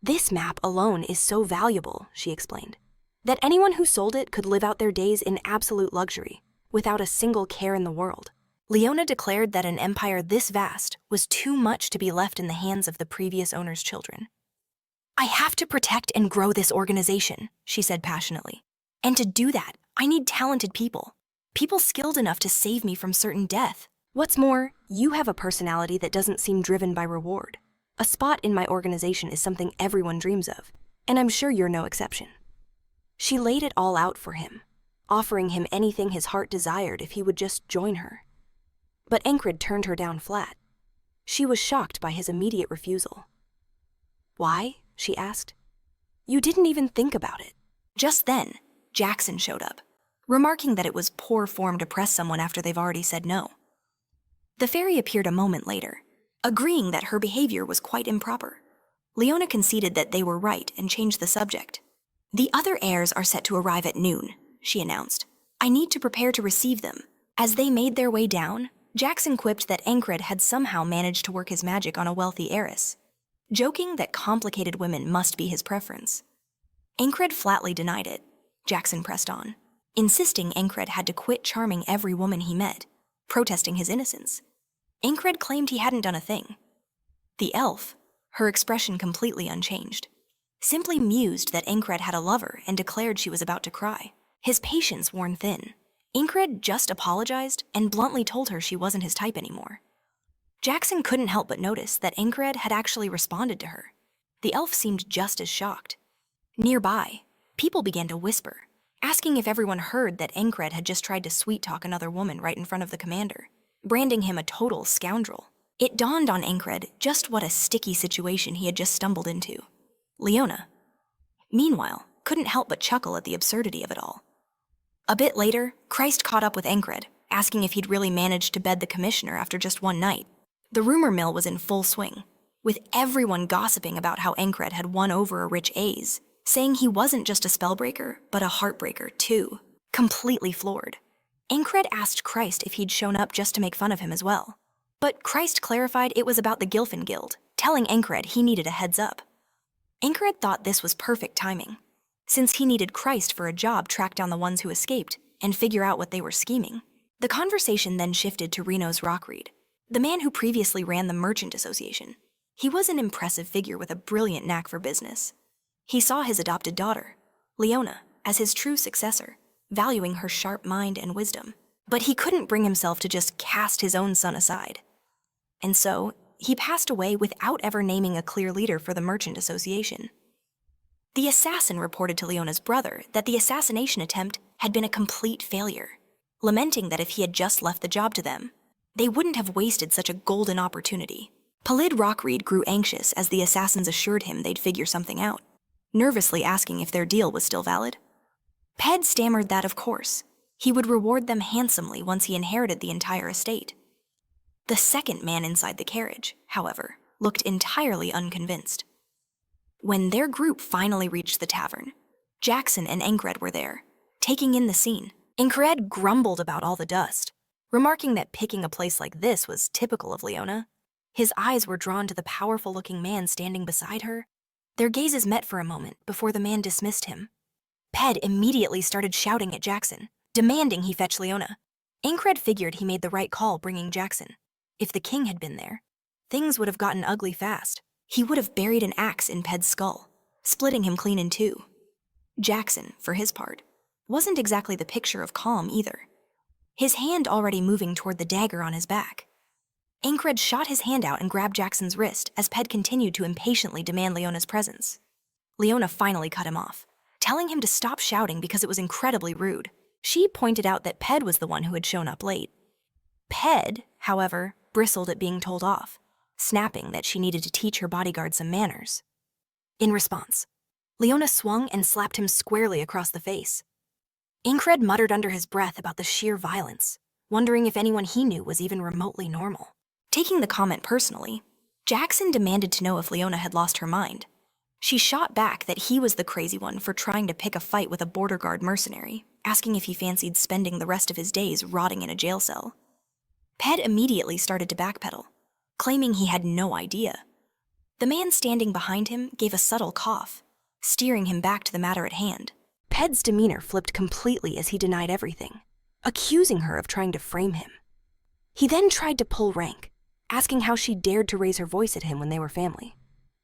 "This map alone is so valuable," she explained, "that anyone who sold it could live out their days in absolute luxury, without a single care in the world." Leona declared that an empire this vast was too much to be left in the hands of the previous owner's children. "I have to protect and grow this organization," she said passionately. "And to do that, I need talented people. People skilled enough to save me from certain death." What's more, you have a personality that doesn't seem driven by reward. A spot in my organization is something everyone dreams of, and I'm sure you're no exception. She laid it all out for him, offering him anything his heart desired if he would just join her. But Enkrid turned her down flat. She was shocked by his immediate refusal. "Why?" she asked. "You didn't even think about it." Just then, Jackson showed up, remarking that it was poor form to press someone after they've already said no. The fairy appeared a moment later, agreeing that her behavior was quite improper. Leona conceded that they were right and changed the subject. "The other heirs are set to arrive at noon," she announced. "I need to prepare to receive them." As they made their way down, Jackson quipped that Enkrid had somehow managed to work his magic on a wealthy heiress, joking that complicated women must be his preference. Enkrid flatly denied it. Jackson pressed on, insisting Enkrid had to quit charming every woman he met, protesting his innocence. Enkrid claimed he hadn't done a thing. The elf, her expression completely unchanged, simply mused that Enkrid had a lover and declared she was about to cry, his patience worn thin. Enkrid just apologized and bluntly told her she wasn't his type anymore. Jackson couldn't help but notice that Enkrid had actually responded to her. The elf seemed just as shocked. Nearby, people began to whisper, asking if everyone heard that Enkrid had just tried to sweet-talk another woman right in front of the commander, branding him a total scoundrel. It dawned on Enkrid just what a sticky situation he had just stumbled into. Leona, meanwhile, couldn't help but chuckle at the absurdity of it all. A bit later, Christ caught up with Enkrid, asking if he'd really managed to bed the commissioner after just one night. The rumor mill was in full swing, with everyone gossiping about how Enkrid had won over a rich Aes, saying he wasn't just a spellbreaker, but a heartbreaker too. Completely floored, Enkrid asked Christ if he'd shown up just to make fun of him as well. But Christ clarified it was about the Gilfin Guild, telling Enkrid he needed a heads up. Enkrid thought this was perfect timing, since he needed Christ for a job track down the ones who escaped and figure out what they were scheming. The conversation then shifted to Reno's Rockreed, the man who previously ran the Merchant Association. He was an impressive figure with a brilliant knack for business. He saw his adopted daughter, Leona, as his true successor, valuing her sharp mind and wisdom. But he couldn't bring himself to just cast his own son aside. And so, he passed away without ever naming a clear leader for the Merchant Association. The assassin reported to Leona's brother that the assassination attempt had been a complete failure, lamenting that if he had just left the job to them, they wouldn't have wasted such a golden opportunity. Palid Rockreed grew anxious as the assassins assured him they'd figure something out, nervously asking if their deal was still valid. Ped stammered that, of course, he would reward them handsomely once he inherited the entire estate. The second man inside the carriage, however, looked entirely unconvinced. When their group finally reached the tavern, Jackson and Enkrid were there, taking in the scene. Enkrid grumbled about all the dust, remarking that picking a place like this was typical of Leona. His eyes were drawn to the powerful-looking man standing beside her. Their gazes met for a moment before the man dismissed him. Ped immediately started shouting at Jackson, demanding he fetch Leona. Enkrid figured he made the right call bringing Jackson. If the king had been there, things would have gotten ugly fast. He would have buried an axe in Ped's skull, splitting him clean in two. Jackson, for his part, wasn't exactly the picture of calm either, his hand already moving toward the dagger on his back. Enkrid shot his hand out and grabbed Jackson's wrist as Ped continued to impatiently demand Leona's presence. Leona finally cut him off, telling him to stop shouting because it was incredibly rude. She pointed out that Ped was the one who had shown up late. Ped, however, bristled at being told off, snapping that she needed to teach her bodyguard some manners. In response, Leona swung and slapped him squarely across the face. Enkrid muttered under his breath about the sheer violence, wondering if anyone he knew was even remotely normal. Taking the comment personally, Jackson demanded to know if Leona had lost her mind. She shot back that he was the crazy one for trying to pick a fight with a border guard mercenary, asking if he fancied spending the rest of his days rotting in a jail cell. Ped immediately started to backpedal, claiming he had no idea. The man standing behind him gave a subtle cough, steering him back to the matter at hand. Ped's demeanor flipped completely as he denied everything, accusing her of trying to frame him. He then tried to pull rank, asking how she dared to raise her voice at him when they were family.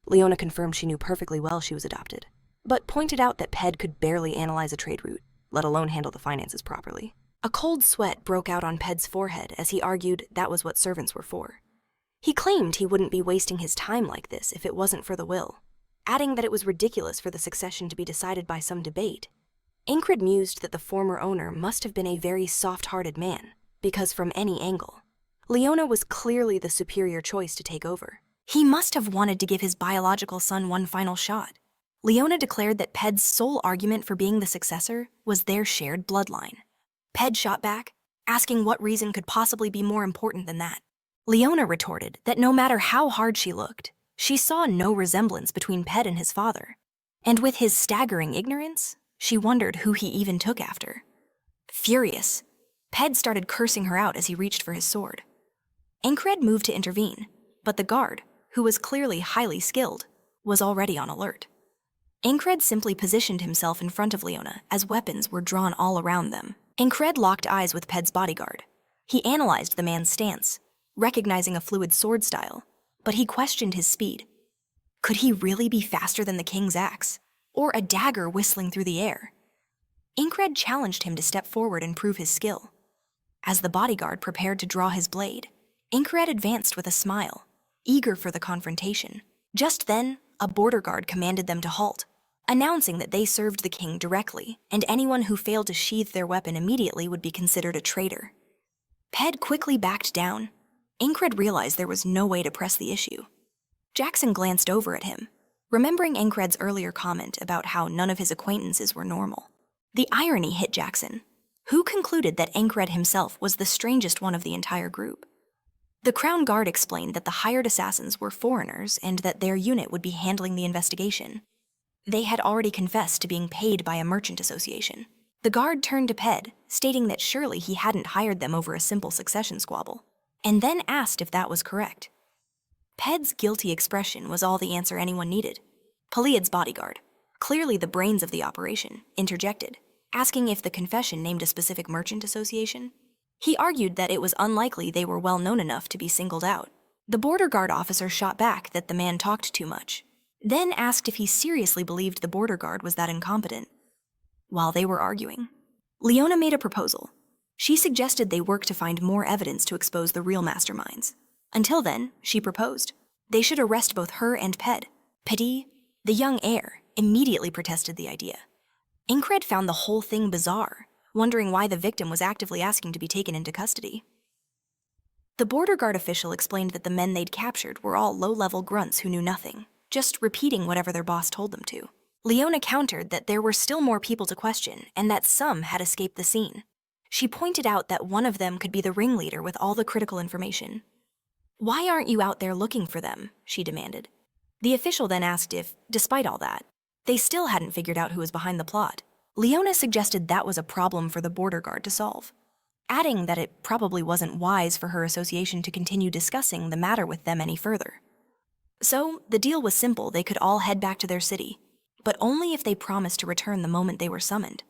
Leona confirmed she knew perfectly well she was adopted, but pointed out that Ped could barely analyze a trade route, let alone handle the finances properly. A cold sweat broke out on Ped's forehead as he argued that was what servants were for. He claimed he wouldn't be wasting his time like this if it wasn't for the will, adding that it was ridiculous for the succession to be decided by some debate. Enkrid mused that the former owner must have been a very soft-hearted man, because from any angle, Leona was clearly the superior choice to take over. He must have wanted to give his biological son one final shot. Leona declared that Ped's sole argument for being the successor was their shared bloodline. Ped shot back, asking what reason could possibly be more important than that. Leona retorted that no matter how hard she looked, she saw no resemblance between Ped and his father. And with his staggering ignorance, she wondered who he even took after. Furious, Ped started cursing her out as he reached for his sword. Enkrid moved to intervene, but the guard, who was clearly highly skilled, was already on alert. Enkrid simply positioned himself in front of Leona as weapons were drawn all around them. Enkrid locked eyes with Ped's bodyguard. He analyzed the man's stance, recognizing a fluid sword style, but he questioned his speed. Could he really be faster than the king's axe, or a dagger whistling through the air? Enkrid challenged him to step forward and prove his skill. As the bodyguard prepared to draw his blade, Enkrid advanced with a smile, eager for the confrontation. Just then, a border guard commanded them to halt, announcing that they served the king directly, and anyone who failed to sheath their weapon immediately would be considered a traitor. Ped quickly backed down. Enkrid realized there was no way to press the issue. Jackson glanced over at him, remembering Enkrid's earlier comment about how none of his acquaintances were normal. The irony hit Jackson, who concluded that Enkrid himself was the strangest one of the entire group. The Crown Guard explained that the hired assassins were foreigners and that their unit would be handling the investigation. They had already confessed to being paid by a merchant association. The guard turned to Ped, stating that surely he hadn't hired them over a simple succession squabble, and then asked if that was correct. Ped's guilty expression was all the answer anyone needed. Peliad's bodyguard, clearly the brains of the operation, interjected, asking if the confession named a specific merchant association. He argued that it was unlikely they were well known enough to be singled out. The border guard officer shot back that the man talked too much, then asked if he seriously believed the border guard was that incompetent. While they were arguing, Leona made a proposal. She suggested they work to find more evidence to expose the real masterminds. Until then, she proposed, they should arrest both her and Ped. Pedi, the young heir, immediately protested the idea. Enkrid found the whole thing bizarre, wondering why the victim was actively asking to be taken into custody. The border guard official explained that the men they'd captured were all low-level grunts who knew nothing, just repeating whatever their boss told them to. Leona countered that there were still more people to question and that some had escaped the scene. She pointed out that one of them could be the ringleader with all the critical information. "Why aren't you out there looking for them?" she demanded. The official then asked if, despite all that, they still hadn't figured out who was behind the plot. Leona suggested that was a problem for the border guard to solve, adding that it probably wasn't wise for her association to continue discussing the matter with them any further. So, the deal was simple. They could all head back to their city, but only if they promised to return the moment they were summoned.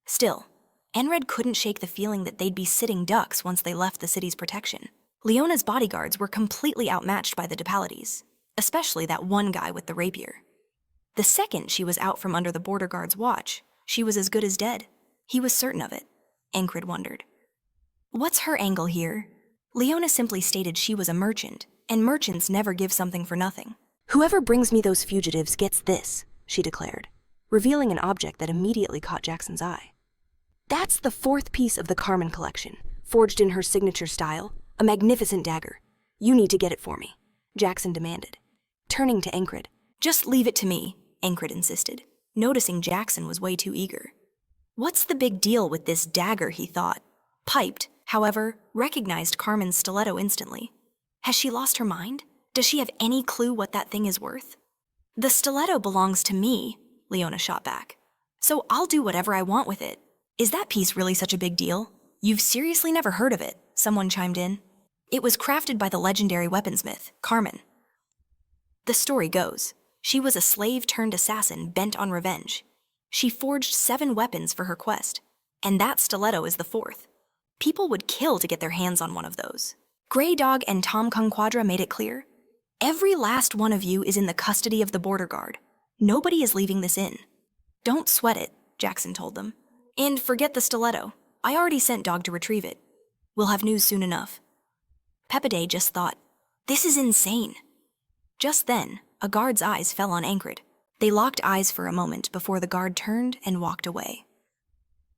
Still, Enkrid couldn't shake the feeling that they'd be sitting ducks once they left the city's protection. Leona's bodyguards were completely outmatched by the Dipalides, especially that one guy with the rapier. The second she was out from under the border guard's watch, she was as good as dead. He was certain of it. Enkrid wondered. What's her angle here? Leona simply stated she was a merchant, and merchants never give something for nothing. "Whoever brings me those fugitives gets this," she declared, revealing an object that immediately caught Jackson's eye. "That's the fourth piece of the Carmen collection, forged in her signature style, a magnificent dagger. You need to get it for me," Jackson demanded, turning to Enkrid. "Just leave it to me," Enkrid insisted, noticing Jackson was way too eager. What's the big deal with this dagger, he thought. Piped, however, recognized Carmen's stiletto instantly. Has she lost her mind? Does she have any clue what that thing is worth? "The stiletto belongs to me," Leona shot back. "So I'll do whatever I want with it." "Is that piece really such a big deal? You've seriously never heard of it," someone chimed in. "It was crafted by the legendary weaponsmith, Carmen." The story goes, she was a slave-turned-assassin bent on revenge. She forged 7 weapons for her quest, and that stiletto is the 4th. People would kill to get their hands on one of those. Grey Dog and Tom Kung Quadra made it clear. Every last one of you is in the custody of the border guard. Nobody is leaving this in. "Don't sweat it," Jackson told them. "And forget the stiletto. I already sent Dog to retrieve it. We'll have news soon enough." Peppiday just thought, this is insane. Just then, a guard's eyes fell on Enkrid. They locked eyes for a moment before the guard turned and walked away.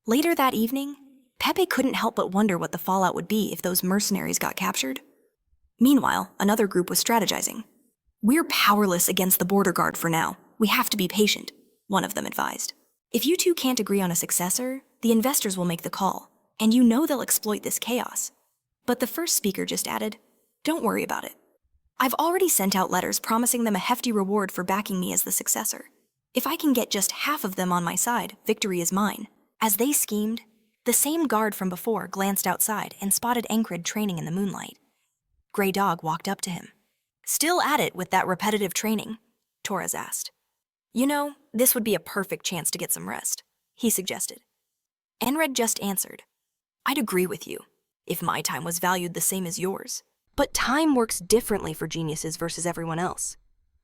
Later that evening, Pepe couldn't help but wonder what the fallout would be if those mercenaries got captured. Meanwhile, another group was strategizing. "We're powerless against the border guard for now. We have to be patient," one of them advised. "If you two can't agree on a successor, the investors will make the call, and you know they'll exploit this chaos." But the first speaker just added, "Don't worry about it. I've already sent out letters promising them a hefty reward for backing me as the successor. If I can get just half of them on my side, victory is mine." As they schemed, the same guard from before glanced outside and spotted Enkrid training in the moonlight. Grey Dog walked up to him. "Still at it with that repetitive training?" Torres asked. "You know, this would be a perfect chance to get some rest," he suggested. Enkrid just answered, "I'd agree with you, if my time was valued the same as yours." But time works differently for geniuses versus everyone else.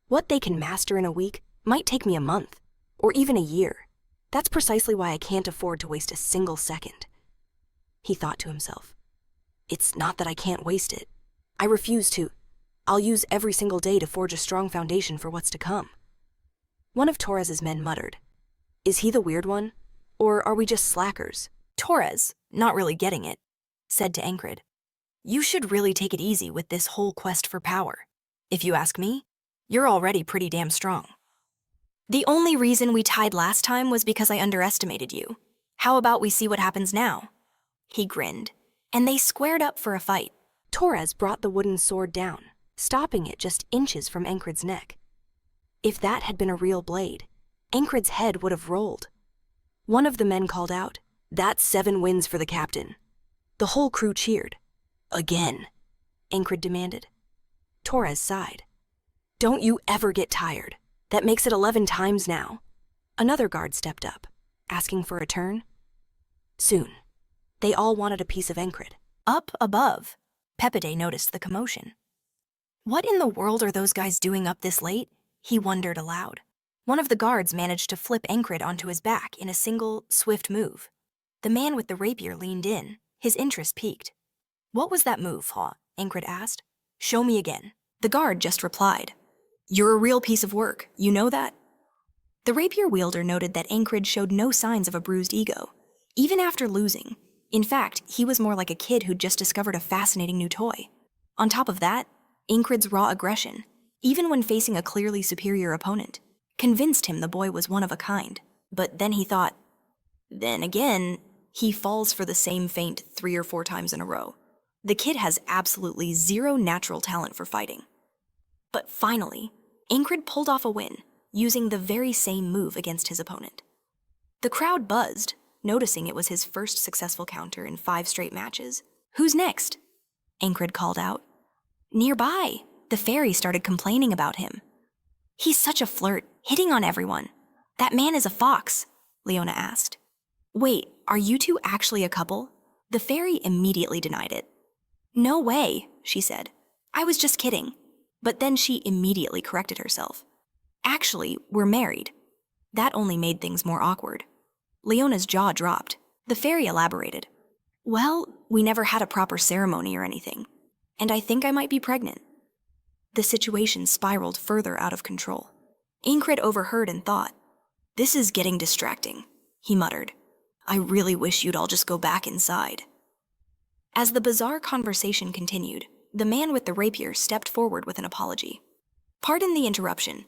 What they can master in a week might take me a month, or even a year. That's precisely why I can't afford to waste a single second. He thought to himself. It's not that I can't waste it. I refuse to. I'll use every single day to forge a strong foundation for what's to come. One of Torres's men muttered, "Is he the weird one? Or are we just slackers?" Torres, not really getting it, said to Enkrid, "You should really take it easy with this whole quest for power. If you ask me, you're already pretty damn strong. The only reason we tied last time was because I underestimated you. How about we see what happens now?" He grinned, and they squared up for a fight. Torres brought the wooden sword down, stopping it just inches from Enkrid's neck. If that had been a real blade, Enkrid's head would have rolled. One of the men called out, "That's 7 wins for the captain." The whole crew cheered. "Again," Enkrid demanded. Torres sighed. "Don't you ever get tired. That makes it 11 times now." Another guard stepped up, asking for a turn. Soon, they all wanted a piece of Enkrid. Up above, Peppiday noticed the commotion. What in the world are those guys doing up this late? He wondered aloud. One of the guards managed to flip Enkrid onto his back in a single, swift move. The man with the rapier leaned in, his interest piqued. "What was that move, Haw?" Enkrid asked. "Show me again." The guard just replied, "You're a real piece of work, you know that?" The rapier wielder noted that Enkrid showed no signs of a bruised ego, even after losing. In fact, he was more like a kid who'd just discovered a fascinating new toy. On top of that, Enkrid's raw aggression, even when facing a clearly superior opponent, convinced him the boy was one of a kind. But then he thought, then again, he falls for the same feint 3 or 4 times in a row. The kid has absolutely zero natural talent for fighting. But finally, Enkrid pulled off a win, using the very same move against his opponent. The crowd buzzed, noticing it was his first successful counter in 5 straight matches. "Who's next?" Enkrid called out. Nearby, the fairy started complaining about him. "He's such a flirt, hitting on everyone. That man is a fox," Leona asked. "Wait, are you two actually a couple?" The fairy immediately denied it. "No way," she said. "I was just kidding." But then she immediately corrected herself. "Actually, we're married." That only made things more awkward. Leona's jaw dropped. The fairy elaborated. "Well, we never had a proper ceremony or anything, and I think I might be pregnant." The situation spiraled further out of control. Enkrid overheard and thought, "This is getting distracting," he muttered. "I really wish you'd all just go back inside." As the bizarre conversation continued, the man with the rapier stepped forward with an apology. "Pardon the interruption,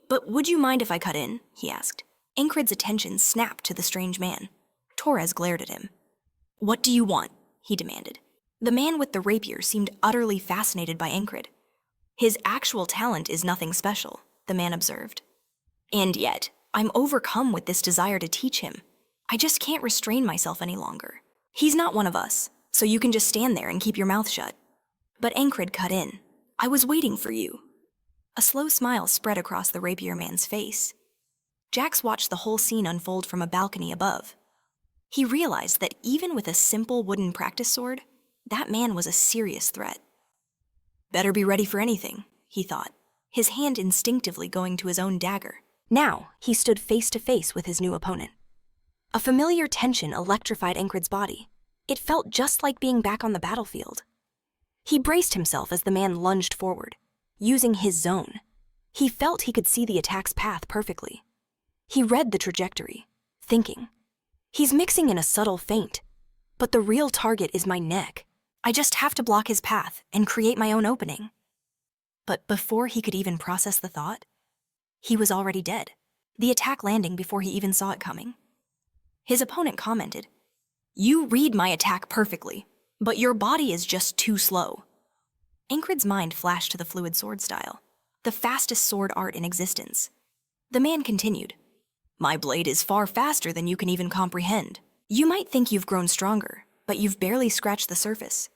but would you mind if I cut in?" he asked. Enkrid's attention snapped to the strange man. Torres glared at him. "What do you want?" he demanded. The man with the rapier seemed utterly fascinated by Enkrid. "His actual talent is nothing special," the man observed. "And yet, I'm overcome with this desire to teach him. I just can't restrain myself any longer. He's not one of us, so you can just stand there and keep your mouth shut." But Enkrid cut in. "I was waiting for you." A slow smile spread across the rapier man's face. Jax watched the whole scene unfold from a balcony above. He realized that even with a simple wooden practice sword, that man was a serious threat. "Better be ready for anything," he thought, his hand instinctively going to his own dagger. Now, he stood face to face with his new opponent. A familiar tension electrified Enkrid's body. It felt just like being back on the battlefield. He braced himself as the man lunged forward, using his zone. He felt he could see the attack's path perfectly. He read the trajectory, thinking, "He's mixing in a subtle feint, but the real target is my neck. I just have to block his path and create my own opening." But before he could even process the thought, he was already dead, the attack landing before he even saw it coming. His opponent commented, "You read my attack perfectly, but your body is just too slow." Enkrid's mind flashed to the fluid sword style, the fastest sword art in existence. The man continued, "My blade is far faster than you can even comprehend. You might think you've grown stronger, but you've barely scratched the surface.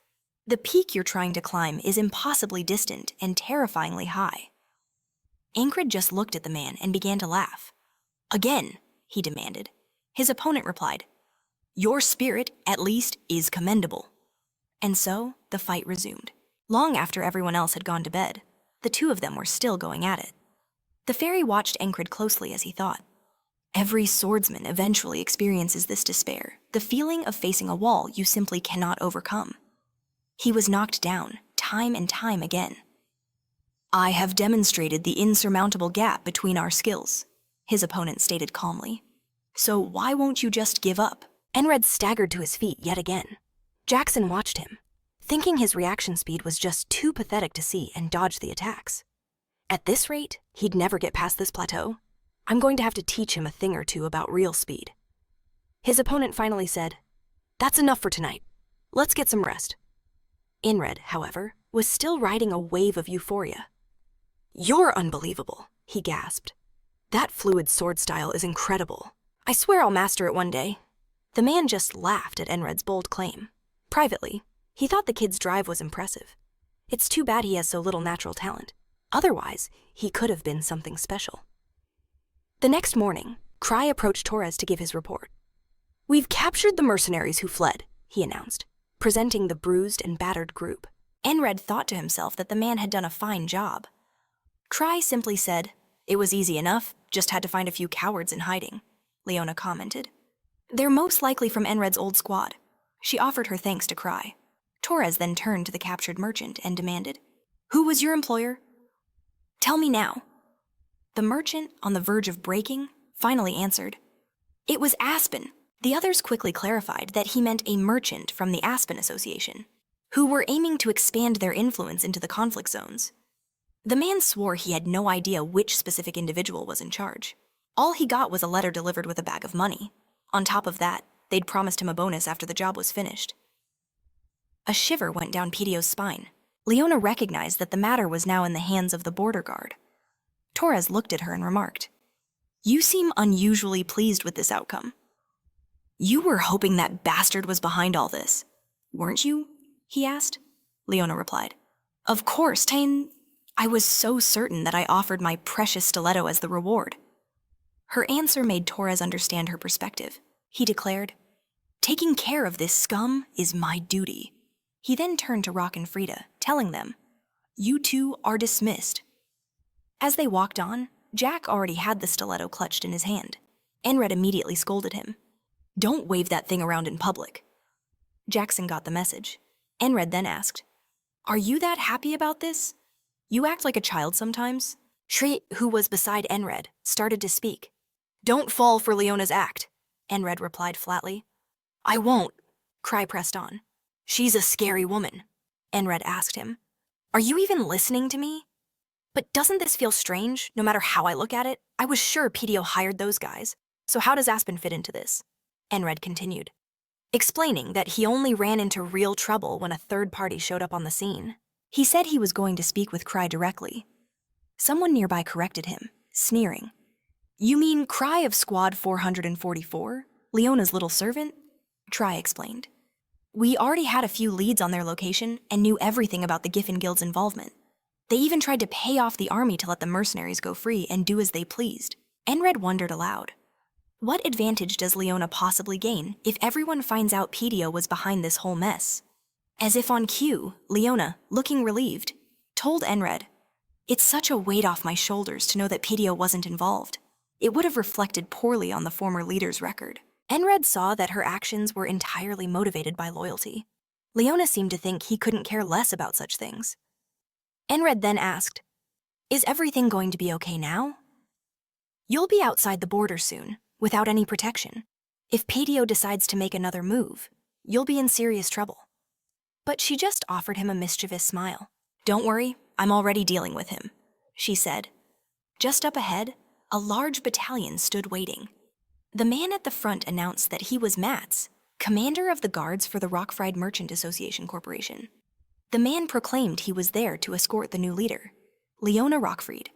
The peak you're trying to climb is impossibly distant and terrifyingly high." Enkrid just looked at the man and began to laugh. "Again," he demanded. His opponent replied, "Your spirit, at least, is commendable." And so, the fight resumed. Long after everyone else had gone to bed, the two of them were still going at it. The fairy watched Enkrid closely as he thought. Every swordsman eventually experiences this despair, the feeling of facing a wall you simply cannot overcome. He was knocked down, time and time again. "I have demonstrated the insurmountable gap between our skills," his opponent stated calmly. "So why won't you just give up?" Enkrid staggered to his feet yet again. Jackson watched him, thinking his reaction speed was just too pathetic to see, and dodged the attacks. At this rate, he'd never get past this plateau. I'm going to have to teach him a thing or two about real speed. His opponent finally said, "That's enough for tonight. Let's get some rest." Enkrid, however, was still riding a wave of euphoria. "You're unbelievable," he gasped. "That fluid sword style is incredible. I swear I'll master it one day." The man just laughed at Enkrid's bold claim. Privately, he thought the kid's drive was impressive. It's too bad he has so little natural talent. Otherwise, he could have been something special. The next morning, Cry approached Torres to give his report. "We've captured the mercenaries who fled," he announced, presenting the bruised and battered group. Enkrid thought to himself that the man had done a fine job. Cry simply said, "It was easy enough, just had to find a few cowards in hiding," Leona commented. "They're most likely from Enkrid's old squad." She offered her thanks to Cry. Torres then turned to the captured merchant and demanded, "Who was your employer?" "Tell me now." The merchant, on the verge of breaking, finally answered, "It was Aspen." The others quickly clarified that he meant a merchant from the Aspen Association, who were aiming to expand their influence into the conflict zones. The man swore he had no idea which specific individual was in charge. All he got was a letter delivered with a bag of money. On top of that, they'd promised him a bonus after the job was finished. A shiver went down Pedio's spine. Leona recognized that the matter was now in the hands of the border guard. Torres looked at her and remarked, "You seem unusually pleased with this outcome." "You were hoping that bastard was behind all this, weren't you?" he asked. Leona replied, "Of course, Tain. I was so certain that I offered my precious stiletto as the reward." Her answer made Torres understand her perspective. He declared, "Taking care of this scum is my duty." He then turned to Rock and Frida, telling them, "You two are dismissed." As they walked on, Jack already had the stiletto clutched in his hand. Enkrid immediately scolded him. "Don't wave that thing around in public." Jackson got the message. Enkrid then asked, "Are you that happy about this? You act like a child sometimes." Shri, who was beside Enkrid, started to speak. "Don't fall for Leona's act," Enkrid replied flatly. "I won't," Cry pressed on. "She's a scary woman." Enkrid asked him, "Are you even listening to me?" "But doesn't this feel strange, no matter how I look at it? I was sure Pedio hired those guys. So how does Aspen fit into this?" Enkrid continued, explaining that he only ran into real trouble when a third party showed up on the scene. He said he was going to speak with Cry directly. Someone nearby corrected him, sneering. "You mean Cry of Squad 444? Leona's little servant?" Cry explained. "We already had a few leads on their location and knew everything about the Giffen Guild's involvement. They even tried to pay off the army to let the mercenaries go free and do as they pleased." Enkrid wondered aloud. What advantage does Leona possibly gain if everyone finds out Pedio was behind this whole mess? As if on cue, Leona, looking relieved, told Enkrid, "It's such a weight off my shoulders to know that Pedio wasn't involved. It would have reflected poorly on the former leader's record." Enkrid saw that her actions were entirely motivated by loyalty. Leona seemed to think he couldn't care less about such things. Enkrid then asked, "Is everything going to be okay now?" "You'll be outside the border soon, without any protection. If Pedio decides to make another move, you'll be in serious trouble." But she just offered him a mischievous smile. "Don't worry, I'm already dealing with him," she said. Just up ahead, a large battalion stood waiting. The man at the front announced that he was Mats, commander of the guards for the Rockfried Merchant Association Corporation. The man proclaimed he was there to escort the new leader, Leona Rockfried.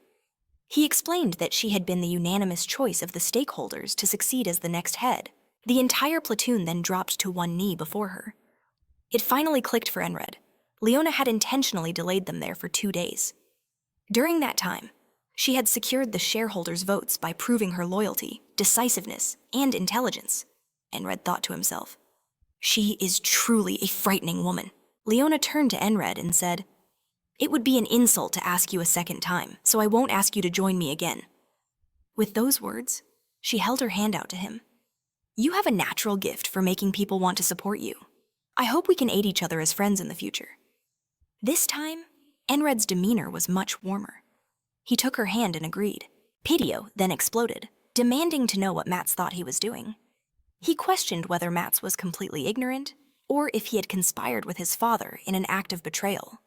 He explained that she had been the unanimous choice of the stakeholders to succeed as the next head. The entire platoon then dropped to one knee before her. It finally clicked for Enkrid. Leona had intentionally delayed them there for 2 days. During that time, she had secured the shareholders' votes by proving her loyalty, decisiveness, and intelligence. Enkrid thought to himself, "She is truly a frightening woman." Leona turned to Enkrid and said, "It would be an insult to ask you a second time, so I won't ask you to join me again." With those words, she held her hand out to him. "You have a natural gift for making people want to support you. I hope we can aid each other as friends in the future." This time, Enkrid's demeanor was much warmer. He took her hand and agreed. Pedio then exploded, demanding to know what Mats thought he was doing. He questioned whether Mats was completely ignorant, or if he had conspired with his father in an act of betrayal.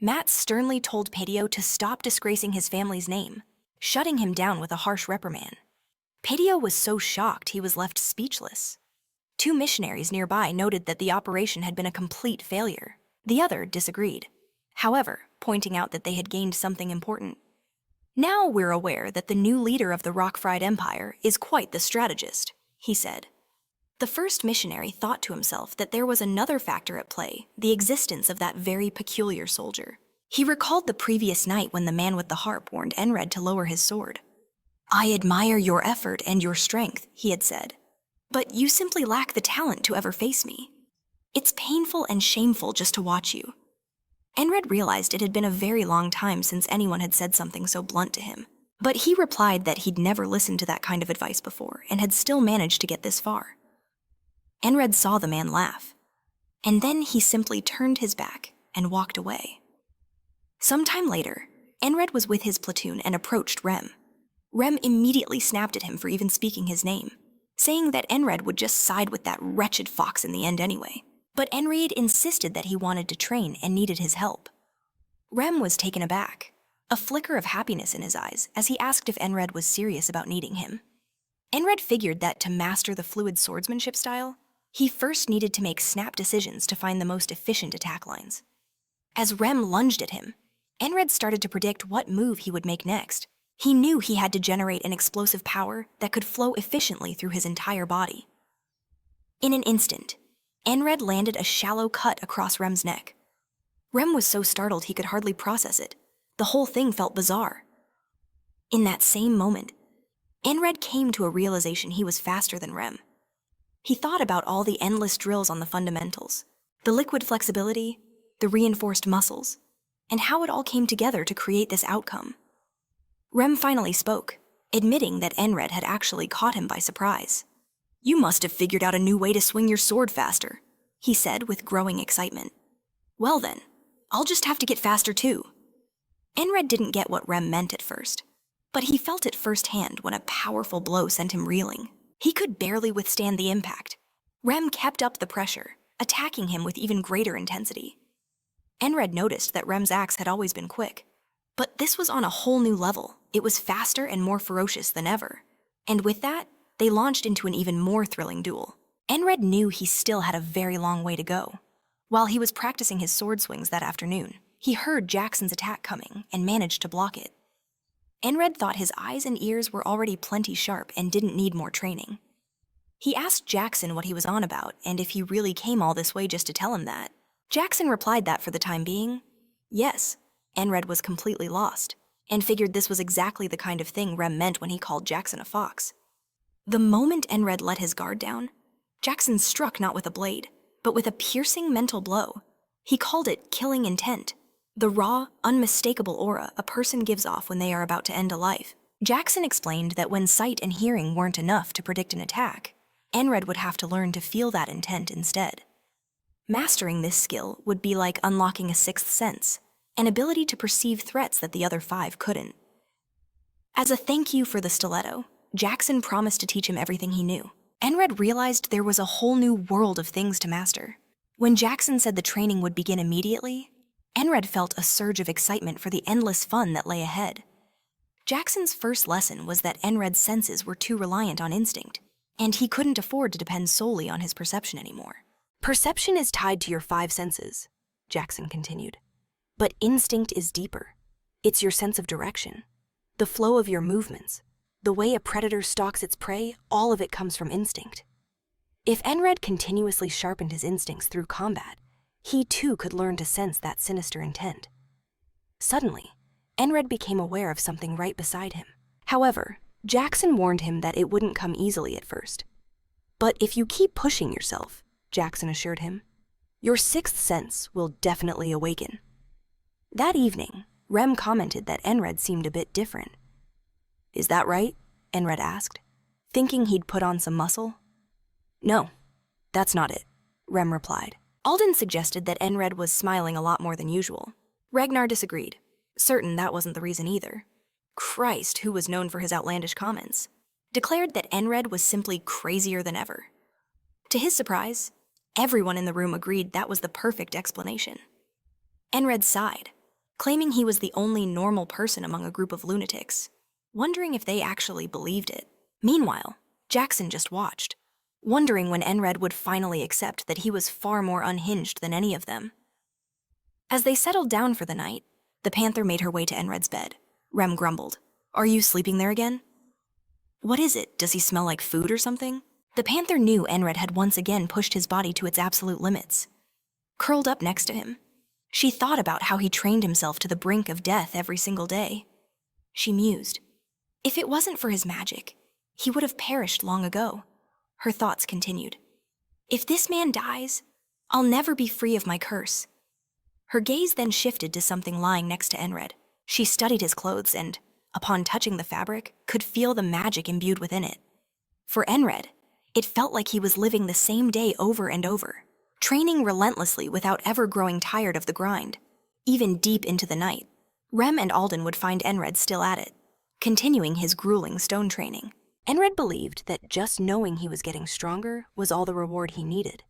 Mats sternly told Pedio to stop disgracing his family's name, shutting him down with a harsh reprimand. Pedio was so shocked he was left speechless. 2 missionaries nearby noted that the operation had been a complete failure. The other disagreed, however, pointing out that they had gained something important. "Now we're aware that the new leader of the Rockfried Empire is quite the strategist," he said. The first missionary thought to himself that there was another factor at play, the existence of that very peculiar soldier. He recalled the previous night when the man with the harp warned Enkrid to lower his sword. "I admire your effort and your strength," he had said, "but you simply lack the talent to ever face me. It's painful and shameful just to watch you." Enkrid realized it had been a very long time since anyone had said something so blunt to him, but he replied that he'd never listened to that kind of advice before and had still managed to get this far. Enkrid saw the man laugh, and then he simply turned his back and walked away. Sometime later, Enkrid was with his platoon and approached Rem. Rem immediately snapped at him for even speaking his name, saying that Enkrid would just side with that wretched fox in the end anyway. But Enkrid insisted that he wanted to train and needed his help. Rem was taken aback. a flicker of happiness in his eyes as he asked if Enkrid was serious about needing him. Enkrid figured that to master the fluid swordsmanship style, he first needed to make snap decisions to find the most efficient attack lines. As Rem lunged at him, Enkrid started to predict what move he would make next. He knew he had to generate an explosive power that could flow efficiently through his entire body. In an instant, Enkrid landed a shallow cut across Rem's neck. Rem was so startled he could hardly process it. The whole thing felt bizarre. In that same moment, Enkrid came to a realization he was faster than Rem. He thought about all the endless drills on the fundamentals, the liquid flexibility, the reinforced muscles, and how it all came together to create this outcome. Rem finally spoke, admitting that Enkrid had actually caught him by surprise. "You must have figured out a new way to swing your sword faster," he said with growing excitement. "Well then, I'll just have to get faster too." Enkrid didn't get what Rem meant at first, but he felt it firsthand when a powerful blow sent him reeling. He could barely withstand the impact. Rem kept up the pressure, attacking him with even greater intensity. Enkrid noticed that Rem's axe had always been quick, but this was on a whole new level. It was faster and more ferocious than ever. And with that, they launched into an even more thrilling duel. Enkrid knew he still had a very long way to go. While he was practicing his sword swings that afternoon, he heard Jackson's attack coming and managed to block it. Enkrid thought his eyes and ears were already plenty sharp and didn't need more training. He asked Jackson what he was on about and if he really came all this way just to tell him that. Jackson replied that for the time being, yes, Enkrid was completely lost, and figured this was exactly the kind of thing Rem meant when he called Jackson a fox. The moment Enkrid let his guard down, Jackson struck not with a blade, but with a piercing mental blow. He called it killing intent, the raw, unmistakable aura a person gives off when they are about to end a life. Jackson explained that when sight and hearing weren't enough to predict an attack, Enkrid would have to learn to feel that intent instead. Mastering this skill would be like unlocking a sixth sense, an ability to perceive threats that the other 5 couldn't. As a thank you for the stiletto, Jackson promised to teach him everything he knew. Enkrid realized there was a whole new world of things to master. When Jackson said the training would begin immediately, Enkrid felt a surge of excitement for the endless fun that lay ahead. Jackson's first lesson was that Enkrid's senses were too reliant on instinct, and he couldn't afford to depend solely on his perception anymore. Perception is tied to your 5 senses, Jackson continued. But instinct is deeper. It's your sense of direction, the flow of your movements, the way a predator stalks its prey, all of it comes from instinct. If Enkrid continuously sharpened his instincts through combat, he too could learn to sense that sinister intent. Suddenly, Enkrid became aware of something right beside him. However, Jackson warned him that it wouldn't come easily at first. But if you keep pushing yourself, Jackson assured him, your 6th sense will definitely awaken. That evening, Rem commented that Enkrid seemed a bit different. Is that right? Enkrid asked, thinking he'd put on some muscle. No, that's not it, Rem replied. Alden suggested that Enkrid was smiling a lot more than usual. Ragnar disagreed, certain that wasn't the reason either. Christ, who was known for his outlandish comments, declared that Enkrid was simply crazier than ever. To his surprise, everyone in the room agreed that was the perfect explanation. Enkrid sighed, claiming he was the only normal person among a group of lunatics, wondering if they actually believed it. Meanwhile, Jackson just watched, wondering when Enkrid would finally accept that he was far more unhinged than any of them. As they settled down for the night, the panther made her way to Enkrid's bed. Rem grumbled, "Are you sleeping there again?" "What is it? Does he smell like food or something?" The panther knew Enkrid had once again pushed his body to its absolute limits. Curled up next to him, she thought about how he trained himself to the brink of death every single day. She mused. If it wasn't for his magic, he would have perished long ago. Her thoughts continued. If this man dies, I'll never be free of my curse. Her gaze then shifted to something lying next to Enkrid. She studied his clothes and, upon touching the fabric, could feel the magic imbued within it. For Enkrid, it felt like he was living the same day over and over, training relentlessly without ever growing tired of the grind. Even deep into the night, Rem and Alden would find Enkrid still at it, continuing his grueling stone training. Enkrid believed that just knowing he was getting stronger was all the reward he needed.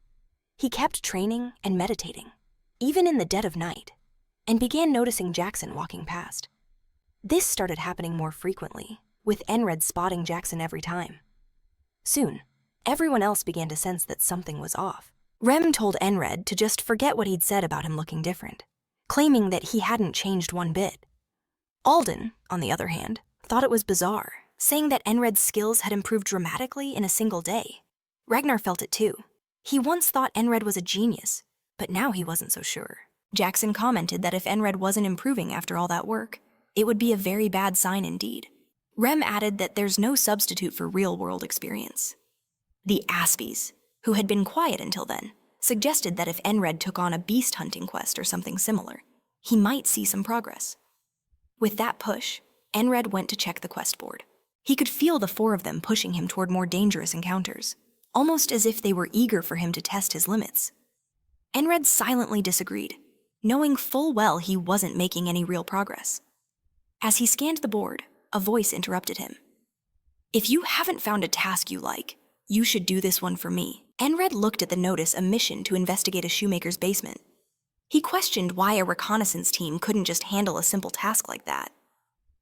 He kept training and meditating, even in the dead of night, and began noticing Jackson walking past. This started happening more frequently, with Enkrid spotting Jackson every time. Soon, everyone else began to sense that something was off. Rem told Enkrid to just forget what he'd said about him looking different, claiming that he hadn't changed one bit. Alden, on the other hand, thought it was bizarre, saying that Enkrid's skills had improved dramatically in a single day. Ragnar felt it too. He once thought Enkrid was a genius, but now he wasn't so sure. Jackson commented that if Enkrid wasn't improving after all that work, it would be a very bad sign indeed. Rem added that there's no substitute for real-world experience. The Aspies, who had been quiet until then, suggested that if Enkrid took on a beast hunting quest or something similar, he might see some progress. With that push, Enkrid went to check the quest board. He could feel the four of them pushing him toward more dangerous encounters, almost as if they were eager for him to test his limits. Enkrid silently disagreed, knowing full well he wasn't making any real progress. As he scanned the board, a voice interrupted him. "If you haven't found a task you like, you should do this one for me." Enkrid looked at the notice, a mission to investigate a shoemaker's basement. He questioned why a reconnaissance team couldn't just handle a simple task like that.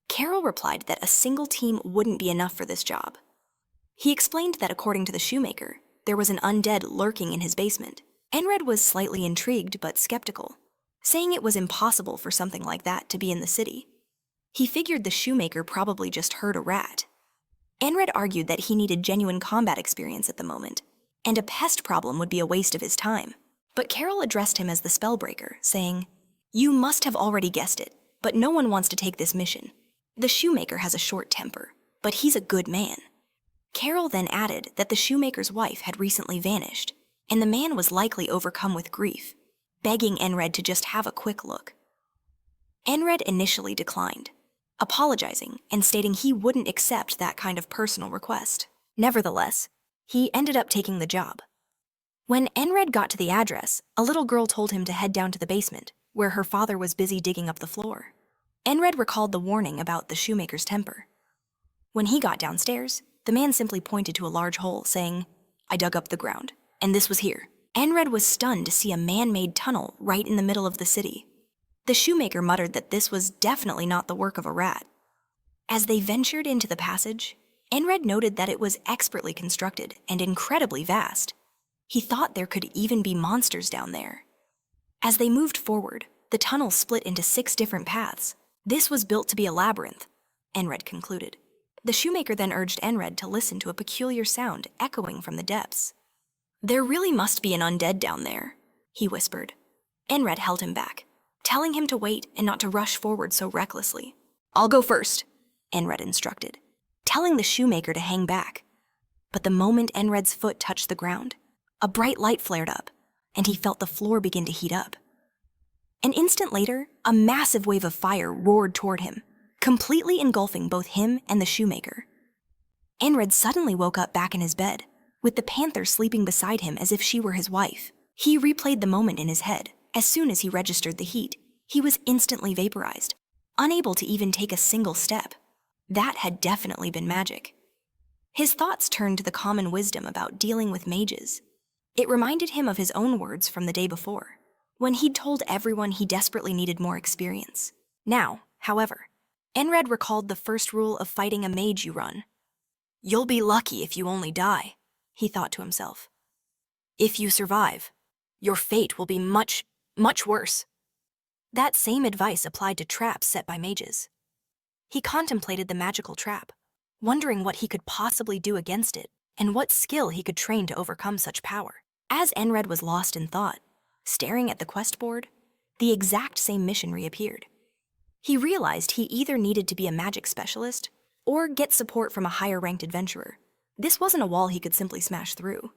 Carol replied that a single team wouldn't be enough for this job. He explained that according to the shoemaker, there was an undead lurking in his basement. Enkrid was slightly intrigued but skeptical, saying it was impossible for something like that to be in the city. He figured the shoemaker probably just heard a rat. Enkrid argued that he needed genuine combat experience at the moment, and a pest problem would be a waste of his time. But Carol addressed him as the spellbreaker, saying, "You must have already guessed it, but no one wants to take this mission. The shoemaker has a short temper, but he's a good man." Carol then added that the shoemaker's wife had recently vanished, and the man was likely overcome with grief, begging Enkrid to just have a quick look. Enkrid initially declined, apologizing and stating he wouldn't accept that kind of personal request. Nevertheless, he ended up taking the job. When Enkrid got to the address, a little girl told him to head down to the basement, where her father was busy digging up the floor. Enkrid recalled the warning about the shoemaker's temper. When he got downstairs, the man simply pointed to a large hole, saying, "I dug up the ground, and this was here." Enkrid was stunned to see a man-made tunnel right in the middle of the city. The shoemaker muttered that this was definitely not the work of a rat. As they ventured into the passage, Enkrid noted that it was expertly constructed and incredibly vast. He thought there could even be monsters down there. As they moved forward, the tunnel split into 6 different paths. This was built to be a labyrinth, Enkrid concluded. The shoemaker then urged Enkrid to listen to a peculiar sound echoing from the depths. "There really must be an undead down there," he whispered. Enkrid held him back, telling him to wait and not to rush forward so recklessly. "I'll go first," Enkrid instructed, telling the shoemaker to hang back. But the moment Enkrid's foot touched the ground, a bright light flared up, and he felt the floor begin to heat up. An instant later, a massive wave of fire roared toward him, completely engulfing both him and the shoemaker. Enkrid suddenly woke up back in his bed, with the panther sleeping beside him as if she were his wife. He replayed the moment in his head. As soon as he registered the heat, he was instantly vaporized, unable to even take a single step. That had definitely been magic. His thoughts turned to the common wisdom about dealing with mages. It reminded him of his own words from the day before, when he'd told everyone he desperately needed more experience. Now, however, Enkrid recalled the first rule of fighting a mage you run. "You'll be lucky if you only die," he thought to himself. "If you survive, your fate will be much, much worse." That same advice applied to traps set by mages. He contemplated the magical trap, wondering what he could possibly do against it and what skill he could train to overcome such power. As Enkrid was lost in thought, staring at the quest board, the exact same mission reappeared. He realized he either needed to be a magic specialist or get support from a higher-ranked adventurer. This wasn't a wall he could simply smash through.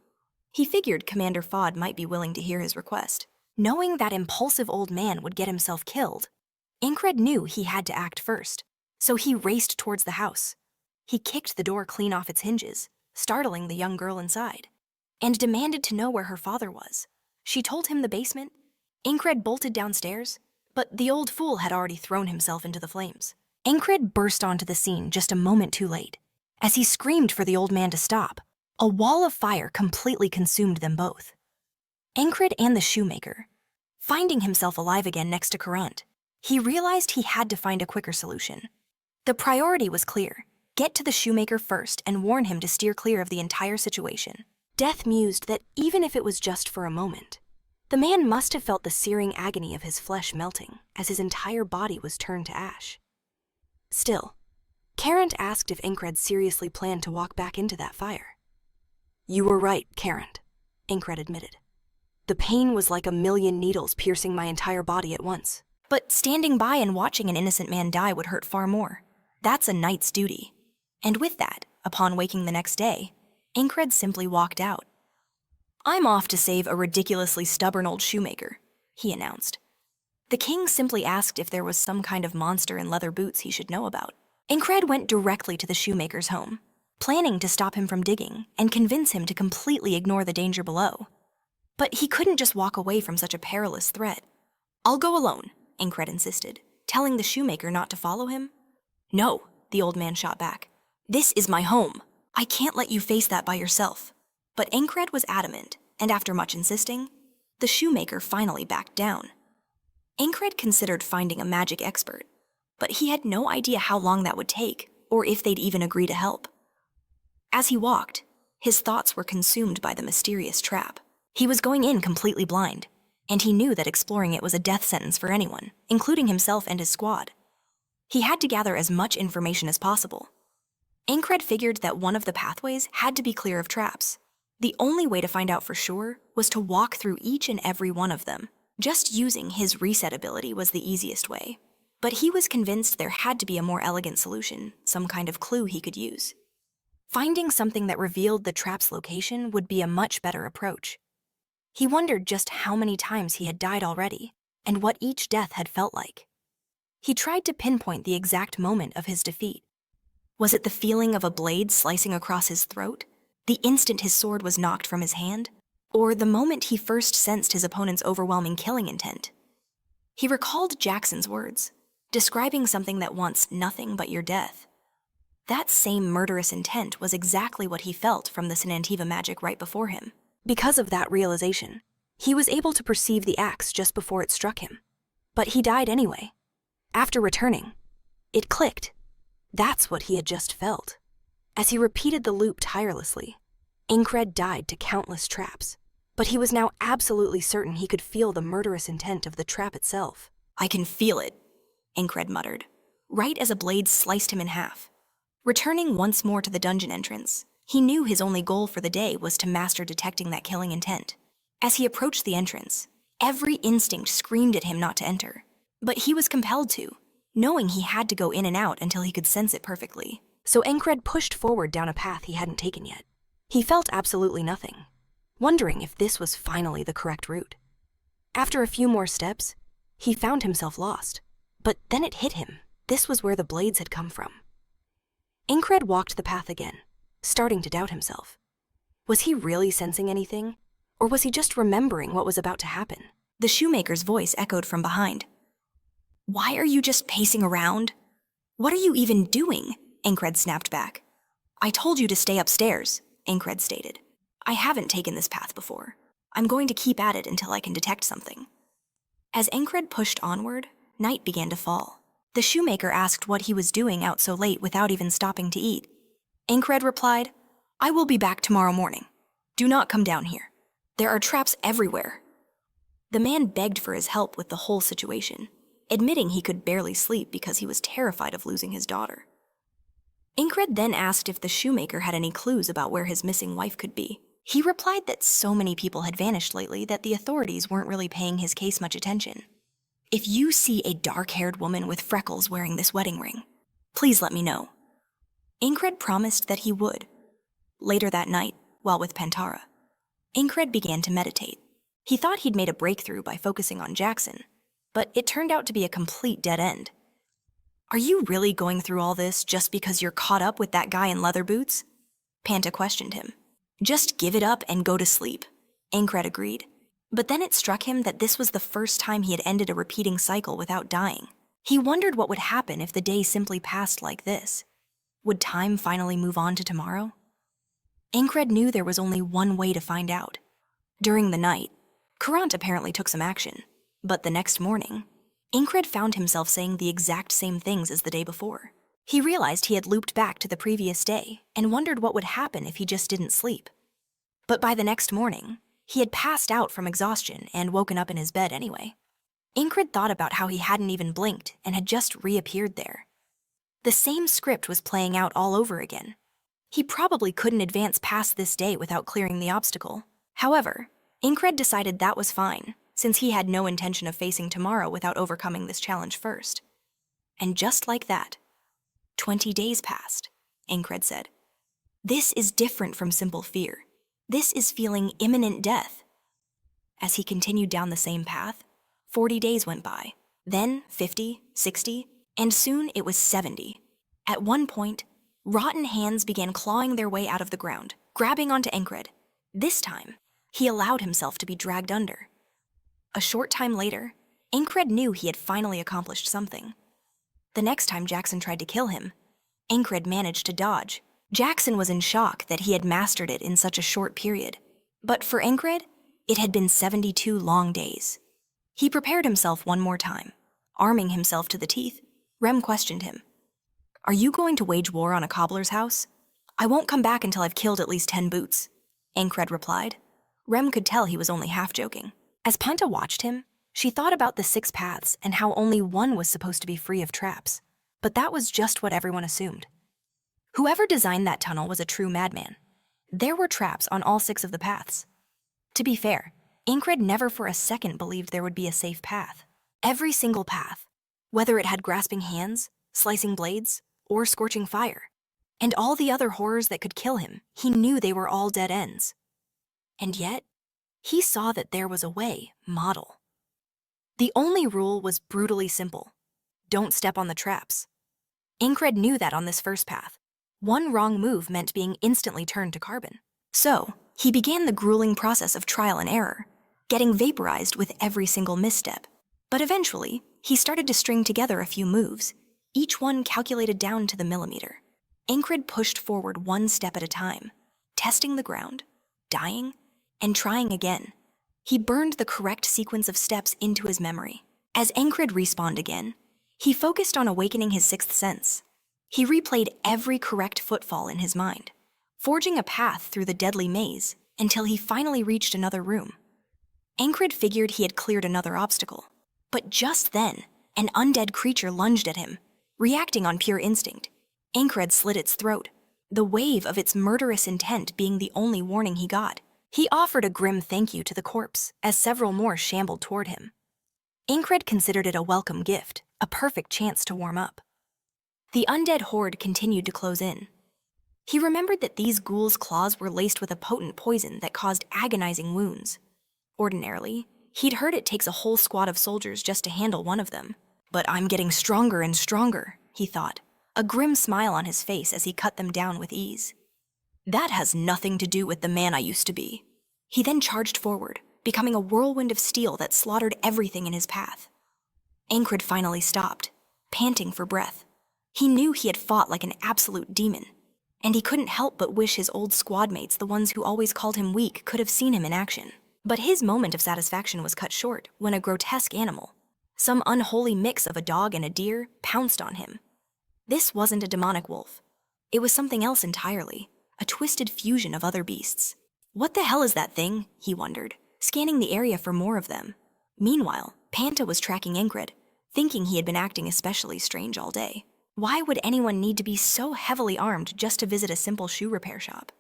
He figured Commander Fod might be willing to hear his request. Knowing that impulsive old man would get himself killed, Enkrid knew he had to act first, so he raced towards the house. He kicked the door clean off its hinges, startling the young girl inside, and demanded to know where her father was. She told him the basement. Enkrid bolted downstairs, but the old fool had already thrown himself into the flames. Enkrid burst onto the scene just a moment too late. As he screamed for the old man to stop, a wall of fire completely consumed them both. Enkrid and the shoemaker. Finding himself alive again next to Kurant, he realized he had to find a quicker solution. The priority was clear. Get to the shoemaker first and warn him to steer clear of the entire situation. Death mused that even if it was just for a moment, the man must have felt the searing agony of his flesh melting as his entire body was turned to ash. Still, Karen asked if Enkrid seriously planned to walk back into that fire. "You were right, Karen," Enkrid admitted. "The pain was like a million needles piercing my entire body at once." But standing by and watching an innocent man die would hurt far more. That's a knight's duty. And with that, upon waking the next day, Enkrid simply walked out. "I'm off to save a ridiculously stubborn old shoemaker," he announced. The king simply asked if there was some kind of monster in leather boots he should know about. Enkrid went directly to the shoemaker's home, planning to stop him from digging and convince him to completely ignore the danger below. But he couldn't just walk away from such a perilous threat. "I'll go alone," Enkrid insisted, telling the shoemaker not to follow him. "No," the old man shot back. "This is my home. I can't let you face that by yourself." But Enkrid was adamant, and after much insisting, the shoemaker finally backed down. Enkrid considered finding a magic expert, but he had no idea how long that would take, or if they'd even agree to help. As he walked, his thoughts were consumed by the mysterious trap. He was going in completely blind, and he knew that exploring it was a death sentence for anyone, including himself and his squad. He had to gather as much information as possible. Enkrid figured that one of the pathways had to be clear of traps. The only way to find out for sure was to walk through each and every one of them. Just using his reset ability was the easiest way. But he was convinced there had to be a more elegant solution, some kind of clue he could use. Finding something that revealed the trap's location would be a much better approach. He wondered just how many times he had died already, and what each death had felt like. He tried to pinpoint the exact moment of his defeat. Was it the feeling of a blade slicing across his throat, the instant his sword was knocked from his hand, or the moment he first sensed his opponent's overwhelming killing intent? He recalled Jackson's words, describing something that wants nothing but your death. That same murderous intent was exactly what he felt from the Sinantiva magic right before him. Because of that realization, he was able to perceive the axe just before it struck him. But he died anyway. After returning, it clicked. That's what he had just felt. As he repeated the loop tirelessly, Enkrid died to countless traps, but he was now absolutely certain he could feel the murderous intent of the trap itself. "I can feel it," Enkrid muttered, right as a blade sliced him in half. Returning once more to the dungeon entrance, he knew his only goal for the day was to master detecting that killing intent. As he approached the entrance, every instinct screamed at him not to enter. But he was compelled to, knowing he had to go in and out until he could sense it perfectly. So Enkrid pushed forward down a path he hadn't taken yet. He felt absolutely nothing, wondering if this was finally the correct route. After a few more steps, he found himself lost. But then it hit him. This was where the blades had come from. Enkrid walked the path again, starting to doubt himself. Was he really sensing anything? Or was he just remembering what was about to happen? The shoemaker's voice echoed from behind. "Why are you just pacing around? What are you even doing?" Enkrid snapped back. "I told you to stay upstairs," Enkrid stated. "I haven't taken this path before. I'm going to keep at it until I can detect something." As Enkrid pushed onward, night began to fall. The shoemaker asked what he was doing out so late without even stopping to eat. Enkrid replied, "I will be back tomorrow morning. Do not come down here. There are traps everywhere." The man begged for his help with the whole situation, admitting he could barely sleep because he was terrified of losing his daughter. Enkrid then asked if the shoemaker had any clues about where his missing wife could be. He replied that so many people had vanished lately that the authorities weren't really paying his case much attention. "If you see a dark-haired woman with freckles wearing this wedding ring, please let me know." Enkrid promised that he would. Later that night, while with Pantara, Enkrid began to meditate. He thought he'd made a breakthrough by focusing on Jackson, but it turned out to be a complete dead end. "Are you really going through all this just because you're caught up with that guy in leather boots?" Panta questioned him. "Just give it up and go to sleep," Enkrid agreed. But then it struck him that this was the first time he had ended a repeating cycle without dying. He wondered what would happen if the day simply passed like this. Would time finally move on to tomorrow? Enkrid knew there was only one way to find out. During the night, Courant apparently took some action, but the next morning, Enkrid found himself saying the exact same things as the day before. He realized he had looped back to the previous day and wondered what would happen if he just didn't sleep. But by the next morning, he had passed out from exhaustion and woken up in his bed anyway. Enkrid thought about how he hadn't even blinked and had just reappeared there. The same script was playing out all over again. He probably couldn't advance past this day without clearing the obstacle. However, Enkrid decided that was fine, since he had no intention of facing tomorrow without overcoming this challenge first. And just like that, 20 days passed, Enkrid said. This is different from simple fear. This is feeling imminent death. As he continued down the same path, 40 days went by, then 50, 60, and soon it was 70. At one point, rotten hands began clawing their way out of the ground, grabbing onto Enkrid. This time, he allowed himself to be dragged under. A short time later, Enkrid knew he had finally accomplished something. The next time Jackson tried to kill him, Enkrid managed to dodge. Jackson was in shock that he had mastered it in such a short period. But for Enkrid, it had been 72 long days. He prepared himself one more time. Arming himself to the teeth, Rem questioned him. "Are you going to wage war on a cobbler's house?" "I won't come back until I've killed at least 10 boots," Enkrid replied. Rem could tell he was only half joking. As Panta watched him, she thought about the 6 paths and how only one was supposed to be free of traps. But that was just what everyone assumed. Whoever designed that tunnel was a true madman. There were traps on all 6 of the paths. To be fair, Enkrid never for a second believed there would be a safe path. Every single path, whether it had grasping hands, slicing blades, or scorching fire, and all the other horrors that could kill him, he knew they were all dead ends. And yet, he saw that there was a way, model. The only rule was brutally simple. Don't step on the traps. Enkrid knew that on this first path, one wrong move meant being instantly turned to carbon. So, he began the grueling process of trial and error, getting vaporized with every single misstep. But eventually, he started to string together a few moves, each one calculated down to the millimeter. Enkrid pushed forward one step at a time, testing the ground, dying, and trying again. He burned the correct sequence of steps into his memory. As Enkrid respawned again, he focused on awakening his 6th sense. He replayed every correct footfall in his mind, forging a path through the deadly maze until he finally reached another room. Enkrid figured he had cleared another obstacle, but just then, an undead creature lunged at him. Reacting on pure instinct, Enkrid slit its throat, the wave of its murderous intent being the only warning he got. He offered a grim thank you to the corpse as several more shambled toward him. Enkrid considered it a welcome gift, a perfect chance to warm up. The undead horde continued to close in. He remembered that these ghouls' claws were laced with a potent poison that caused agonizing wounds. Ordinarily, he'd heard it takes a whole squad of soldiers just to handle one of them. But I'm getting stronger and stronger, he thought, a grim smile on his face as he cut them down with ease. That has nothing to do with the man I used to be. He then charged forward, becoming a whirlwind of steel that slaughtered everything in his path. Enkrid finally stopped, panting for breath. He knew he had fought like an absolute demon, and he couldn't help but wish his old squad mates, the ones who always called him weak, could have seen him in action. But his moment of satisfaction was cut short when a grotesque animal, some unholy mix of a dog and a deer, pounced on him. This wasn't a demonic wolf. It was something else entirely, a twisted fusion of other beasts. What the hell is that thing? He wondered, scanning the area for more of them. Meanwhile, Panta was tracking Enkrid, thinking he had been acting especially strange all day. Why would anyone need to be so heavily armed just to visit a simple shoe repair shop?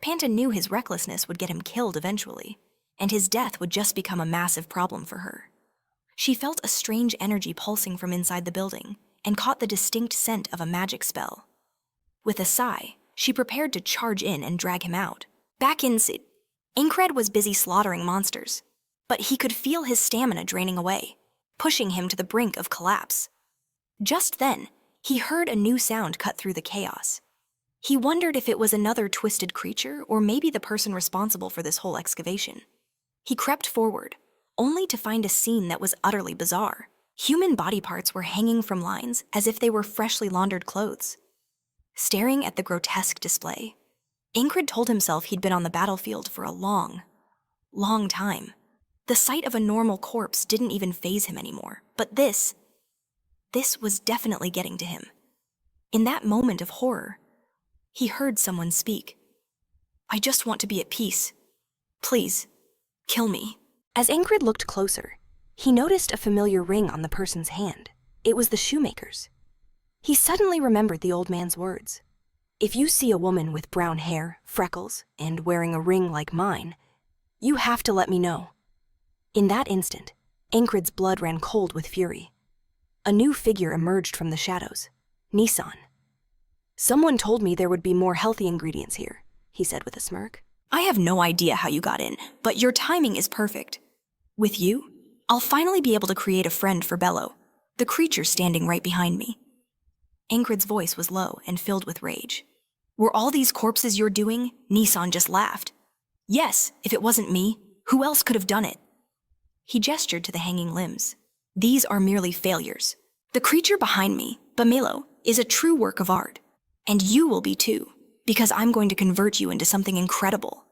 Panta knew his recklessness would get him killed eventually, and his death would just become a massive problem for her. She felt a strange energy pulsing from inside the building and caught the distinct scent of a magic spell. With a sigh, she prepared to charge in and drag him out. Back inside, Enkrid was busy slaughtering monsters, but he could feel his stamina draining away, pushing him to the brink of collapse. Just then, he heard a new sound cut through the chaos. He wondered if it was another twisted creature or maybe the person responsible for this whole excavation. He crept forward, only to find a scene that was utterly bizarre. Human body parts were hanging from lines as if they were freshly laundered clothes. Staring at the grotesque display, Enkrid told himself he'd been on the battlefield for a long, long time. The sight of a normal corpse didn't even faze him anymore, but this was definitely getting to him. In that moment of horror, he heard someone speak. "I just want to be at peace. Please, kill me." As Enkrid looked closer, he noticed a familiar ring on the person's hand. It was the shoemaker's. He suddenly remembered the old man's words. "If you see a woman with brown hair, freckles, and wearing a ring like mine, you have to let me know." In that instant, Enkrid's blood ran cold with fury. A new figure emerged from the shadows. Nissan. "Someone told me there would be more healthy ingredients here," he said with a smirk. "I have no idea how you got in, but your timing is perfect. With you, I'll finally be able to create a friend for Bello, the creature standing right behind me." Enkrid's voice was low and filled with rage. "Were all these corpses you're doing?" Nissan just laughed. "Yes, if it wasn't me, who else could have done it?" He gestured to the hanging limbs. "These are merely failures. The creature behind me, Bamelo, is a true work of art. And you will be too, because I'm going to convert you into something incredible."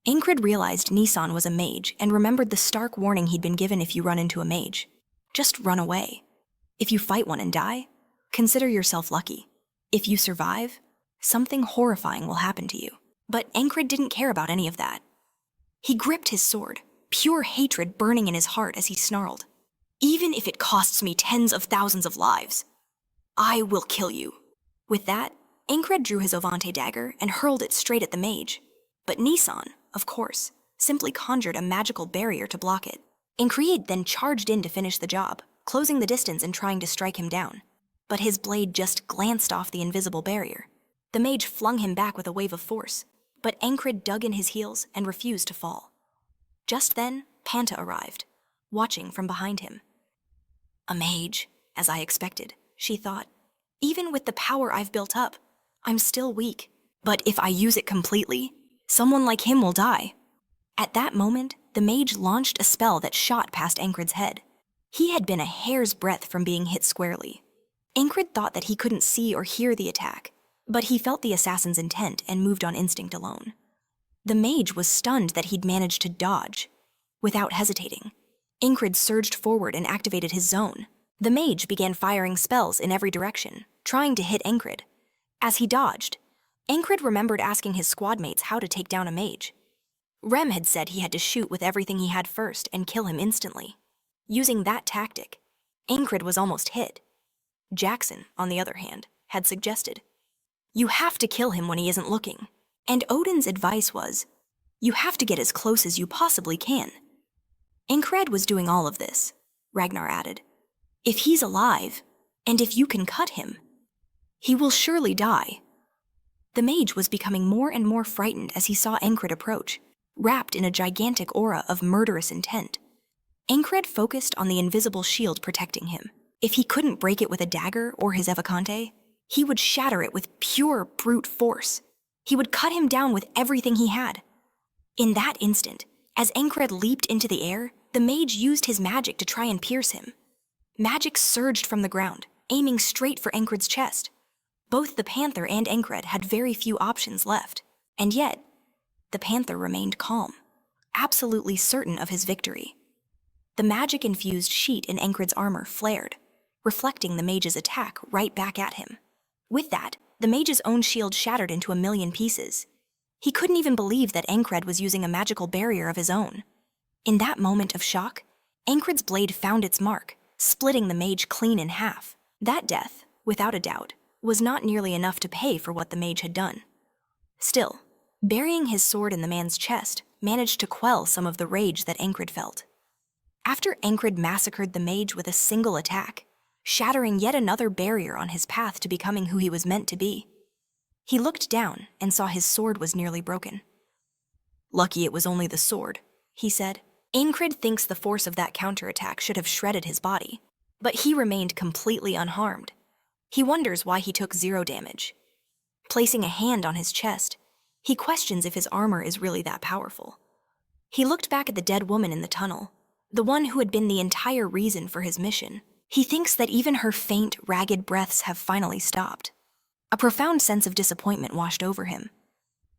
Enkrid realized Nissan was a mage and remembered the stark warning he'd been given: if you run into a mage, just run away. If you fight one and die, consider yourself lucky. If you survive, something horrifying will happen to you. But Enkrid didn't care about any of that. He gripped his sword, pure hatred burning in his heart as he snarled, "Even if it costs me tens of thousands of lives, I will kill you." With that, Enkrid drew his Ovante dagger and hurled it straight at the mage. But Nissan, of course, simply conjured a magical barrier to block it. Enkrid then charged in to finish the job, closing the distance and trying to strike him down. But his blade just glanced off the invisible barrier. The mage flung him back with a wave of force, but Enkrid dug in his heels and refused to fall. Just then, Panta arrived, watching from behind him. "A mage, as I expected," she thought. "Even with the power I've built up, I'm still weak. But if I use it completely, someone like him will die." At that moment, the mage launched a spell that shot past Enkrid's head. He had been a hair's breadth from being hit squarely. Enkrid thought that he couldn't see or hear the attack, but he felt the assassin's intent and moved on instinct alone. The mage was stunned that he'd managed to dodge. Without hesitating, Enkrid surged forward and activated his zone. The mage began firing spells in every direction, trying to hit Enkrid. As he dodged, Enkrid remembered asking his squad mates how to take down a mage. Rem had said he had to shoot with everything he had first and kill him instantly. Using that tactic, Enkrid was almost hit. Jackson, on the other hand, had suggested, "You have to kill him when he isn't looking." And Odin's advice was, "You have to get as close as you possibly can." Enkrid was doing all of this, Ragnar added. "If he's alive, and if you can cut him, he will surely die." The mage was becoming more and more frightened as he saw Enkrid approach, wrapped in a gigantic aura of murderous intent. Enkrid focused on the invisible shield protecting him. If he couldn't break it with a dagger or his Evocante, he would shatter it with pure brute force. He would cut him down with everything he had. In that instant, as Enkrid leaped into the air, the mage used his magic to try and pierce him. Magic surged from the ground, aiming straight for Enkrid's chest. Both the panther and Enkrid had very few options left, and yet, the panther remained calm, absolutely certain of his victory. The magic-infused sheet in Enkrid's armor flared, reflecting the mage's attack right back at him. With that, the mage's own shield shattered into a million pieces. He couldn't even believe that Enkrid was using a magical barrier of his own. In that moment of shock, Enkrid's blade found its mark, splitting the mage clean in half. That death, without a doubt, was not nearly enough to pay for what the mage had done. Still, burying his sword in the man's chest managed to quell some of the rage that Enkrid felt. After Enkrid massacred the mage with a single attack, shattering yet another barrier on his path to becoming who he was meant to be, he looked down and saw his sword was nearly broken. "Lucky it was only the sword," he said. Enkrid thinks the force of that counterattack should have shredded his body, but he remained completely unharmed. He wonders why he took 0 damage. Placing a hand on his chest, he questions if his armor is really that powerful. He looked back at the dead woman in the tunnel, the one who had been the entire reason for his mission. He thinks that even her faint, ragged breaths have finally stopped. A profound sense of disappointment washed over him.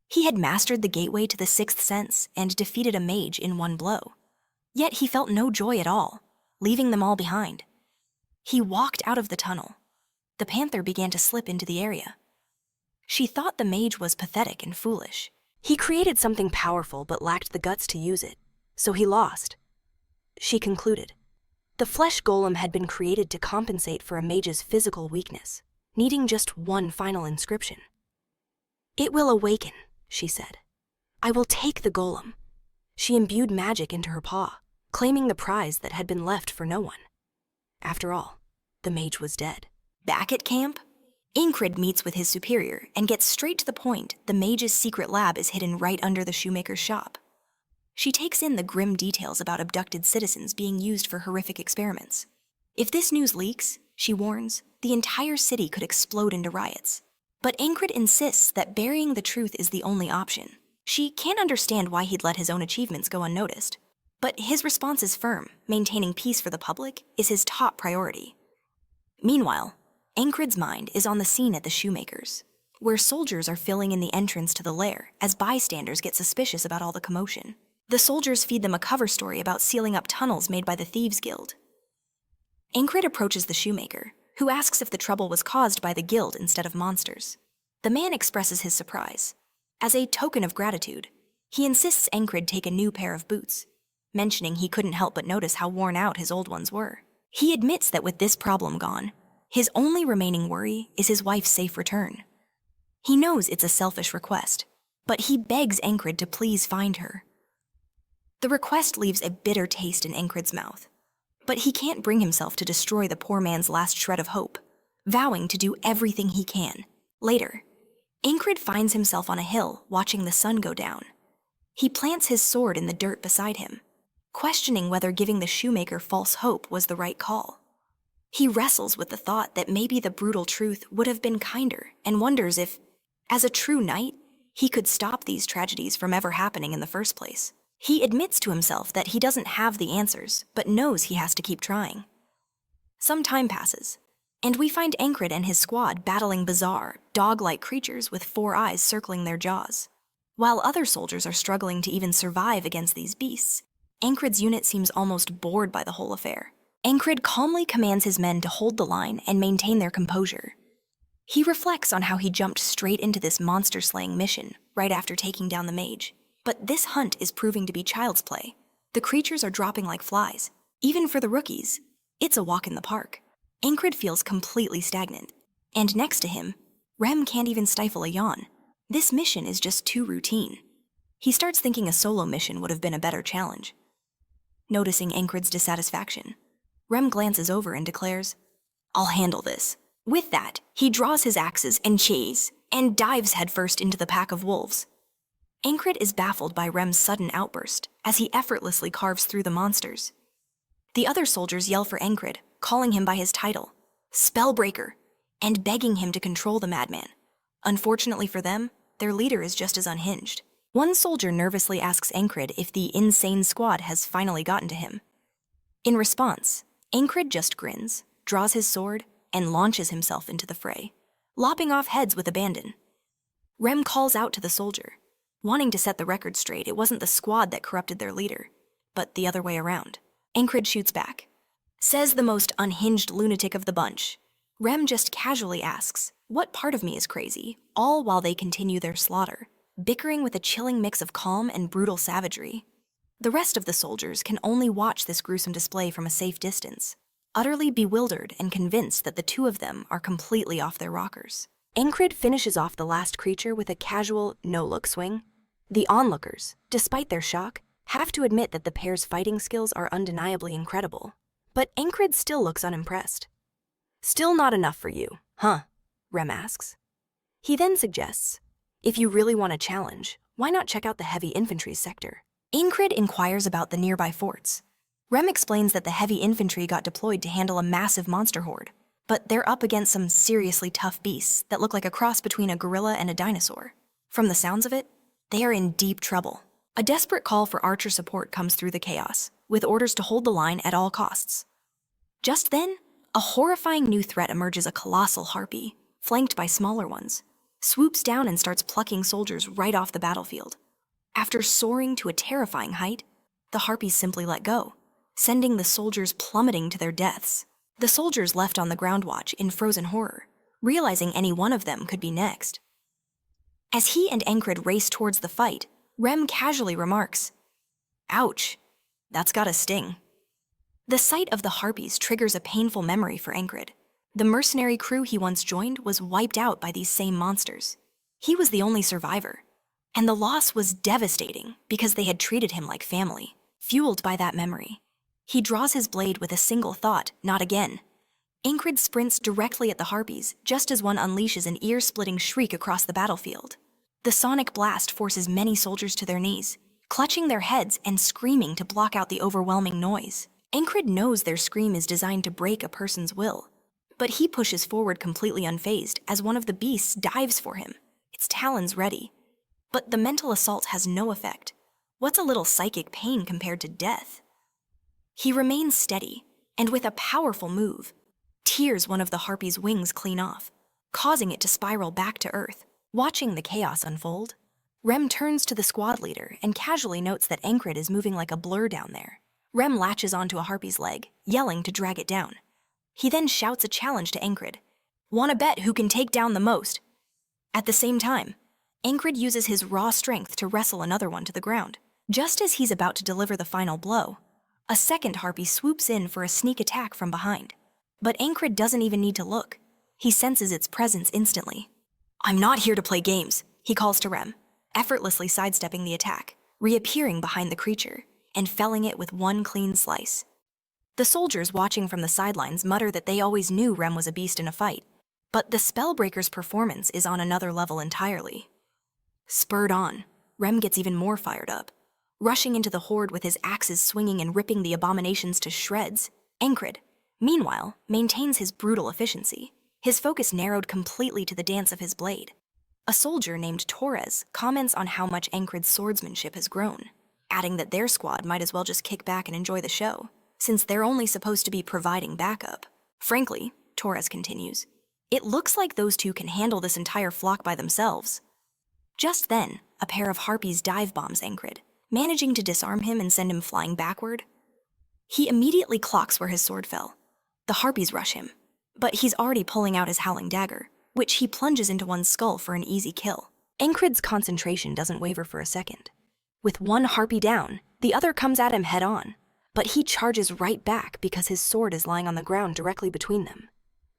He had mastered the gateway to the 6th sense and defeated a mage in one blow. Yet he felt no joy at all, leaving them all behind. He walked out of the tunnel, The panther began to slip into the area. She thought the mage was pathetic and foolish. He created something powerful but lacked the guts to use it, so he lost. She concluded. The flesh golem had been created to compensate for a mage's physical weakness, needing just one final inscription. It will awaken, she said. I will take the golem. She imbued magic into her paw, claiming the prize that had been left for no one. After all, the mage was dead. Back at camp, Enkrid meets with his superior and gets straight to the point. The mage's secret lab is hidden right under the shoemaker's shop. She takes in the grim details about abducted citizens being used for horrific experiments. If this news leaks, she warns, the entire city could explode into riots. But Enkrid insists that burying the truth is the only option. She can't understand why he'd let his own achievements go unnoticed. But his response is firm. Maintaining peace for the public is his top priority. Meanwhile, Enkrid's mind is on the scene at the shoemaker's, where soldiers are filling in the entrance to the lair as bystanders get suspicious about all the commotion. The soldiers feed them a cover story about sealing up tunnels made by the Thieves' Guild. Enkrid approaches the shoemaker, who asks if the trouble was caused by the guild instead of monsters. The man expresses his surprise. As a token of gratitude, he insists Enkrid take a new pair of boots, mentioning he couldn't help but notice how worn out his old ones were. He admits that with this problem gone, his only remaining worry is his wife's safe return. He knows it's a selfish request, but he begs Enkrid to please find her. The request leaves a bitter taste in Enkrid's mouth, but he can't bring himself to destroy the poor man's last shred of hope, vowing to do everything he can. Later, Enkrid finds himself on a hill watching the sun go down. He plants his sword in the dirt beside him, questioning whether giving the shoemaker false hope was the right call. He wrestles with the thought that maybe the brutal truth would have been kinder and wonders if, as a true knight, he could stop these tragedies from ever happening in the first place. He admits to himself that he doesn't have the answers, but knows he has to keep trying. Some time passes, and we find Enkrid and his squad battling bizarre, dog-like creatures with 4 eyes circling their jaws. While other soldiers are struggling to even survive against these beasts, Enkrid's unit seems almost bored by the whole affair. Enkrid calmly commands his men to hold the line and maintain their composure. He reflects on how he jumped straight into this monster-slaying mission right after taking down the mage. But this hunt is proving to be child's play. The creatures are dropping like flies. Even for the rookies, it's a walk in the park. Enkrid feels completely stagnant. And next to him, Rem can't even stifle a yawn. This mission is just too routine. He starts thinking a solo mission would have been a better challenge. Noticing Enkrid's dissatisfaction, Rem glances over and declares, "I'll handle this." With that, he draws his axes and cheese and dives headfirst into the pack of wolves. Enkrid is baffled by Rem's sudden outburst as he effortlessly carves through the monsters. The other soldiers yell for Enkrid, calling him by his title, Spellbreaker, and begging him to control the madman. Unfortunately for them, their leader is just as unhinged. One soldier nervously asks Enkrid if the insane squad has finally gotten to him. In response, Enkrid just grins, draws his sword, and launches himself into the fray, lopping off heads with abandon. Rem calls out to the soldier, wanting to set the record straight. It wasn't the squad that corrupted their leader, but the other way around. Enkrid shoots back. Says the most unhinged lunatic of the bunch. Rem just casually asks, what part of me is crazy, all while they continue their slaughter, bickering with a chilling mix of calm and brutal savagery. The rest of the soldiers can only watch this gruesome display from a safe distance, utterly bewildered and convinced that the two of them are completely off their rockers. Enkrid finishes off the last creature with a casual, no-look swing. The onlookers, despite their shock, have to admit that the pair's fighting skills are undeniably incredible. But Enkrid still looks unimpressed. Still not enough for you, huh? Rem asks. He then suggests, if you really want a challenge, why not check out the heavy infantry sector? Enkrid inquires about the nearby forts. Rem explains that the heavy infantry got deployed to handle a massive monster horde, but they're up against some seriously tough beasts that look like a cross between a gorilla and a dinosaur. From the sounds of it, they are in deep trouble. A desperate call for archer support comes through the chaos, with orders to hold the line at all costs. Just then, a horrifying new threat emerges. A colossal harpy, flanked by smaller ones, swoops down and starts plucking soldiers right off the battlefield. After soaring to a terrifying height, the harpies simply let go, sending the soldiers plummeting to their deaths. The soldiers left on the ground watch in frozen horror, realizing any one of them could be next. As he and Enkrid race towards the fight, Rem casually remarks, "Ouch, that's gotta sting." The sight of the harpies triggers a painful memory for Enkrid. The mercenary crew he once joined was wiped out by these same monsters. He was the only survivor, and the loss was devastating because they had treated him like family. Fueled by that memory, he draws his blade with a single thought, not again. Enkrid sprints directly at the harpies, just as one unleashes an ear-splitting shriek across the battlefield. The sonic blast forces many soldiers to their knees, clutching their heads and screaming to block out the overwhelming noise. Enkrid knows their scream is designed to break a person's will, but he pushes forward completely unfazed as one of the beasts dives for him, its talons ready. But the mental assault has no effect. What's a little psychic pain compared to death? He remains steady, and with a powerful move, tears one of the harpy's wings clean off, causing it to spiral back to Earth. Watching the chaos unfold, Rem turns to the squad leader and casually notes that Enkrid is moving like a blur down there. Rem latches onto a harpy's leg, yelling to drag it down. He then shouts a challenge to Enkrid. "Wanna bet who can take down the most?" At the same time, Enkrid uses his raw strength to wrestle another one to the ground. Just as he's about to deliver the final blow, a second harpy swoops in for a sneak attack from behind. But Enkrid doesn't even need to look. He senses its presence instantly. "I'm not here to play games," he calls to Rem, effortlessly sidestepping the attack, reappearing behind the creature, and felling it with one clean slice. The soldiers watching from the sidelines mutter that they always knew Rem was a beast in a fight, but the Spellbreaker's performance is on another level entirely. Spurred on, Rem gets even more fired up, rushing into the horde with his axes swinging and ripping the abominations to shreds. Enkrid, meanwhile, maintains his brutal efficiency, his focus narrowed completely to the dance of his blade. A soldier named Torres comments on how much Enkrid's swordsmanship has grown, adding that their squad might as well just kick back and enjoy the show, since they're only supposed to be providing backup. Frankly, Torres continues, it looks like those two can handle this entire flock by themselves. Just then, a pair of harpies dive bombs Enkrid, managing to disarm him and send him flying backward. He immediately clocks where his sword fell. The harpies rush him, but he's already pulling out his howling dagger, which he plunges into one's skull for an easy kill. Enkrid's concentration doesn't waver for a second. With one harpy down, the other comes at him head-on, but he charges right back because his sword is lying on the ground directly between them.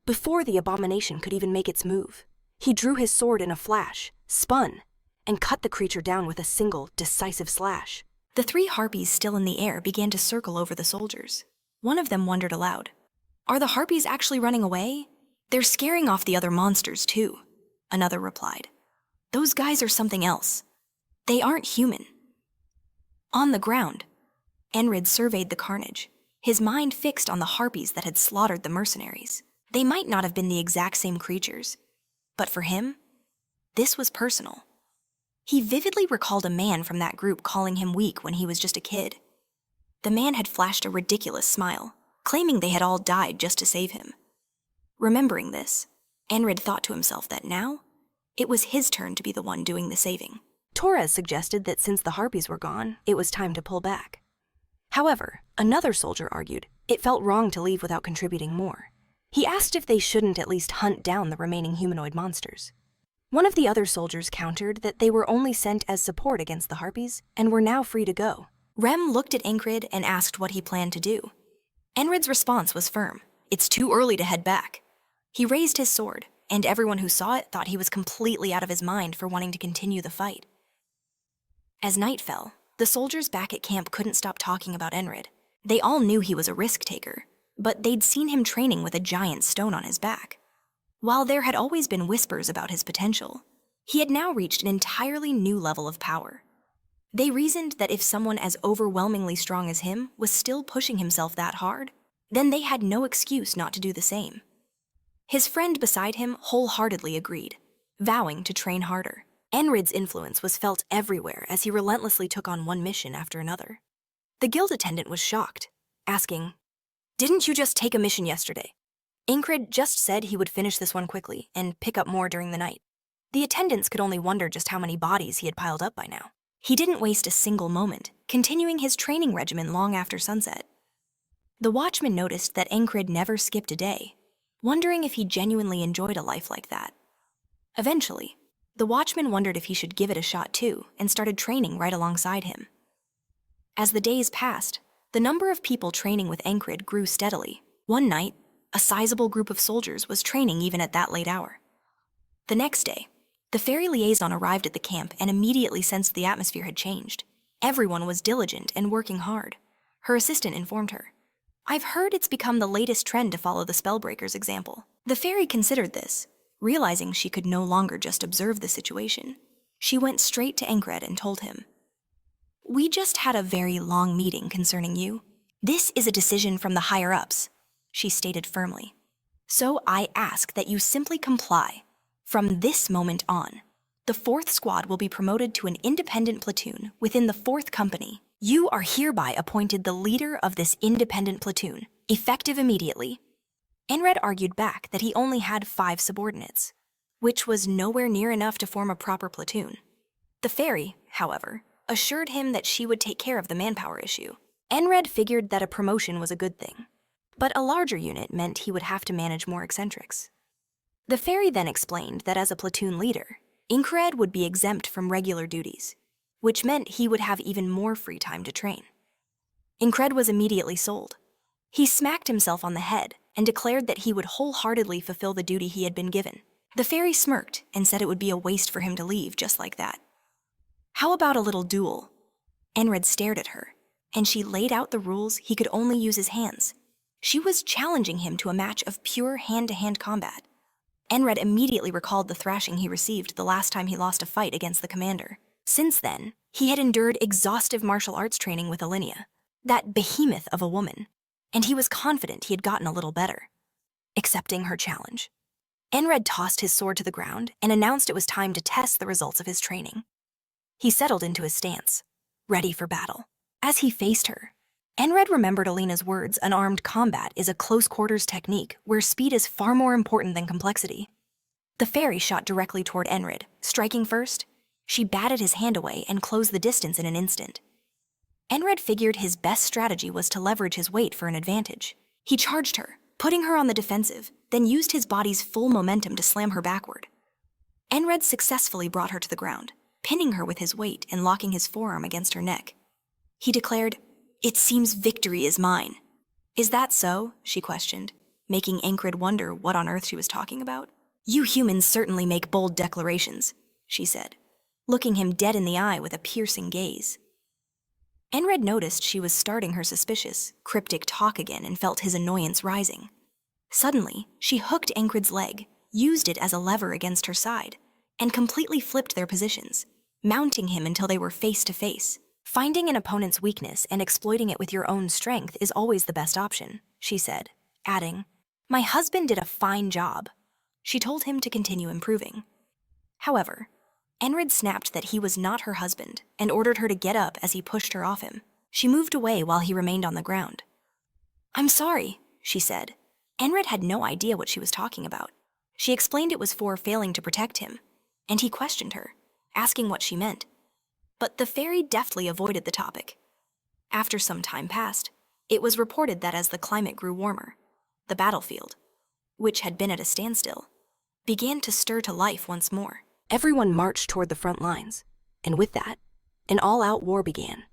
Before the abomination could even make its move, he drew his sword in a flash, spun, and cut the creature down with a single, decisive slash. The three harpies still in the air began to circle over the soldiers. One of them wondered aloud, "Are the harpies actually running away? They're scaring off the other monsters too." Another replied, "Those guys are something else. They aren't human." On the ground, Enkrid surveyed the carnage, his mind fixed on the harpies that had slaughtered the mercenaries. They might not have been the exact same creatures, but for him, this was personal. He vividly recalled a man from that group calling him weak when he was just a kid. The man had flashed a ridiculous smile, claiming they had all died just to save him. Remembering this, Enkrid thought to himself that now, it was his turn to be the one doing the saving. Torres suggested that since the harpies were gone, it was time to pull back. However, another soldier argued it felt wrong to leave without contributing more. He asked if they shouldn't at least hunt down the remaining humanoid monsters. One of the other soldiers countered that they were only sent as support against the harpies and were now free to go. Rem looked at Enkrid and asked what he planned to do. Enkrid's response was firm. It's too early to head back. He raised his sword, and everyone who saw it thought he was completely out of his mind for wanting to continue the fight. As night fell, the soldiers back at camp couldn't stop talking about Enkrid. They all knew he was a risk-taker, but they'd seen him training with a giant stone on his back. While there had always been whispers about his potential, he had now reached an entirely new level of power. They reasoned that if someone as overwhelmingly strong as him was still pushing himself that hard, then they had no excuse not to do the same. His friend beside him wholeheartedly agreed, vowing to train harder. Enkrid's influence was felt everywhere as he relentlessly took on one mission after another. The guild attendant was shocked, asking, "Didn't you just take a mission yesterday?" Enkrid just said he would finish this one quickly and pick up more during the night. The attendants could only wonder just how many bodies he had piled up by now. He didn't waste a single moment, continuing his training regimen long after sunset. The watchman noticed that Enkrid never skipped a day, wondering if he genuinely enjoyed a life like that. Eventually, the watchman wondered if he should give it a shot too and started training right alongside him. As the days passed, the number of people training with Enkrid grew steadily. One night, a sizable group of soldiers was training even at that late hour. The next day, the fairy liaison arrived at the camp and immediately sensed the atmosphere had changed. Everyone was diligent and working hard. Her assistant informed her, "I've heard it's become the latest trend to follow the Spellbreaker's example." The fairy considered this, realizing she could no longer just observe the situation. She went straight to Enkrid and told him, "We just had a very long meeting concerning you. This is a decision from the higher-ups," she stated firmly. "So I ask that you simply comply. From this moment on, the 4th Squad will be promoted to an independent platoon within the 4th Company. You are hereby appointed the leader of this independent platoon, effective immediately." Enkrid argued back that he only had 5 subordinates, which was nowhere near enough to form a proper platoon. The fairy, however, assured him that she would take care of the manpower issue. Enkrid figured that a promotion was a good thing, but a larger unit meant he would have to manage more eccentrics. The fairy then explained that as a platoon leader, Enkrid would be exempt from regular duties, which meant he would have even more free time to train. Enkrid was immediately sold. He smacked himself on the head and declared that he would wholeheartedly fulfill the duty he had been given. The fairy smirked and said it would be a waste for him to leave just like that. "How about a little duel?" Enkrid stared at her, and she laid out the rules he could only use his hands. She was challenging him to a match of pure hand-to-hand combat. Enkrid immediately recalled the thrashing he received the last time he lost a fight against the commander. Since then, he had endured exhaustive martial arts training with Alinea, that behemoth of a woman, and he was confident he had gotten a little better. Accepting her challenge, Enkrid tossed his sword to the ground and announced it was time to test the results of his training. He settled into his stance, ready for battle. As he faced her, Enkrid remembered Alina's words, "Unarmed combat is a close-quarters technique where speed is far more important than complexity." The fairy shot directly toward Enkrid. Striking first, she batted his hand away and closed the distance in an instant. Enkrid figured his best strategy was to leverage his weight for an advantage. He charged her, putting her on the defensive, then used his body's full momentum to slam her backward. Enkrid successfully brought her to the ground, pinning her with his weight and locking his forearm against her neck. He declared, "It seems victory is mine." "Is that so?" she questioned, making Enkrid wonder what on earth she was talking about. "You humans certainly make bold declarations," she said, looking him dead in the eye with a piercing gaze. Enkrid noticed she was starting her suspicious, cryptic talk again and felt his annoyance rising. Suddenly, she hooked Enkrid's leg, used it as a lever against her side, and completely flipped their positions, mounting him until they were face to face. "Finding an opponent's weakness and exploiting it with your own strength is always the best option," she said, adding, "My husband did a fine job." She told him to continue improving. However, Enkrid snapped that he was not her husband and ordered her to get up as he pushed her off him. She moved away while he remained on the ground. "I'm sorry," she said. Enkrid had no idea what she was talking about. She explained it was for failing to protect him, and he questioned her, asking what she meant. But the fairy deftly avoided the topic. After some time passed, it was reported that as the climate grew warmer, the battlefield, which had been at a standstill, began to stir to life once more. Everyone marched toward the front lines, and with that, an all-out war began.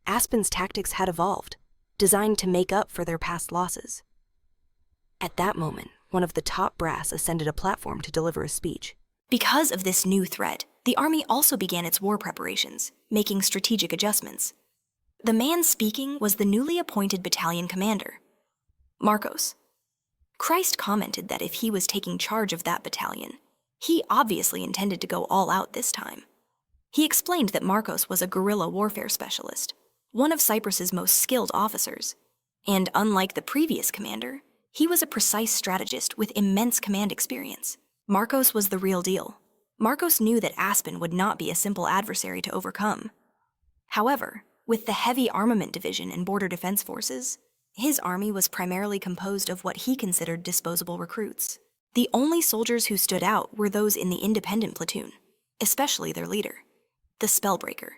Aspen's tactics had evolved, designed to make up for their past losses. At that moment, one of the top brass ascended a platform to deliver a speech. Because of this new threat, the army also began its war preparations, making strategic adjustments. The man speaking was the newly appointed battalion commander, Marcos. Christ commented that if he was taking charge of that battalion, he obviously intended to go all out this time. He explained that Marcos was a guerrilla warfare specialist, one of Cyprus's most skilled officers, and unlike the previous commander, he was a precise strategist with immense command experience. Marcos was the real deal. Marcos knew that Aspen would not be a simple adversary to overcome. However, with the heavy armament division and border defense forces, his army was primarily composed of what he considered disposable recruits. The only soldiers who stood out were those in the independent platoon, especially their leader, the Spellbreaker.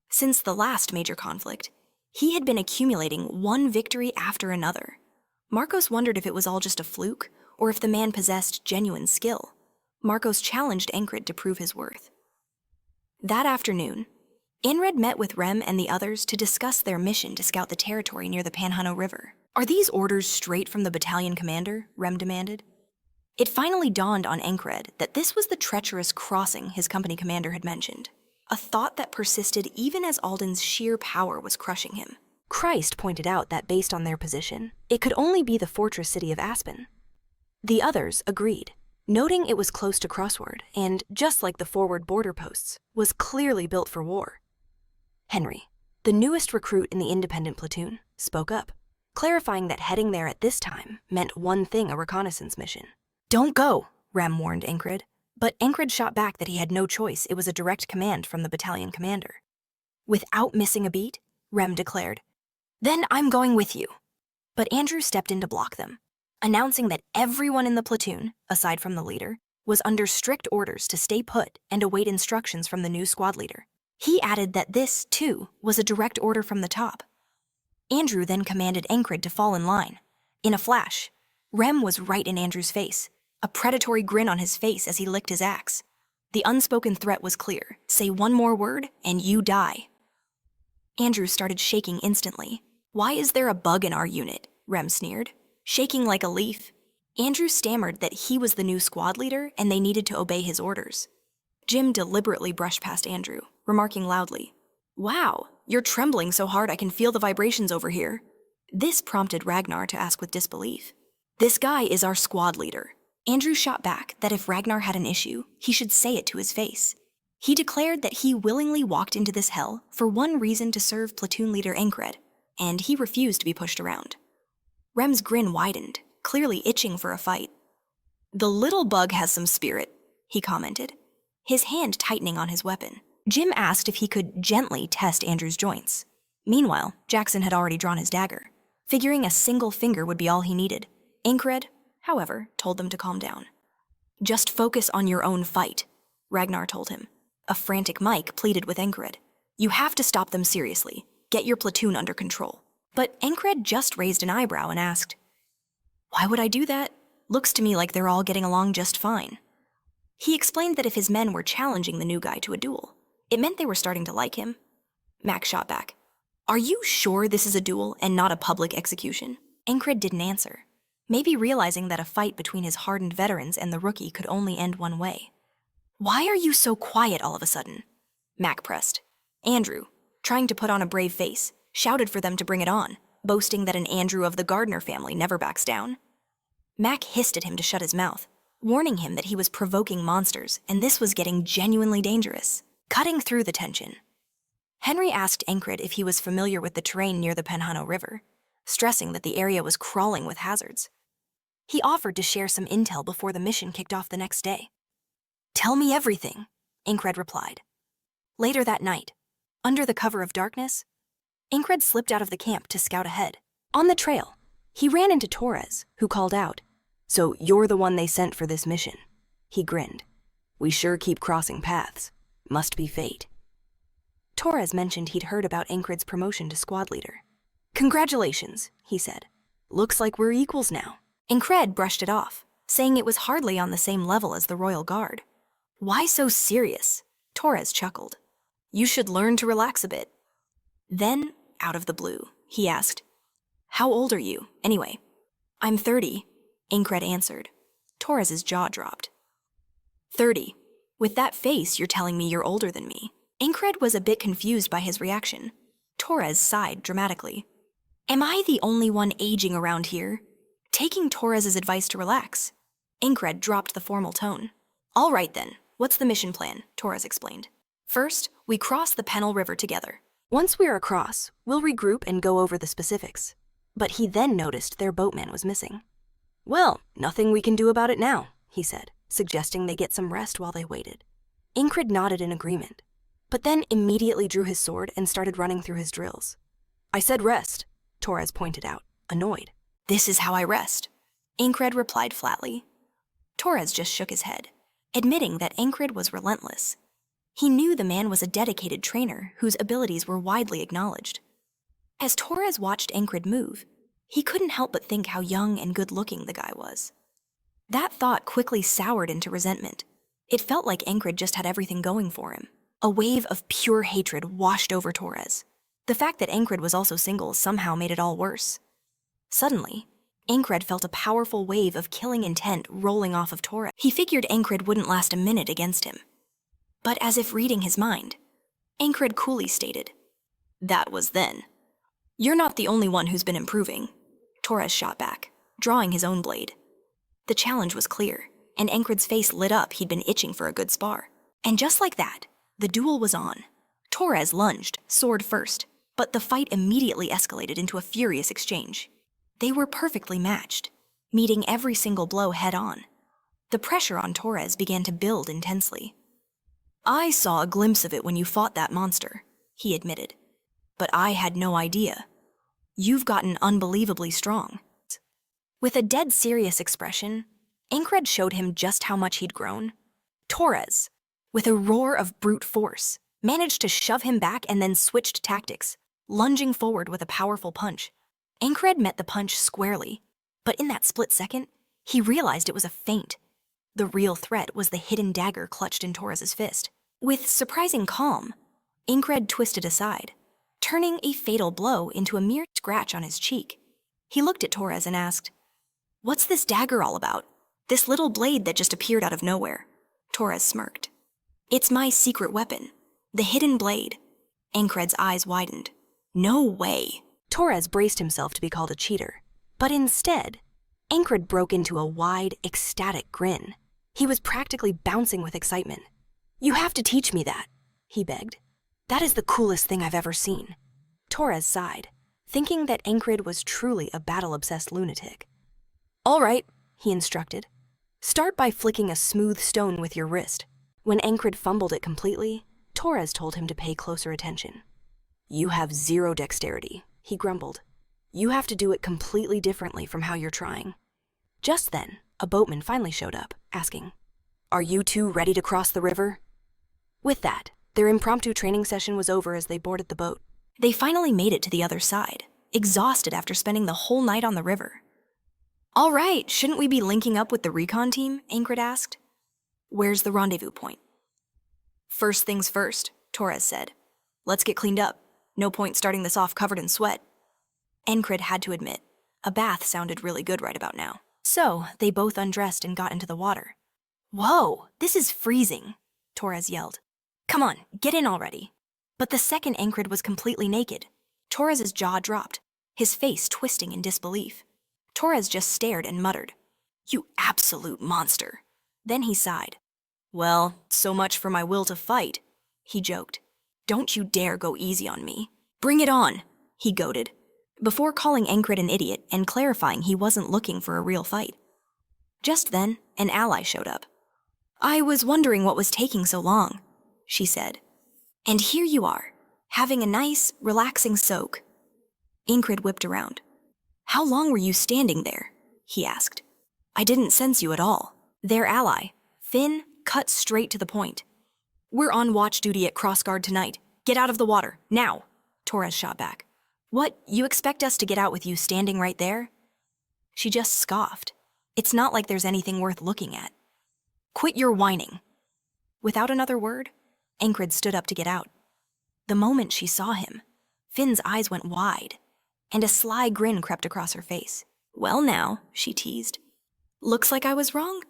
Since the last major conflict, He had been accumulating one victory after another. Marcos wondered if it was all just a fluke, or if the man possessed genuine skill. Marcos challenged Enkrid to prove his worth. That afternoon, Enkrid met with Rem and the others to discuss their mission to scout the territory near the Manhwa River. "Are these orders straight from the battalion commander?" Rem demanded. It finally dawned on Enkrid that this was the treacherous crossing his company commander had mentioned, a thought that persisted even as Alden's sheer power was crushing him. Christ pointed out that based on their position, it could only be the fortress city of Aspen. The others agreed, noting it was close to Crossword and, just like the forward border posts, was clearly built for war. Henry, the newest recruit in the independent platoon, spoke up, clarifying that heading there at this time meant one thing: a reconnaissance mission. "Don't go," Rem warned Enkrid, but Enkrid shot back that he had no choice. It was a direct command from the battalion commander. Without missing a beat, Rem declared, "Then I'm going with you." But Andrew stepped in to block them, announcing that everyone in the platoon, aside from the leader, was under strict orders to stay put and await instructions from the new squad leader. He added that this, too, was a direct order from the top. Andrew then commanded Enkrid to fall in line. In a flash, Rem was right in Andrew's face, a predatory grin on his face as he licked his axe. The unspoken threat was clear: say one more word, and you die. Andrew started shaking instantly. "Why is there a bug in our unit?" Rem sneered, shaking like a leaf. Andrew stammered that he was the new squad leader and they needed to obey his orders. Jim deliberately brushed past Andrew, remarking loudly, "Wow, you're trembling so hard I can feel the vibrations over here." This prompted Ragnar to ask with disbelief, "This guy is our squad leader." Andrew shot back that if Ragnar had an issue, he should say it to his face. He declared that he willingly walked into this hell for one reason: to serve platoon leader Enkrid, and he refused to be pushed around. Rem's grin widened, clearly itching for a fight. "The little bug has some spirit," he commented, his hand tightening on his weapon. Jim asked if he could gently test Andrew's joints. Meanwhile, Jackson had already drawn his dagger, figuring a single finger would be all he needed. Enkrid, however, told them to calm down. "Just focus on your own fight," Ragnar told him. A frantic Mike pleaded with Enkrid. "You have to stop them seriously. Get your platoon under control." But Enkrid just raised an eyebrow and asked, "Why would I do that? Looks to me like they're all getting along just fine." He explained that if his men were challenging the new guy to a duel, it meant they were starting to like him. Mac shot back, "Are you sure this is a duel and not a public execution?" Enkrid didn't answer, maybe realizing that a fight between his hardened veterans and the rookie could only end one way. "Why are you so quiet all of a sudden?" Mac pressed. Andrew, trying to put on a brave face, shouted for them to bring it on, boasting that an Andrew of the Gardner family never backs down. Mac hissed at him to shut his mouth, warning him that he was provoking monsters and this was getting genuinely dangerous, cutting through the tension. Henry asked Enkrid if he was familiar with the terrain near the Manhwa River, stressing that the area was crawling with hazards. He offered to share some intel before the mission kicked off the next day. "Tell me everything," Enkrid replied. Later that night, under the cover of darkness, Enkrid slipped out of the camp to scout ahead. On the trail, he ran into Torres, who called out, "So you're the one they sent for this mission." He grinned. "We sure keep crossing paths. Must be fate." Torres mentioned he'd heard about Enkrid's promotion to squad leader. "Congratulations," he said. "Looks like we're equals now." Enkrid brushed it off, saying it was hardly on the same level as the Royal Guard. "Why so serious?" Torres chuckled. "You should learn to relax a bit." Then, out of the blue, he asked, "How old are you, anyway?" "I'm 30, Enkrid answered. Torres's jaw dropped. 30. With that face, you're telling me you're older than me." Enkrid was a bit confused by his reaction. Torres sighed dramatically. "Am I the only one aging around here?" Taking Torres's advice to relax, Enkrid dropped the formal tone. "All right then, what's the mission plan?" Torres explained. "First, we cross the Pennell River together. Once we're across, we'll regroup and go over the specifics." But he then noticed their boatman was missing. "Well, nothing we can do about it now," he said, suggesting they get some rest while they waited. Enkrid nodded in agreement, but then immediately drew his sword and started running through his drills. "I said rest," Torres pointed out, annoyed. "This is how I rest," Enkrid replied flatly. Torres just shook his head, admitting that Enkrid was relentless. He knew the man was a dedicated trainer whose abilities were widely acknowledged. As Torres watched Enkrid move, he couldn't help but think how young and good-looking the guy was. That thought quickly soured into resentment. It felt like Enkrid just had everything going for him. A wave of pure hatred washed over Torres. The fact that Enkrid was also single somehow made it all worse. Suddenly, Enkrid felt a powerful wave of killing intent rolling off of Torres. He figured Enkrid wouldn't last a minute against him. But as if reading his mind, Enkrid coolly stated, "That was then. You're not the only one who's been improving." Torres shot back, drawing his own blade. The challenge was clear, and Enkrid's face lit up. He'd been itching for a good spar. And just like that, the duel was on. Torres lunged, sword first, but the fight immediately escalated into a furious exchange. They were perfectly matched, meeting every single blow head-on. The pressure on Torres began to build intensely. "I saw a glimpse of it when you fought that monster," he admitted. "But I had no idea. You've gotten unbelievably strong." With a dead serious expression, Enkrid showed him just how much he'd grown. Torres, with a roar of brute force, managed to shove him back and then switched tactics, lunging forward with a powerful punch. Enkrid met the punch squarely, but in that split second, he realized it was a feint. The real threat was the hidden dagger clutched in Torres's fist. With surprising calm, Enkrid twisted aside, turning a fatal blow into a mere scratch on his cheek. He looked at Torres and asked, "What's this dagger all about? This little blade that just appeared out of nowhere?" Torres smirked. "It's my secret weapon, the hidden blade." Enkrid's eyes widened. "No way." Torres braced himself to be called a cheater, but instead, Enkrid broke into a wide, ecstatic grin. He was practically bouncing with excitement. "You have to teach me that," he begged. "That is the coolest thing I've ever seen." Torres sighed, thinking that Enkrid was truly a battle-obsessed lunatic. "All right," he instructed. "Start by flicking a smooth stone with your wrist." When Enkrid fumbled it completely, Torres told him to pay closer attention. "You have zero dexterity," he grumbled. "You have to do it completely differently from how you're trying." Just then, a boatman finally showed up, asking, "Are you two ready to cross the river?" With that, their impromptu training session was over as they boarded the boat. They finally made it to the other side, exhausted after spending the whole night on the river. "All right, shouldn't we be linking up with the recon team?" Enkrid asked. "Where's the rendezvous point?" "First things first," Torres said. "Let's get cleaned up. No point starting this off covered in sweat." Enkrid had to admit, a bath sounded really good right about now. So, they both undressed and got into the water. "Whoa, this is freezing," Torres yelled. "Come on, get in already." But the second Enkrid was completely naked, Torres's jaw dropped, his face twisting in disbelief. Torres just stared and muttered, "You absolute monster." Then he sighed. "Well, so much for my will to fight," he joked. "Don't you dare go easy on me. Bring it on," he goaded, before calling Enkrid an idiot and clarifying he wasn't looking for a real fight. Just then, an ally showed up. "I was wondering what was taking so long," she said. "And here you are, having a nice, relaxing soak." Enkrid whipped around. "How long were you standing there?" he asked. "I didn't sense you at all." Their ally, Finn, cut straight to the point. "We're on watch duty at Crossguard tonight. Get out of the water, now," Torres shot back. "What, you expect us to get out with you standing right there?" She just scoffed. "It's not like there's anything worth looking at." "Quit your whining." Without another word, Enkrid stood up to get out. The moment she saw him, Finn's eyes went wide, and a sly grin crept across her face. "Well now," she teased. "Looks like I was wrong.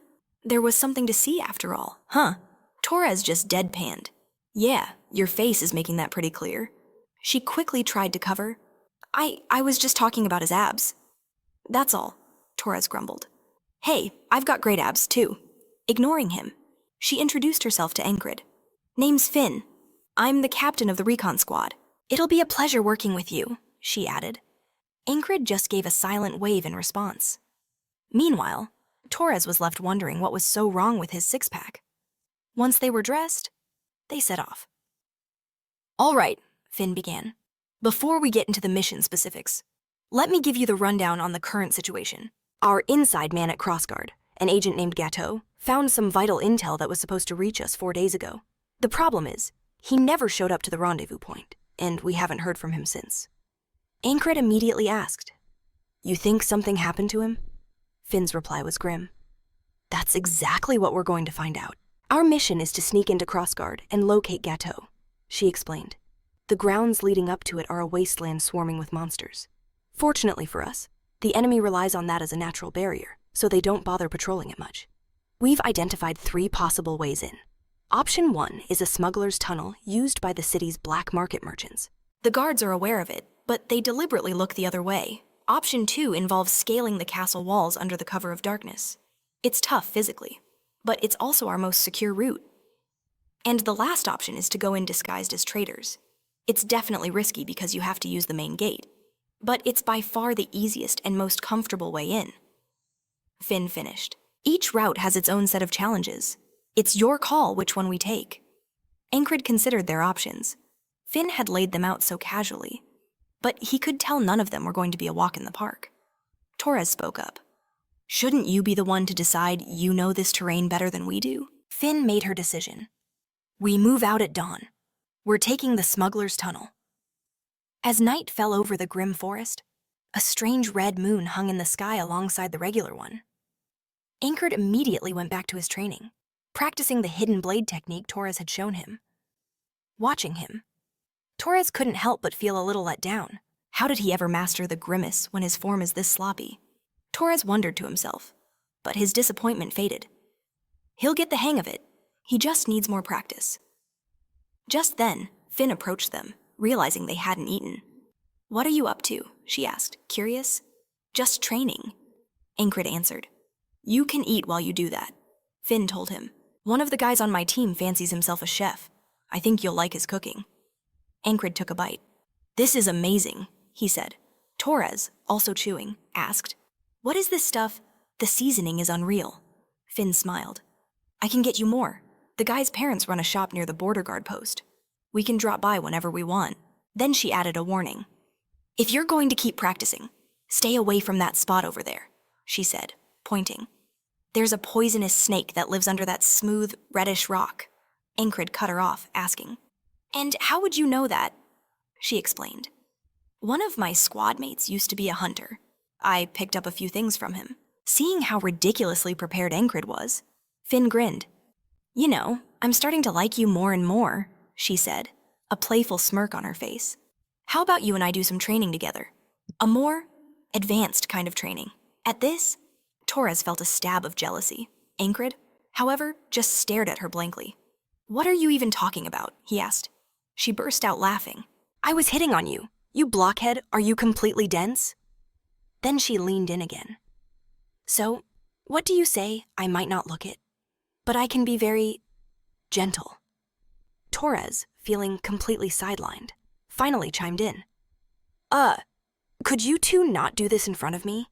There was something to see after all, huh?" Torres just deadpanned. "Yeah, your face is making that pretty clear." She quickly tried to cover. I was just talking about his abs." "That's all," Torres grumbled. "Hey, I've got great abs, too." Ignoring him, she introduced herself to Enkrid. "Name's Finn. I'm the captain of the recon squad. It'll be a pleasure working with you," she added. Enkrid just gave a silent wave in response. Meanwhile, Torres was left wondering what was so wrong with his six-pack. Once they were dressed, they set off. "All right," Finn began. "Before we get into the mission specifics, let me give you the rundown on the current situation. Our inside man at Crossguard, an agent named Gateau, found some vital intel that was supposed to reach us 4 days ago. The problem is, he never showed up to the rendezvous point, and we haven't heard from him since." Enkrid immediately asked, "You think something happened to him?" Finn's reply was grim. "That's exactly what we're going to find out. Our mission is to sneak into Crossguard and locate Gateau," she explained. "The grounds leading up to it are a wasteland swarming with monsters. Fortunately for us, the enemy relies on that as a natural barrier, so they don't bother patrolling it much. We've identified 3 possible ways in. Option 1 is a smuggler's tunnel used by the city's black market merchants. The guards are aware of it, but they deliberately look the other way. Option 2 involves scaling the castle walls under the cover of darkness. It's tough physically, but it's also our most secure route. And the last option is to go in disguised as traitors. It's definitely risky because you have to use the main gate, but it's by far the easiest and most comfortable way in." Finn finished. "Each route has its own set of challenges. It's your call which one we take." Enkrid considered their options. Finn had laid them out so casually, but he could tell none of them were going to be a walk in the park. Torres spoke up. "Shouldn't you be the one to decide you know this terrain better than we do?" Finn made her decision. "We move out at dawn. We're taking the smuggler's tunnel." As night fell over the grim forest, a strange red moon hung in the sky alongside the regular one. Enkrid immediately went back to his training, practicing the hidden blade technique Torres had shown him. Watching him, Torres couldn't help but feel a little let down. How did he ever master the grimace when his form is this sloppy? Torres wondered to himself, but his disappointment faded. He'll get the hang of it. He just needs more practice. Just then, Finn approached them, realizing they hadn't eaten. "What are you up to?" she asked, curious. "Just training," Enkrid answered. "You can eat while you do that," Finn told him. "One of the guys on my team fancies himself a chef. I think you'll like his cooking." Enkrid took a bite. "This is amazing," he said. Torres, also chewing, asked, "What is this stuff?" "The seasoning is unreal," Finn smiled. "I can get you more. The guy's parents run a shop near the border guard post. We can drop by whenever we want." Then she added a warning. "If you're going to keep practicing, stay away from that spot over there," she said, pointing. "There's a poisonous snake that lives under that smooth, reddish rock." Enkrid cut her off, asking, "And how would you know that?" She explained. "One of my squad mates used to be a hunter. I picked up a few things from him." Seeing how ridiculously prepared Enkrid was, Finn grinned. "You know, I'm starting to like you more and more," she said, a playful smirk on her face. "How about you and I do some training together? A more advanced kind of training." At this, Torres felt a stab of jealousy. Enkrid, however, just stared at her blankly. "What are you even talking about?" he asked. She burst out laughing. "I was hitting on you. You blockhead, are you completely dense?" Then she leaned in again. "So, what do you say? I might not look it, but I can be very gentle." Torres, feeling completely sidelined, finally chimed in. Could you two not do this in front of me?"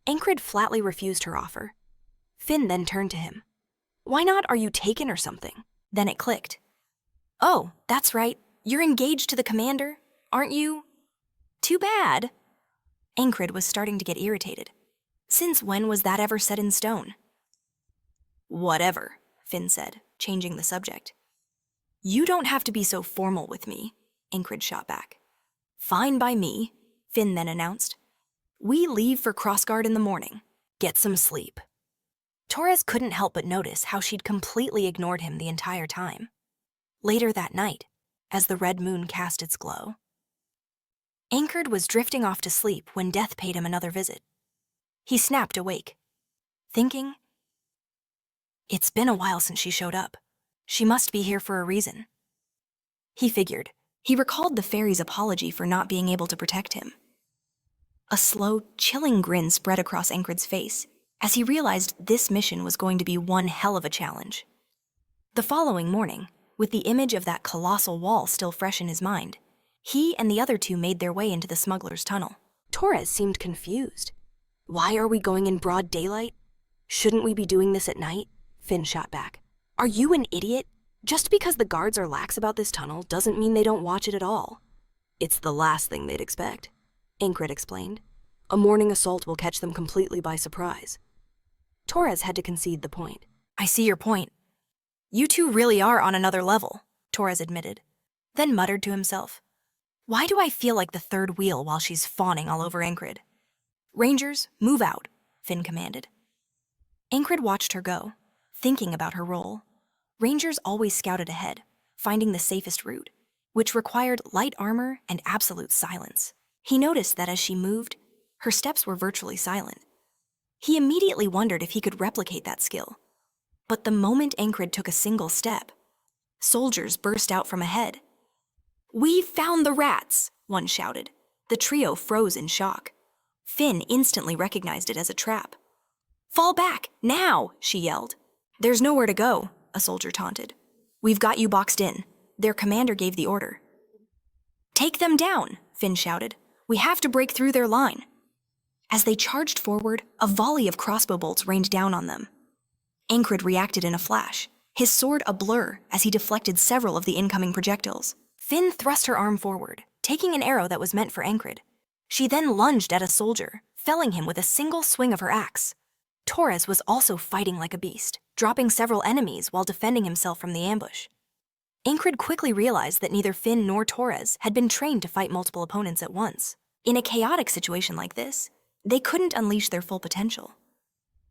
Enkrid flatly refused her offer. Finn then turned to him. "Why not? Are you taken or something?" Then it clicked. "Oh, that's right. You're engaged to the commander, aren't you?" "Too bad." Enkrid was starting to get irritated. Since when was that ever set in stone? "Whatever," Finn said, changing the subject. "You don't have to be so formal with me," Enkrid shot back. "Fine by me," Finn then announced. "We leave for Crossguard in the morning. Get some sleep." Torres couldn't help but notice how she'd completely ignored him the entire time. Later that night, as the red moon cast its glow, Enkrid was drifting off to sleep when death paid him another visit. He snapped awake, thinking, "It's been a while since she showed up. She must be here for a reason." He figured. He recalled the fairy's apology for not being able to protect him. A slow, chilling grin spread across Enkrid's face as he realized this mission was going to be one hell of a challenge. The following morning, with the image of that colossal wall still fresh in his mind, he and the other two made their way into the smuggler's tunnel. Torres seemed confused. "Why are we going in broad daylight? Shouldn't we be doing this at night?" Finn shot back. "Are you an idiot? Just because the guards are lax about this tunnel doesn't mean they don't watch it at all." "It's the last thing they'd expect," Enkrid explained. "A morning assault will catch them completely by surprise." Torres had to concede the point. "I see your point. You two really are on another level," Torres admitted, then muttered to himself. Why do I feel like the third wheel while she's fawning all over Enkrid? Rangers, move out, Finn commanded. Enkrid watched her go, thinking about her role. Rangers always scouted ahead, finding the safest route, which required light armor and absolute silence. He noticed that as she moved, her steps were virtually silent. He immediately wondered if he could replicate that skill. But the moment Enkrid took a single step, soldiers burst out from ahead. "We've found the rats!" one shouted. The trio froze in shock. Finn instantly recognized it as a trap. "Fall back, now!" she yelled. "There's nowhere to go," a soldier taunted. "We've got you boxed in." Their commander gave the order. "Take them down," Finn shouted. "We have to break through their line." As they charged forward, a volley of crossbow bolts rained down on them. Enkrid reacted in a flash, his sword a blur as he deflected several of the incoming projectiles. Finn thrust her arm forward, taking an arrow that was meant for Enkrid. She then lunged at a soldier, felling him with a single swing of her axe. Torres was also fighting like a beast, dropping several enemies while defending himself from the ambush. Enkrid quickly realized that neither Finn nor Torres had been trained to fight multiple opponents at once. In a chaotic situation like this, they couldn't unleash their full potential.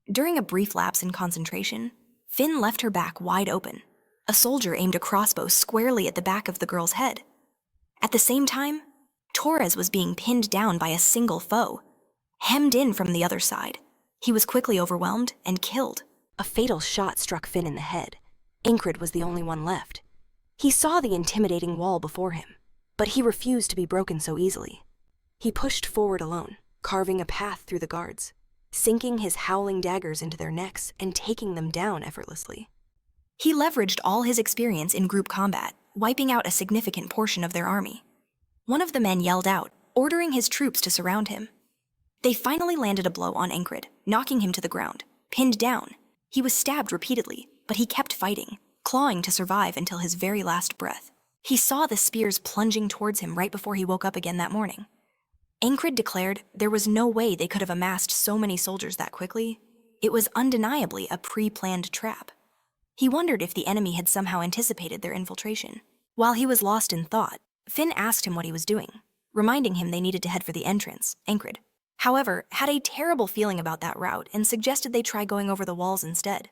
During a brief lapse in concentration, Finn left her back wide open. A soldier aimed a crossbow squarely at the back of the girl's head. At the same time, Torres was being pinned down by a single foe, hemmed in from the other side. He was quickly overwhelmed and killed. A fatal shot struck Finn in the head. Enkrid was the only one left. He saw the intimidating wall before him, but he refused to be broken so easily. He pushed forward alone, carving a path through the guards, sinking his howling daggers into their necks and taking them down effortlessly. He leveraged all his experience in group combat, wiping out a significant portion of their army. One of the men yelled out, ordering his troops to surround him. They finally landed a blow on Enkrid, knocking him to the ground, pinned down. He was stabbed repeatedly, but he kept fighting, clawing to survive until his very last breath. He saw the spears plunging towards him right before he woke up again that morning. Enkrid declared there was no way they could have amassed so many soldiers that quickly. It was undeniably a pre-planned trap. He wondered if the enemy had somehow anticipated their infiltration. While he was lost in thought, Finn asked him what he was doing, reminding him they needed to head for the entrance, Enkrid. However, had a terrible feeling about that route and suggested they try going over the walls instead.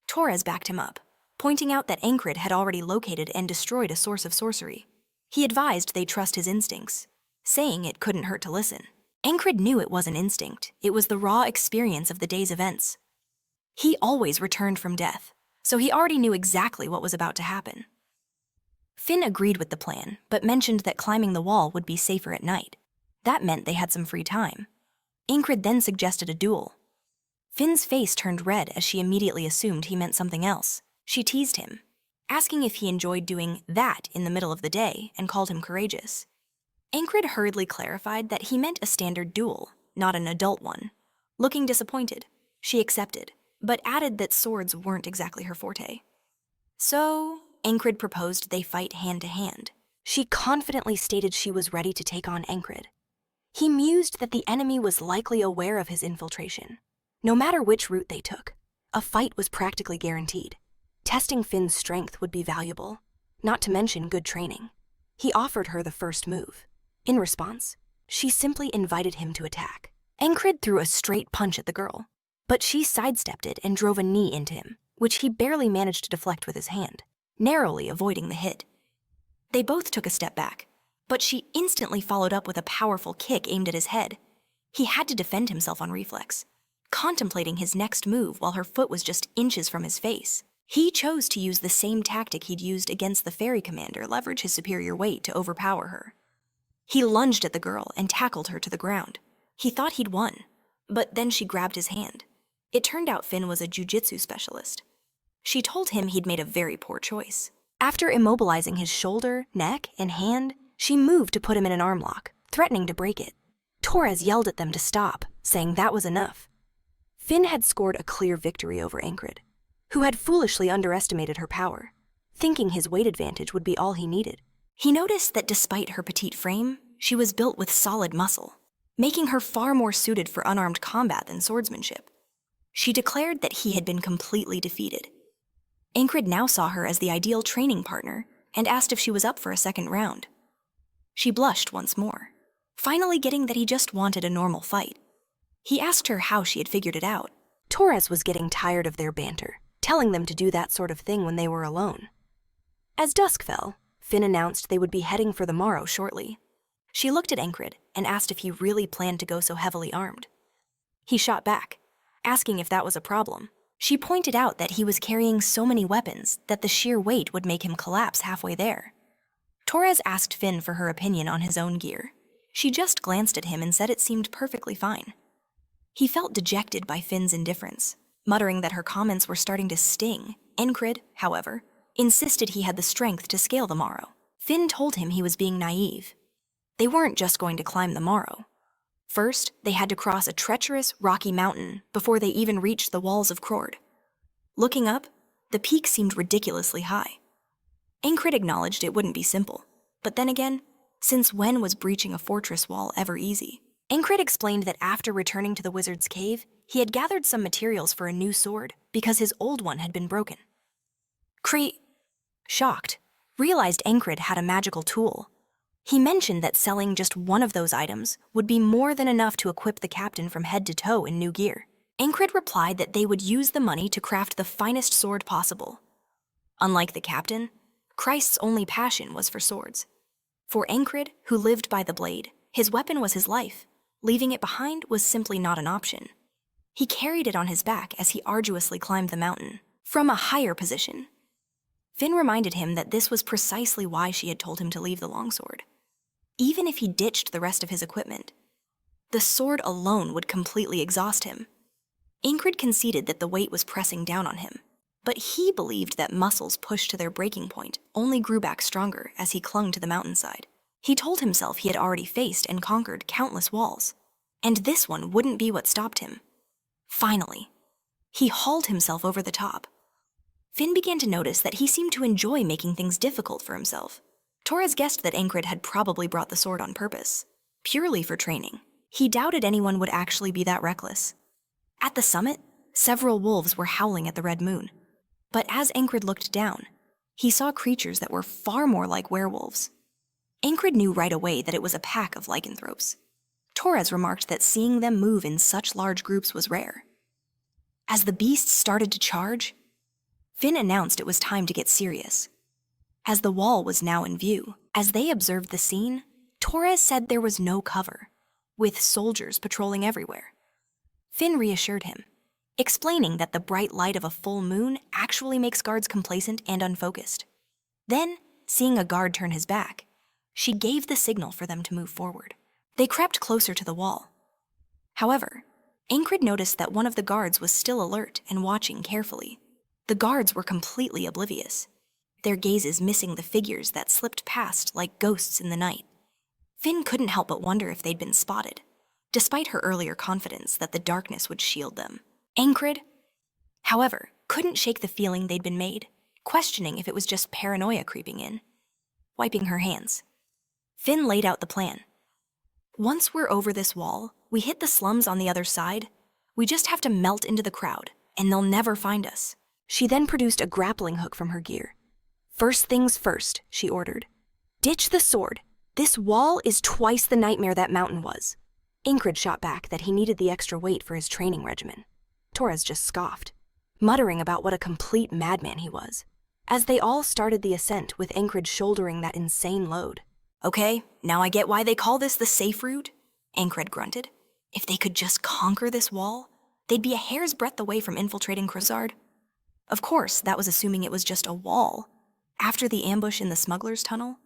Torres backed him up, pointing out that Enkrid had already located and destroyed a source of sorcery. He advised they trust his instincts, saying it couldn't hurt to listen. Enkrid knew it wasn't instinct, it was the raw experience of the day's events. He always returned from death, so he already knew exactly what was about to happen. Finn agreed with the plan, but mentioned that climbing the wall would be safer at night. That meant they had some free time. Enkrid then suggested a duel. Finn's face turned red as she immediately assumed he meant something else. She teased him, asking if he enjoyed doing that in the middle of the day and called him courageous. Enkrid hurriedly clarified that he meant a standard duel, not an adult one. Looking disappointed, she accepted, but added that swords weren't exactly her forte. So, Enkrid proposed they fight hand to hand. She confidently stated she was ready to take on Enkrid. He mused that the enemy was likely aware of his infiltration. No matter which route they took, a fight was practically guaranteed. Testing Finn's strength would be valuable, not to mention good training. He offered her the first move. In response, she simply invited him to attack. Enkrid threw a straight punch at the girl, but she sidestepped it and drove a knee into him, which he barely managed to deflect with his hand, narrowly avoiding the hit. They both took a step back, but she instantly followed up with a powerful kick aimed at his head. He had to defend himself on reflex, contemplating his next move while her foot was just inches from his face. He chose to use the same tactic he'd used against the ferry commander, leverage his superior weight to overpower her. He lunged at the girl and tackled her to the ground. He thought he'd won, but then she grabbed his hand. It turned out Finn was a jujitsu specialist. She told him he'd made a very poor choice. After immobilizing his shoulder, neck, and hand, she moved to put him in an arm lock, threatening to break it. Torres yelled at them to stop, saying that was enough. Finn had scored a clear victory over Enkrid, who had foolishly underestimated her power, thinking his weight advantage would be all he needed. He noticed that despite her petite frame, she was built with solid muscle, making her far more suited for unarmed combat than swordsmanship. She declared that he had been completely defeated. Enkrid now saw her as the ideal training partner and asked if she was up for a second round. She blushed once more, finally getting that he just wanted a normal fight. He asked her how she had figured it out. Torres was getting tired of their banter, telling them to do that sort of thing when they were alone. As dusk fell, Finn announced they would be heading for the Morrow shortly. She looked at Enkrid and asked if he really planned to go so heavily armed. He shot back, asking if that was a problem. She pointed out that he was carrying so many weapons that the sheer weight would make him collapse halfway there. Torres asked Finn for her opinion on his own gear. She just glanced at him and said it seemed perfectly fine. He felt dejected by Finn's indifference, muttering that her comments were starting to sting. Enkrid, however, insisted he had the strength to scale the Morrow. Finn told him he was being naive. They weren't just going to climb the Morrow. First, they had to cross a treacherous, rocky mountain before they even reached the walls of Krord. Looking up, the peak seemed ridiculously high. Enkrid acknowledged it wouldn't be simple, but then again, since when was breaching a fortress wall ever easy? Enkrid explained that after returning to the wizard's cave, he had gathered some materials for a new sword because his old one had been broken. Shocked, realized Enkrid had a magical tool. He mentioned that selling just one of those items would be more than enough to equip the captain from head to toe in new gear. Enkrid replied that they would use the money to craft the finest sword possible. Unlike the captain, Christ's only passion was for swords. For Enkrid, who lived by the blade, his weapon was his life. Leaving it behind was simply not an option. He carried it on his back as he arduously climbed the mountain, from a higher position. Finn reminded him that this was precisely why she had told him to leave the longsword. Even if he ditched the rest of his equipment, the sword alone would completely exhaust him. Enkrid conceded that the weight was pressing down on him, but he believed that muscles pushed to their breaking point only grew back stronger as he clung to the mountainside. He told himself he had already faced and conquered countless walls, and this one wouldn't be what stopped him. Finally, he hauled himself over the top. Finn began to notice that he seemed to enjoy making things difficult for himself. Torres guessed that Enkrid had probably brought the sword on purpose, purely for training. He doubted anyone would actually be that reckless. At the summit, several wolves were howling at the red moon. But as Enkrid looked down, he saw creatures that were far more like werewolves. Enkrid knew right away that it was a pack of lycanthropes. Torres remarked that seeing them move in such large groups was rare. As the beasts started to charge, Finn announced it was time to get serious. As the wall was now in view, as they observed the scene, Torres said there was no cover, with soldiers patrolling everywhere. Finn reassured him, explaining that the bright light of a full moon actually makes guards complacent and unfocused. Then, seeing a guard turn his back, she gave the signal for them to move forward. They crept closer to the wall. However, Enkrid noticed that one of the guards was still alert and watching carefully. The guards were completely oblivious, their gazes missing the figures that slipped past like ghosts in the night. Finn couldn't help but wonder if they'd been spotted, despite her earlier confidence that the darkness would shield them. Enkrid, however, couldn't shake the feeling they'd been made, questioning if it was just paranoia creeping in. Wiping her hands, Finn laid out the plan. Once we're over this wall, we hit the slums on the other side. We just have to melt into the crowd, and they'll never find us. She then produced a grappling hook from her gear. First things first, she ordered. Ditch the sword. This wall is twice the nightmare that mountain was. Enkrid shot back that he needed the extra weight for his training regimen. Torres just scoffed, muttering about what a complete madman he was, as they all started the ascent with Enkrid shouldering that insane load. Okay, now I get why they call this the safe route, Enkrid grunted. If they could just conquer this wall, they'd be a hair's breadth away from infiltrating Krozard. Of course, that was assuming it was just a wall. After the ambush in the smuggler's tunnel,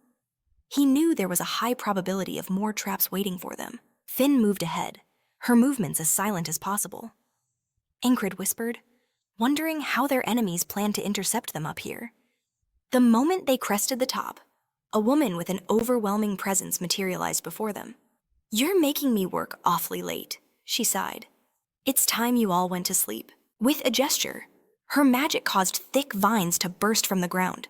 he knew there was a high probability of more traps waiting for them. Finn moved ahead, her movements as silent as possible. Enkrid whispered, wondering how their enemies planned to intercept them up here. The moment they crested the top, a woman with an overwhelming presence materialized before them. You're making me work awfully late, she sighed. It's time you all went to sleep. With a gesture, her magic caused thick vines to burst from the ground.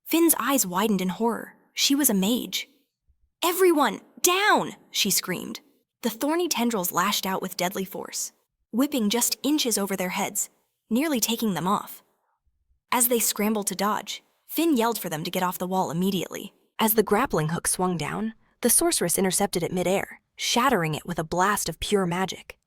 Finn's eyes widened in horror. She was a mage. Everyone, down! She screamed. The thorny tendrils lashed out with deadly force, whipping just inches over their heads, nearly taking them off. As they scrambled to dodge, Finn yelled for them to get off the wall immediately. As the grappling hook swung down, The sorceress intercepted it midair, shattering it with a blast of pure magic.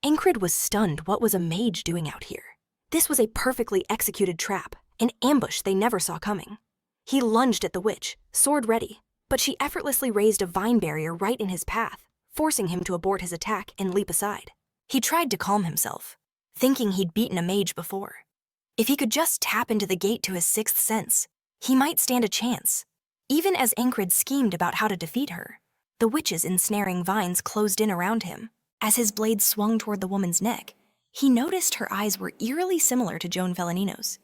Enkrid was stunned. What was a mage doing out here? This was a perfectly executed trap, an ambush they never saw coming. He lunged at the witch, sword ready, but she effortlessly raised a vine barrier right in his path, forcing him to abort his attack and leap aside. He tried to calm himself, thinking he'd beaten a mage before. If he could just tap into the gate to his sixth sense, he might stand a chance. Even as Enkrid schemed about how to defeat her, the witch's ensnaring vines closed in around him. As his blade swung toward the woman's neck, he noticed her eyes were eerily similar to Joan Felinino's.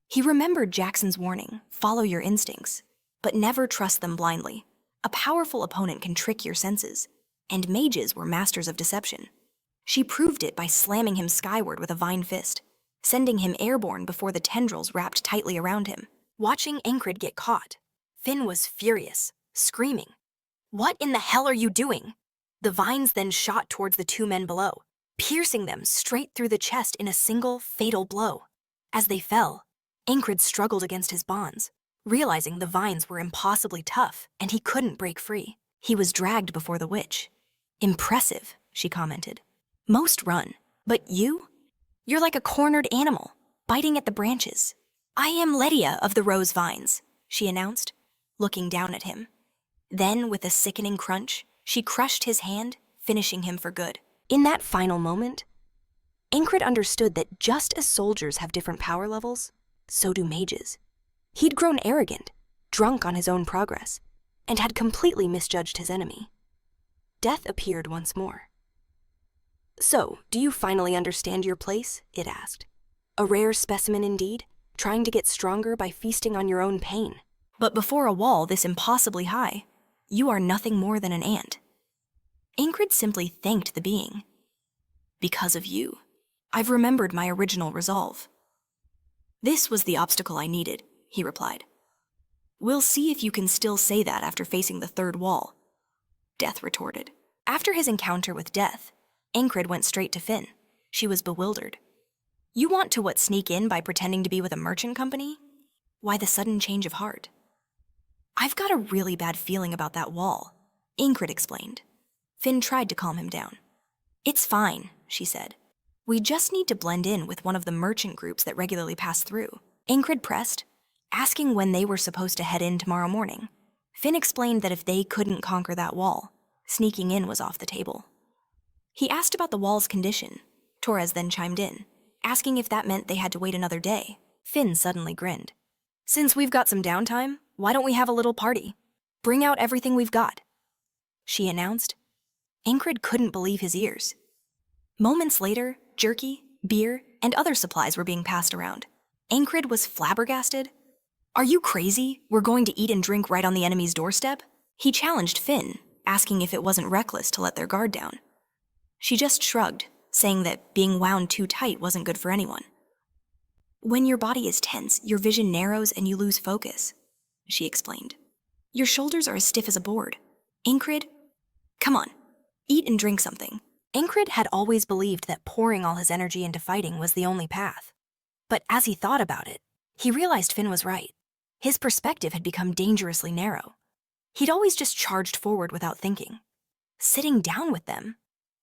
He remembered Jackson's warning, follow your instincts, but never trust them blindly. A powerful opponent can trick your senses, and mages were masters of deception. She proved it by slamming him skyward with a vine fist, sending him airborne before the tendrils wrapped tightly around him. Watching Enkrid get caught, Finn was furious, screaming, "What in the hell are you doing?" The vines then shot towards the two men below, piercing them straight through the chest in a single, fatal blow. As they fell, Enkrid struggled against his bonds, realizing the vines were impossibly tough and he couldn't break free. He was dragged before the witch. "Impressive," she commented. "Most run, but you're like a cornered animal, biting at the branches." "I am Lydia of the rose vines," she announced, looking down at him. Then, with a sickening crunch, she crushed his hand, finishing him for good. In that final moment, Enkrid understood that just as soldiers have different power levels, so do mages. He'd grown arrogant, drunk on his own progress, and had completely misjudged his enemy. Death appeared once more. "So, do you finally understand your place?" it asked. "A rare specimen indeed, trying to get stronger by feasting on your own pain. But before a wall this impossibly high, you are nothing more than an ant." Enkrid simply thanked the being. "Because of you, I've remembered my original resolve." "This was the obstacle I needed," he replied. "We'll see if you can still say that after facing the third wall," Death retorted. After his encounter with Death, Enkrid went straight to Finn. She was bewildered. "You want to sneak in by pretending to be with a merchant company? Why the sudden change of heart?" "I've got a really bad feeling about that wall," Enkrid explained. Finn tried to calm him down. "It's fine," she said. "We just need to blend in with one of the merchant groups that regularly pass through." Enkrid pressed, asking when they were supposed to head in tomorrow morning. Finn explained that if they couldn't conquer that wall, sneaking in was off the table. He asked about the wall's condition. Torres then chimed in, asking if that meant they had to wait another day. Finn suddenly grinned. "Since we've got some downtime, why don't we have a little party? Bring out everything we've got," she announced. Enkrid couldn't believe his ears. Moments later, jerky, beer, and other supplies were being passed around. Enkrid was flabbergasted. "Are you crazy? We're going to eat and drink right on the enemy's doorstep?" He challenged Finn, asking if it wasn't reckless to let their guard down. She just shrugged, saying that being wound too tight wasn't good for anyone. "When your body is tense, your vision narrows and you lose focus," she explained. "Your shoulders are as stiff as a board. Enkrid, come on, eat and drink something." Enkrid had always believed that pouring all his energy into fighting was the only path. But as he thought about it, he realized Finn was right. His perspective had become dangerously narrow. He'd always just charged forward without thinking. Sitting down with them,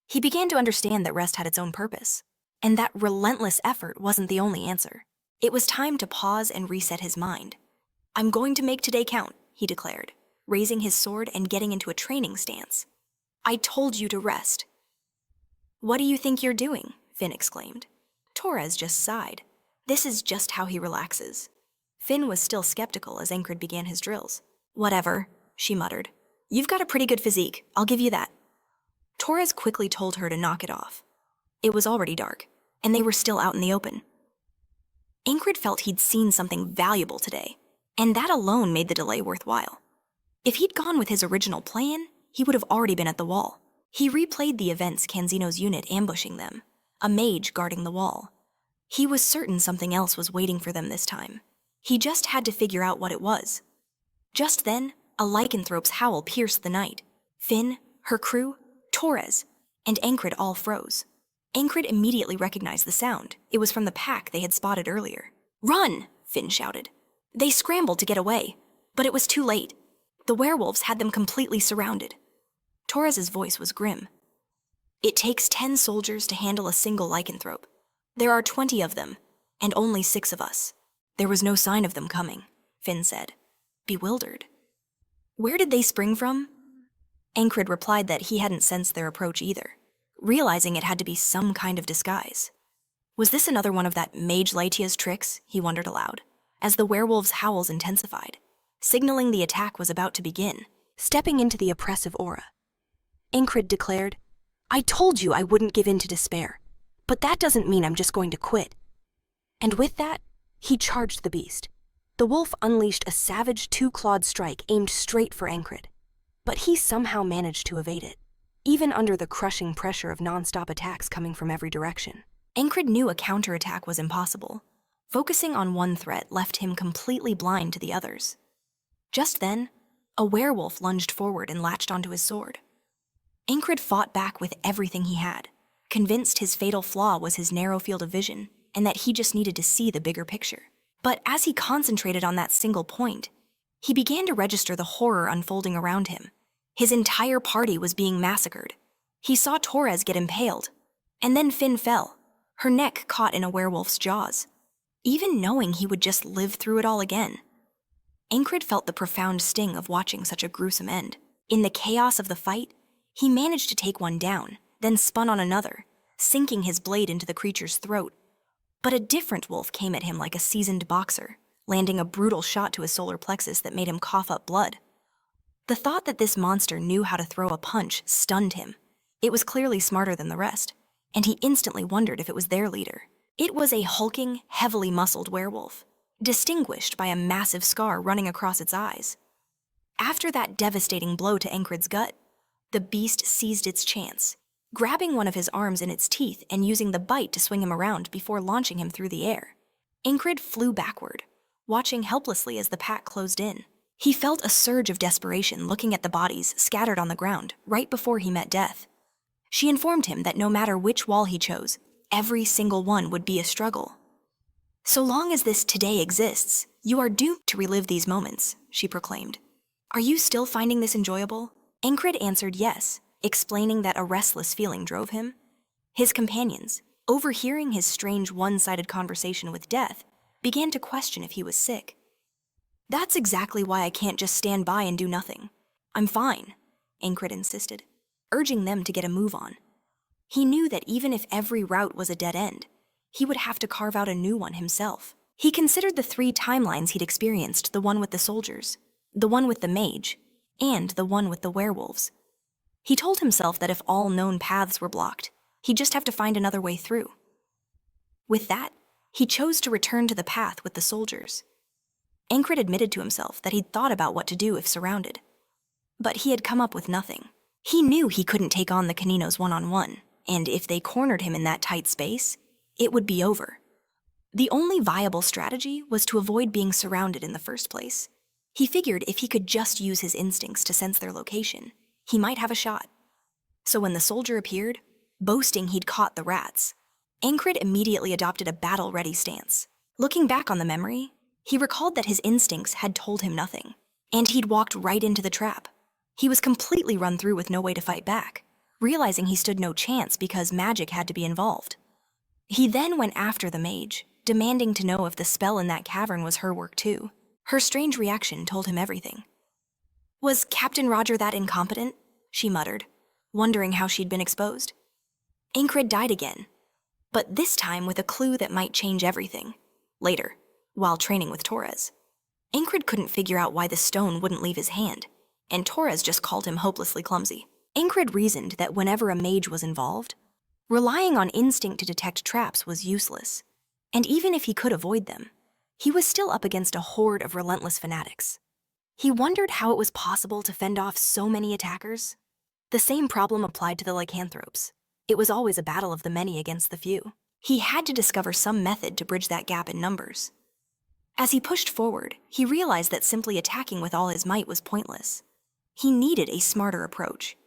he began to understand that rest had its own purpose, and that relentless effort wasn't the only answer. It was time to pause and reset his mind. "I'm going to make today count," he declared, raising his sword and getting into a training stance. "I told you to rest." "What do you think you're doing?" Finn exclaimed. Torres just sighed. This is just how he relaxes. Finn was still skeptical as Enkrid began his drills. "Whatever," she muttered. "You've got a pretty good physique, I'll give you that." Torres quickly told her to knock it off. It was already dark, and they were still out in the open. Enkrid felt he'd seen something valuable today, and that alone made the delay worthwhile. If he'd gone with his original plan, he would have already been at the wall. He replayed the events Canzino's unit ambushing them, a mage guarding the wall. He was certain something else was waiting for them this time. He just had to figure out what it was. Just then, a lycanthrope's howl pierced the night. Finn, her crew, Torres, and Enkrid all froze. Enkrid immediately recognized the sound. It was from the pack they had spotted earlier. "Run!" Finn shouted. They scrambled to get away, but it was too late. The werewolves had them completely surrounded. Torres's voice was grim. It takes 10 soldiers to handle a single lycanthrope. There are 20 of them, and only 6 of us. There was no sign of them coming, Finn said, bewildered. Where did they spring from? Enkrid replied that he hadn't sensed their approach either, realizing it had to be some kind of disguise. Was this another one of that Mage Laetia's tricks, he wondered aloud, as the werewolves' howls intensified, signaling the attack was about to begin. Stepping into the oppressive aura, Enkrid declared, "I told you I wouldn't give in to despair, but that doesn't mean I'm just going to quit." And with that, he charged the beast. The wolf unleashed a savage 2-clawed strike aimed straight for Enkrid, but he somehow managed to evade it, even under the crushing pressure of non-stop attacks coming from every direction. Enkrid knew a counterattack was impossible. Focusing on one threat left him completely blind to the others. Just then, a werewolf lunged forward and latched onto his sword. Enkrid fought back with everything he had, convinced his fatal flaw was his narrow field of vision and that he just needed to see the bigger picture. But as he concentrated on that single point, he began to register the horror unfolding around him. His entire party was being massacred. He saw Torres get impaled, and then Finn fell, her neck caught in a werewolf's jaws. Even knowing he would just live through it all again, Enkrid felt the profound sting of watching such a gruesome end. In the chaos of the fight, he managed to take one down, then spun on another, sinking his blade into the creature's throat. But a different wolf came at him like a seasoned boxer, landing a brutal shot to his solar plexus that made him cough up blood. The thought that this monster knew how to throw a punch stunned him. It was clearly smarter than the rest, and he instantly wondered if it was their leader. It was a hulking, heavily muscled werewolf, distinguished by a massive scar running across its eyes. After that devastating blow to Enkrid's gut, the beast seized its chance, grabbing one of his arms in its teeth and using the bite to swing him around before launching him through the air. Enkrid flew backward, watching helplessly as the pack closed in. He felt a surge of desperation looking at the bodies scattered on the ground right before he met death. She informed him that no matter which wall he chose, every single one would be a struggle. "So long as this today exists, you are doomed to relive these moments," she proclaimed. "Are you still finding this enjoyable?" Enkrid answered yes, explaining that a restless feeling drove him. His companions, overhearing his strange one-sided conversation with death, began to question if he was sick. "That's exactly why I can't just stand by and do nothing. I'm fine," Enkrid insisted, urging them to get a move on. He knew that even if every route was a dead end, he would have to carve out a new one himself. He considered the 3 timelines he'd experienced, the one with the soldiers, the one with the mage, and the one with the werewolves. He told himself that if all known paths were blocked, he'd just have to find another way through. With that, he chose to return to the path with the soldiers. Enkrid admitted to himself that he'd thought about what to do if surrounded, but he had come up with nothing. He knew he couldn't take on the Caninos one-on-one, and if they cornered him in that tight space, it would be over. The only viable strategy was to avoid being surrounded in the first place. He figured if he could just use his instincts to sense their location, he might have a shot. So when the soldier appeared, boasting he'd caught the rats, Enkrid immediately adopted a battle-ready stance. Looking back on the memory, he recalled that his instincts had told him nothing, and he'd walked right into the trap. He was completely run through with no way to fight back, realizing he stood no chance because magic had to be involved. He then went after the mage, demanding to know if the spell in that cavern was her work too. Her strange reaction told him everything. "Was Captain Roger that incompetent?" she muttered, wondering how she'd been exposed. Enkrid died again, but this time with a clue that might change everything. Later, while training with Torres, Enkrid couldn't figure out why the stone wouldn't leave his hand, and Torres just called him hopelessly clumsy. Enkrid reasoned that whenever a mage was involved, relying on instinct to detect traps was useless, and even if he could avoid them, he was still up against a horde of relentless fanatics. He wondered how it was possible to fend off so many attackers. The same problem applied to the lycanthropes. It was always a battle of the many against the few. He had to discover some method to bridge that gap in numbers. As he pushed forward, he realized that simply attacking with all his might was pointless. He needed a smarter approach.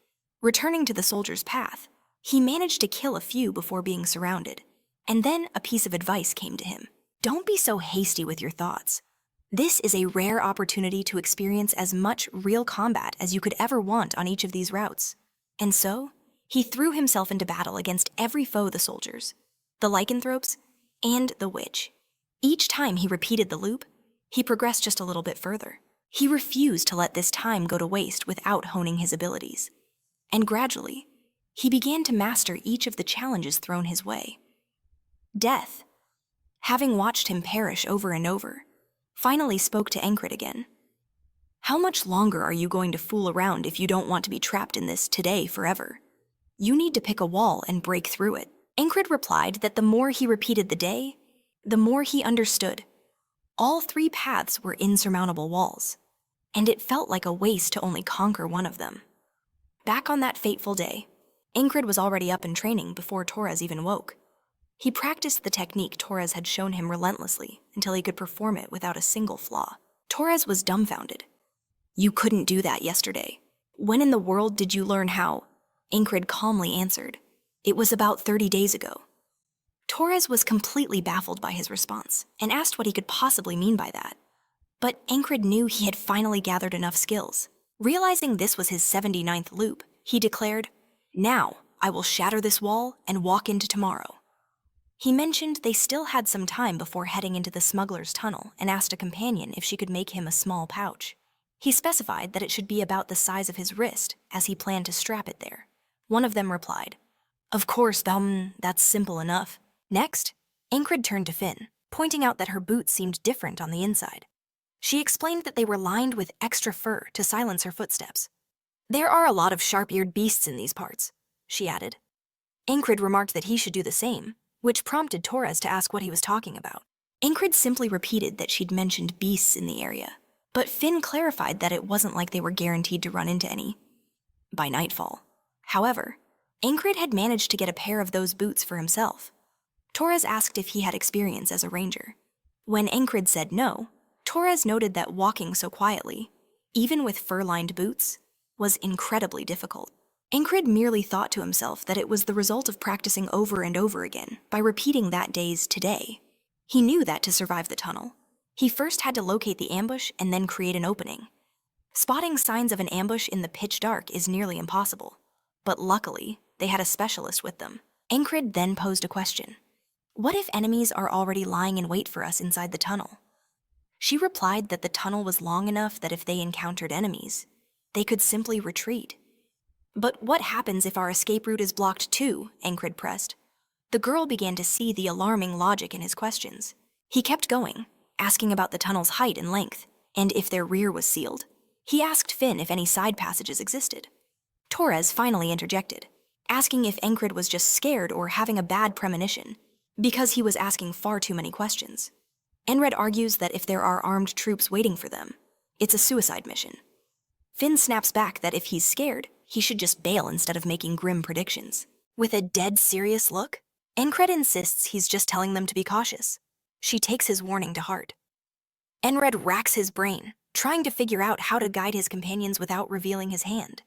Returning to the soldier's path, he managed to kill a few before being surrounded, and then a piece of advice came to him. Don't be so hasty with your thoughts. This is a rare opportunity to experience as much real combat as you could ever want on each of these routes. And so, he threw himself into battle against every foe: the soldiers, the lycanthropes, and the witch. Each time he repeated the loop, he progressed just a little bit further. He refused to let this time go to waste without honing his abilities. And gradually, he began to master each of the challenges thrown his way. Death, having watched him perish over and over, finally spoke to Enkrid again. "How much longer are you going to fool around if you don't want to be trapped in this today forever? You need to pick a wall and break through it." Enkrid replied that the more he repeated the day, the more he understood. All 3 paths were insurmountable walls, and it felt like a waste to only conquer one of them. Back on that fateful day, Enkrid was already up and training before Torres even woke. He practiced the technique Torres had shown him relentlessly until he could perform it without a single flaw. Torres was dumbfounded. "You couldn't do that yesterday. When in the world did you learn how?" Enkrid calmly answered. "It was about 30 days ago." Torres was completely baffled by his response and asked what he could possibly mean by that. But Enkrid knew he had finally gathered enough skills. Realizing this was his 79th loop, he declared, "Now, I will shatter this wall and walk into tomorrow." He mentioned they still had some time before heading into the smuggler's tunnel and asked a companion if she could make him a small pouch. He specified that it should be about the size of his wrist, as he planned to strap it there. One of them replied, "Of course, that's simple enough." Next, Enkrid turned to Finn, pointing out that her boots seemed different on the inside. She explained that they were lined with extra fur to silence her footsteps. "There are a lot of sharp-eared beasts in these parts," she added. Enkrid remarked that he should do the same, which prompted Torres to ask what he was talking about. Enkrid simply repeated that she'd mentioned beasts in the area, but Finn clarified that it wasn't like they were guaranteed to run into any by nightfall. However, Enkrid had managed to get a pair of those boots for himself. Torres asked if he had experience as a ranger. When Enkrid said no, Torres noted that walking so quietly, even with fur-lined boots, was incredibly difficult. Enkrid merely thought to himself that it was the result of practicing over and over again by repeating that day's today. He knew that to survive the tunnel, he first had to locate the ambush and then create an opening. Spotting signs of an ambush in the pitch dark is nearly impossible, but luckily, they had a specialist with them. Enkrid then posed a question. "What if enemies are already lying in wait for us inside the tunnel?" She replied that the tunnel was long enough that if they encountered enemies, they could simply retreat. "But what happens if our escape route is blocked too?" Enkrid pressed. The girl began to see the alarming logic in his questions. He kept going, asking about the tunnel's height and length, and if their rear was sealed. He asked Finn if any side passages existed. Torres finally interjected, asking if Enkrid was just scared or having a bad premonition, because he was asking far too many questions. Enkrid argues that if there are armed troops waiting for them, it's a suicide mission. Finn snaps back that if he's scared, he should just bail instead of making grim predictions. With a dead serious look, Enkrid insists he's just telling them to be cautious. She takes his warning to heart. Enkrid racks his brain, trying to figure out how to guide his companions without revealing his hand.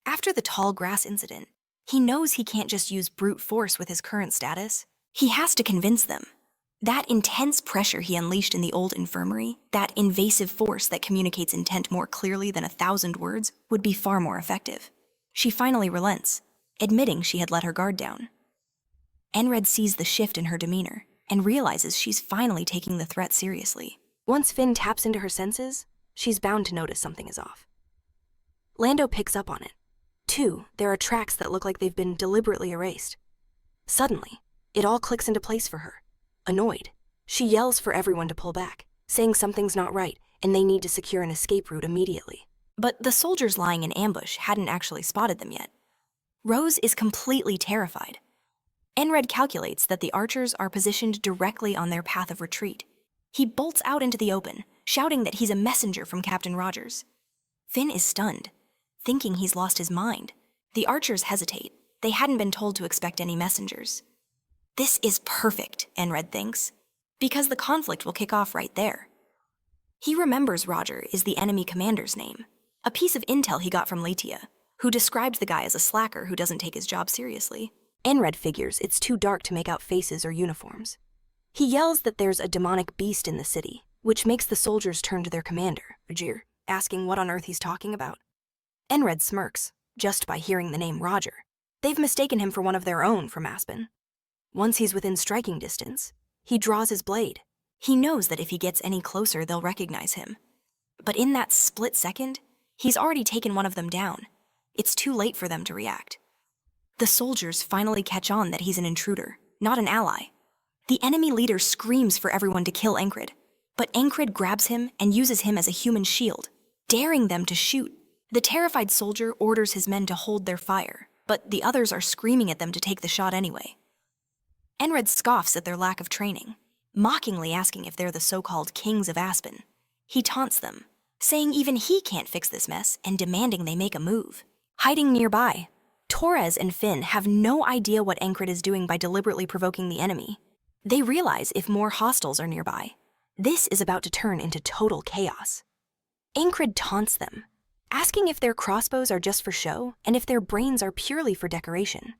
After the tall grass incident, he knows he can't just use brute force with his current status. He has to convince them. That intense pressure he unleashed in the old infirmary, that invasive force that communicates intent more clearly than 1,000 words, would be far more effective. She finally relents, admitting she had let her guard down. Enkrid sees the shift in her demeanor and realizes she's finally taking the threat seriously. Once Finn taps into her senses, she's bound to notice something is off. Lando picks up on it. 2, there are tracks that look like they've been deliberately erased. Suddenly, it all clicks into place for her. Annoyed, she yells for everyone to pull back, saying something's not right and they need to secure an escape route immediately. But the soldiers lying in ambush hadn't actually spotted them yet. Rose is completely terrified. Enkrid calculates that the archers are positioned directly on their path of retreat. He bolts out into the open, shouting that he's a messenger from Captain Rogers. Finn is stunned, thinking he's lost his mind. The archers hesitate. They hadn't been told to expect any messengers. This is perfect, Enkrid thinks, because the conflict will kick off right there. He remembers Roger is the enemy commander's name, a piece of intel he got from Latia, who described the guy as a slacker who doesn't take his job seriously. Enkrid figures it's too dark to make out faces or uniforms. He yells that there's a demonic beast in the city, which makes the soldiers turn to their commander, Roger, asking what on earth he's talking about. Enkrid smirks, just by hearing the name Roger. They've mistaken him for one of their own from Aspen. Once he's within striking distance, he draws his blade. He knows that if he gets any closer, they'll recognize him. But in that split second, he's already taken one of them down. It's too late for them to react. The soldiers finally catch on that he's an intruder, not an ally. The enemy leader screams for everyone to kill Enkrid, but Enkrid grabs him and uses him as a human shield, daring them to shoot. The terrified soldier orders his men to hold their fire, but the others are screaming at them to take the shot anyway. Enkrid scoffs at their lack of training, mockingly asking if they're the so-called kings of Aspen. He taunts them, saying even he can't fix this mess and demanding they make a move. Hiding nearby, Torres and Finn have no idea what Enkrid is doing by deliberately provoking the enemy. They realize if more hostiles are nearby, this is about to turn into total chaos. Enkrid taunts them, asking if their crossbows are just for show and if their brains are purely for decoration.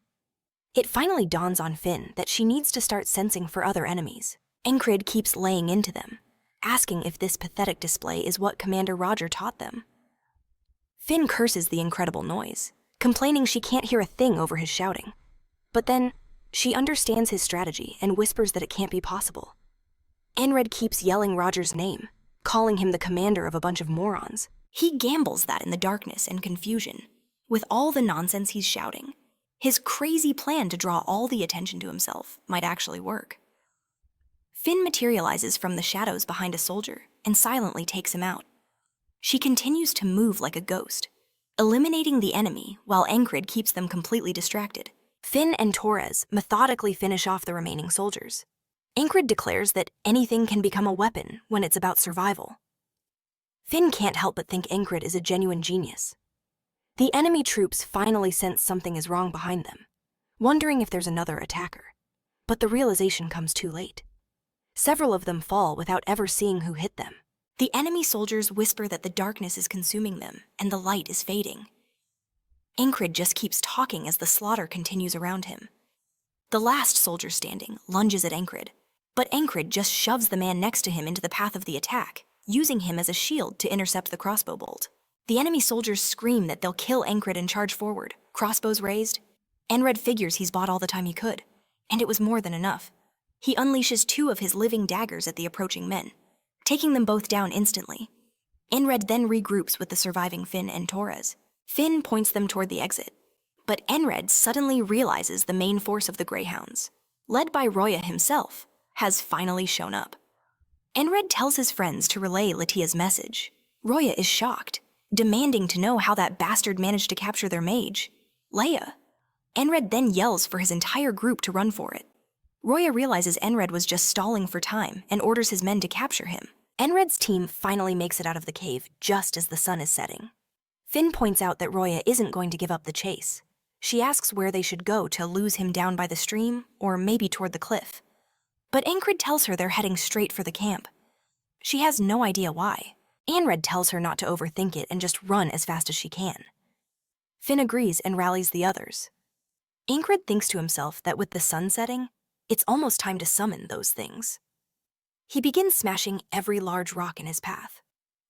It finally dawns on Finn that she needs to start sensing for other enemies. Enkrid keeps laying into them, asking if this pathetic display is what Commander Roger taught them. Finn curses the incredible noise, complaining she can't hear a thing over his shouting. But then, she understands his strategy and whispers that it can't be possible. Enkrid keeps yelling Roger's name, calling him the commander of a bunch of morons. He gambles that in the darkness and confusion, with all the nonsense he's shouting, his crazy plan to draw all the attention to himself might actually work. Finn materializes from the shadows behind a soldier and silently takes him out. She continues to move like a ghost, eliminating the enemy while Enkrid keeps them completely distracted. Finn and Torres methodically finish off the remaining soldiers. Enkrid declares that anything can become a weapon when it's about survival. Finn can't help but think Enkrid is a genuine genius. The enemy troops finally sense something is wrong behind them, wondering if there's another attacker. But the realization comes too late. Several of them fall without ever seeing who hit them. The enemy soldiers whisper that the darkness is consuming them and the light is fading. Enkrid just keeps talking as the slaughter continues around him. The last soldier standing lunges at Enkrid, but Enkrid just shoves the man next to him into the path of the attack, using him as a shield to intercept the crossbow bolt. The enemy soldiers scream that they'll kill Enkrid and charge forward, crossbows raised. Enkrid figures he's bought all the time he could, and it was more than enough. He unleashes 2 of his living daggers at the approaching men, taking them both down instantly. Enkrid then regroups with the surviving Finn and Torres. Finn points them toward the exit, but Enkrid suddenly realizes the main force of the Greyhounds, led by Roya himself, has finally shown up. Enkrid tells his friends to relay Latia's message. Roya is shocked, demanding to know how that bastard managed to capture their mage, Leia. Enkrid then yells for his entire group to run for it. Roya realizes Enkrid was just stalling for time and orders his men to capture him. Enkrid's team finally makes it out of the cave just as the sun is setting. Finn points out that Roya isn't going to give up the chase. She asks where they should go to lose him down by the stream or maybe toward the cliff. But Enkrid tells her they're heading straight for the camp. She has no idea why. Enkrid tells her not to overthink it and just run as fast as she can. Finn agrees and rallies the others. Enkrid thinks to himself that with the sun setting, it's almost time to summon those things. He begins smashing every large rock in his path.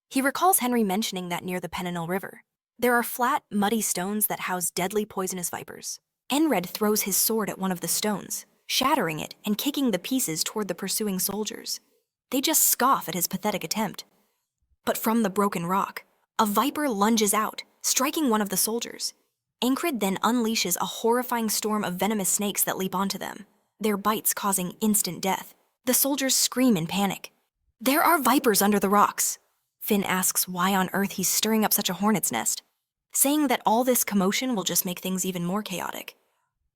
He recalls Henry mentioning that near the Pennanal River, there are flat, muddy stones that house deadly poisonous vipers. Enkrid throws his sword at one of the stones, shattering it and kicking the pieces toward the pursuing soldiers. They just scoff at his pathetic attempt. But from the broken rock, a viper lunges out, striking one of the soldiers. Enkrid then unleashes a horrifying storm of venomous snakes that leap onto them, their bites causing instant death. The soldiers scream in panic. "There are vipers under the rocks." Finn asks why on earth he's stirring up such a hornet's nest, saying that all this commotion will just make things even more chaotic.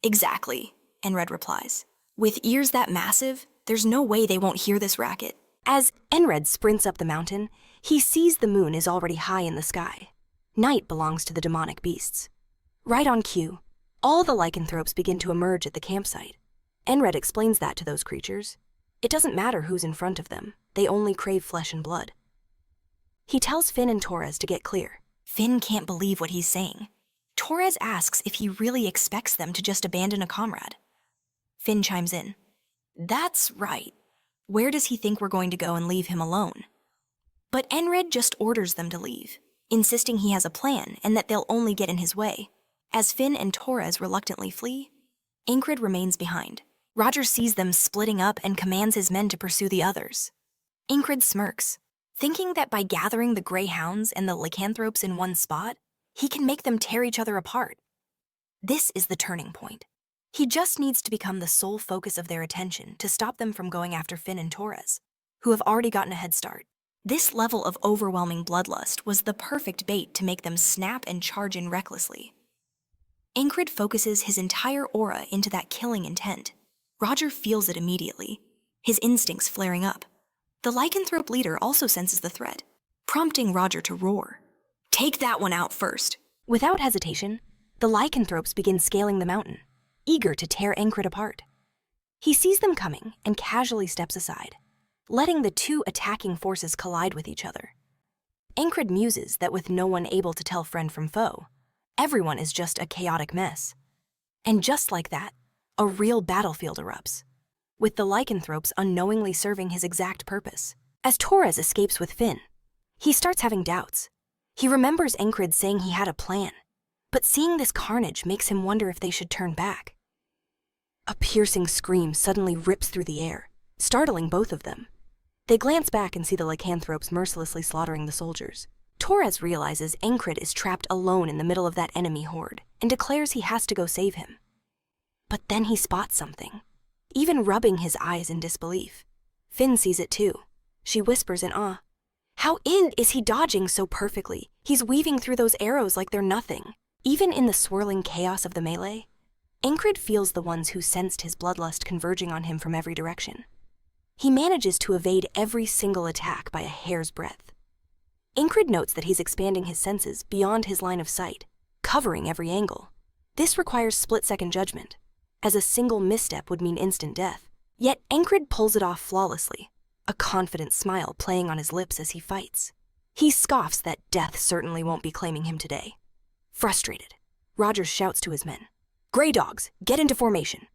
"Exactly," Enkrid replies. "With ears that massive, there's no way they won't hear this racket." As Enkrid sprints up the mountain, he sees the moon is already high in the sky. Night belongs to the demonic beasts. Right on cue, all the lycanthropes begin to emerge at the campsite. Enkrid explains that to those creatures. It doesn't matter who's in front of them, they only crave flesh and blood. He tells Finn and Torres to get clear. Finn can't believe what he's saying. Torres asks if he really expects them to just abandon a comrade. Finn chimes in. "That's right. Where does he think we're going to go and leave him alone? But Enkrid just orders them to leave, insisting he has a plan and that they'll only get in his way. As Finn and Torres reluctantly flee, Enkrid remains behind. Roger sees them splitting up and commands his men to pursue the others. Enkrid smirks, thinking that by gathering the greyhounds and the lycanthropes in one spot, he can make them tear each other apart. This is the turning point. He just needs to become the sole focus of their attention to stop them from going after Finn and Torres, who have already gotten a head start. This level of overwhelming bloodlust was the perfect bait to make them snap and charge in recklessly. Enkrid focuses his entire aura into that killing intent. Roger feels it immediately, his instincts flaring up. The lycanthrope leader also senses the threat, prompting Roger to roar. "Take that one out first." Without hesitation, the lycanthropes begin scaling the mountain, eager to tear Enkrid apart. He sees them coming and casually steps aside, letting the two attacking forces collide with each other. Enkrid muses that with no one able to tell friend from foe, everyone is just a chaotic mess. And just like that, a real battlefield erupts, with the lycanthropes unknowingly serving his exact purpose. As Torres escapes with Finn, he starts having doubts. He remembers Enkrid saying he had a plan, but seeing this carnage makes him wonder if they should turn back. A piercing scream suddenly rips through the air, startling both of them. They glance back and see the lycanthropes mercilessly slaughtering the soldiers. Torres realizes Enkrid is trapped alone in the middle of that enemy horde and declares he has to go save him. But then he spots something, even rubbing his eyes in disbelief. Finn sees it too. She whispers in awe. How is he dodging so perfectly? He's weaving through those arrows like they're nothing. Even in the swirling chaos of the melee, Enkrid feels the ones who sensed his bloodlust converging on him from every direction. He manages to evade every single attack by a hair's breadth. Enkrid notes that he's expanding his senses beyond his line of sight, covering every angle. This requires split-second judgment, as a single misstep would mean instant death. Yet Enkrid pulls it off flawlessly, a confident smile playing on his lips as he fights. He scoffs that death certainly won't be claiming him today. Frustrated, Roger shouts to his men, "Grey Dogs, get into formation."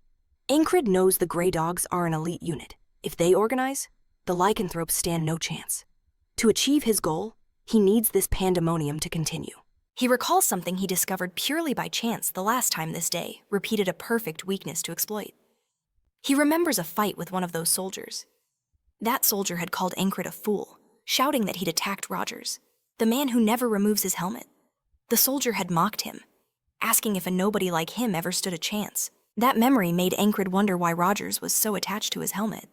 Enkrid knows the Grey Dogs are an elite unit. If they organize, the lycanthropes stand no chance. To achieve his goal, he needs this pandemonium to continue. He recalls something he discovered purely by chance the last time this day repeated a perfect weakness to exploit. He remembers a fight with one of those soldiers. That soldier had called Enkrid a fool, shouting that he'd attacked Rogers, the man who never removes his helmet. The soldier had mocked him, asking if a nobody like him ever stood a chance. That memory made Enkrid wonder why Rogers was so attached to his helmet.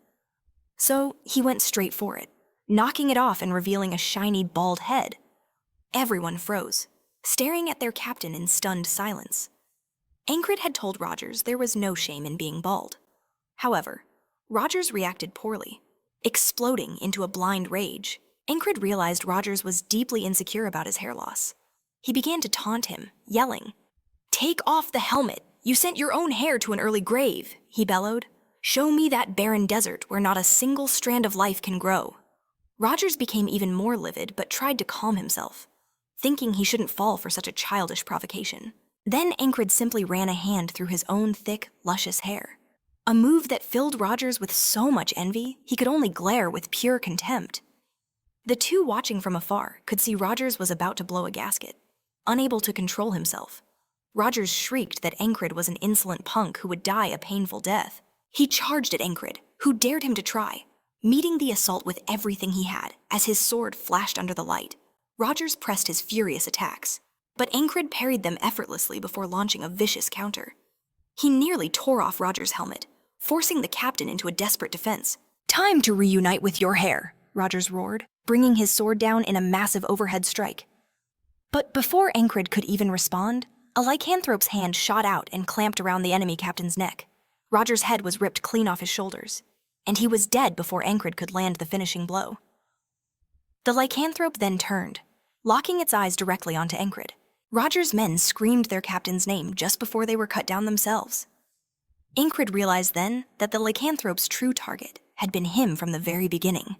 So he went straight for it, knocking it off and revealing a shiny, bald head. Everyone froze, staring at their captain in stunned silence. Enkrid had told Rogers there was no shame in being bald. However, Rogers reacted poorly, exploding into a blind rage. Enkrid realized Rogers was deeply insecure about his hair loss. He began to taunt him, yelling, "Take off the helmet! You sent your own hair to an early grave," he bellowed. "Show me that barren desert where not a single strand of life can grow." Rogers became even more livid but tried to calm himself, thinking he shouldn't fall for such a childish provocation. Then Enkrid simply ran a hand through his own thick, luscious hair, a move that filled Rogers with so much envy he could only glare with pure contempt. The two watching from afar could see Rogers was about to blow a gasket. Unable to control himself, Rogers shrieked that Enkrid was an insolent punk who would die a painful death. He charged at Enkrid, who dared him to try, meeting the assault with everything he had as his sword flashed under the light. Rogers pressed his furious attacks, but Enkrid parried them effortlessly before launching a vicious counter. He nearly tore off Rogers' helmet, forcing the captain into a desperate defense. "Time to reunite with your hair," Rogers roared, bringing his sword down in a massive overhead strike. But before Enkrid could even respond, a lycanthrope's hand shot out and clamped around the enemy captain's neck. Rogers' head was ripped clean off his shoulders, and he was dead before Enkrid could land the finishing blow. The lycanthrope then turned, locking its eyes directly onto Enkrid. Rogers' men screamed their captain's name just before they were cut down themselves. Enkrid realized then that the lycanthrope's true target had been him from the very beginning.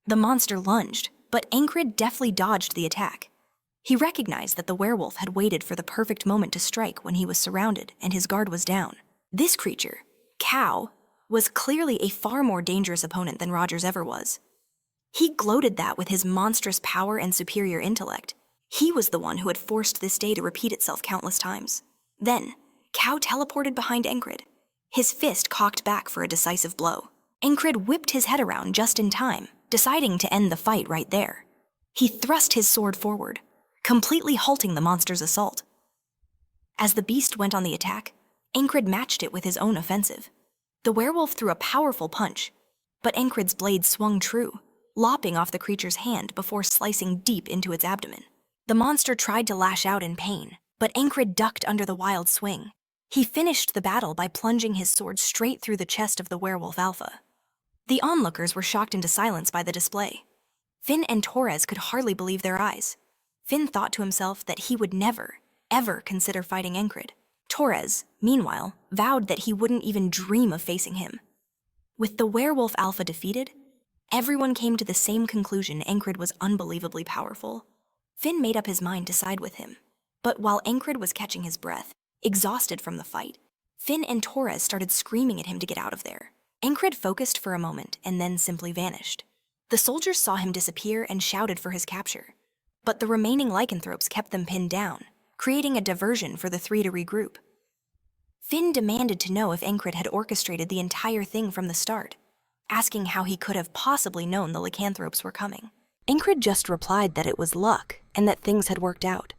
The monster lunged, but Enkrid deftly dodged the attack. He recognized that the werewolf had waited for the perfect moment to strike when he was surrounded and his guard was down. This creature, Cow, was clearly a far more dangerous opponent than Rogers ever was. He gloated that with his monstrous power and superior intellect, he was the one who had forced this day to repeat itself countless times. Then, Cow teleported behind Enkrid, his fist cocked back for a decisive blow. Enkrid whipped his head around just in time, deciding to end the fight right there. He thrust his sword forward, completely halting the monster's assault. As the beast went on the attack, Enkrid matched it with his own offensive. The werewolf threw a powerful punch, but Enkrid's blade swung true, lopping off the creature's hand before slicing deep into its abdomen. The monster tried to lash out in pain, but Enkrid ducked under the wild swing. He finished the battle by plunging his sword straight through the chest of the werewolf alpha. The onlookers were shocked into silence by the display. Finn and Torres could hardly believe their eyes. Finn thought to himself that he would never, ever consider fighting Enkrid. Torres, meanwhile, vowed that he wouldn't even dream of facing him. With the werewolf alpha defeated, everyone came to the same conclusion: Enkrid was unbelievably powerful. Finn made up his mind to side with him. But while Enkrid was catching his breath, exhausted from the fight, Finn and Torres started screaming at him to get out of there. Enkrid focused for a moment and then simply vanished. The soldiers saw him disappear and shouted for his capture. But the remaining lycanthropes kept them pinned down, creating a diversion for the three to regroup. Finn demanded to know if Enkrid had orchestrated the entire thing from the start, asking how he could have possibly known the lycanthropes were coming. Enkrid just replied that it was luck and that things had worked out.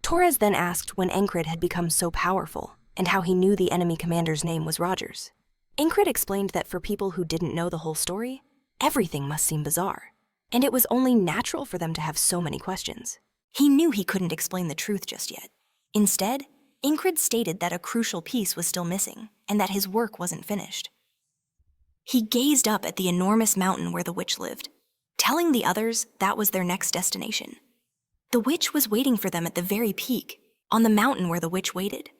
Torres then asked when Enkrid had become so powerful and how he knew the enemy commander's name was Rogers. Enkrid explained that for people who didn't know the whole story, everything must seem bizarre, and it was only natural for them to have so many questions. He knew he couldn't explain the truth just yet. Instead, Enkrid stated that a crucial piece was still missing and that his work wasn't finished. He gazed up at the enormous mountain where the witch lived, telling the others that was their next destination. The witch was waiting for them at the very peak, on the mountain where the witch waited.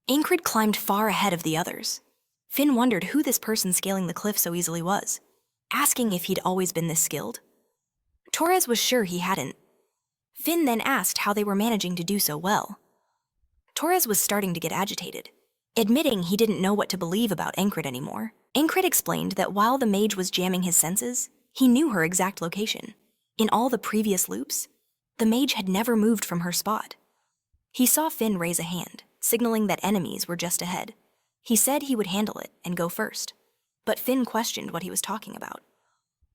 Enkrid climbed far ahead of the others. Finn wondered who this person scaling the cliff so easily was, asking if he'd always been this skilled. Torres was sure he hadn't. Finn then asked how they were managing to do so well. Torres was starting to get agitated, admitting he didn't know what to believe about Enkrid anymore. Enkrid explained that while the mage was jamming his senses, he knew her exact location. In all the previous loops, the mage had never moved from her spot. He saw Finn raise a hand, signaling that enemies were just ahead. He said he would handle it and go first, but Finn questioned what he was talking about.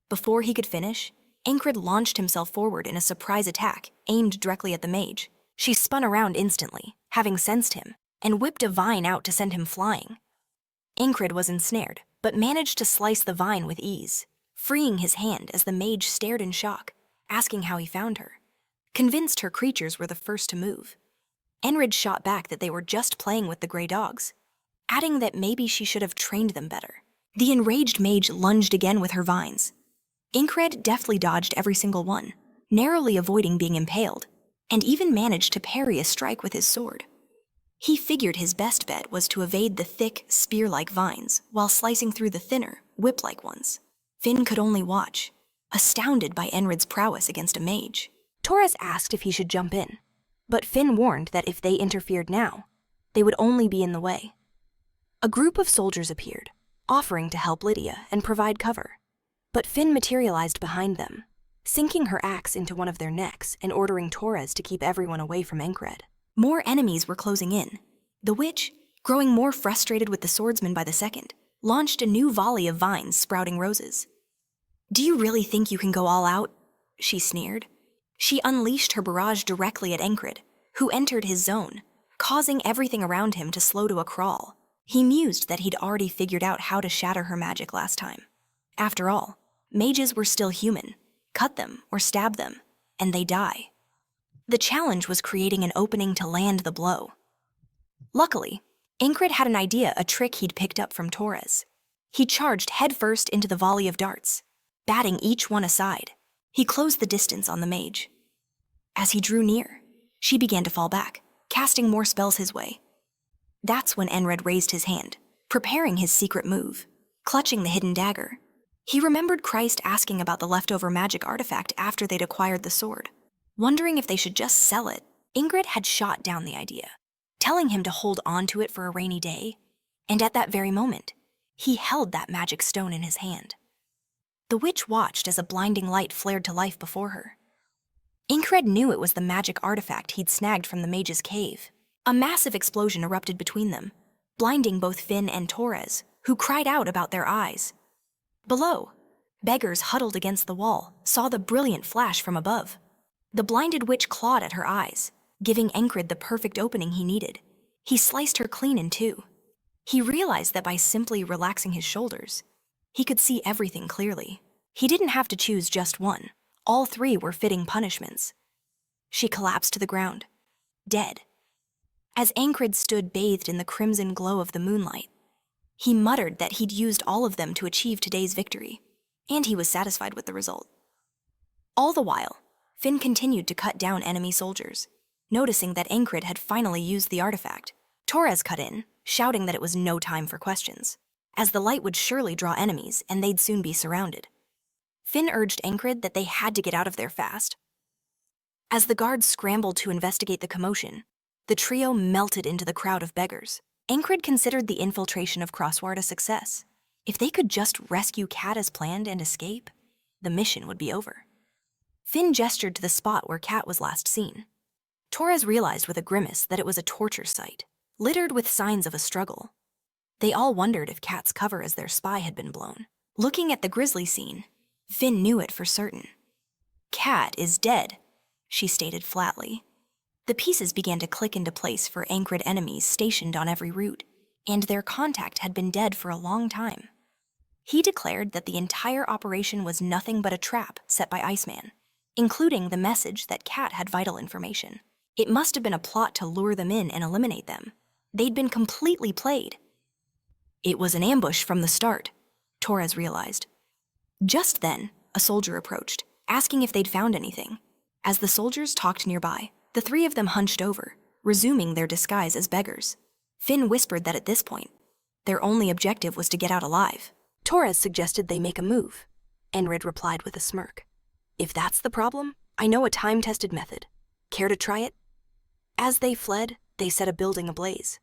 Before he could finish, Enkrid launched himself forward in a surprise attack aimed directly at the mage. She spun around instantly, having sensed him, and whipped a vine out to send him flying. Enkrid was ensnared, but managed to slice the vine with ease, freeing his hand as the mage stared in shock, asking how he found her. Convinced her creatures were the first to move, Enkrid shot back that they were just playing with the gray dogs, adding that maybe she should have trained them better. The enraged mage lunged again with her vines. Enkrid deftly dodged every single one, narrowly avoiding being impaled, and even managed to parry a strike with his sword. He figured his best bet was to evade the thick, spear-like vines while slicing through the thinner, whip-like ones. Finn could only watch, astounded by Enkrid's prowess against a mage. Torres asked if he should jump in, but Finn warned that if they interfered now, they would only be in the way. A group of soldiers appeared, offering to help Lydia and provide cover, but Finn materialized behind them, sinking her axe into one of their necks and ordering Torres to keep everyone away from Enkrid. More enemies were closing in. The witch, growing more frustrated with the swordsman by the second, launched a new volley of vines sprouting roses. "Do you really think you can go all out?" she sneered. She unleashed her barrage directly at Enkrid, who entered his zone, causing everything around him to slow to a crawl. He mused that he'd already figured out how to shatter her magic last time. After all, mages were still human. Cut them or stab them, and they die. The challenge was creating an opening to land the blow. Luckily, Enkrid had an idea, a trick he'd picked up from Torres. He charged headfirst into the volley of darts, batting each one aside. He closed the distance on the mage. As he drew near, she began to fall back, casting more spells his way. That's when Enkrid raised his hand, preparing his secret move, clutching the hidden dagger. He remembered Christ asking about the leftover magic artifact after they'd acquired the sword. Wondering if they should just sell it, Enkrid had shot down the idea, telling him to hold on to it for a rainy day. And at that very moment, He held that magic stone in his hand. The witch watched as a blinding light flared to life before her. Enkrid knew it was the magic artifact he'd snagged from the mage's cave. A massive explosion erupted between them, blinding both Finn and Torres, who cried out about their eyes. Below, beggars huddled against the wall saw the brilliant flash from above. The blinded witch clawed at her eyes, giving Enkrid the perfect opening he needed. He sliced her clean in two. He realized that by simply relaxing his shoulders, he could see everything clearly. He didn't have to choose just one. All three were fitting punishments. She collapsed to the ground, dead. As Enkrid stood bathed in the crimson glow of the moonlight, he muttered that he'd used all of them to achieve today's victory, and he was satisfied with the result. All the while, Finn continued to cut down enemy soldiers. Noticing that Enkrid had finally used the artifact, Torres cut in, shouting that it was no time for questions, as the light would surely draw enemies and they'd soon be surrounded. Finn urged Enkrid that they had to get out of there fast. As the guards scrambled to investigate the commotion, the trio melted into the crowd of beggars. Enkrid considered the infiltration of Crossward a success. If they could just rescue Kat as planned and escape, the mission would be over. Finn gestured to the spot where Kat was last seen. Torres realized with a grimace that it was a torture site, littered with signs of a struggle. They all wondered if Kat's cover as their spy had been blown. Looking at the grisly scene, Finn knew it for certain. "Kat is dead," she stated flatly. The pieces began to click into place for Enkrid enemies stationed on every route, and their contact had been dead for a long time. He declared that the entire operation was nothing but a trap set by Iceman, including the message that Kat had vital information. It must have been a plot to lure them in and eliminate them. They'd been completely played. It was an ambush from the start, Torres realized. Just then, a soldier approached, asking if they'd found anything. As the soldiers talked nearby, the three of them hunched over, resuming their disguise as beggars. Finn whispered that at this point, their only objective was to get out alive. Torres suggested they make a move. Enkrid replied with a smirk. "If that's the problem, I know a time-tested method. Care to try it?" As they fled, they set a building ablaze.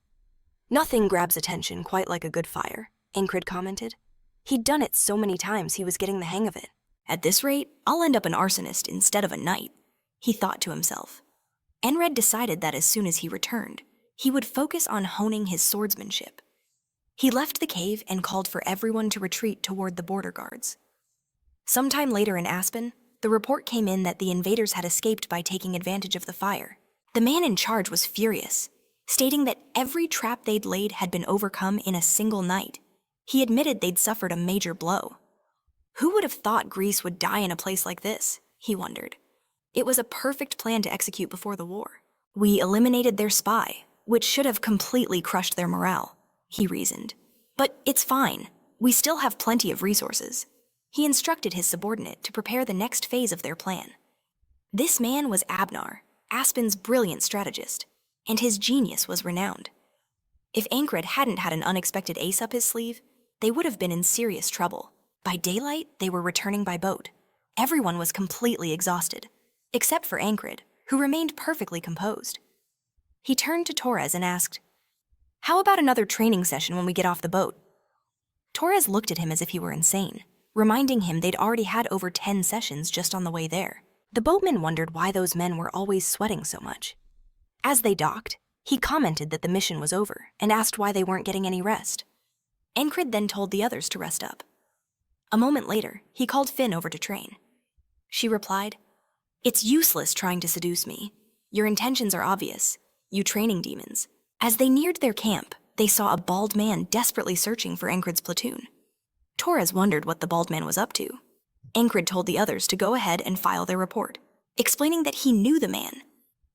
"Nothing grabs attention quite like a good fire," Enkrid commented. He'd done it so many times he was getting the hang of it. "At this rate, I'll end up an arsonist instead of a knight," he thought to himself. Enkrid decided that as soon as he returned, he would focus on honing his swordsmanship. He left the cave and called for everyone to retreat toward the border guards. Sometime later in Aspen, the report came in that the invaders had escaped by taking advantage of the fire. The man in charge was furious, stating that every trap they'd laid had been overcome in a single night. He admitted they'd suffered a major blow. Who would have thought Greece would die in a place like this, he wondered. It was a perfect plan to execute before the war. We eliminated their spy, which should have completely crushed their morale, he reasoned. But it's fine. We still have plenty of resources. He instructed his subordinate to prepare the next phase of their plan. This man was Abnar, Aspen's brilliant strategist, and his genius was renowned. If Enkrid hadn't had an unexpected ace up his sleeve, they would have been in serious trouble. By daylight, they were returning by boat. Everyone was completely exhausted, except for Enkrid, who remained perfectly composed. He turned to Torres and asked, "How about another training session when we get off the boat?" Torres looked at him as if he were insane, reminding him they'd already had over 10 sessions just on the way there. The boatman wondered why those men were always sweating so much. As they docked, he commented that the mission was over and asked why they weren't getting any rest. Enkrid then told the others to rest up. A moment later, he called Finn over to train. She replied, "It's useless trying to seduce me. Your intentions are obvious, you training demons." As they neared their camp, they saw a bald man desperately searching for Enkrid's platoon. Torres wondered what the bald man was up to. Enkrid told the others to go ahead and file their report, explaining that he knew the man.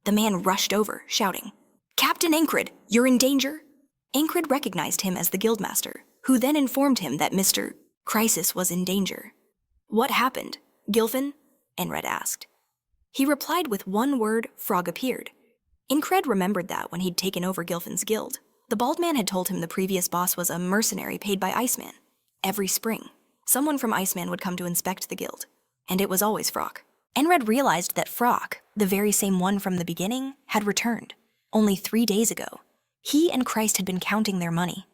The man rushed over, shouting, "Captain Enkrid, you're in danger!" Enkrid recognized him as the guildmaster, who then informed him that Mr. Crisis was in danger. "What happened, Gilfin?" Enkrid asked. He replied with one word, "Frog appeared." Enkrid remembered that when he'd taken over Gilfin's guild, the bald man had told him the previous boss was a mercenary paid by Iceman. Every spring, someone from Iceman would come to inspect the guild, and it was always Frock. Enkrid realized that Frock, the very same one from the beginning, had returned, only 3 days ago. He and Christ had been counting their money.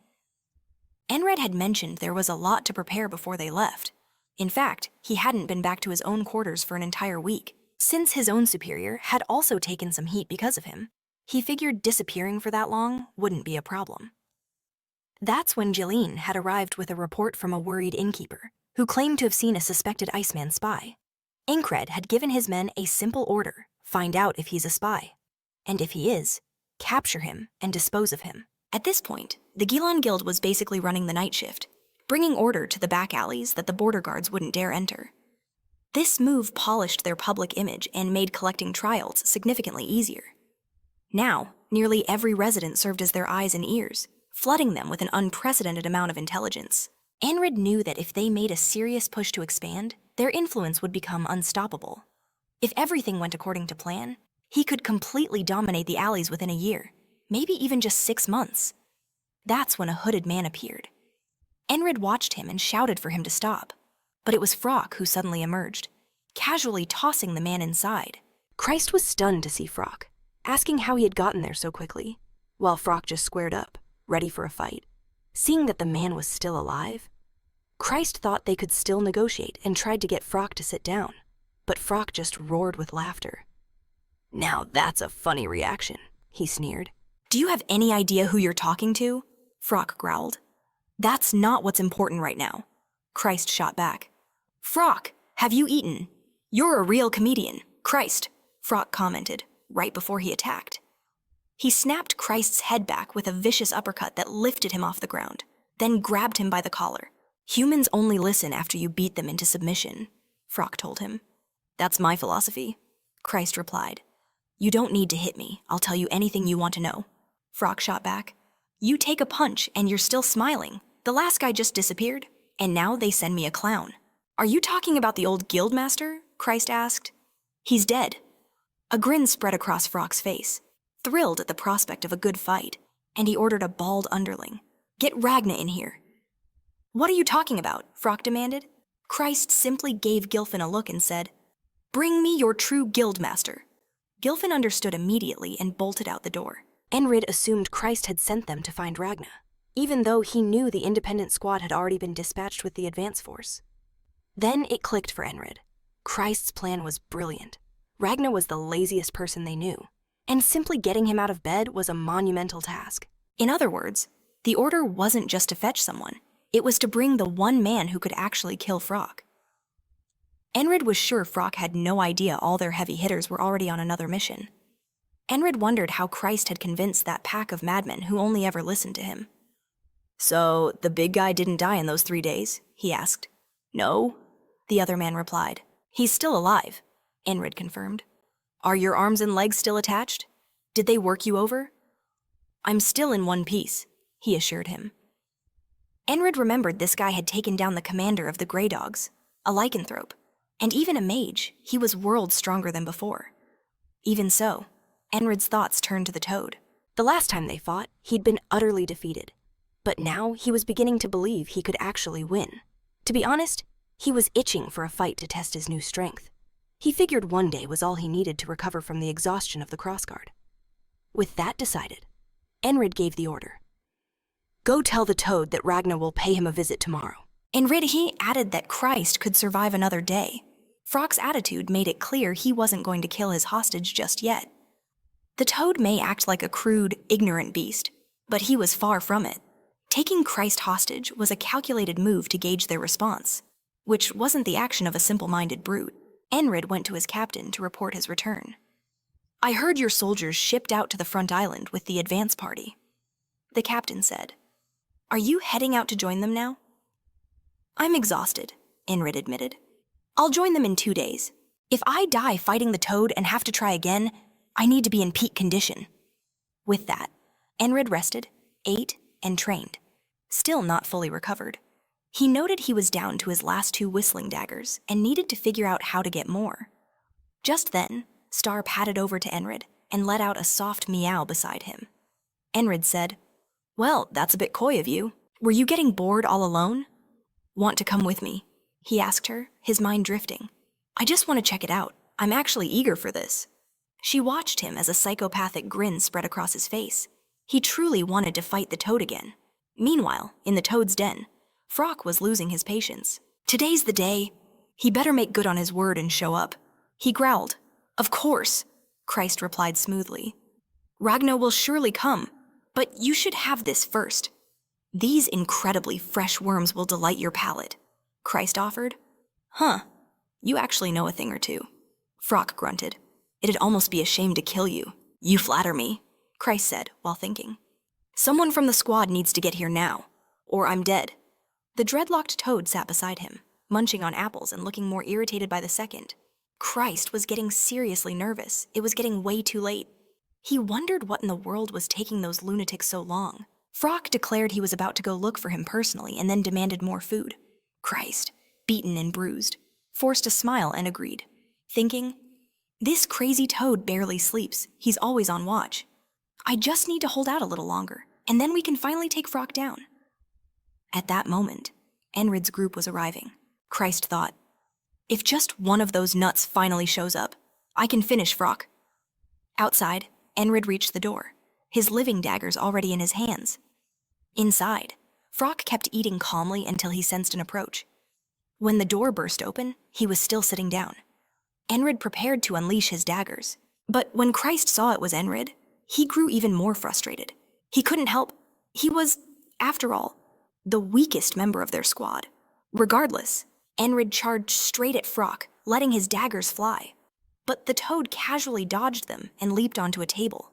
Enkrid had mentioned there was a lot to prepare before they left. In fact, he hadn't been back to his own quarters for an entire week, since his own superior had also taken some heat because of him. He figured disappearing for that long wouldn't be a problem. That's when Jeline had arrived with a report from a worried innkeeper, who claimed to have seen a suspected Iceman spy. Enkrid had given his men a simple order: find out if he's a spy. And if he is, capture him and dispose of him. At this point, the Gilan Guild was basically running the night shift, bringing order to the back alleys that the border guards wouldn't dare enter. This move polished their public image and made collecting trials significantly easier. Now, nearly every resident served as their eyes and ears, flooding them with an unprecedented amount of intelligence. Enkrid knew that if they made a serious push to expand, their influence would become unstoppable. If everything went according to plan, he could completely dominate the alleys within a year, maybe even just 6 months. That's when a hooded man appeared. Enkrid watched him and shouted for him to stop, but it was Frock who suddenly emerged, casually tossing the man inside. Christ was stunned to see Frock, asking how he had gotten there so quickly, while Frock just squared up, ready for a fight. Seeing that the man was still alive, Christ thought they could still negotiate and tried to get Frock to sit down, but Frock just roared with laughter. "Now that's a funny reaction," he sneered. "Do you have any idea who you're talking to?" Frock growled. "That's not what's important right now," Christ shot back. "Frock, have you eaten? You're a real comedian." "Christ," Frock commented, right before he attacked. He snapped Christ's head back with a vicious uppercut that lifted him off the ground, then grabbed him by the collar. "Humans only listen after you beat them into submission," Frock told him. "That's my philosophy," Christ replied. "You don't need to hit me. I'll tell you anything you want to know." Frock shot back. "You take a punch and you're still smiling. The last guy just disappeared, and now they send me a clown." "Are you talking about the old guildmaster?" Christ asked. "He's dead." A grin spread across Frock's face, thrilled at the prospect of a good fight, and he ordered a bald underling. "Get Ragna in here." "What are you talking about?" Frock demanded. Christ simply gave Gilfin a look and said, "Bring me your true guildmaster." Gilfin understood immediately and bolted out the door. Enkrid assumed Christ had sent them to find Ragna, even though he knew the independent squad had already been dispatched with the advance force. Then it clicked for Enkrid. Christ's plan was brilliant. Ragna was the laziest person they knew, and simply getting him out of bed was a monumental task. In other words, the order wasn't just to fetch someone, it was to bring the one man who could actually kill Frock. Enkrid was sure Frock had no idea all their heavy hitters were already on another mission. Enkrid wondered how Christ had convinced that pack of madmen who only ever listened to him. "So, the big guy didn't die in those 3 days?" he asked. "No," the other man replied. "He's still alive," Enkrid confirmed. "Are your arms and legs still attached? Did they work you over?" "I'm still in one piece," he assured him. Enkrid remembered this guy had taken down the commander of the Grey Dogs, a lycanthrope, and even a mage. He was worlds stronger than before. Even so, Enkrid's thoughts turned to the Toad. The last time they fought, he'd been utterly defeated, but now he was beginning to believe he could actually win. To be honest, he was itching for a fight to test his new strength. He figured one day was all he needed to recover from the exhaustion of the crossguard. With that decided, Enkrid gave the order. "Go tell the Toad that Ragna will pay him a visit tomorrow." Enkrid, he added that Christ could survive another day. Frock's attitude made it clear he wasn't going to kill his hostage just yet. The Toad may act like a crude, ignorant beast, but he was far from it. Taking Christ hostage was a calculated move to gauge their response, which wasn't the action of a simple-minded brute. Enkrid went to his captain to report his return. "I heard your soldiers shipped out to the front island with the advance party," the captain said. "Are you heading out to join them now?" "I'm exhausted," Enkrid admitted. "I'll join them in 2 days. If I die fighting the Toad and have to try again, I need to be in peak condition." With that, Enkrid rested, ate, and trained, still not fully recovered. He noted he was down to his last 2 whistling daggers and needed to figure out how to get more. Just then, Star padded over to Enkrid and let out a soft meow beside him. Enkrid said, "Well, that's a bit coy of you. Were you getting bored all alone?" "Want to come with me?" he asked her, his mind drifting. "I just want to check it out. I'm actually eager for this." She watched him as a psychopathic grin spread across his face. He truly wanted to fight the Toad again. Meanwhile, in the toad's den, Frock was losing his patience. Today's the day. He better make good on his word and show up. He growled. Of course, Christ replied smoothly. Ragnar will surely come, but you should have this first. These incredibly fresh worms will delight your palate, Christ offered. Huh, you actually know a thing or two. Frock grunted. It'd almost be a shame to kill you. You flatter me, Christ said while thinking. Someone from the squad needs to get here now, or I'm dead. The dreadlocked toad sat beside him, munching on apples and looking more irritated by the second. Christ was getting seriously nervous. It was getting way too late. He wondered what in the world was taking those lunatics so long. Frock declared he was about to go look for him personally and then demanded more food. Christ, beaten and bruised, forced a smile and agreed, thinking, this crazy toad barely sleeps. He's always on watch. I just need to hold out a little longer, and then we can finally take Frock down. At that moment, Enkrid's group was arriving. Christ thought, if just one of those nuts finally shows up, I can finish Frock. Outside, Enkrid reached the door, his living daggers already in his hands. Inside, Frock kept eating calmly until he sensed an approach. When the door burst open, he was still sitting down. Enkrid prepared to unleash his daggers, but when Christ saw it was Enkrid, he grew even more frustrated. He couldn't help. He was, after all, the weakest member of their squad. Regardless, Enkrid charged straight at Frock, letting his daggers fly. But the toad casually dodged them and leaped onto a table.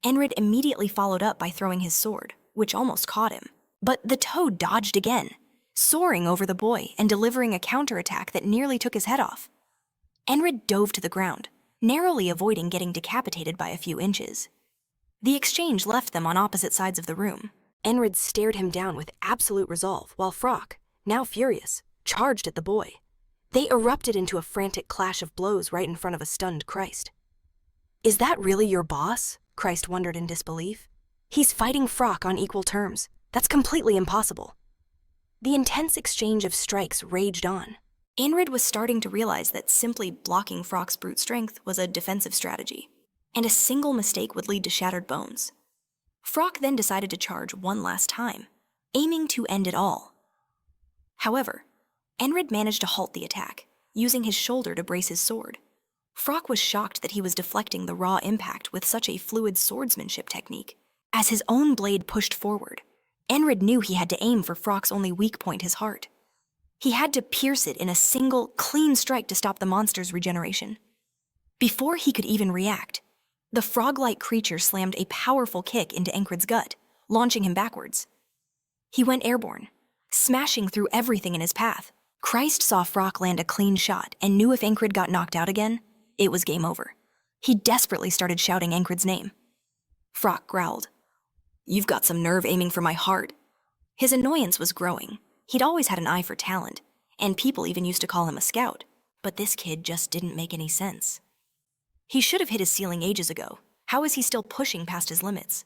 Enkrid immediately followed up by throwing his sword, which almost caught him. But the toad dodged again, soaring over the boy and delivering a counterattack that nearly took his head off. Enkrid dove to the ground, narrowly avoiding getting decapitated by a few inches. The exchange left them on opposite sides of the room. Enkrid stared him down with absolute resolve, while Frock, now furious, charged at the boy. They erupted into a frantic clash of blows right in front of a stunned Christ. Is that really your boss? Christ wondered in disbelief. He's fighting Frock on equal terms. That's completely impossible. The intense exchange of strikes raged on. Enkrid was starting to realize that simply blocking Frock's brute strength was a defensive strategy, and a single mistake would lead to shattered bones. Frock then decided to charge one last time, aiming to end it all. However, Enkrid managed to halt the attack, using his shoulder to brace his sword. Frock was shocked that he was deflecting the raw impact with such a fluid swordsmanship technique. As his own blade pushed forward, Enkrid knew he had to aim for Frock's only weak point, his heart. He had to pierce it in a single, clean strike to stop the monster's regeneration. Before he could even react, the frog-like creature slammed a powerful kick into Enkrid's gut, launching him backwards. He went airborne, smashing through everything in his path. Christ saw Frock land a clean shot and knew if Enkrid got knocked out again, it was game over. He desperately started shouting Enkrid's name. Frock growled. You've got some nerve aiming for my heart. His annoyance was growing. He'd always had an eye for talent, and people even used to call him a scout, but this kid just didn't make any sense. He should have hit his ceiling ages ago. How is he still pushing past his limits?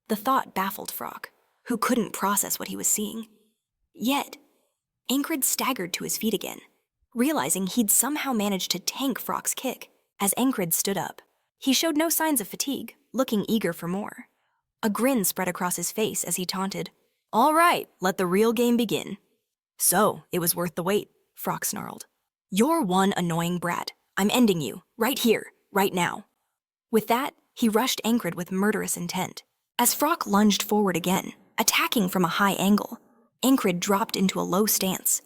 The thought baffled Frock, who couldn't process what he was seeing. Yet, Enkrid staggered to his feet again, realizing he'd somehow managed to tank Frock's kick. As Enkrid stood up, he showed no signs of fatigue, looking eager for more. A grin spread across his face as he taunted, All right, let the real game begin. So, it was worth the wait, Frock snarled. You're one annoying brat. I'm ending you, right here, right now. With that, he rushed Enkrid with murderous intent. As Frock lunged forward again, attacking from a high angle, Enkrid dropped into a low stance.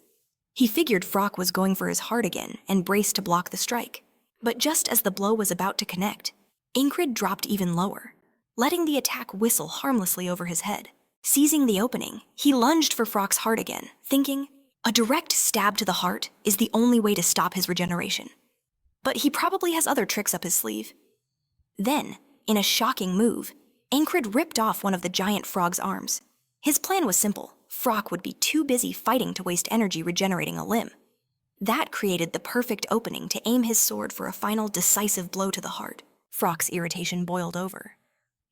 He figured Frock was going for his heart again and braced to block the strike. But just as the blow was about to connect, Enkrid dropped even lower, letting the attack whistle harmlessly over his head. Seizing the opening, he lunged for Frock's heart again, thinking, a direct stab to the heart is the only way to stop his regeneration. But he probably has other tricks up his sleeve. Then, in a shocking move, Enkrid ripped off one of the giant frog's arms. His plan was simple. Frock would be too busy fighting to waste energy regenerating a limb. That created the perfect opening to aim his sword for a final decisive blow to the heart. Frock's irritation boiled over.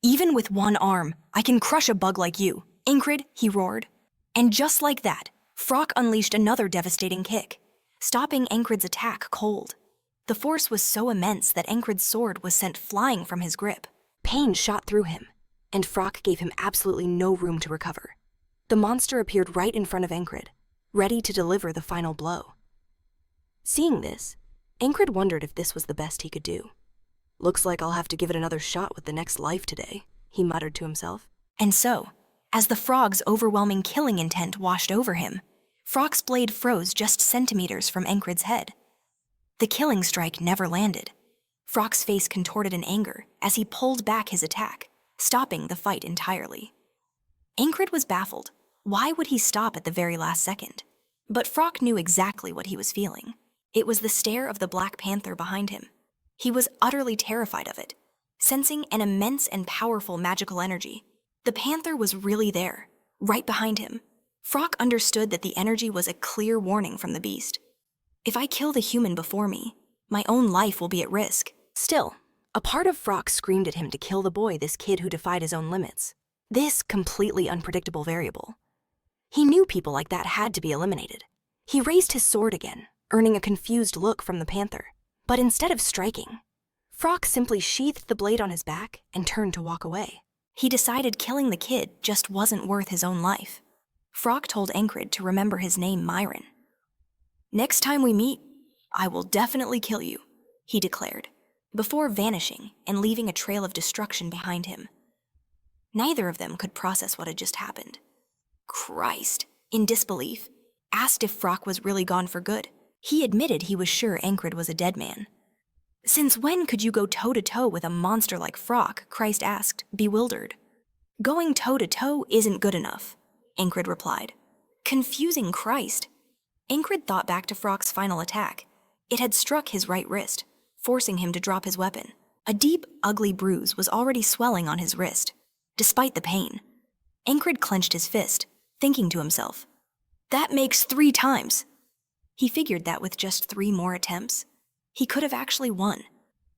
Even with one arm, I can crush a bug like you, Enkrid, he roared. And just like that, Frock unleashed another devastating kick, stopping Enkrid's attack cold. The force was so immense that Enkrid's sword was sent flying from his grip. Pain shot through him, and Frock gave him absolutely no room to recover. The monster appeared right in front of Enkrid, ready to deliver the final blow. Seeing this, Enkrid wondered if this was the best he could do. "Looks like I'll have to give it another shot with the next life today," he muttered to himself. And so, as the frog's overwhelming killing intent washed over him, Frock's blade froze just centimeters from Enkrid's head. The killing strike never landed. Frock's face contorted in anger as he pulled back his attack, stopping the fight entirely. Enkrid was baffled. Why would he stop at the very last second? But Frock knew exactly what he was feeling. It was the stare of the Black Panther behind him. He was utterly terrified of it, sensing an immense and powerful magical energy. The panther was really there, right behind him. Frock understood that the energy was a clear warning from the beast. If I kill the human before me, my own life will be at risk. Still, a part of Frock screamed at him to kill the boy, this kid who defied his own limits. This completely unpredictable variable. He knew people like that had to be eliminated. He raised his sword again, earning a confused look from the panther. But instead of striking, Frock simply sheathed the blade on his back and turned to walk away. He decided killing the kid just wasn't worth his own life. Frock told Enkrid to remember his name, Myron. "Next time we meet, I will definitely kill you," he declared, before vanishing and leaving a trail of destruction behind him. Neither of them could process what had just happened. Christ, in disbelief, asked if Frock was really gone for good. He admitted he was sure Enkrid was a dead man. "Since when could you go toe-to-toe with a monster like Frock?" Christ asked, bewildered. "Going toe-to-toe isn't good enough," Enkrid replied. Confusing Christ. Enkrid thought back to Frock's final attack. It had struck his right wrist, forcing him to drop his weapon. A deep, ugly bruise was already swelling on his wrist, despite the pain. Enkrid clenched his fist, thinking to himself, "That makes 3 times." He figured that with just 3 more attempts, he could have actually won.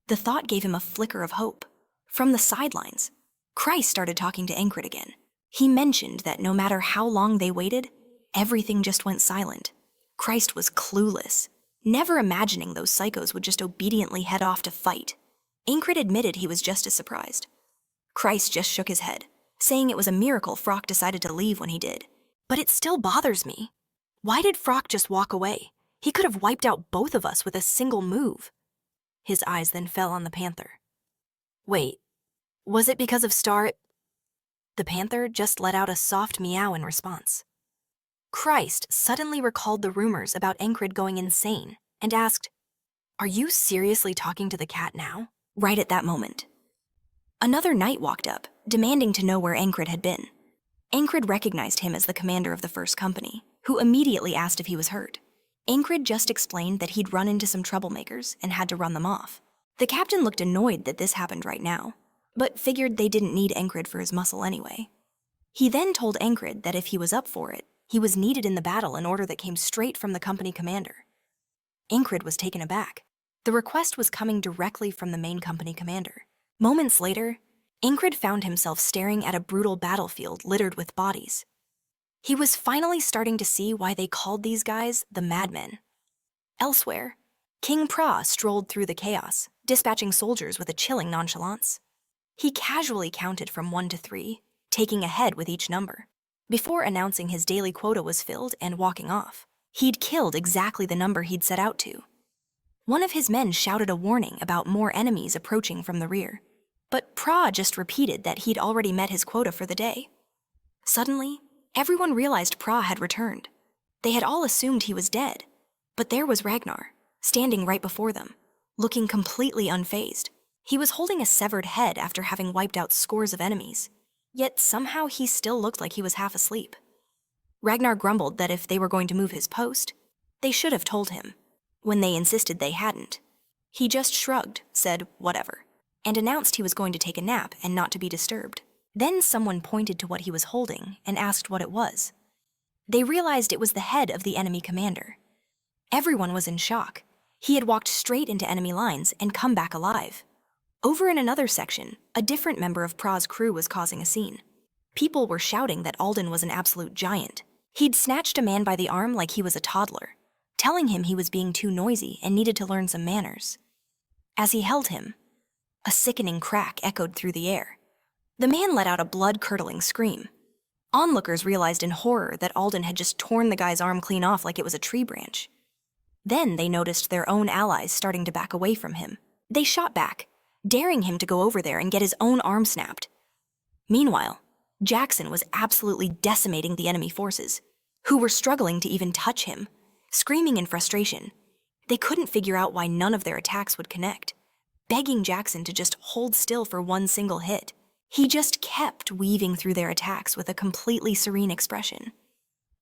The thought gave him a flicker of hope. From the sidelines, Christ started talking to Enkrid again. He mentioned that no matter how long they waited, everything just went silent. Christ was clueless, never imagining those psychos would just obediently head off to fight. Enkrid admitted he was just as surprised. Christ just shook his head, saying it was a miracle Frock decided to leave when he did. "But it still bothers me. Why did Frock just walk away? He could have wiped out both of us with a single move." His eyes then fell on the panther. "Wait, was it because of Star?" The panther just let out a soft meow in response. Christ suddenly recalled the rumors about Enkrid going insane and asked, "Are you seriously talking to the cat now?" Right at that moment, another knight walked up, demanding to know where Enkrid had been. Enkrid recognized him as the commander of the first company, who immediately asked if he was hurt. Enkrid just explained that he'd run into some troublemakers and had to run them off. The captain looked annoyed that this happened right now, but figured they didn't need Enkrid for his muscle anyway. He then told Enkrid that if he was up for it, he was needed in the battle, an order that came straight from the company commander. Enkrid was taken aback. The request was coming directly from the main company commander. Moments later, Enkrid found himself staring at a brutal battlefield littered with bodies. He was finally starting to see why they called these guys the Madmen. Elsewhere, King Pra strolled through the chaos, dispatching soldiers with a chilling nonchalance. He casually counted from 1 to 3, taking a head with each number. Before announcing his daily quota was filled and walking off, he'd killed exactly the number he'd set out to. One of his men shouted a warning about more enemies approaching from the rear, but Pra just repeated that he'd already met his quota for the day. Suddenly, everyone realized Pra had returned. They had all assumed he was dead, but there was Ragnar, standing right before them, looking completely unfazed. He was holding a severed head after having wiped out scores of enemies, yet somehow he still looked like he was half asleep. Ragnar grumbled that if they were going to move his post, they should have told him, when they insisted they hadn't. He just shrugged, said whatever, and announced he was going to take a nap and not to be disturbed. Then someone pointed to what he was holding and asked what it was. They realized it was the head of the enemy commander. Everyone was in shock. He had walked straight into enemy lines and come back alive. Over in another section, a different member of Pra's crew was causing a scene. People were shouting that Alden was an absolute giant. He'd snatched a man by the arm like he was a toddler, telling him he was being too noisy and needed to learn some manners. As he held him, a sickening crack echoed through the air. The man let out a blood-curdling scream. Onlookers realized in horror that Alden had just torn the guy's arm clean off like it was a tree branch. Then they noticed their own allies starting to back away from him. They shot back, daring him to go over there and get his own arm snapped. Meanwhile, Jackson was absolutely decimating the enemy forces, who were struggling to even touch him, screaming in frustration. They couldn't figure out why none of their attacks would connect, begging Jackson to just hold still for one single hit. He just kept weaving through their attacks with a completely serene expression.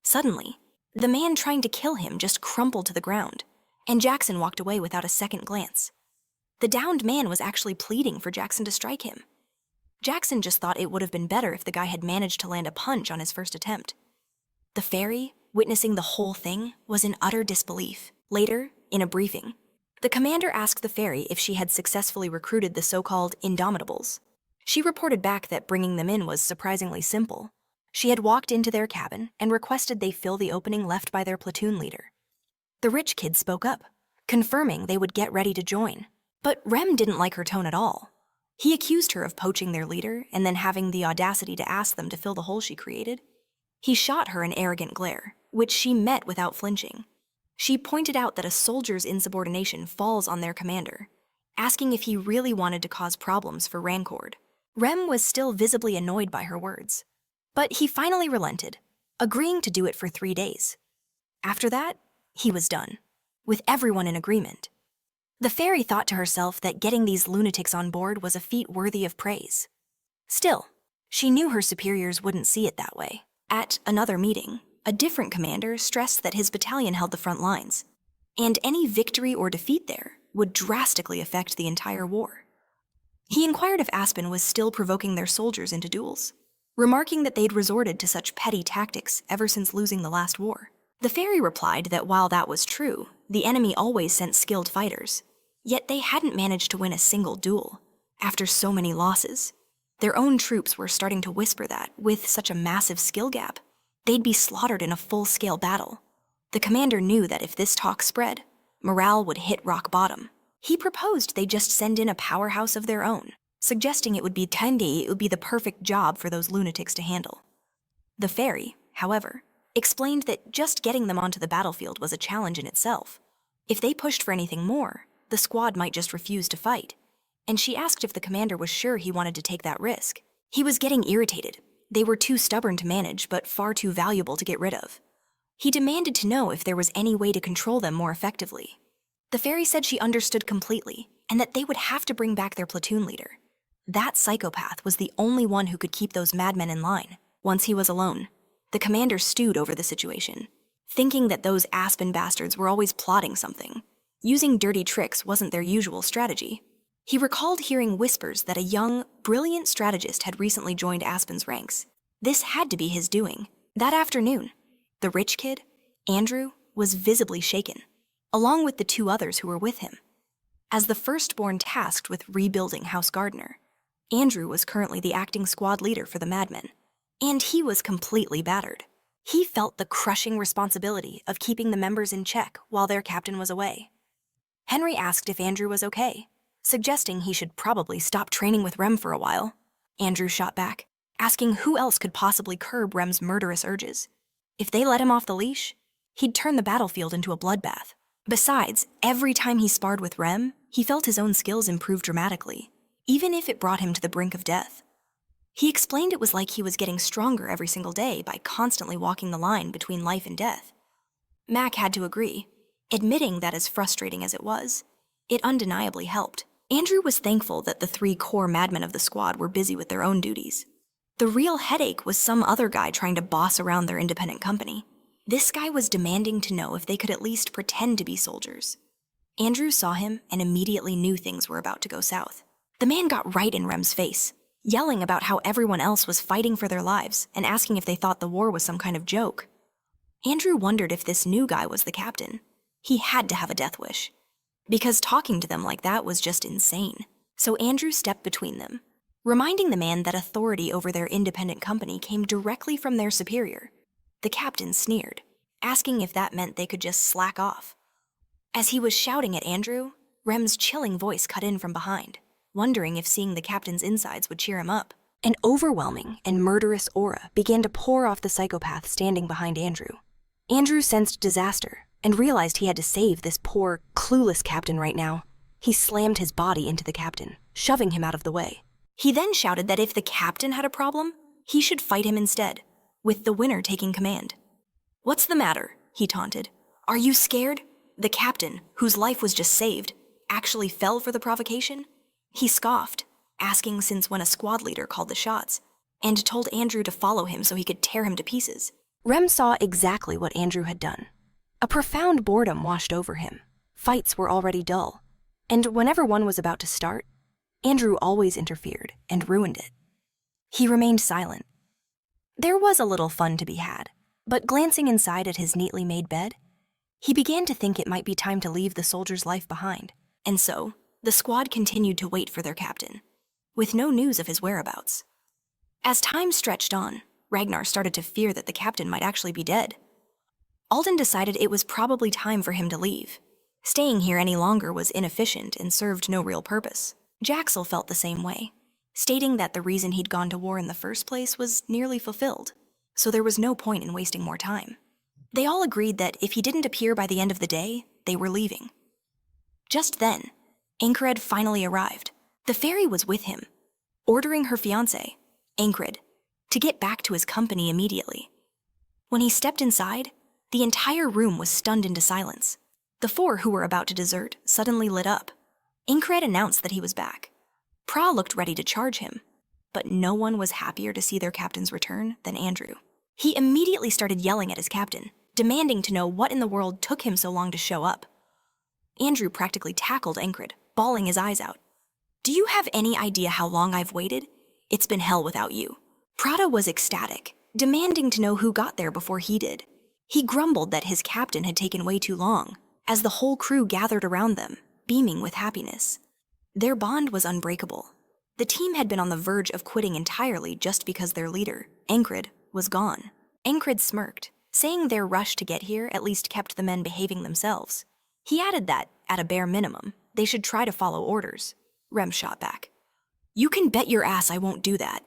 Suddenly, the man trying to kill him just crumpled to the ground, and Jackson walked away without a second glance. The downed man was actually pleading for Jackson to strike him. Jackson just thought it would have been better if the guy had managed to land a punch on his first attempt. The fairy, witnessing the whole thing, was in utter disbelief. Later, in a briefing, the commander asked the fairy if she had successfully recruited the so-called Indomitables. She reported back that bringing them in was surprisingly simple. She had walked into their cabin and requested they fill the opening left by their platoon leader. The rich kid spoke up, confirming they would get ready to join. But Rem didn't like her tone at all. He accused her of poaching their leader and then having the audacity to ask them to fill the hole she created. He shot her an arrogant glare, which she met without flinching. She pointed out that a soldier's insubordination falls on their commander, asking if he really wanted to cause problems for Rancord. Rem was still visibly annoyed by her words, but he finally relented, agreeing to do it for 3 days. After that, he was done, with everyone in agreement. The fairy thought to herself that getting these lunatics on board was a feat worthy of praise. Still, she knew her superiors wouldn't see it that way. At another meeting, a different commander stressed that his battalion held the front lines, and any victory or defeat there would drastically affect the entire war. He inquired if Aspen was still provoking their soldiers into duels, remarking that they'd resorted to such petty tactics ever since losing the last war. The fairy replied that while that was true, the enemy always sent skilled fighters, yet they hadn't managed to win a single duel, after so many losses. Their own troops were starting to whisper that, with such a massive skill gap, they'd be slaughtered in a full-scale battle. The commander knew that if this talk spread, morale would hit rock bottom. He proposed they just send in a powerhouse of their own, suggesting it would be the perfect job for those lunatics to handle. The fairy, however, explained that just getting them onto the battlefield was a challenge in itself. If they pushed for anything more, the squad might just refuse to fight, and she asked if the commander was sure he wanted to take that risk. He was getting irritated. They were too stubborn to manage, but far too valuable to get rid of. He demanded to know if there was any way to control them more effectively. The fairy said she understood completely, and that they would have to bring back their platoon leader. That psychopath was the only one who could keep those madmen in line. Once he was alone, the commander stewed over the situation, thinking that those Aspen bastards were always plotting something. Using dirty tricks wasn't their usual strategy. He recalled hearing whispers that a young, brilliant strategist had recently joined Aspen's ranks. This had to be his doing. That afternoon, the rich kid, Andrew, was visibly shaken, along with the 2 others who were with him. As the firstborn tasked with rebuilding House Gardner, Andrew was currently the acting squad leader for the Madmen, and he was completely battered. He felt the crushing responsibility of keeping the members in check while their captain was away. Henry asked if Andrew was okay, suggesting he should probably stop training with Rem for a while. Andrew shot back, asking who else could possibly curb Rem's murderous urges. If they let him off the leash, he'd turn the battlefield into a bloodbath. Besides, every time he sparred with Rem, he felt his own skills improve dramatically, even if it brought him to the brink of death. He explained it was like he was getting stronger every single day by constantly walking the line between life and death. Mac had to agree, admitting that as frustrating as it was, it undeniably helped. Andrew was thankful that the 3 core madmen of the squad were busy with their own duties. The real headache was some other guy trying to boss around their independent company. This guy was demanding to know if they could at least pretend to be soldiers. Andrew saw him and immediately knew things were about to go south. The man got right in Rem's face, yelling about how everyone else was fighting for their lives and asking if they thought the war was some kind of joke. Andrew wondered if this new guy was the captain. He had to have a death wish, because talking to them like that was just insane. So Andrew stepped between them, reminding the man that authority over their independent company came directly from their superior. The captain sneered, asking if that meant they could just slack off. As he was shouting at Andrew, Rem's chilling voice cut in from behind, wondering if seeing the captain's insides would cheer him up. An overwhelming and murderous aura began to pour off the psychopath standing behind Andrew. Andrew sensed disaster and realized he had to save this poor, clueless captain right now. He slammed his body into the captain, shoving him out of the way. He then shouted that if the captain had a problem, he should fight him instead, with the winner taking command. "What's the matter?" he taunted. "Are you scared?" The captain, whose life was just saved, actually fell for the provocation? He scoffed, asking since when a squad leader called the shots, and told Andrew to follow him so he could tear him to pieces. Rem saw exactly what Andrew had done. A profound boredom washed over him. Fights were already dull, and whenever one was about to start, Andrew always interfered and ruined it. He remained silent. There was a little fun to be had, but glancing inside at his neatly made bed, he began to think it might be time to leave the soldier's life behind. And so, the squad continued to wait for their captain, with no news of his whereabouts. As time stretched on, Ragnar started to fear that the captain might actually be dead. Alden decided it was probably time for him to leave. Staying here any longer was inefficient and served no real purpose. Jaxel felt the same way, stating that the reason he'd gone to war in the first place was nearly fulfilled, so there was no point in wasting more time. They all agreed that if he didn't appear by the end of the day, they were leaving. Just then, Enkrid finally arrived. The fairy was with him, ordering her fiancé, Enkrid, to get back to his company immediately. When he stepped inside, the entire room was stunned into silence. The four who were about to desert suddenly lit up. Enkrid announced that he was back. Pra looked ready to charge him, but no one was happier to see their captain's return than Andrew. He immediately started yelling at his captain, demanding to know what in the world took him so long to show up. Andrew practically tackled Enkrid, bawling his eyes out. "Do you have any idea how long I've waited? It's been hell without you." Prada was ecstatic, demanding to know who got there before he did. He grumbled that his captain had taken way too long, as the whole crew gathered around them, beaming with happiness. Their bond was unbreakable. The team had been on the verge of quitting entirely just because their leader, Enkrid, was gone. Enkrid smirked, saying their rush to get here at least kept the men behaving themselves. He added that, at a bare minimum, they should try to follow orders. Rem shot back. "You can bet your ass I won't do that."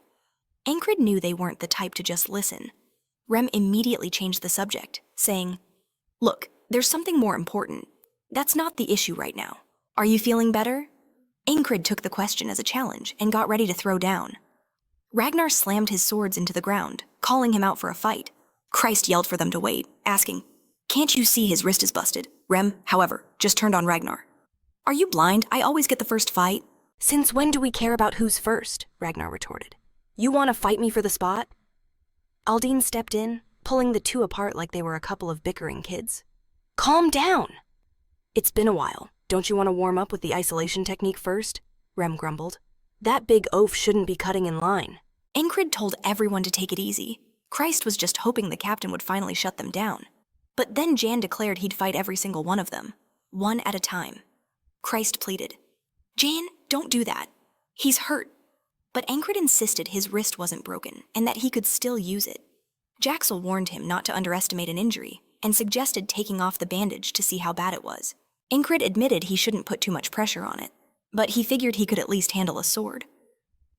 Enkrid knew they weren't the type to just listen. Rem immediately changed the subject, saying, "Look, there's something more important. That's not the issue right now. Are you feeling better?" Enkrid took the question as a challenge and got ready to throw down. Ragnar slammed his swords into the ground, calling him out for a fight. Christ yelled for them to wait, asking, "Can't you see his wrist is busted?" Rem, however, just turned on Ragnar. "Are you blind? I always get the first fight." "Since when do we care about who's first?" Ragnar retorted. "You want to fight me for the spot?" Aldine stepped in, pulling the two apart like they were a couple of bickering kids. "Calm down!" "It's been a while. Don't you want to warm up with the isolation technique first?" Rem grumbled. "That big oaf shouldn't be cutting in line." Enkrid told everyone to take it easy. Christ was just hoping the captain would finally shut them down. But then Jan declared he'd fight every single one of them, one at a time. Christ pleaded, "Jan, don't do that. He's hurt." But Enkrid insisted his wrist wasn't broken and that he could still use it. Jaxel warned him not to underestimate an injury and suggested taking off the bandage to see how bad it was. Enkrid admitted he shouldn't put too much pressure on it, but he figured he could at least handle a sword.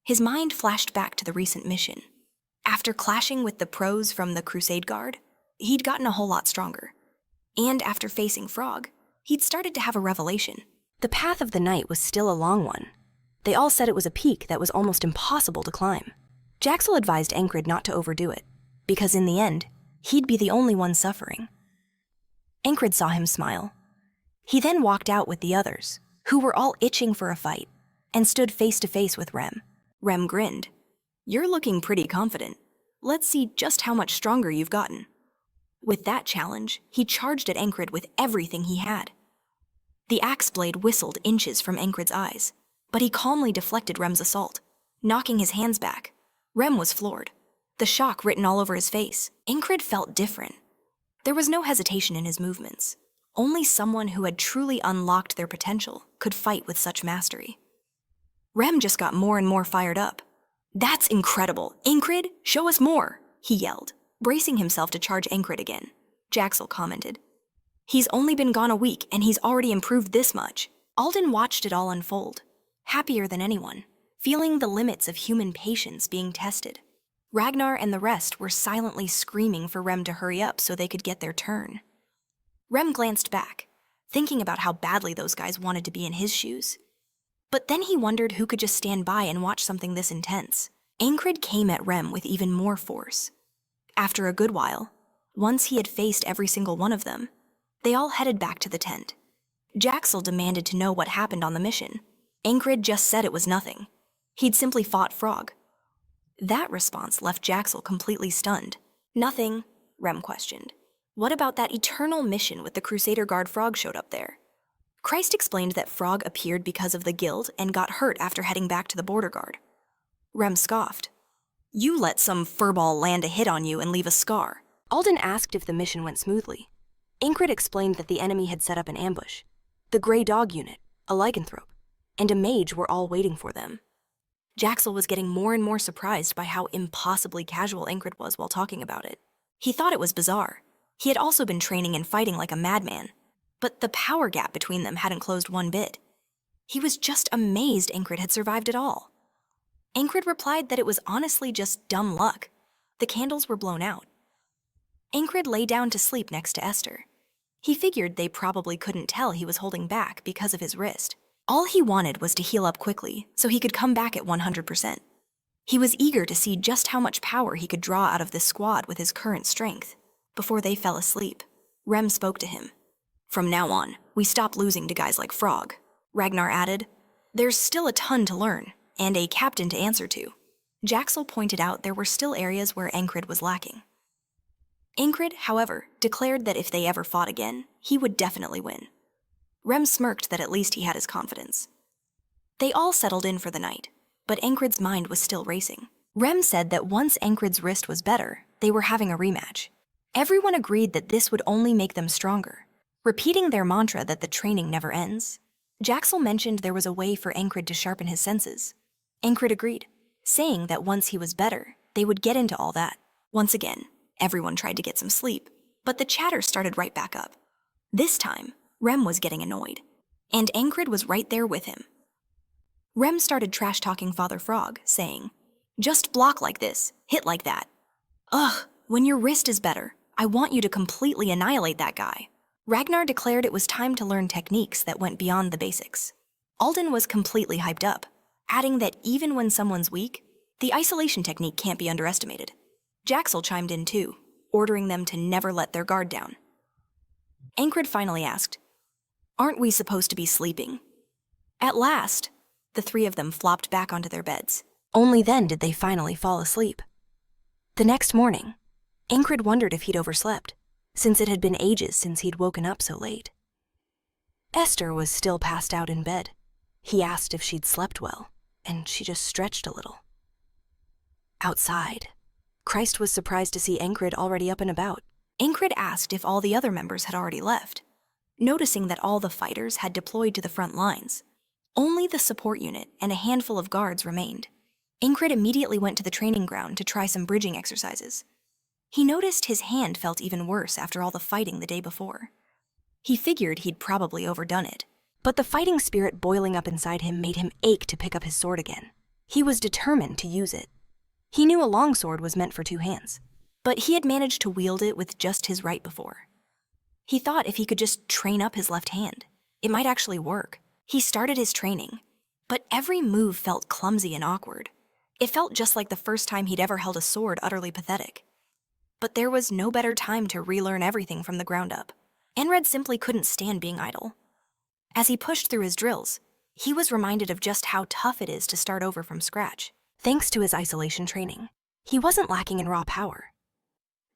His mind flashed back to the recent mission. After clashing with the pros from the Crusade Guard, he'd gotten a whole lot stronger. And after facing Frog, he'd started to have a revelation. The path of the night was still a long one. They all said it was a peak that was almost impossible to climb. Jaxel advised Enkrid not to overdo it, because in the end, he'd be the only one suffering. Enkrid saw him smile. He then walked out with the others, who were all itching for a fight, and stood face to face with Rem. Rem grinned. "You're looking pretty confident. Let's see just how much stronger you've gotten." With that challenge, he charged at Enkrid with everything he had. The axe blade whistled inches from Enkrid's eyes, but he calmly deflected Rem's assault, knocking his hands back. Rem was floored, the shock written all over his face. Enkrid felt different. There was no hesitation in his movements. Only someone who had truly unlocked their potential could fight with such mastery. Rem just got more and more fired up. "That's incredible! Enkrid, show us more!" he yelled, bracing himself to charge Enkrid again. Jaxel commented, "He's only been gone a week and he's already improved this much." Alden watched it all unfold, happier than anyone. feeling the limits of human patience being tested. Ragnar and the rest were silently screaming for Rem to hurry up so they could get their turn. Rem glanced back, thinking about how badly those guys wanted to be in his shoes. But then he wondered who could just stand by and watch something this intense. Enkrid came at Rem with even more force. After a good while, once he had faced every single one of them, they all headed back to the tent. Jaxel demanded to know what happened on the mission. Enkrid just said it was nothing. He'd simply fought Frog. That response left Jaxel completely stunned. Nothing, Rem questioned. What about that eternal mission with the Crusader Guard Frog showed up there? Christ explained that Frog appeared because of the guild and got hurt after heading back to the border guard. Rem scoffed. You let some furball land a hit on you and leave a scar. Alden asked if the mission went smoothly. Enkrid explained that the enemy had set up an ambush. The Grey Dog unit, a lycanthrope, and a mage were all waiting for them. Jaxel was getting more and more surprised by how impossibly casual Enkrid was while talking about it. He thought it was bizarre. He had also been training and fighting like a madman, but the power gap between them hadn't closed one bit. He was just amazed Enkrid had survived at all. Enkrid replied that it was honestly just dumb luck. The candles were blown out. Enkrid lay down to sleep next to Esther. He figured they probably couldn't tell he was holding back because of his wrist. All he wanted was to heal up quickly so he could come back at 100%. He was eager to see just how much power he could draw out of this squad with his current strength. Before they fell asleep, Rem spoke to him. From now on, we stop losing to guys like Frog, Ragnar added. There's still a ton to learn, and a captain to answer to. Jaxel pointed out there were still areas where Enkrid was lacking. Enkrid, however, declared that if they ever fought again, he would definitely win. Rem smirked that at least he had his confidence. They all settled in for the night, but Enkrid's mind was still racing. Rem said that once Enkrid's wrist was better, they were having a rematch. Everyone agreed that this would only make them stronger, repeating their mantra that the training never ends. Jaxel mentioned there was a way for Enkrid to sharpen his senses. Enkrid agreed, saying that once he was better, they would get into all that. Once again, everyone tried to get some sleep, but the chatter started right back up. This time, Rem was getting annoyed, and Enkrid was right there with him. Rem started trash-talking Father Frog, saying, "Just block like this, hit like that. Ugh, when your wrist is better, I want you to completely annihilate that guy." Ragnar declared it was time to learn techniques that went beyond the basics. Alden was completely hyped up, adding that even when someone's weak, the isolation technique can't be underestimated. Jaxel chimed in too, ordering them to never let their guard down. Enkrid finally asked, "Aren't we supposed to be sleeping?" At last, the three of them flopped back onto their beds. Only then did they finally fall asleep. The next morning, Enkrid wondered if he'd overslept, since it had been ages since he'd woken up so late. Esther was still passed out in bed. He asked if she'd slept well, and she just stretched a little. Outside, Christ was surprised to see Enkrid already up and about. Enkrid asked if all the other members had already left, noticing that all the fighters had deployed to the front lines. Only the support unit and a handful of guards remained. Enkrid immediately went to the training ground to try some bridging exercises. He noticed his hand felt even worse after all the fighting the day before. He figured he'd probably overdone it, but the fighting spirit boiling up inside him made him ache to pick up his sword again. He was determined to use it. He knew a longsword was meant for two hands, but he had managed to wield it with just his right before. He thought if he could just train up his left hand, it might actually work. He started his training, but every move felt clumsy and awkward. It felt just like the first time he'd ever held a sword, utterly pathetic. But there was no better time to relearn everything from the ground up. Enkrid simply couldn't stand being idle. As he pushed through his drills, he was reminded of just how tough it is to start over from scratch. Thanks to his isolation training, he wasn't lacking in raw power.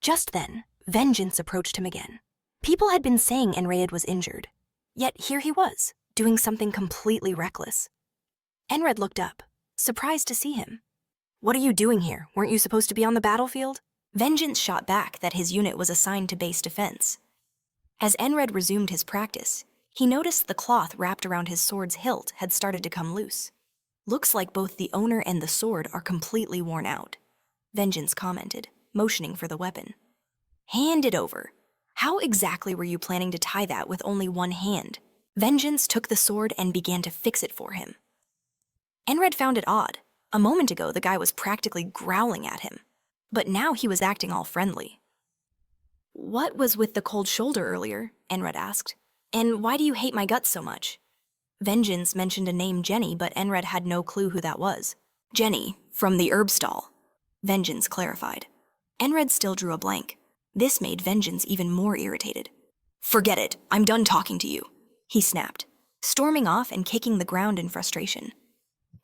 Just then, vengeance approached him again. People had been saying Enkrid was injured, yet here he was, doing something completely reckless. Enkrid looked up, surprised to see him. "What are you doing here? Weren't you supposed to be on the battlefield?" Vengeance shot back that his unit was assigned to base defense. As Enkrid resumed his practice, he noticed the cloth wrapped around his sword's hilt had started to come loose. "Looks like both the owner and the sword are completely worn out," Vengeance commented, motioning for the weapon. "Hand it over. How exactly were you planning to tie that with only one hand?" Vengeance took the sword and began to fix it for him. Enred found it odd. A moment ago, the guy was practically growling at him. But now he was acting all friendly. "What was with the cold shoulder earlier?" Enred asked. "And why do you hate my guts so much?" Vengeance mentioned a name Jenny, but Enred had no clue who that was. "Jenny, from the herb stall," Vengeance clarified. Enred still drew a blank. This made Vengeance even more irritated. "Forget it, I'm done talking to you," he snapped, storming off and kicking the ground in frustration.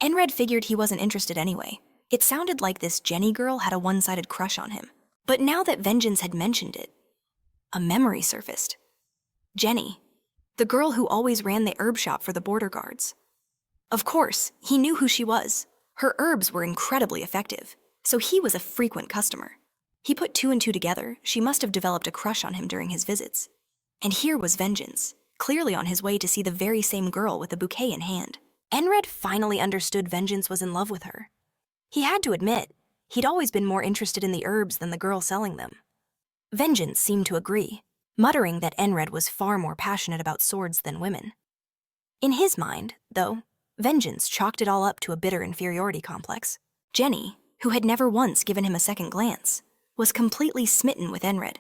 Enred figured he wasn't interested anyway. It sounded like this Jenny girl had a one-sided crush on him. But now that Vengeance had mentioned it, a memory surfaced. Jenny, the girl who always ran the herb shop for the border guards. Of course, he knew who she was. Her herbs were incredibly effective, so he was a frequent customer. He put two and two together. She must have developed a crush on him during his visits. And here was Vengeance, clearly on his way to see the very same girl with a bouquet in hand. Enred finally understood Vengeance was in love with her. He had to admit, he'd always been more interested in the herbs than the girl selling them. Vengeance seemed to agree, muttering that Enred was far more passionate about swords than women. In his mind, though, Vengeance chalked it all up to a bitter inferiority complex. Jenny, who had never once given him a second glance, was completely smitten with Enred.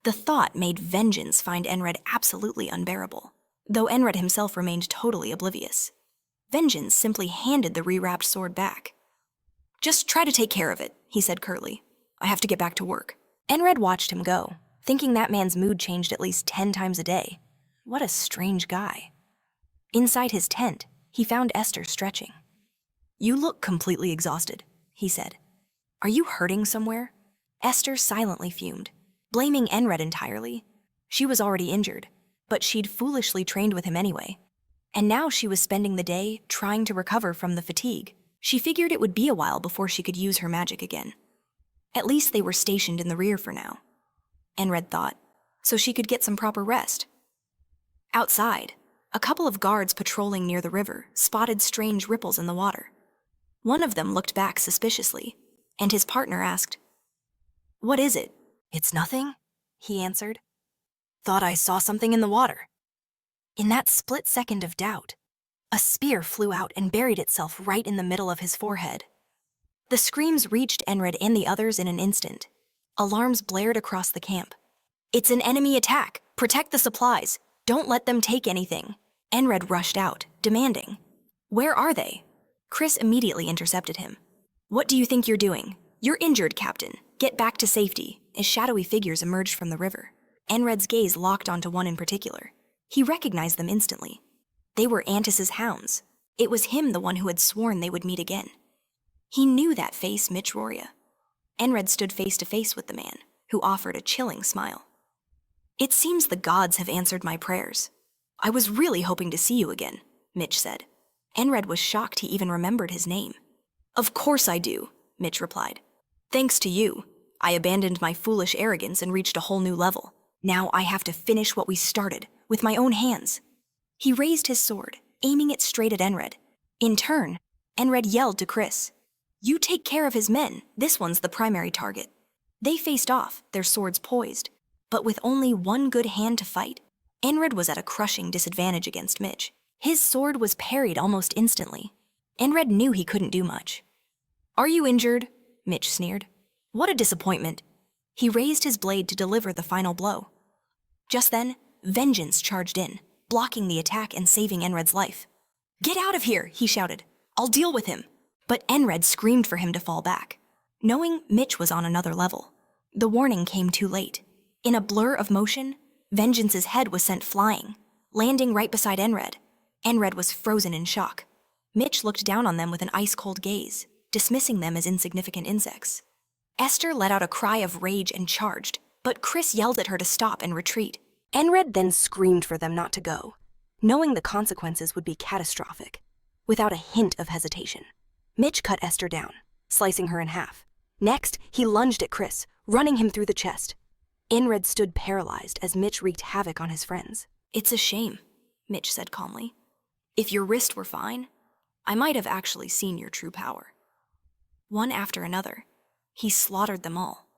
The thought made Vengeance find Enred absolutely unbearable, though Enred himself remained totally oblivious. Vengeance simply handed the rewrapped sword back. "Just try to take care of it," he said curtly. "I have to get back to work." Enred watched him go, thinking that man's mood changed at least 10 times a day. What a strange guy. Inside his tent, he found Esther stretching. "You look completely exhausted," he said. "Are you hurting somewhere?" Esther silently fumed, blaming Enred entirely. She was already injured, but she'd foolishly trained with him anyway. And now she was spending the day trying to recover from the fatigue. She figured it would be a while before she could use her magic again. At least they were stationed in the rear for now, Enred thought, so she could get some proper rest. Outside, a couple of guards patrolling near the river spotted strange ripples in the water. One of them looked back suspiciously, and his partner asked, "What is it?" "It's nothing," he answered. "Thought I saw something in the water." In that split second of doubt, a spear flew out and buried itself right in the middle of his forehead. The screams reached Enred and the others in an instant. Alarms blared across the camp. "It's an enemy attack! Protect the supplies! Don't let them take anything!" Enred rushed out, demanding, "Where are they?" Chris immediately intercepted him. "What do you think you're doing? You're injured, Captain. Get back to safety," as shadowy figures emerged from the river. Enred's gaze locked onto one in particular. He recognized them instantly. They were Antis's hounds. It was him, the one who had sworn they would meet again. He knew that face, Mitchroria. Enred stood face to face with the man, who offered a chilling smile. "It seems the gods have answered my prayers. I was really hoping to see you again," Mitch said. Enred was shocked he even remembered his name. "Of course I do," Mitch replied. "Thanks to you, I abandoned my foolish arrogance and reached a whole new level. Now I have to finish what we started, with my own hands." He raised his sword, aiming it straight at Enred. In turn, Enred yelled to Chris, "You take care of his men, this one's the primary target." They faced off, their swords poised, but with only one good hand to fight, Enred was at a crushing disadvantage against Mitch. His sword was parried almost instantly. Enred knew he couldn't do much. "Are you injured?" Mitch sneered. "What a disappointment." He raised his blade to deliver the final blow. Just then, Vengeance charged in, blocking the attack and saving Enred's life. "Get out of here," he shouted. "I'll deal with him." But Enred screamed for him to fall back, knowing Mitch was on another level. The warning came too late. In a blur of motion, Vengeance's head was sent flying, landing right beside Enred. Enred was frozen in shock. Mitch looked down on them with an ice-cold gaze, dismissing them as insignificant insects. Esther let out a cry of rage and charged, but Chris yelled at her to stop and retreat. Enred then screamed for them not to go, knowing the consequences would be catastrophic. Without a hint of hesitation, Mitch cut Esther down, slicing her in half. Next, he lunged at Chris, running him through the chest. Enred stood paralyzed as Mitch wreaked havoc on his friends. "It's a shame," Mitch said calmly. "If your wrist were fine, I might have actually seen your true power." One after another, he slaughtered them all.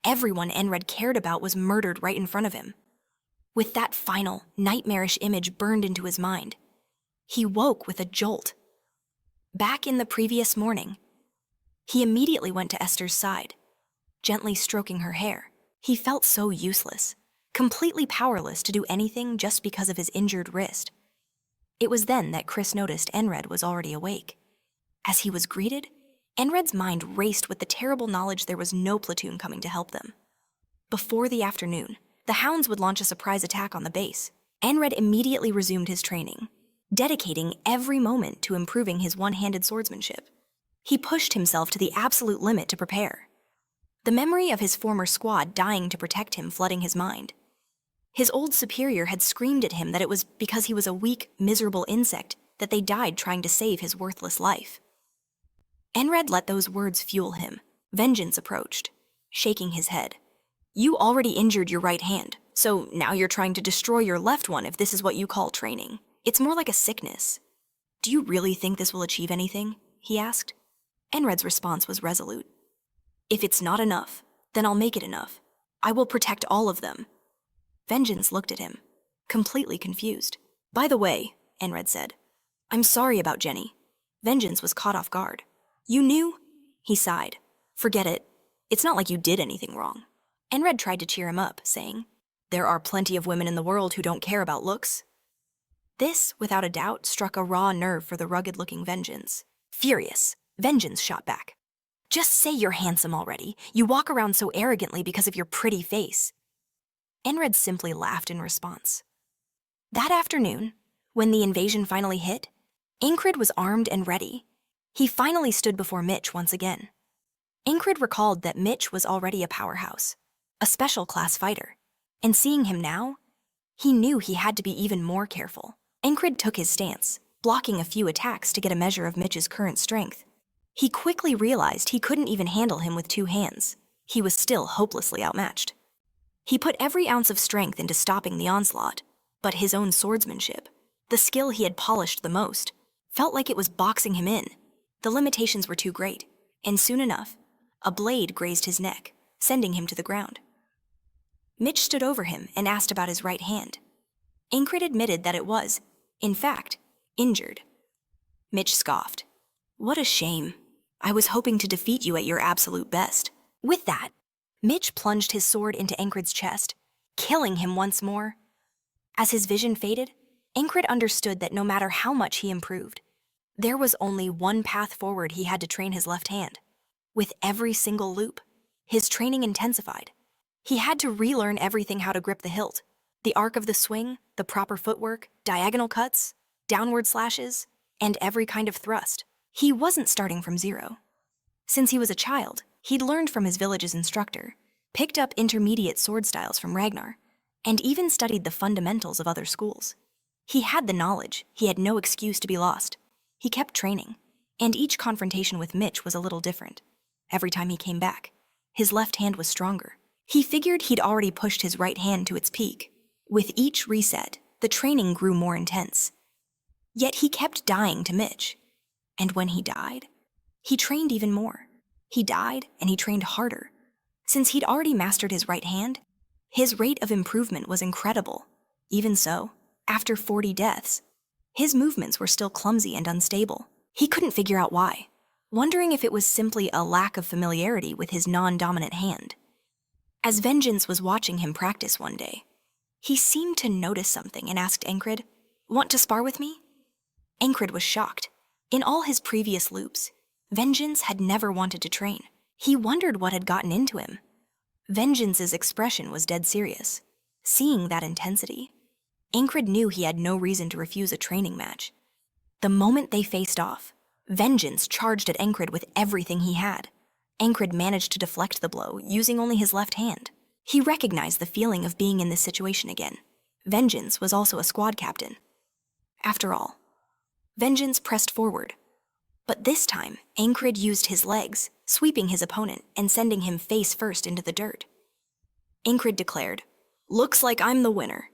Everyone Enred cared about was murdered right in front of him. With that final, nightmarish image burned into his mind, he woke with a jolt. Back in the previous morning, he immediately went to Esther's side, gently stroking her hair. He felt so useless, completely powerless to do anything just because of his injured wrist. It was then that Chris noticed Enkrid was already awake. As he was greeted, Enkrid's mind raced with the terrible knowledge there was no platoon coming to help them. Before the afternoon, the hounds would launch a surprise attack on the base. Enkrid immediately resumed his training, dedicating every moment to improving his one-handed swordsmanship. He pushed himself to the absolute limit to prepare. The memory of his former squad dying to protect him flooding his mind. His old superior had screamed at him that it was because he was a weak, miserable insect that they died trying to save his worthless life. Enkrid let those words fuel him. Vengeance approached, shaking his head. You already injured your right hand, so now you're trying to destroy your left one if this is what you call training. It's more like a sickness. Do you really think this will achieve anything? He asked. Enkrid's response was resolute. If it's not enough, then I'll make it enough. I will protect all of them. Vengeance looked at him, completely confused. By the way, Enkrid said, I'm sorry about Jenny. Vengeance was caught off guard. You knew? He sighed. Forget it. It's not like you did anything wrong. Enkrid tried to cheer him up, saying, There are plenty of women in the world who don't care about looks. This, without a doubt, struck a raw nerve for the rugged-looking Vengeance. Furious, Vengeance shot back. Just say you're handsome already. You walk around so arrogantly because of your pretty face. Enkrid simply laughed in response. That afternoon, when the invasion finally hit, Enkrid was armed and ready. He finally stood before Mitch once again. Enkrid recalled that Mitch was already a powerhouse, a special class fighter, and seeing him now, he knew he had to be even more careful. Enkrid took his stance, blocking a few attacks to get a measure of Mitch's current strength. He quickly realized he couldn't even handle him with two hands. He was still hopelessly outmatched. He put every ounce of strength into stopping the onslaught, but his own swordsmanship, the skill he had polished the most, felt like it was boxing him in. The limitations were too great, and soon enough, a blade grazed his neck, sending him to the ground. Mitch stood over him and asked about his right hand. Enkrid admitted that it was, in fact, injured. Mitch scoffed. What a shame. I was hoping to defeat you at your absolute best. With that, Mitch plunged his sword into Enkrid's chest, killing him once more. As his vision faded, Enkrid understood that no matter how much he improved, there was only one path forward. He had to train his left hand. With every single loop, his training intensified. He had to relearn everything: how to grip the hilt, the arc of the swing, the proper footwork, diagonal cuts, downward slashes, and every kind of thrust. He wasn't starting from zero. Since he was a child, he'd learned from his village's instructor, picked up intermediate sword styles from Ragnar, and even studied the fundamentals of other schools. He had the knowledge. He had no excuse to be lost. He kept training, and each confrontation with Mitch was a little different. Every time he came back, his left hand was stronger. He figured he'd already pushed his right hand to its peak. With each reset, the training grew more intense. Yet he kept dying to Mitch. And when he died, he trained even more. He died and he trained harder. Since he'd already mastered his right hand, his rate of improvement was incredible. Even so, after 40 deaths, his movements were still clumsy and unstable. He couldn't figure out why, wondering if it was simply a lack of familiarity with his non-dominant hand. As Vengeance was watching him practice one day, he seemed to notice something and asked Enkrid, "Want to spar with me?" Enkrid was shocked. In all his previous loops, Vengeance had never wanted to train. He wondered what had gotten into him. Vengeance's expression was dead serious. Seeing that intensity, Enkrid knew he had no reason to refuse a training match. The moment they faced off, Vengeance charged at Enkrid with everything he had. Enkrid managed to deflect the blow, using only his left hand. He recognized the feeling of being in this situation again. Vengeance was also a squad captain. After all, Vengeance pressed forward. But this time, Enkrid used his legs, sweeping his opponent and sending him face first into the dirt. Enkrid declared, "Looks like I'm the winner."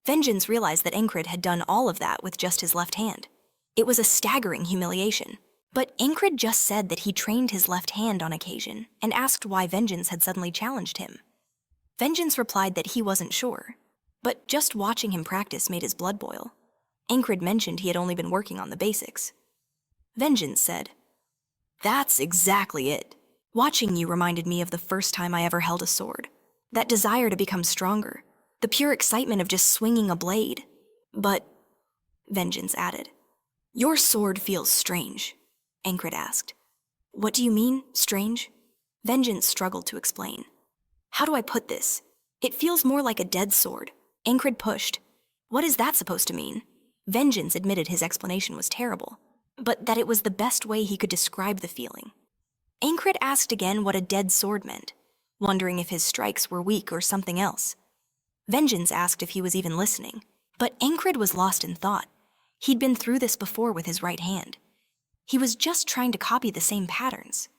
Vengeance realized that Enkrid had done all of that with just his left hand. It was a staggering humiliation. But Enkrid just said that he trained his left hand on occasion and asked why Vengeance had suddenly challenged him. Vengeance replied that he wasn't sure, but just watching him practice made his blood boil. Enkrid mentioned he had only been working on the basics. Vengeance said. That's exactly it. Watching you reminded me of the first time I ever held a sword. That desire to become stronger. The pure excitement of just swinging a blade. But, Vengeance added, your sword feels strange, Enkrid asked. What do you mean, strange? Vengeance struggled to explain. How do I put this? It feels more like a dead sword. Enkrid pushed. What is that supposed to mean? Vengeance admitted his explanation was terrible, but that it was the best way he could describe the feeling. Enkrid asked again what a dead sword meant, wondering if his strikes were weak or something else. Vengeance asked if he was even listening, but Enkrid was lost in thought. He'd been through this before with his right hand. He was just trying to copy the same patterns.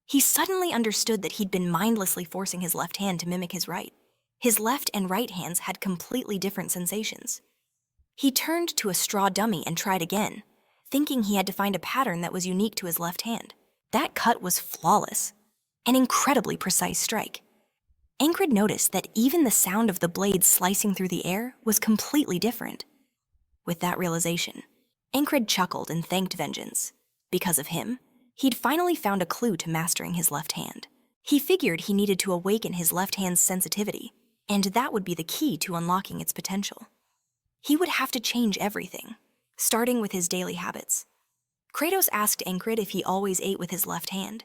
He suddenly understood that he'd been mindlessly forcing his left hand to mimic his right. His left and right hands had completely different sensations. He turned to a straw dummy and tried again, thinking he had to find a pattern that was unique to his left hand. That cut was flawless, an incredibly precise strike. Enkrid noticed that even the sound of the blade slicing through the air was completely different. With that realization, Enkrid chuckled and thanked Vengeance. Because of him, he'd finally found a clue to mastering his left hand. He figured he needed to awaken his left hand's sensitivity, and that would be the key to unlocking its potential. He would have to change everything, starting with his daily habits. Kratos asked Enkrid if he always ate with his left hand.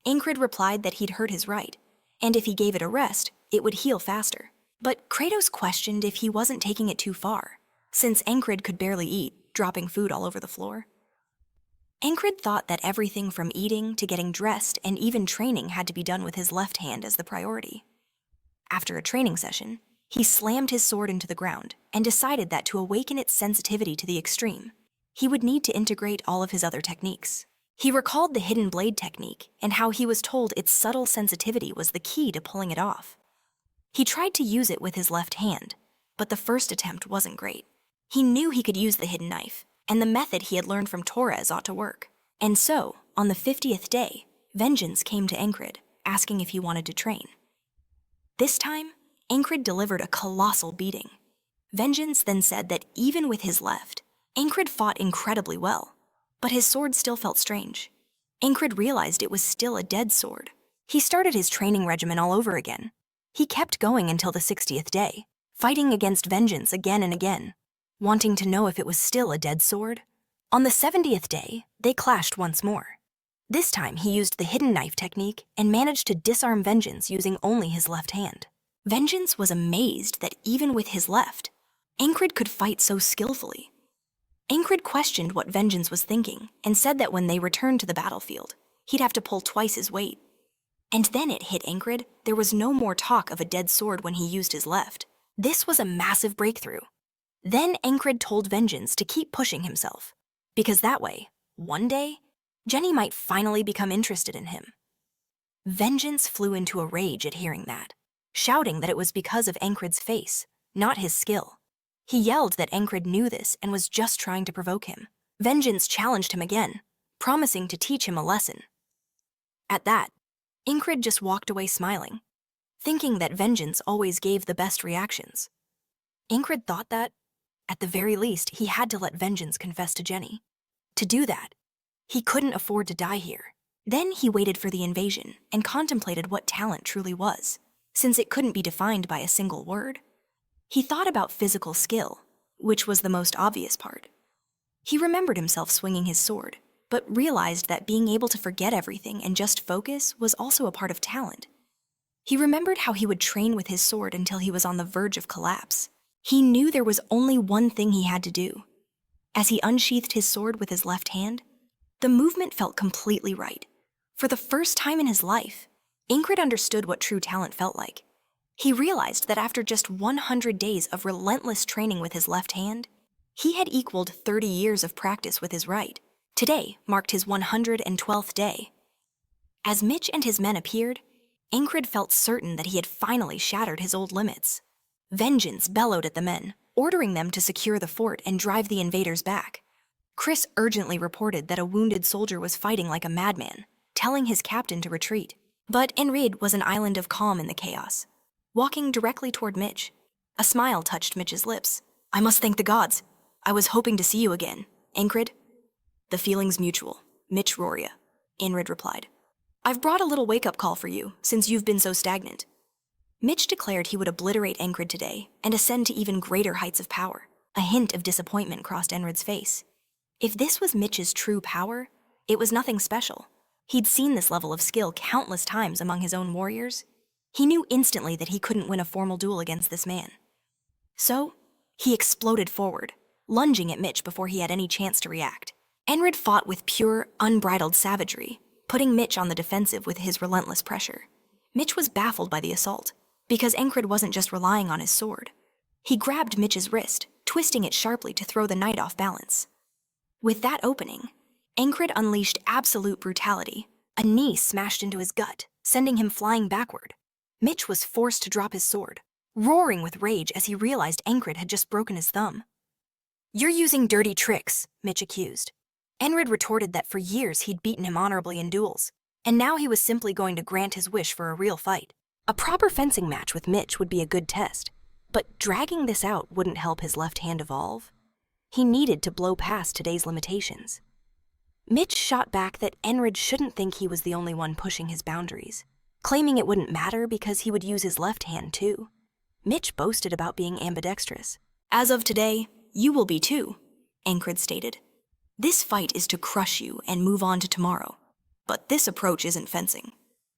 Enkrid replied that he'd hurt his right, and if he gave it a rest, it would heal faster. But Kratos questioned if he wasn't taking it too far, since Enkrid could barely eat, dropping food all over the floor. Enkrid thought that everything from eating to getting dressed and even training had to be done with his left hand as the priority. After a training session, he slammed his sword into the ground and decided that to awaken its sensitivity to the extreme, he would need to integrate all of his other techniques. He recalled the hidden blade technique and how he was told its subtle sensitivity was the key to pulling it off. He tried to use it with his left hand, but the first attempt wasn't great. He knew he could use the hidden knife, and the method he had learned from Torres ought to work. And so, on the 50th day, Vengeance came to Enkrid, asking if he wanted to train. This time, Enkrid delivered a colossal beating. Vengeance then said that even with his left, Enkrid fought incredibly well, but his sword still felt strange. Enkrid realized it was still a dead sword. He started his training regimen all over again. He kept going until the 60th day, fighting against Vengeance again and again, wanting to know if it was still a dead sword. On the 70th day, they clashed once more. This time he used the hidden knife technique and managed to disarm Vengeance using only his left hand. Vengeance was amazed that even with his left, Enkrid could fight so skillfully. Enkrid questioned what Vengeance was thinking and said that when they returned to the battlefield, he'd have to pull twice his weight. And then it hit Enkrid there was no more talk of a dead sword when he used his left. This was a massive breakthrough. Then Enkrid told Vengeance to keep pushing himself, because that way, one day, Jenny might finally become interested in him. Vengeance flew into a rage at hearing that, shouting that it was because of Enkrid's face, not his skill. He yelled that Enkrid knew this and was just trying to provoke him. Vengeance challenged him again, promising to teach him a lesson. At that, Enkrid just walked away smiling, thinking that Vengeance always gave the best reactions. Enkrid thought that, at the very least, he had to let Vengeance confess to Jenny. To do that, he couldn't afford to die here. Then he waited for the invasion and contemplated what talent truly was, since it couldn't be defined by a single word. He thought about physical skill, which was the most obvious part. He remembered himself swinging his sword, but realized that being able to forget everything and just focus was also a part of talent. He remembered how he would train with his sword until he was on the verge of collapse. He knew there was only one thing he had to do. As he unsheathed his sword with his left hand, the movement felt completely right. For the first time in his life, Enkrid understood what true talent felt like. He realized that after just 100 days of relentless training with his left hand, he had equaled 30 years of practice with his right. Today marked his 112th day. As Mitch and his men appeared, Enkrid felt certain that he had finally shattered his old limits. Vengeance bellowed at the men, ordering them to secure the fort and drive the invaders back. Chris urgently reported that a wounded soldier was fighting like a madman, telling his captain to retreat. But Enkrid was an island of calm in the chaos, walking directly toward Mitch. A smile touched Mitch's lips. "I must thank the gods. I was hoping to see you again, Enkrid." The feeling's mutual. Mitch Roria. Enkrid replied. I've brought a little wake-up call for you, since you've been so stagnant. Mitch declared he would obliterate Enkrid today and ascend to even greater heights of power. A hint of disappointment crossed Enkrid's face. If this was Mitch's true power, it was nothing special. He'd seen this level of skill countless times among his own warriors. He knew instantly that he couldn't win a formal duel against this man. So, he exploded forward, lunging at Mitch before he had any chance to react. Enkrid fought with pure, unbridled savagery, putting Mitch on the defensive with his relentless pressure. Mitch was baffled by the assault, because Enkrid wasn't just relying on his sword. He grabbed Mitch's wrist, twisting it sharply to throw the knight off balance. With that opening, Enkrid unleashed absolute brutality. A knee smashed into his gut, sending him flying backward. Mitch was forced to drop his sword, roaring with rage as he realized Enkrid had just broken his thumb. You're using dirty tricks, Mitch accused. Enkrid retorted that for years he'd beaten him honorably in duels, and now he was simply going to grant his wish for a real fight. A proper fencing match with Mitch would be a good test, but dragging this out wouldn't help his left hand evolve. He needed to blow past today's limitations. Mitch shot back that Enkrid shouldn't think he was the only one pushing his boundaries, claiming it wouldn't matter because he would use his left hand too. Mitch boasted about being ambidextrous. As of today, you will be too, Enkrid stated. This fight is to crush you and move on to tomorrow. But this approach isn't fencing.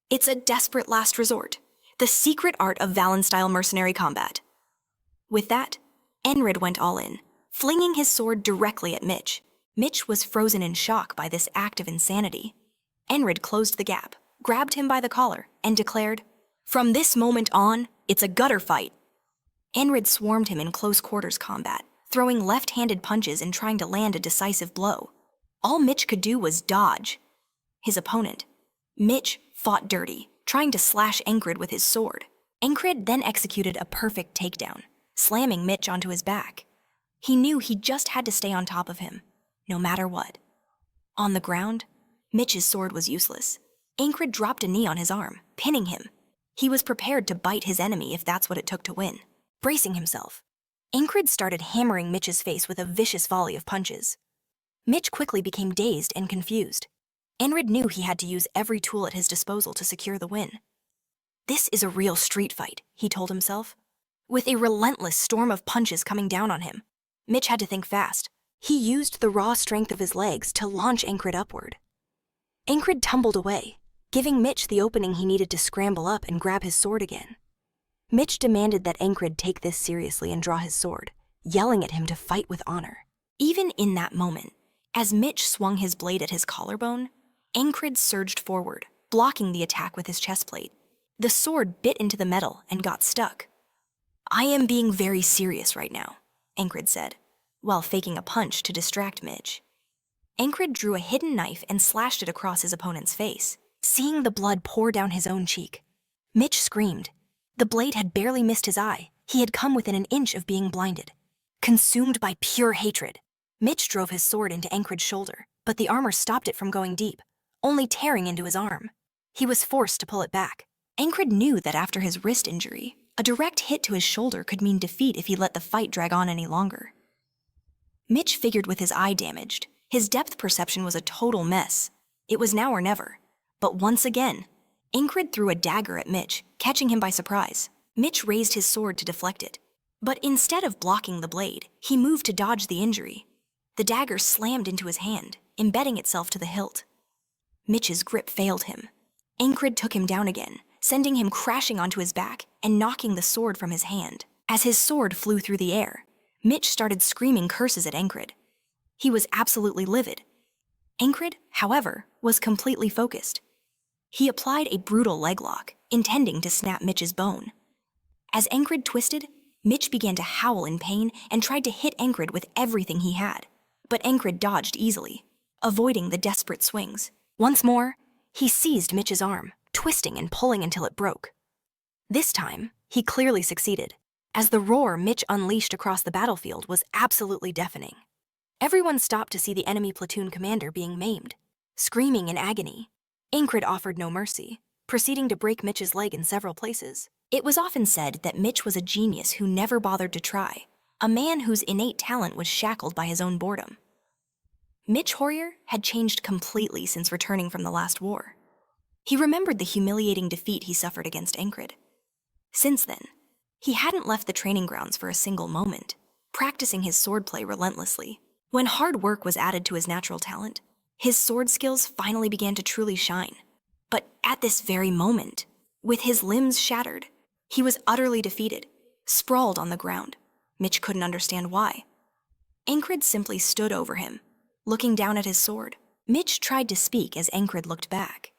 It's a desperate last resort, the secret art of Valen-style mercenary combat. With that, Enkrid went all in, flinging his sword directly at Mitch. Mitch was frozen in shock by this act of insanity. Enkrid closed the gap, grabbed him by the collar, and declared, "From this moment on, it's a gutter fight." Enkrid swarmed him in close quarters combat, throwing left-handed punches and trying to land a decisive blow. All Mitch could do was dodge. His opponent, Mitch, fought dirty, trying to slash Enkrid with his sword. Enkrid then executed a perfect takedown, slamming Mitch onto his back. He knew he just had to stay on top of him, no matter what. On the ground, Mitch's sword was useless. Enkrid dropped a knee on his arm, pinning him. He was prepared to bite his enemy if that's what it took to win. Bracing himself, Enkrid started hammering Mitch's face with a vicious volley of punches. Mitch quickly became dazed and confused. Enkrid knew he had to use every tool at his disposal to secure the win. This is a real street fight, he told himself. With a relentless storm of punches coming down on him, Mitch had to think fast. He used the raw strength of his legs to launch Enkrid upward. Enkrid tumbled away, giving Mitch the opening he needed to scramble up and grab his sword again. Mitch demanded that Enkrid take this seriously and draw his sword, yelling at him to fight with honor. Even in that moment, as Mitch swung his blade at his collarbone, Enkrid surged forward, blocking the attack with his chest plate. The sword bit into the metal and got stuck. I am being very serious right now, Enkrid said, while faking a punch to distract Mitch. Enkrid drew a hidden knife and slashed it across his opponent's face, seeing the blood pour down his own cheek. Mitch screamed. The blade had barely missed his eye. He had come within an inch of being blinded. Consumed by pure hatred, Mitch drove his sword into Enkrid's shoulder, but the armor stopped it from going deep, only tearing into his arm. He was forced to pull it back. Enkrid knew that after his wrist injury, a direct hit to his shoulder could mean defeat if he let the fight drag on any longer. Mitch figured with his eye damaged. His depth perception was a total mess. It was now or never. But once again, Enkrid threw a dagger at Mitch, catching him by surprise. Mitch raised his sword to deflect it. But instead of blocking the blade, he moved to dodge the injury. The dagger slammed into his hand, embedding itself to the hilt. Mitch's grip failed him. Enkrid took him down again, sending him crashing onto his back and knocking the sword from his hand. As his sword flew through the air, Mitch started screaming curses at Enkrid. He was absolutely livid. Enkrid, however, was completely focused. He applied a brutal leg lock, intending to snap Mitch's bone. As Enkrid twisted, Mitch began to howl in pain and tried to hit Enkrid with everything he had. But Enkrid dodged easily, avoiding the desperate swings. Once more, he seized Mitch's arm, twisting and pulling until it broke. This time, he clearly succeeded, as the roar Mitch unleashed across the battlefield was absolutely deafening. Everyone stopped to see the enemy platoon commander being maimed, screaming in agony. Enkrid offered no mercy, proceeding to break Mitch's leg in several places. It was often said that Mitch was a genius who never bothered to try, a man whose innate talent was shackled by his own boredom. Mitch Hoyer had changed completely since returning from the last war. He remembered the humiliating defeat he suffered against Enkrid. Since then, he hadn't left the training grounds for a single moment, practicing his swordplay relentlessly. When hard work was added to his natural talent, his sword skills finally began to truly shine. But at this very moment, with his limbs shattered, he was utterly defeated, sprawled on the ground. Mitch couldn't understand why. Enkrid simply stood over him, looking down at his sword. Mitch tried to speak as Enkrid looked back,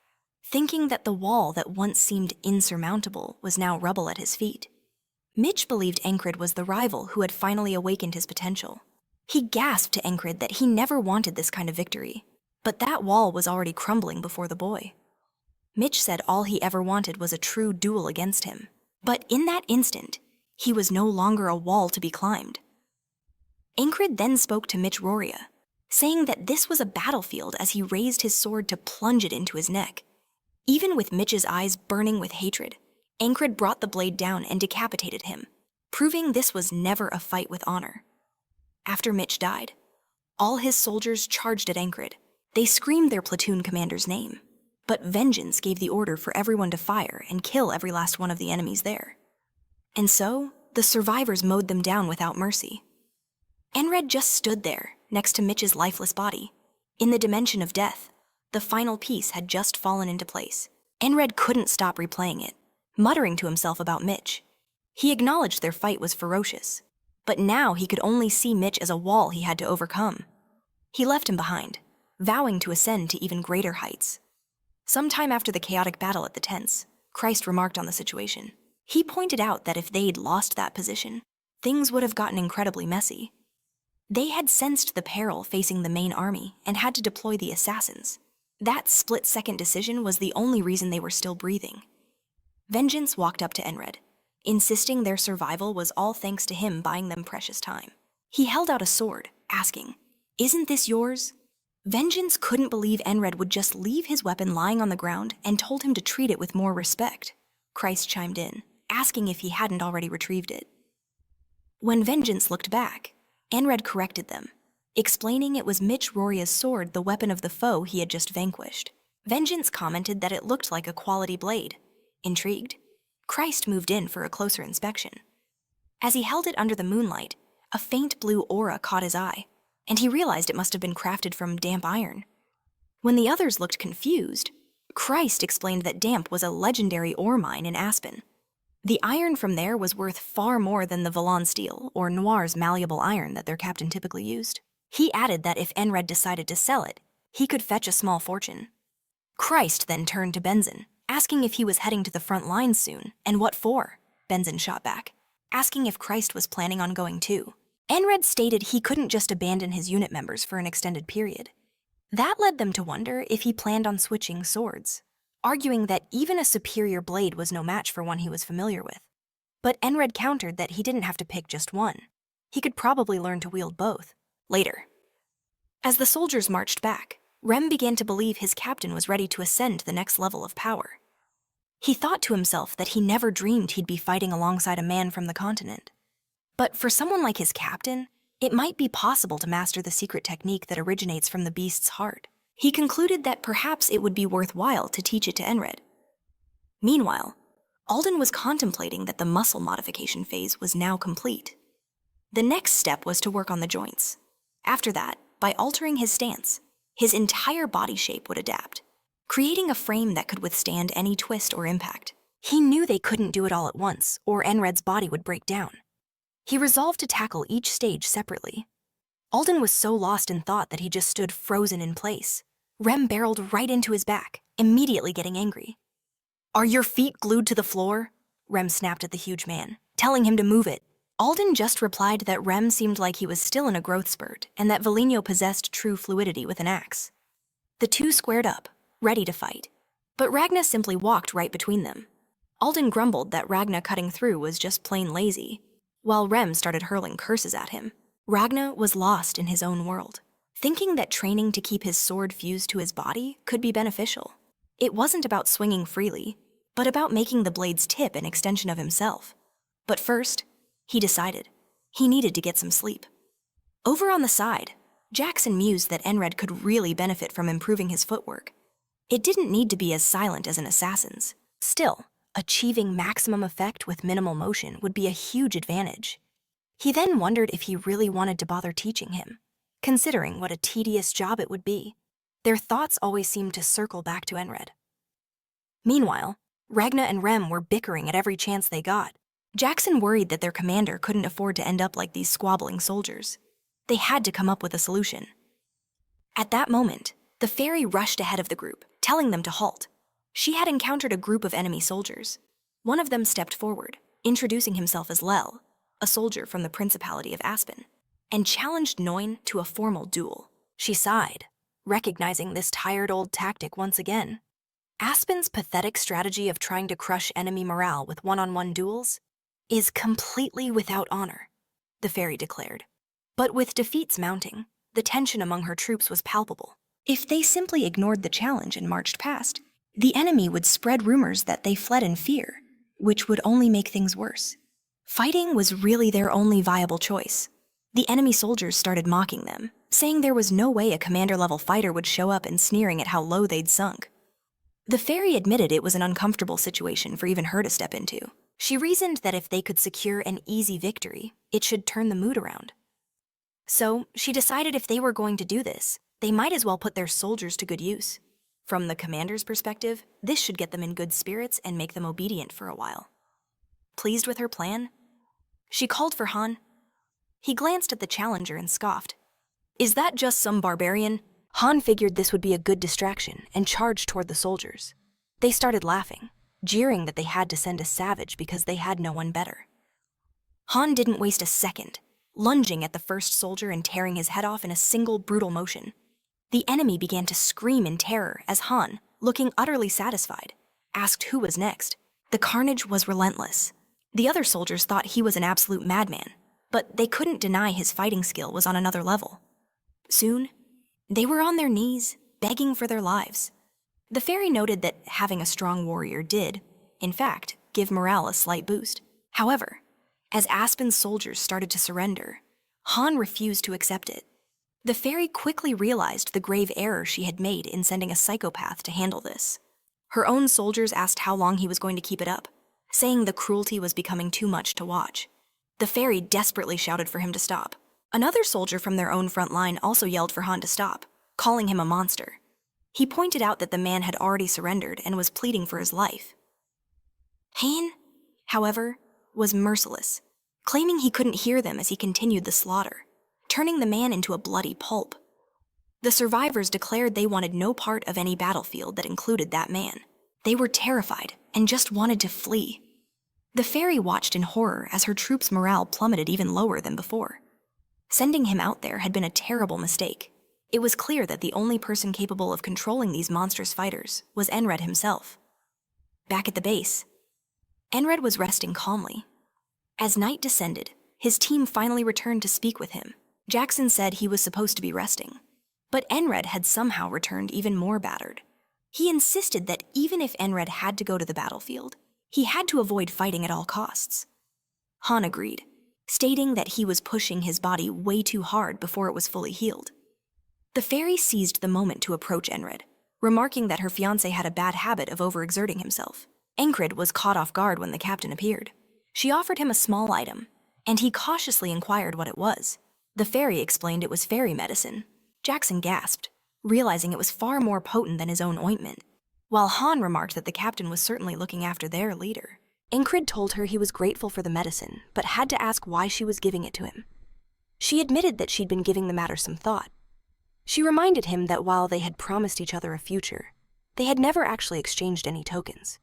thinking that the wall that once seemed insurmountable was now rubble at his feet. Mitch believed Enkrid was the rival who had finally awakened his potential. He gasped to Enkrid that he never wanted this kind of victory, but that wall was already crumbling before the boy. Mitch said all he ever wanted was a true duel against him, but in that instant, he was no longer a wall to be climbed. Enkrid then spoke to Mitch Roria, saying that this was a battlefield as he raised his sword to plunge it into his neck. Even with Mitch's eyes burning with hatred, Enkrid brought the blade down and decapitated him, proving this was never a fight with honor. After Mitch died, all his soldiers charged at Enkrid. They screamed their platoon commander's name, but vengeance gave the order for everyone to fire and kill every last one of the enemies there. And so, the survivors mowed them down without mercy. Enkrid just stood there, next to Mitch's lifeless body. In the dimension of death, the final piece had just fallen into place. Enkrid couldn't stop replaying it, muttering to himself about Mitch. He acknowledged their fight was ferocious, but now he could only see Mitch as a wall he had to overcome. He left him behind, vowing to ascend to even greater heights. Sometime after the chaotic battle at the tents, Christ remarked on the situation. He pointed out that if they'd lost that position, things would have gotten incredibly messy. They had sensed the peril facing the main army and had to deploy the assassins. That split-second decision was the only reason they were still breathing. Vengeance walked up to Enkrid, insisting their survival was all thanks to him buying them precious time. He held out a sword, asking, "Isn't this yours?" Vengeance couldn't believe Enkrid would just leave his weapon lying on the ground and told him to treat it with more respect. Christ chimed in, asking if he hadn't already retrieved it. When Vengeance looked back, Enkrid corrected them, explaining it was Mitch Roria's sword, the weapon of the foe he had just vanquished. Vengeance commented that it looked like a quality blade. Intrigued, Christ moved in for a closer inspection. As he held it under the moonlight, a faint blue aura caught his eye, and he realized it must have been crafted from damp iron. When the others looked confused, Christ explained that damp was a legendary ore mine in Aspen. The iron from there was worth far more than the Valon steel or Noir's malleable iron that their captain typically used. He added that if Enkrid decided to sell it, he could fetch a small fortune. Christ then turned to Benzin, asking if he was heading to the front lines soon, and what for. Benzin shot back, asking if Christ was planning on going too. Enkrid stated he couldn't just abandon his unit members for an extended period. That led them to wonder if he planned on switching swords, arguing that even a superior blade was no match for one he was familiar with. But Enkrid countered that he didn't have to pick just one. He could probably learn to wield both. Later, as the soldiers marched back, Rem began to believe his captain was ready to ascend to the next level of power. He thought to himself that he never dreamed he'd be fighting alongside a man from the continent. But for someone like his captain, it might be possible to master the secret technique that originates from the beast's heart. He concluded that perhaps it would be worthwhile to teach it to Enkrid. Meanwhile, Alden was contemplating that the muscle modification phase was now complete. The next step was to work on the joints. After that, by altering his stance, his entire body shape would adapt, creating a frame that could withstand any twist or impact. He knew they couldn't do it all at once, or Enkrid's body would break down. He resolved to tackle each stage separately. Alden was so lost in thought that he just stood frozen in place. Rem barreled right into his back, immediately getting angry. "Are your feet glued to the floor?" Rem snapped at the huge man, telling him to move it. Alden just replied that Rem seemed like he was still in a growth spurt and that Valinho possessed true fluidity with an axe. The two squared up, ready to fight, but Ragna simply walked right between them. Alden grumbled that Ragna cutting through was just plain lazy, while Rem started hurling curses at him. Ragna was lost in his own world, thinking that training to keep his sword fused to his body could be beneficial. It wasn't about swinging freely, but about making the blade's tip an extension of himself. But first, he decided he needed to get some sleep. Over on the side, Jackson mused that Enkrid could really benefit from improving his footwork. It didn't need to be as silent as an assassin's. Still, achieving maximum effect with minimal motion would be a huge advantage. He then wondered if he really wanted to bother teaching him, considering what a tedious job it would be. Their thoughts always seemed to circle back to Enkrid. Meanwhile, Ragna and Rem were bickering at every chance they got. Jackson worried that their commander couldn't afford to end up like these squabbling soldiers. They had to come up with a solution. At that moment, the fairy rushed ahead of the group, telling them to halt. She had encountered a group of enemy soldiers. One of them stepped forward, introducing himself as Lel, a soldier from the Principality of Aspen, and challenged Noin to a formal duel. She sighed, recognizing this tired old tactic once again. Aspen's pathetic strategy of trying to crush enemy morale with one-on-one duels is completely without honor, the fairy declared. But with defeats mounting, the tension among her troops was palpable. If they simply ignored the challenge and marched past, the enemy would spread rumors that they fled in fear, which would only make things worse. Fighting was really their only viable choice. The enemy soldiers started mocking them, saying there was no way a commander-level fighter would show up and sneering at how low they'd sunk. The fairy admitted it was an uncomfortable situation for even her to step into. She reasoned that if they could secure an easy victory, it should turn the mood around. So, she decided if they were going to do this, they might as well put their soldiers to good use. From the commander's perspective, this should get them in good spirits and make them obedient for a while. Pleased with her plan, she called for Han. He glanced at the challenger and scoffed. "Is that just some barbarian?" Han figured this would be a good distraction and charged toward the soldiers. They started laughing, jeering that they had to send a savage because they had no one better. Han didn't waste a second, lunging at the first soldier and tearing his head off in a single brutal motion. The enemy began to scream in terror as Han, looking utterly satisfied, asked who was next. The carnage was relentless. The other soldiers thought he was an absolute madman, but they couldn't deny his fighting skill was on another level. Soon, they were on their knees, begging for their lives. The fairy noted that having a strong warrior did, in fact, give morale a slight boost. However, as Aspen's soldiers started to surrender, Han refused to accept it. The fairy quickly realized the grave error she had made in sending a psychopath to handle this. Her own soldiers asked how long he was going to keep it up, saying the cruelty was becoming too much to watch. The fairy desperately shouted for him to stop. Another soldier from their own front line also yelled for Han to stop, calling him a monster. He pointed out that the man had already surrendered and was pleading for his life. Han, however, was merciless, claiming he couldn't hear them as he continued the slaughter, turning the man into a bloody pulp. The survivors declared they wanted no part of any battlefield that included that man. They were terrified and just wanted to flee. The fairy watched in horror as her troops' morale plummeted even lower than before. Sending him out there had been a terrible mistake. It was clear that the only person capable of controlling these monstrous fighters was Enkrid himself. Back at the base, Enkrid was resting calmly. As night descended, his team finally returned to speak with him. Jackson said he was supposed to be resting, but Enkrid had somehow returned even more battered. He insisted that even if Enkrid had to go to the battlefield, he had to avoid fighting at all costs. Han agreed, stating that he was pushing his body way too hard before it was fully healed. The fairy seized the moment to approach Enkrid, remarking that her fiancé had a bad habit of overexerting himself. Enkrid was caught off guard when the captain appeared. She offered him a small item, and he cautiously inquired what it was. The fairy explained it was fairy medicine. Jackson gasped, realizing it was far more potent than his own ointment, while Han remarked that the captain was certainly looking after their leader. Enkrid told her he was grateful for the medicine, but had to ask why she was giving it to him. She admitted that she'd been giving the matter some thought. She reminded him that while they had promised each other a future, they had never actually exchanged any tokens.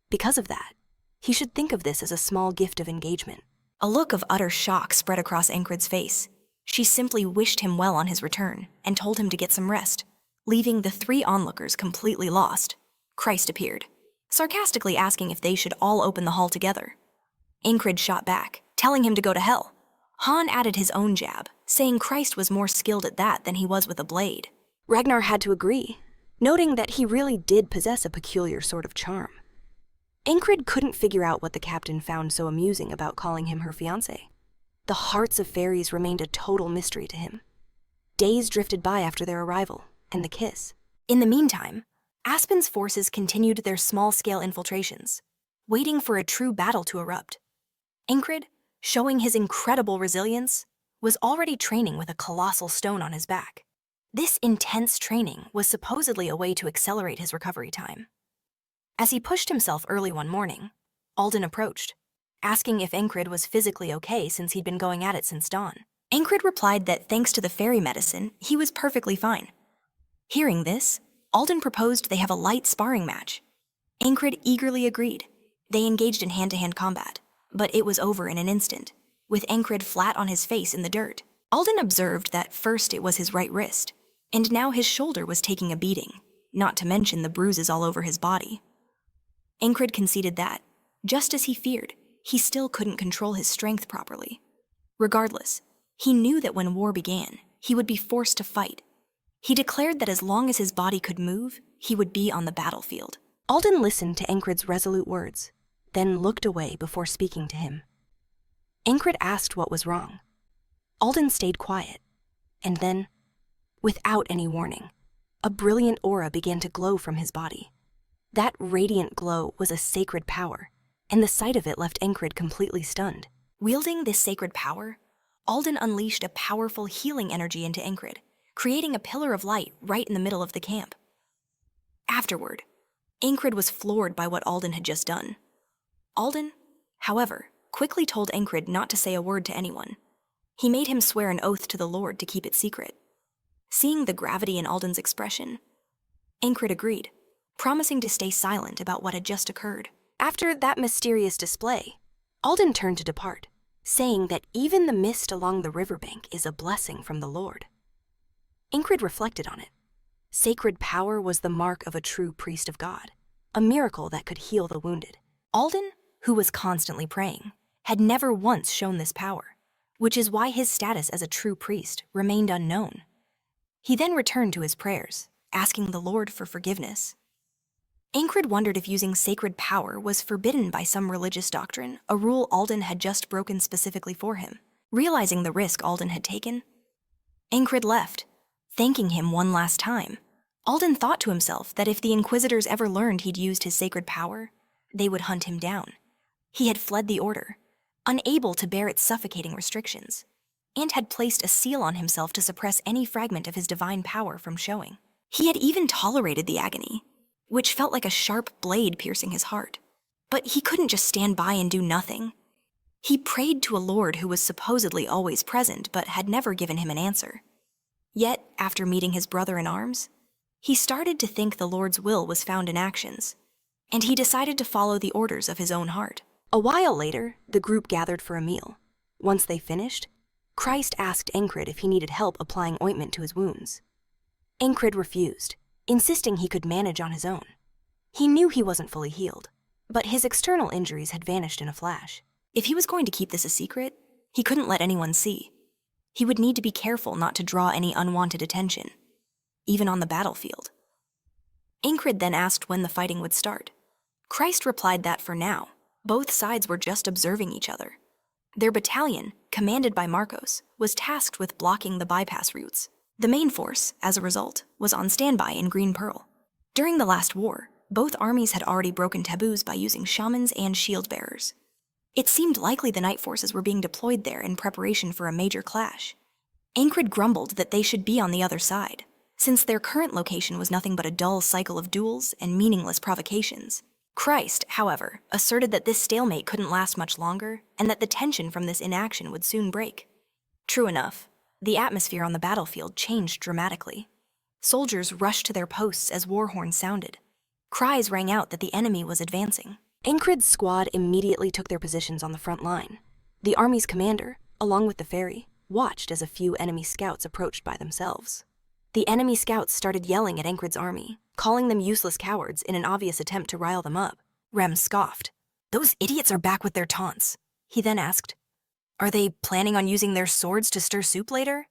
Because of that, he should think of this as a small gift of engagement. A look of utter shock spread across Enkrid's face. She simply wished him well on his return and told him to get some rest, leaving the three onlookers completely lost. Christ appeared, sarcastically asking if they should all open the hall together. Enkrid shot back, telling him to go to hell. Han added his own jab, saying Christ was more skilled at that than he was with a blade. Ragnar had to agree, noting that he really did possess a peculiar sort of charm. Enkrid couldn't figure out what the captain found so amusing about calling him her fiancé. The hearts of fairies remained a total mystery to him. Days drifted by after their arrival, and the kiss. In the meantime, Aspen's forces continued their small-scale infiltrations, waiting for a true battle to erupt. Enkrid, showing his incredible resilience, was already training with a colossal stone on his back. This intense training was supposedly a way to accelerate his recovery time. As he pushed himself early one morning, Alden approached, asking if Enkrid was physically okay since he'd been going at it since dawn. Enkrid replied that thanks to the fairy medicine, he was perfectly fine. Hearing this, Alden proposed they have a light sparring match. Enkrid eagerly agreed. They engaged in hand-to-hand combat, but it was over in an instant, with Enkrid flat on his face in the dirt. Alden observed that first it was his right wrist, and now his shoulder was taking a beating, not to mention the bruises all over his body. Enkrid conceded that, just as he feared, he still couldn't control his strength properly. Regardless, he knew that when war began, he would be forced to fight. He declared that as long as his body could move, he would be on the battlefield. Alden listened to Enkrid's resolute words, then looked away before speaking to him. Enkrid asked what was wrong. Alden stayed quiet, and then, without any warning, a brilliant aura began to glow from his body. That radiant glow was a sacred power, and the sight of it left Enkrid completely stunned. Wielding this sacred power, Alden unleashed a powerful healing energy into Enkrid, creating a pillar of light right in the middle of the camp. Afterward, Enkrid was floored by what Alden had just done. Alden, however, quickly told Enkrid not to say a word to anyone. He made him swear an oath to the Lord to keep it secret. Seeing the gravity in Alden's expression, Enkrid agreed, promising to stay silent about what had just occurred. After that mysterious display, Alden turned to depart, saying that even the mist along the riverbank is a blessing from the Lord. Enkrid reflected on it. Sacred power was the mark of a true priest of God, a miracle that could heal the wounded. Alden, who was constantly praying, had never once shown this power, which is why his status as a true priest remained unknown. He then returned to his prayers, asking the Lord for forgiveness. Enkrid wondered if using sacred power was forbidden by some religious doctrine, a rule Alden had just broken specifically for him. Realizing the risk Alden had taken, Enkrid left, thanking him one last time. Alden thought to himself that if the Inquisitors ever learned he'd used his sacred power, they would hunt him down. He had fled the Order, unable to bear its suffocating restrictions, and had placed a seal on himself to suppress any fragment of his divine power from showing. He had even tolerated the agony, which felt like a sharp blade piercing his heart. But he couldn't just stand by and do nothing. He prayed to a Lord who was supposedly always present but had never given him an answer. Yet, after meeting his brother in arms, he started to think the Lord's will was found in actions, and he decided to follow the orders of his own heart. A while later, the group gathered for a meal. Once they finished, Christ asked Enkrid if he needed help applying ointment to his wounds. Enkrid refused, insisting he could manage on his own. He knew he wasn't fully healed, but his external injuries had vanished in a flash. If he was going to keep this a secret, he couldn't let anyone see. He would need to be careful not to draw any unwanted attention, even on the battlefield. Enkrid then asked when the fighting would start. Christ replied that for now, both sides were just observing each other. Their battalion, commanded by Marcos, was tasked with blocking the bypass routes. The main force, as a result, was on standby in Green Pearl. During the last war, both armies had already broken taboos by using shamans and shield bearers. It seemed likely the night forces were being deployed there in preparation for a major clash. Enkrid grumbled that they should be on the other side, since their current location was nothing but a dull cycle of duels and meaningless provocations. Christ, however, asserted that this stalemate couldn't last much longer and that the tension from this inaction would soon break. True enough, the atmosphere on the battlefield changed dramatically. Soldiers rushed to their posts as war horns sounded. Cries rang out that the enemy was advancing. Enkrid's squad immediately took their positions on the front line. The army's commander, along with the fairy, watched as a few enemy scouts approached by themselves. The enemy scouts started yelling at Enkrid's army, calling them useless cowards in an obvious attempt to rile them up. Rem scoffed. "Those idiots are back with their taunts," he then asked. "Are they planning on using their swords to stir soup later?"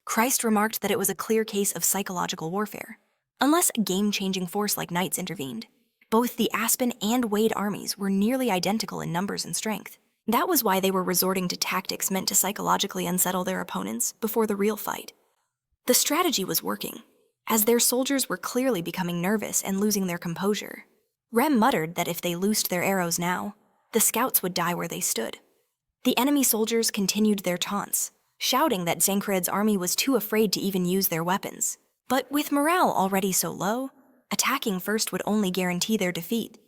Christ remarked that it was a clear case of psychological warfare. Unless a game-changing force like Knights intervened, both the Aspen and Wade armies were nearly identical in numbers and strength. That was why they were resorting to tactics meant to psychologically unsettle their opponents before the real fight. The strategy was working, as their soldiers were clearly becoming nervous and losing their composure. Rem muttered that if they loosed their arrows now, the scouts would die where they stood. The enemy soldiers continued their taunts, shouting that Enkrid's army was too afraid to even use their weapons. But with morale already so low, attacking first would only guarantee their defeat.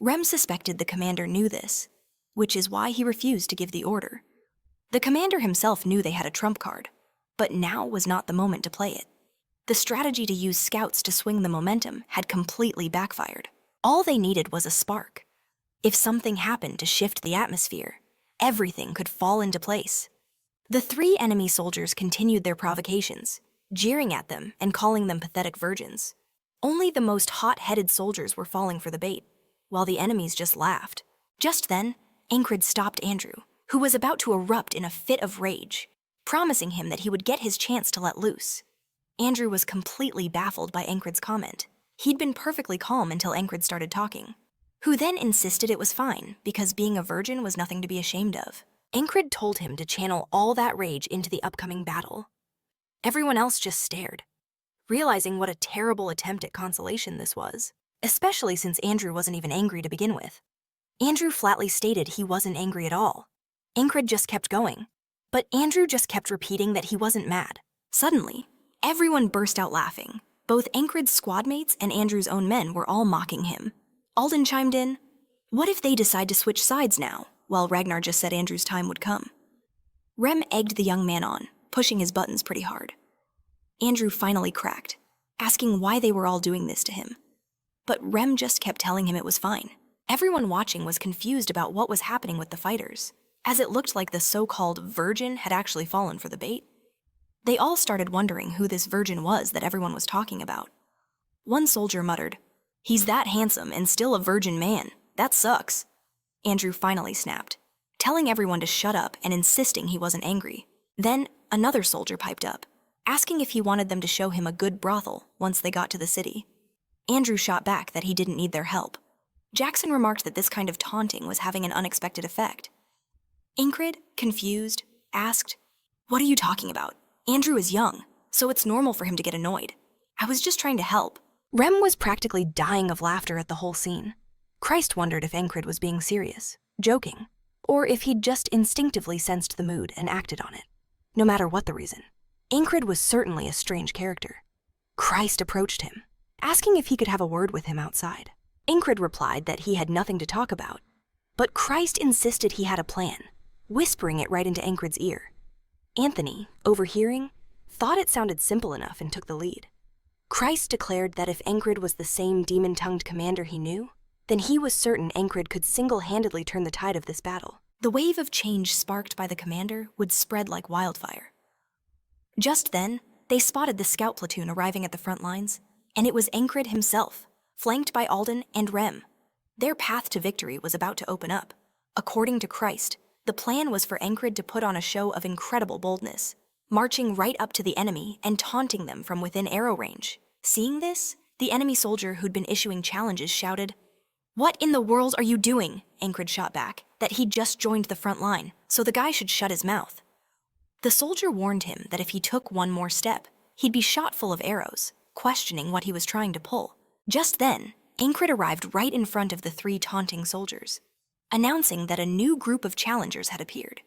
Rem suspected the commander knew this, which is why he refused to give the order. The commander himself knew they had a trump card, but now was not the moment to play it. The strategy to use scouts to swing the momentum had completely backfired. All they needed was a spark. If something happened to shift the atmosphere, everything could fall into place. The three enemy soldiers continued their provocations, jeering at them and calling them pathetic virgins. Only the most hot-headed soldiers were falling for the bait, while the enemies just laughed. Just then, Enkrid stopped Andrew, who was about to erupt in a fit of rage, promising him that he would get his chance to let loose. Andrew was completely baffled by Enkrid's comment. He'd been perfectly calm until Enkrid started talking, who then insisted it was fine because being a virgin was nothing to be ashamed of. Enkrid told him to channel all that rage into the upcoming battle. Everyone else just stared, realizing what a terrible attempt at consolation this was, especially since Andrew wasn't even angry to begin with. Andrew flatly stated he wasn't angry at all. Enkrid just kept going, but Andrew just kept repeating that he wasn't mad. Suddenly, everyone burst out laughing. Both Enkrid's squad mates and Andrew's own men were all mocking him. Alden chimed in, "What if they decide to switch sides now?" while Ragnar just said Andrew's time would come. Rem egged the young man on, pushing his buttons pretty hard. Andrew finally cracked, asking why they were all doing this to him. But Rem just kept telling him it was fine. Everyone watching was confused about what was happening with the fighters, as it looked like the so-called virgin had actually fallen for the bait. They all started wondering who this virgin was that everyone was talking about. One soldier muttered, "He's that handsome and still a virgin man. That sucks." Andrew finally snapped, telling everyone to shut up and insisting he wasn't angry. Then another soldier piped up, asking if he wanted them to show him a good brothel once they got to the city. Andrew shot back that he didn't need their help. Jackson remarked that this kind of taunting was having an unexpected effect. Enkrid, confused, asked, "What are you talking about? Andrew is young, so it's normal for him to get annoyed. I was just trying to help." Rem was practically dying of laughter at the whole scene. Christ wondered if Enkrid was being serious, joking, or if he'd just instinctively sensed the mood and acted on it. No matter what the reason, Enkrid was certainly a strange character. Christ approached him, asking if he could have a word with him outside. Enkrid replied that he had nothing to talk about, but Christ insisted he had a plan, whispering it right into Enkrid's ear. Anthony, overhearing, thought it sounded simple enough and took the lead. Christ declared that if Enkrid was the same demon-tongued commander he knew, then he was certain Enkrid could single-handedly turn the tide of this battle. The wave of change sparked by the commander would spread like wildfire. Just then, they spotted the scout platoon arriving at the front lines, and it was Enkrid himself, flanked by Alden and Rem. Their path to victory was about to open up. According to Christ, the plan was for Enkrid to put on a show of incredible boldness, marching right up to the enemy and taunting them from within arrow range. Seeing this, the enemy soldier who'd been issuing challenges shouted, "What in the world are you doing?" Enkrid shot back, that he'd just joined the front line, so the guy should shut his mouth. The soldier warned him that if he took one more step, he'd be shot full of arrows, questioning what he was trying to pull. Just then, Enkrid arrived right in front of the three taunting soldiers, announcing that a new group of challengers had appeared.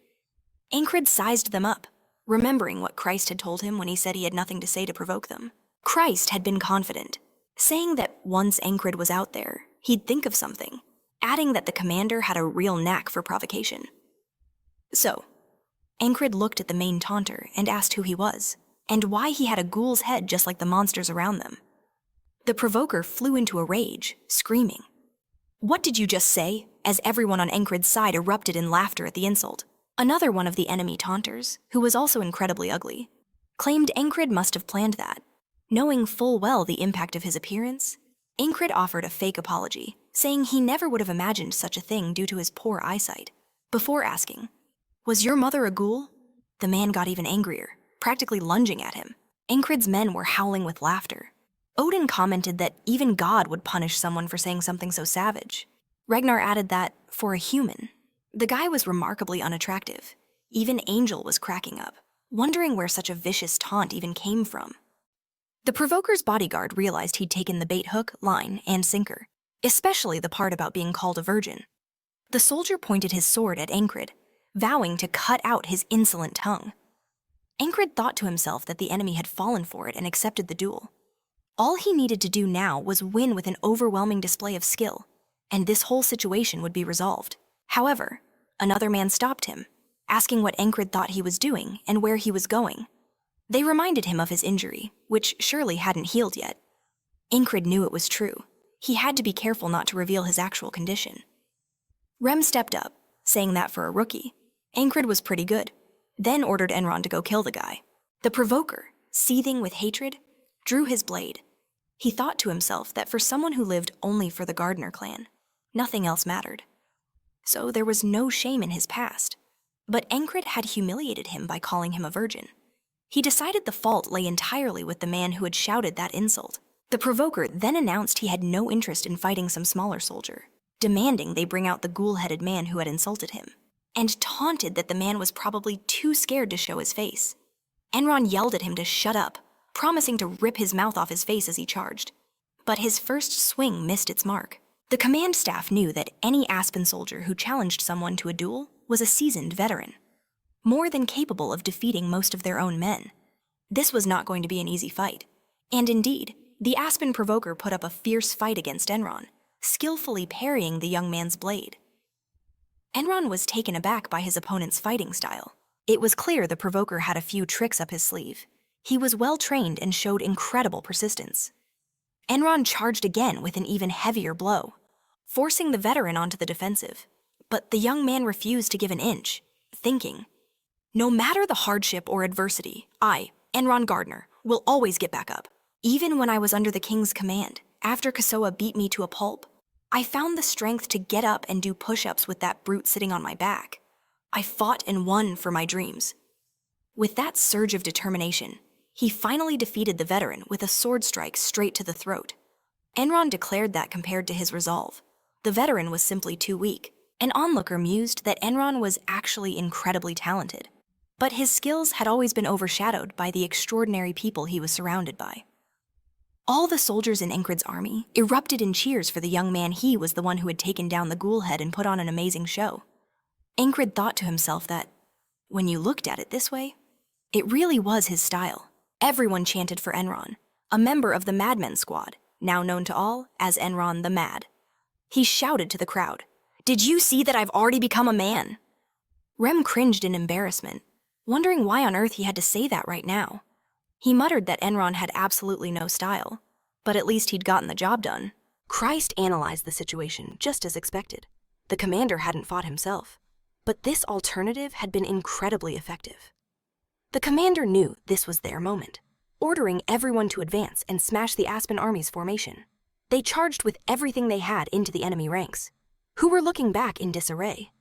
Enkrid sized them up, remembering what Christ had told him when he said he had nothing to say to provoke them. Christ had been confident, saying that once Enkrid was out there, he'd think of something, adding that the commander had a real knack for provocation. So, Enkrid looked at the main taunter and asked who he was, and why he had a ghoul's head just like the monsters around them. The provoker flew into a rage, screaming, "What did you just say?" as everyone on Enkrid's side erupted in laughter at the insult. Another one of the enemy taunters, who was also incredibly ugly, claimed Enkrid must have planned that. Knowing full well the impact of his appearance, Enkrid offered a fake apology, saying he never would have imagined such a thing due to his poor eyesight. Before asking, "Was your mother a ghoul?" the man got even angrier, practically lunging at him. Enkrid's men were howling with laughter. Odin commented that even God would punish someone for saying something so savage. Ragnar added that, for a human, the guy was remarkably unattractive. Even Angel was cracking up. wondering where such a vicious taunt even came from. The provoker's bodyguard realized he'd taken the bait hook, line, and sinker, especially the part about being called a virgin. The soldier pointed his sword at Enkrid, vowing to cut out his insolent tongue. Enkrid thought to himself that the enemy had fallen for it and accepted the duel. All he needed to do now was win with an overwhelming display of skill, and this whole situation would be resolved. However, another man stopped him, asking what Enkrid thought he was doing and where he was going. They reminded him of his injury, which surely hadn't healed yet. Enkrid knew it was true. He had to be careful not to reveal his actual condition. Rem stepped up, saying that for a rookie, Enkrid was pretty good, then ordered Enron to go kill the guy. The provoker, seething with hatred, drew his blade. He thought to himself that for someone who lived only for the Gardner clan, nothing else mattered. So there was no shame in his past. But Enkrid had humiliated him by calling him a virgin. He decided the fault lay entirely with the man who had shouted that insult. The provoker then announced he had no interest in fighting some smaller soldier, demanding they bring out the ghoul-headed man who had insulted him, and taunted that the man was probably too scared to show his face. Enron yelled at him to shut up, promising to rip his mouth off his face as he charged. But his first swing missed its mark. The command staff knew that any Aspen soldier who challenged someone to a duel was a seasoned veteran, more than capable of defeating most of their own men. This was not going to be an easy fight, and indeed, the Aspen provoker put up a fierce fight against Enron, skillfully parrying the young man's blade. Enron was taken aback by his opponent's fighting style. It was clear the provoker had a few tricks up his sleeve. He was well-trained and showed incredible persistence. Enron charged again with an even heavier blow, forcing the veteran onto the defensive. But the young man refused to give an inch, thinking, "No matter the hardship or adversity, I, Enron Gardner, will always get back up. Even when I was under the king's command, after Kasoa beat me to a pulp, I found the strength to get up and do push-ups with that brute sitting on my back. I fought and won for my dreams." With that surge of determination, he finally defeated the veteran with a sword strike straight to the throat. Enron declared that compared to his resolve, the veteran was simply too weak. An onlooker mused that Enron was actually incredibly talented, but his skills had always been overshadowed by the extraordinary people he was surrounded by. All the soldiers in Enkrid's army erupted in cheers for the young man. He was the one who had taken down the ghoul head and put on an amazing show. Enkrid thought to himself that, when you looked at it this way, it really was his style. Everyone chanted for Enron, a member of the Madmen Squad, now known to all as Enron the Mad. He shouted to the crowd, "Did you see that I've already become a man?" Rem cringed in embarrassment, wondering why on earth he had to say that right now. He muttered that Enron had absolutely no style, but at least he'd gotten the job done. Christ analyzed the situation just as expected. The commander hadn't fought himself, but this alternative had been incredibly effective. The commander knew this was their moment, ordering everyone to advance and smash the Aspen Army's formation. They charged with everything they had into the enemy ranks, who were looking back in disarray,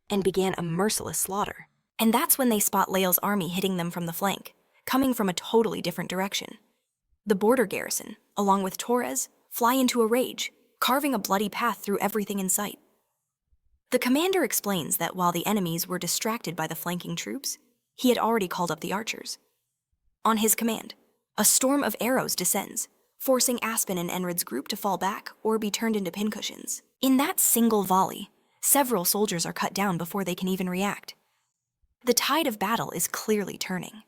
and began a merciless slaughter. And that's when they spot Lael's army hitting them from the flank, coming from a totally different direction. The border garrison, along with Torres, fly into a rage, carving a bloody path through everything in sight. The commander explains that while the enemies were distracted by the flanking troops, he had already called up the archers. On his command, a storm of arrows descends, forcing Aspen and Enrid's group to fall back or be turned into pincushions. In that single volley, several soldiers are cut down before they can even react. The tide of battle is clearly turning.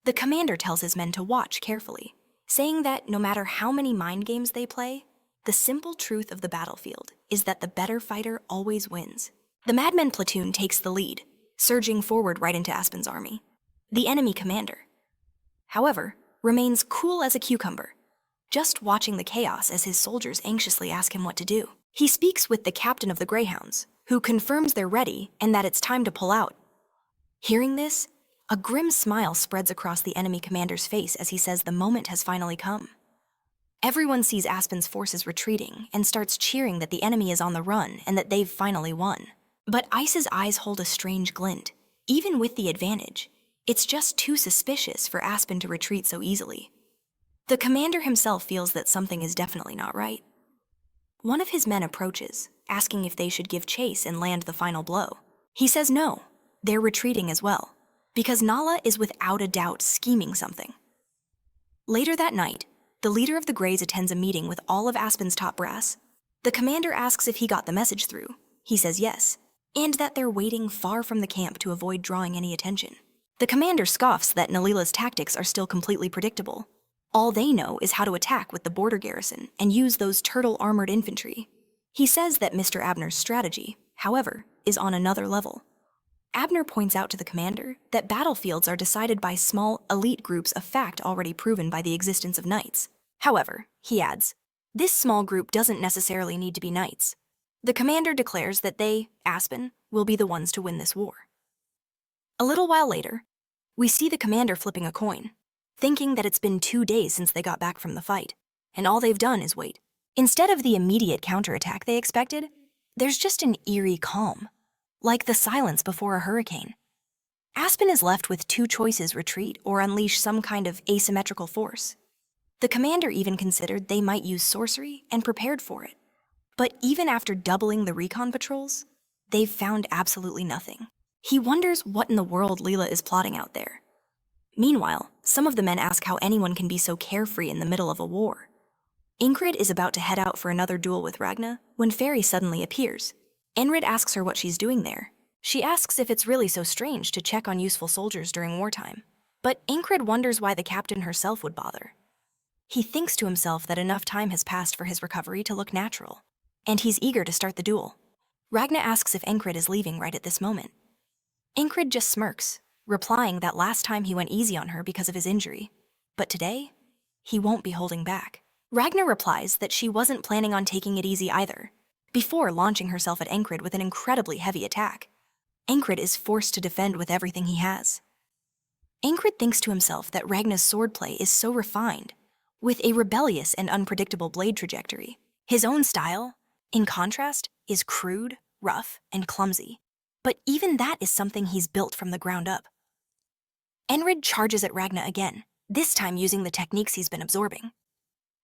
The commander tells his men to watch carefully, saying that no matter how many mind games they play, the simple truth of the battlefield is that the better fighter always wins. The Madmen platoon takes the lead, surging forward right into Aspen's army. The enemy commander, however, remains cool as a cucumber, just watching the chaos as his soldiers anxiously ask him what to do. He speaks with the captain of the Greyhounds, who confirms they're ready and that it's time to pull out. Hearing this, a grim smile spreads across the enemy commander's face as he says the moment has finally come. Everyone sees Aspen's forces retreating and starts cheering that the enemy is on the run and that they've finally won. But Ice's eyes hold a strange glint. Even with the advantage, it's just too suspicious for Aspen to retreat so easily. The commander himself feels that something is definitely not right. One of his men approaches, asking if they should give chase and land the final blow. He says no, they're retreating as well. because Nala is without a doubt scheming something. Later that night, the leader of the Greys attends a meeting with all of Aspen's top brass. The commander asks if he got the message through. He says yes, and that they're waiting far from the camp to avoid drawing any attention. The commander scoffs that Nalila's tactics are still completely predictable. All they know is how to attack with the border garrison and use those turtle-armored infantry. He says that Mr. Abner's strategy, however, is on another level. Abner points out to the commander that battlefields are decided by small, elite groups, a fact already proven by the existence of knights. However, he adds, this small group doesn't necessarily need to be knights. The commander declares that they, Aspen, will be the ones to win this war. A little while later, we see the commander flipping a coin, thinking that it's been 2 days since they got back from the fight, and all they've done is wait. Instead of the immediate counterattack they expected, there's just an eerie calm, like the silence before a hurricane. Aspen is left with 2 choices: retreat or unleash some kind of asymmetrical force. The commander even considered they might use sorcery and prepared for it. But even after doubling the recon patrols, they've found absolutely nothing. He wonders what in the world Leela is plotting out there. Meanwhile, some of the men ask how anyone can be so carefree in the middle of a war. Enkrid is about to head out for another duel with Ragna when Fairy suddenly appears. Enkrid asks her what she's doing there. She asks if it's really so strange to check on useful soldiers during wartime. But Enkrid wonders why the captain herself would bother. He thinks to himself that enough time has passed for his recovery to look natural, and he's eager to start the duel. Ragna asks if Enkrid is leaving right at this moment. Enkrid just smirks, replying that last time he went easy on her because of his injury, but today, he won't be holding back. Ragna replies that she wasn't planning on taking it easy either, before launching herself at Enkrid with an incredibly heavy attack. Enkrid is forced to defend with everything he has. Enkrid thinks to himself that Ragna's swordplay is so refined, with a rebellious and unpredictable blade trajectory. His own style, in contrast, is crude, rough, and clumsy. But even that is something he's built from the ground up. Enkrid charges at Ragna again, this time using the techniques he's been absorbing.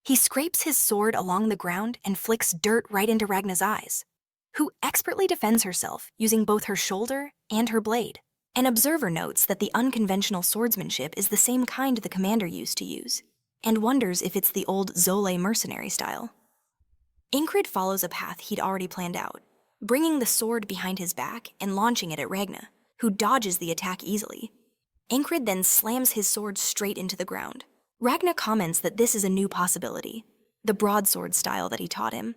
He scrapes his sword along the ground and flicks dirt right into Ragna's eyes, who expertly defends herself using both her shoulder and her blade. An observer notes that the unconventional swordsmanship is the same kind the commander used to use, and wonders if it's the old Zole mercenary style. Enkrid follows a path he'd already planned out, bringing the sword behind his back and launching it at Ragna, who dodges the attack easily. Enkrid then slams his sword straight into the ground. Ragna comments that this is a new possibility, the broadsword style that he taught him.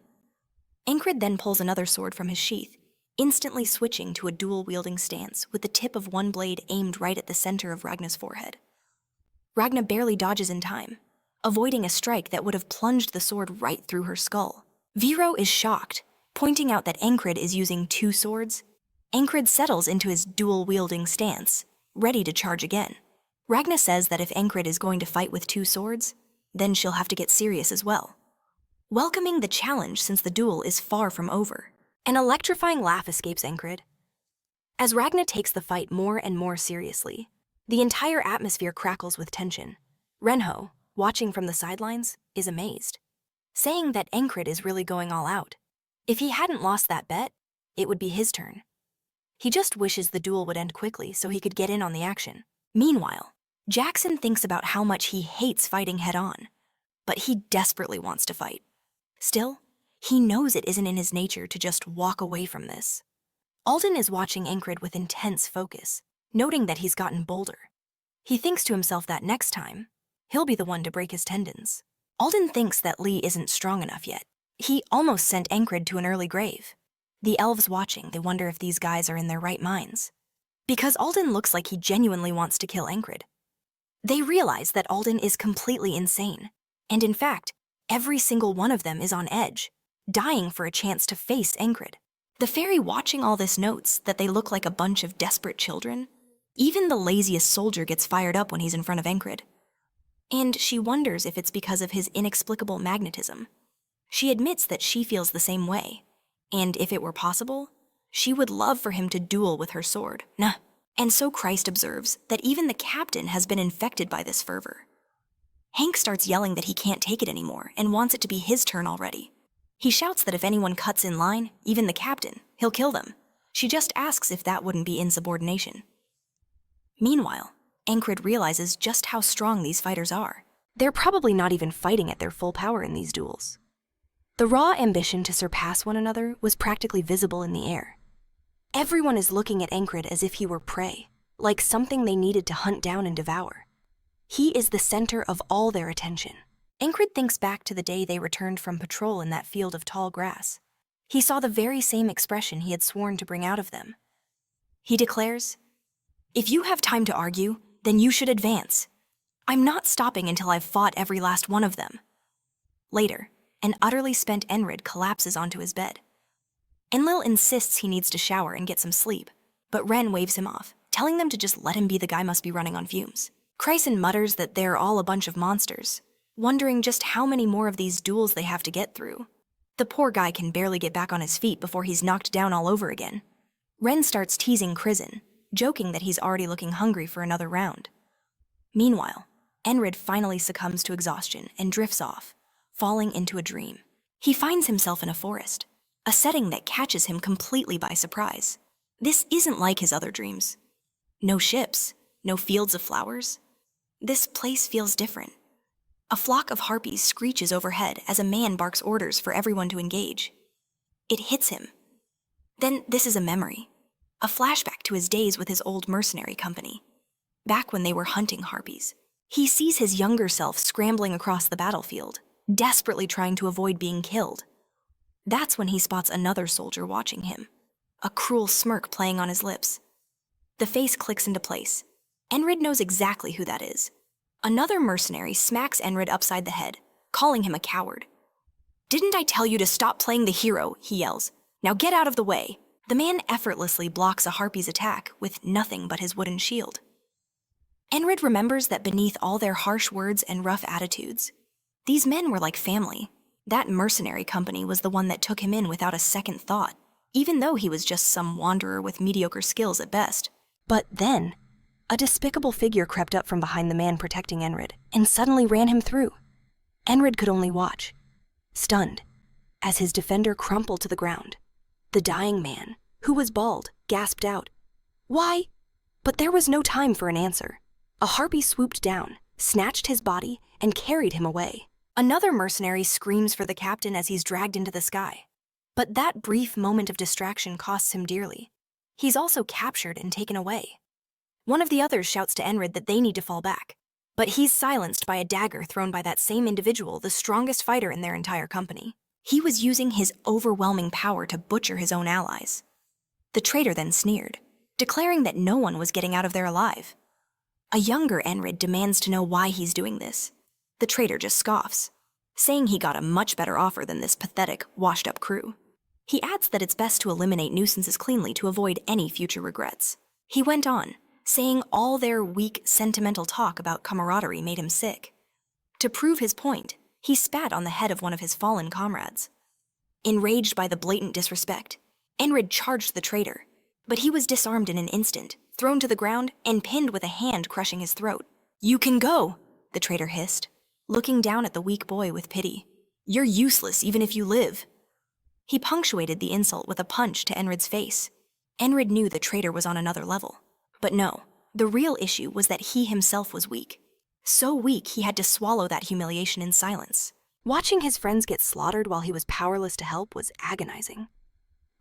Enkrid then pulls another sword from his sheath, instantly switching to a dual-wielding stance with the tip of one blade aimed right at the center of Ragna's forehead. Ragna barely dodges in time, avoiding a strike that would have plunged the sword right through her skull. Viro is shocked, pointing out that Enkrid is using 2 swords. Enkrid settles into his dual-wielding stance, ready to charge again. Ragna says that if Enkrid is going to fight with 2 swords, then she'll have to get serious as well. Welcoming the challenge since the duel is far from over, an electrifying laugh escapes Enkrid. As Ragna takes the fight more and more seriously, the entire atmosphere crackles with tension. Renho, watching from the sidelines, is amazed, saying that Enkrid is really going all out. If he hadn't lost that bet, it would be his turn. He just wishes the duel would end quickly so he could get in on the action. Meanwhile, Jackson thinks about how much he hates fighting head-on, but he desperately wants to fight. Still, he knows it isn't in his nature to just walk away from this. Alden is watching Enkrid with intense focus, noting that he's gotten bolder. He thinks to himself that next time, he'll be the one to break his tendons. Alden thinks that Lee isn't strong enough yet. He almost sent Enkrid to an early grave. The elves watching, they wonder if these guys are in their right minds, because Alden looks like he genuinely wants to kill Enkrid. They realize that Alden is completely insane, and in fact, every single one of them is on edge, dying for a chance to face Enkrid. The fairy watching all this notes that they look like a bunch of desperate children. Even the laziest soldier gets fired up when he's in front of Enkrid. And she wonders if it's because of his inexplicable magnetism. She admits that she feels the same way, and if it were possible, she would love for him to duel with her sword. Nah. And so Christ observes that even the captain has been infected by this fervor. Hank starts yelling that he can't take it anymore and wants it to be his turn already. He shouts that if anyone cuts in line, even the captain, he'll kill them. She just asks if that wouldn't be insubordination. Meanwhile, Enkrid realizes just how strong these fighters are. They're probably not even fighting at their full power in these duels. The raw ambition to surpass one another was practically visible in the air. Everyone is looking at Enkrid as if he were prey, like something they needed to hunt down and devour. He is the center of all their attention. Enkrid thinks back to the day they returned from patrol in that field of tall grass. He saw the very same expression he had sworn to bring out of them. He declares, "If you have time to argue, then you should advance. I'm not stopping until I've fought every last one of them." Later, an utterly spent Enkrid collapses onto his bed. Enlil insists he needs to shower and get some sleep, but Ren waves him off, telling them to just let him be. The guy must be running on fumes. Chryson mutters that they're all a bunch of monsters, wondering just how many more of these duels they have to get through. The poor guy can barely get back on his feet before he's knocked down all over again. Ren starts teasing Chryson, joking that he's already looking hungry for another round. Meanwhile, Enkrid finally succumbs to exhaustion and drifts off, falling into a dream. He finds himself in a forest, a setting that catches him completely by surprise. This isn't like his other dreams. No ships, no fields of flowers. This place feels different. A flock of harpies screeches overhead as a man barks orders for everyone to engage. It hits him. Then this is a memory, a flashback to his days with his old mercenary company, back when they were hunting harpies. He sees his younger self scrambling across the battlefield, desperately trying to avoid being killed. That's when he spots another soldier watching him, a cruel smirk playing on his lips. The face clicks into place. Enkrid knows exactly who that is. Another mercenary smacks Enkrid upside the head, calling him a coward. "Didn't I tell you to stop playing the hero?" he yells. "Now get out of the way." The man effortlessly blocks a harpy's attack with nothing but his wooden shield. Enkrid remembers that beneath all their harsh words and rough attitudes, these men were like family. That mercenary company was the one that took him in without a second thought, even though he was just some wanderer with mediocre skills at best. But then, a despicable figure crept up from behind the man protecting Enkrid and suddenly ran him through. Enkrid could only watch, stunned, as his defender crumpled to the ground. The dying man, who was bald, gasped out, "Why?" But there was no time for an answer. A harpy swooped down, snatched his body, and carried him away. Another mercenary screams for the captain as he's dragged into the sky. But that brief moment of distraction costs him dearly. He's also captured and taken away. One of the others shouts to Enkrid that they need to fall back, but he's silenced by a dagger thrown by that same individual, the strongest fighter in their entire company. He was using his overwhelming power to butcher his own allies. The traitor then sneered, declaring that no one was getting out of there alive. A younger Enkrid demands to know why he's doing this. The traitor just scoffs, saying he got a much better offer than this pathetic, washed-up crew. He adds that it's best to eliminate nuisances cleanly to avoid any future regrets. He went on, saying all their weak, sentimental talk about camaraderie made him sick. To prove his point, he spat on the head of one of his fallen comrades. Enraged by the blatant disrespect, Enkrid charged the traitor, but he was disarmed in an instant, thrown to the ground, and pinned with a hand crushing his throat. "You can go," the traitor hissed, looking down at the weak boy with pity. "You're useless even if you live." He punctuated the insult with a punch to Enkrid's face. Enkrid knew the traitor was on another level. But no, the real issue was that he himself was weak. So weak he had to swallow that humiliation in silence. Watching his friends get slaughtered while he was powerless to help was agonizing.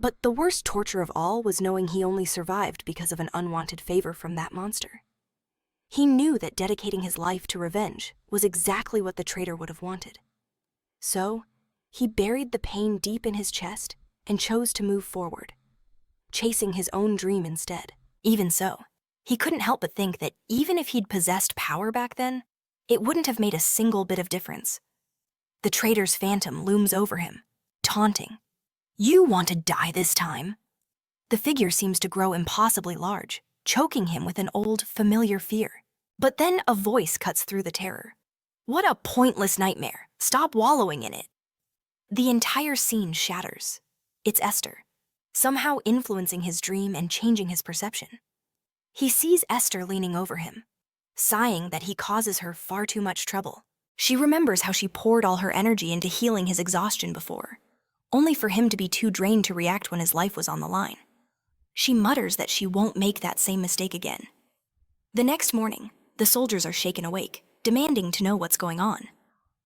But the worst torture of all was knowing he only survived because of an unwanted favor from that monster. He knew that dedicating his life to revenge was exactly what the traitor would have wanted. So, he buried the pain deep in his chest and chose to move forward, chasing his own dream instead. Even so, he couldn't help but think that even if he'd possessed power back then, it wouldn't have made a single bit of difference. The traitor's phantom looms over him, taunting. "You want to die this time?" The figure seems to grow impossibly large, choking him with an old, familiar fear. But then a voice cuts through the terror. "What a pointless nightmare. Stop wallowing in it." The entire scene shatters. It's Esther, somehow influencing his dream and changing his perception. He sees Esther leaning over him, sighing that he causes her far too much trouble. She remembers how she poured all her energy into healing his exhaustion before, only for him to be too drained to react when his life was on the line. She mutters that she won't make that same mistake again. The next morning, the soldiers are shaken awake, demanding to know what's going on.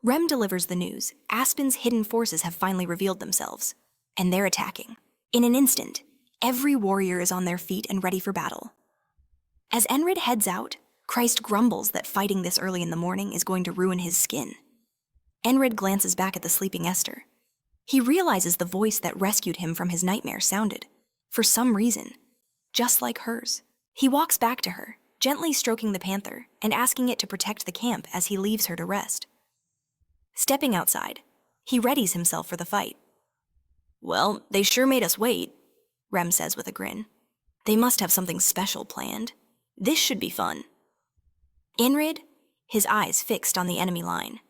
Rem delivers the news. Aspen's hidden forces have finally revealed themselves, and they're attacking. In an instant, every warrior is on their feet and ready for battle. As Enkrid heads out, Christ grumbles that fighting this early in the morning is going to ruin his skin. Enkrid glances back at the sleeping Esther. He realizes the voice that rescued him from his nightmare sounded, for some reason, just like hers. He walks back to her, gently stroking the panther and asking it to protect the camp as he leaves her to rest. Stepping outside, he readies himself for the fight. "Well, they sure made us wait," Rem says with a grin. "They must have something special planned. This should be fun." Enkrid, his eyes fixed on the enemy line,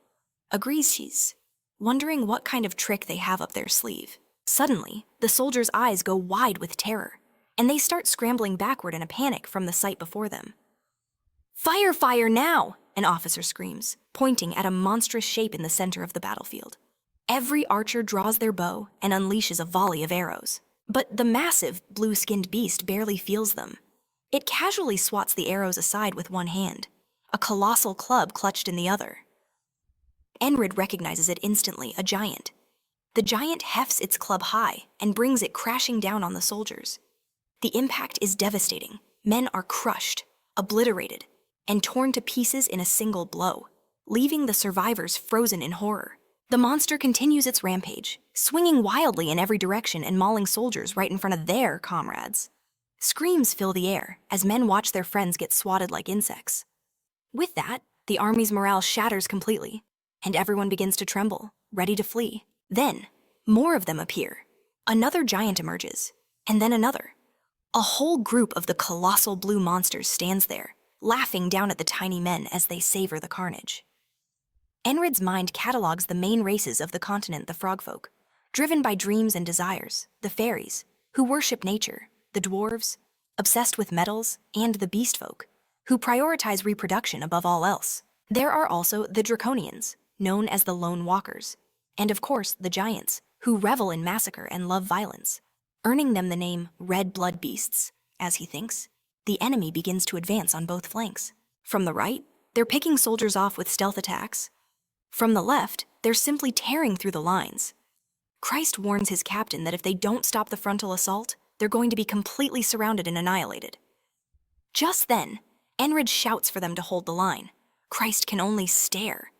agrees he's wondering what kind of trick they have up their sleeve. Suddenly, the soldiers' eyes go wide with terror, and they start scrambling backward in a panic from the sight before them. "Fire, fire now!" an officer screams, pointing at a monstrous shape in the center of the battlefield. Every archer draws their bow and unleashes a volley of arrows. But the massive, blue-skinned beast barely feels them. It casually swats the arrows aside with one hand, a colossal club clutched in the other. Enkrid recognizes it instantly, a giant. The giant hefts its club high and brings it crashing down on the soldiers. The impact is devastating. Men are crushed, obliterated, and torn to pieces in a single blow, leaving the survivors frozen in horror. The monster continues its rampage, swinging wildly in every direction and mauling soldiers right in front of their comrades. Screams fill the air as men watch their friends get swatted like insects. With that, the army's morale shatters completely, and everyone begins to tremble, ready to flee. Then, more of them appear. Another giant emerges, and then another. A whole group of the colossal blue monsters stands there, laughing down at the tiny men as they savor the carnage. Enkrid's mind catalogs the main races of the continent, the frogfolk, driven by dreams and desires, the fairies, who worship nature, the dwarves, obsessed with metals, and the beastfolk, who prioritize reproduction above all else. There are also the draconians, known as the lone walkers, and of course the giants, who revel in massacre and love violence, earning them the name red blood beasts. As he thinks, the enemy begins to advance on both flanks. From the right, they're picking soldiers off with stealth attacks. From the left, they're simply tearing through the lines. Christ warns his captain that if they don't stop the frontal assault, they're going to be completely surrounded and annihilated. Just then, Enkrid shouts for them to hold the line. Christ can only stare,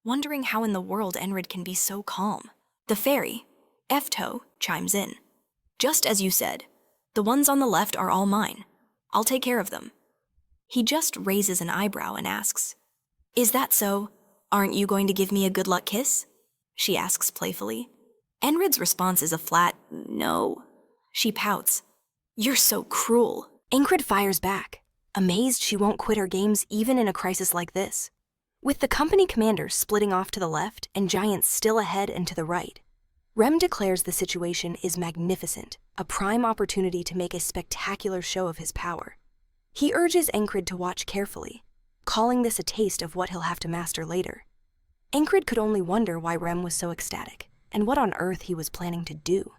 wondering how in the world Enkrid can be so calm. The fairy, Efto, chimes in. "Just as you said, the ones on the left are all mine. I'll take care of them." He just raises an eyebrow and asks, "Is that so? Aren't you going to give me a good luck kiss?" she asks playfully. Enkrid's response is a flat no. She pouts. "You're so cruel." Enkrid fires back, amazed she won't quit her games even in a crisis like this. With the company commander splitting off to the left and giants still ahead and to the right, Rem declares the situation is magnificent, a prime opportunity to make a spectacular show of his power. He urges Enkrid to watch carefully, calling this a taste of what he'll have to master later. Enkrid could only wonder why Rem was so ecstatic, and what on earth he was planning to do.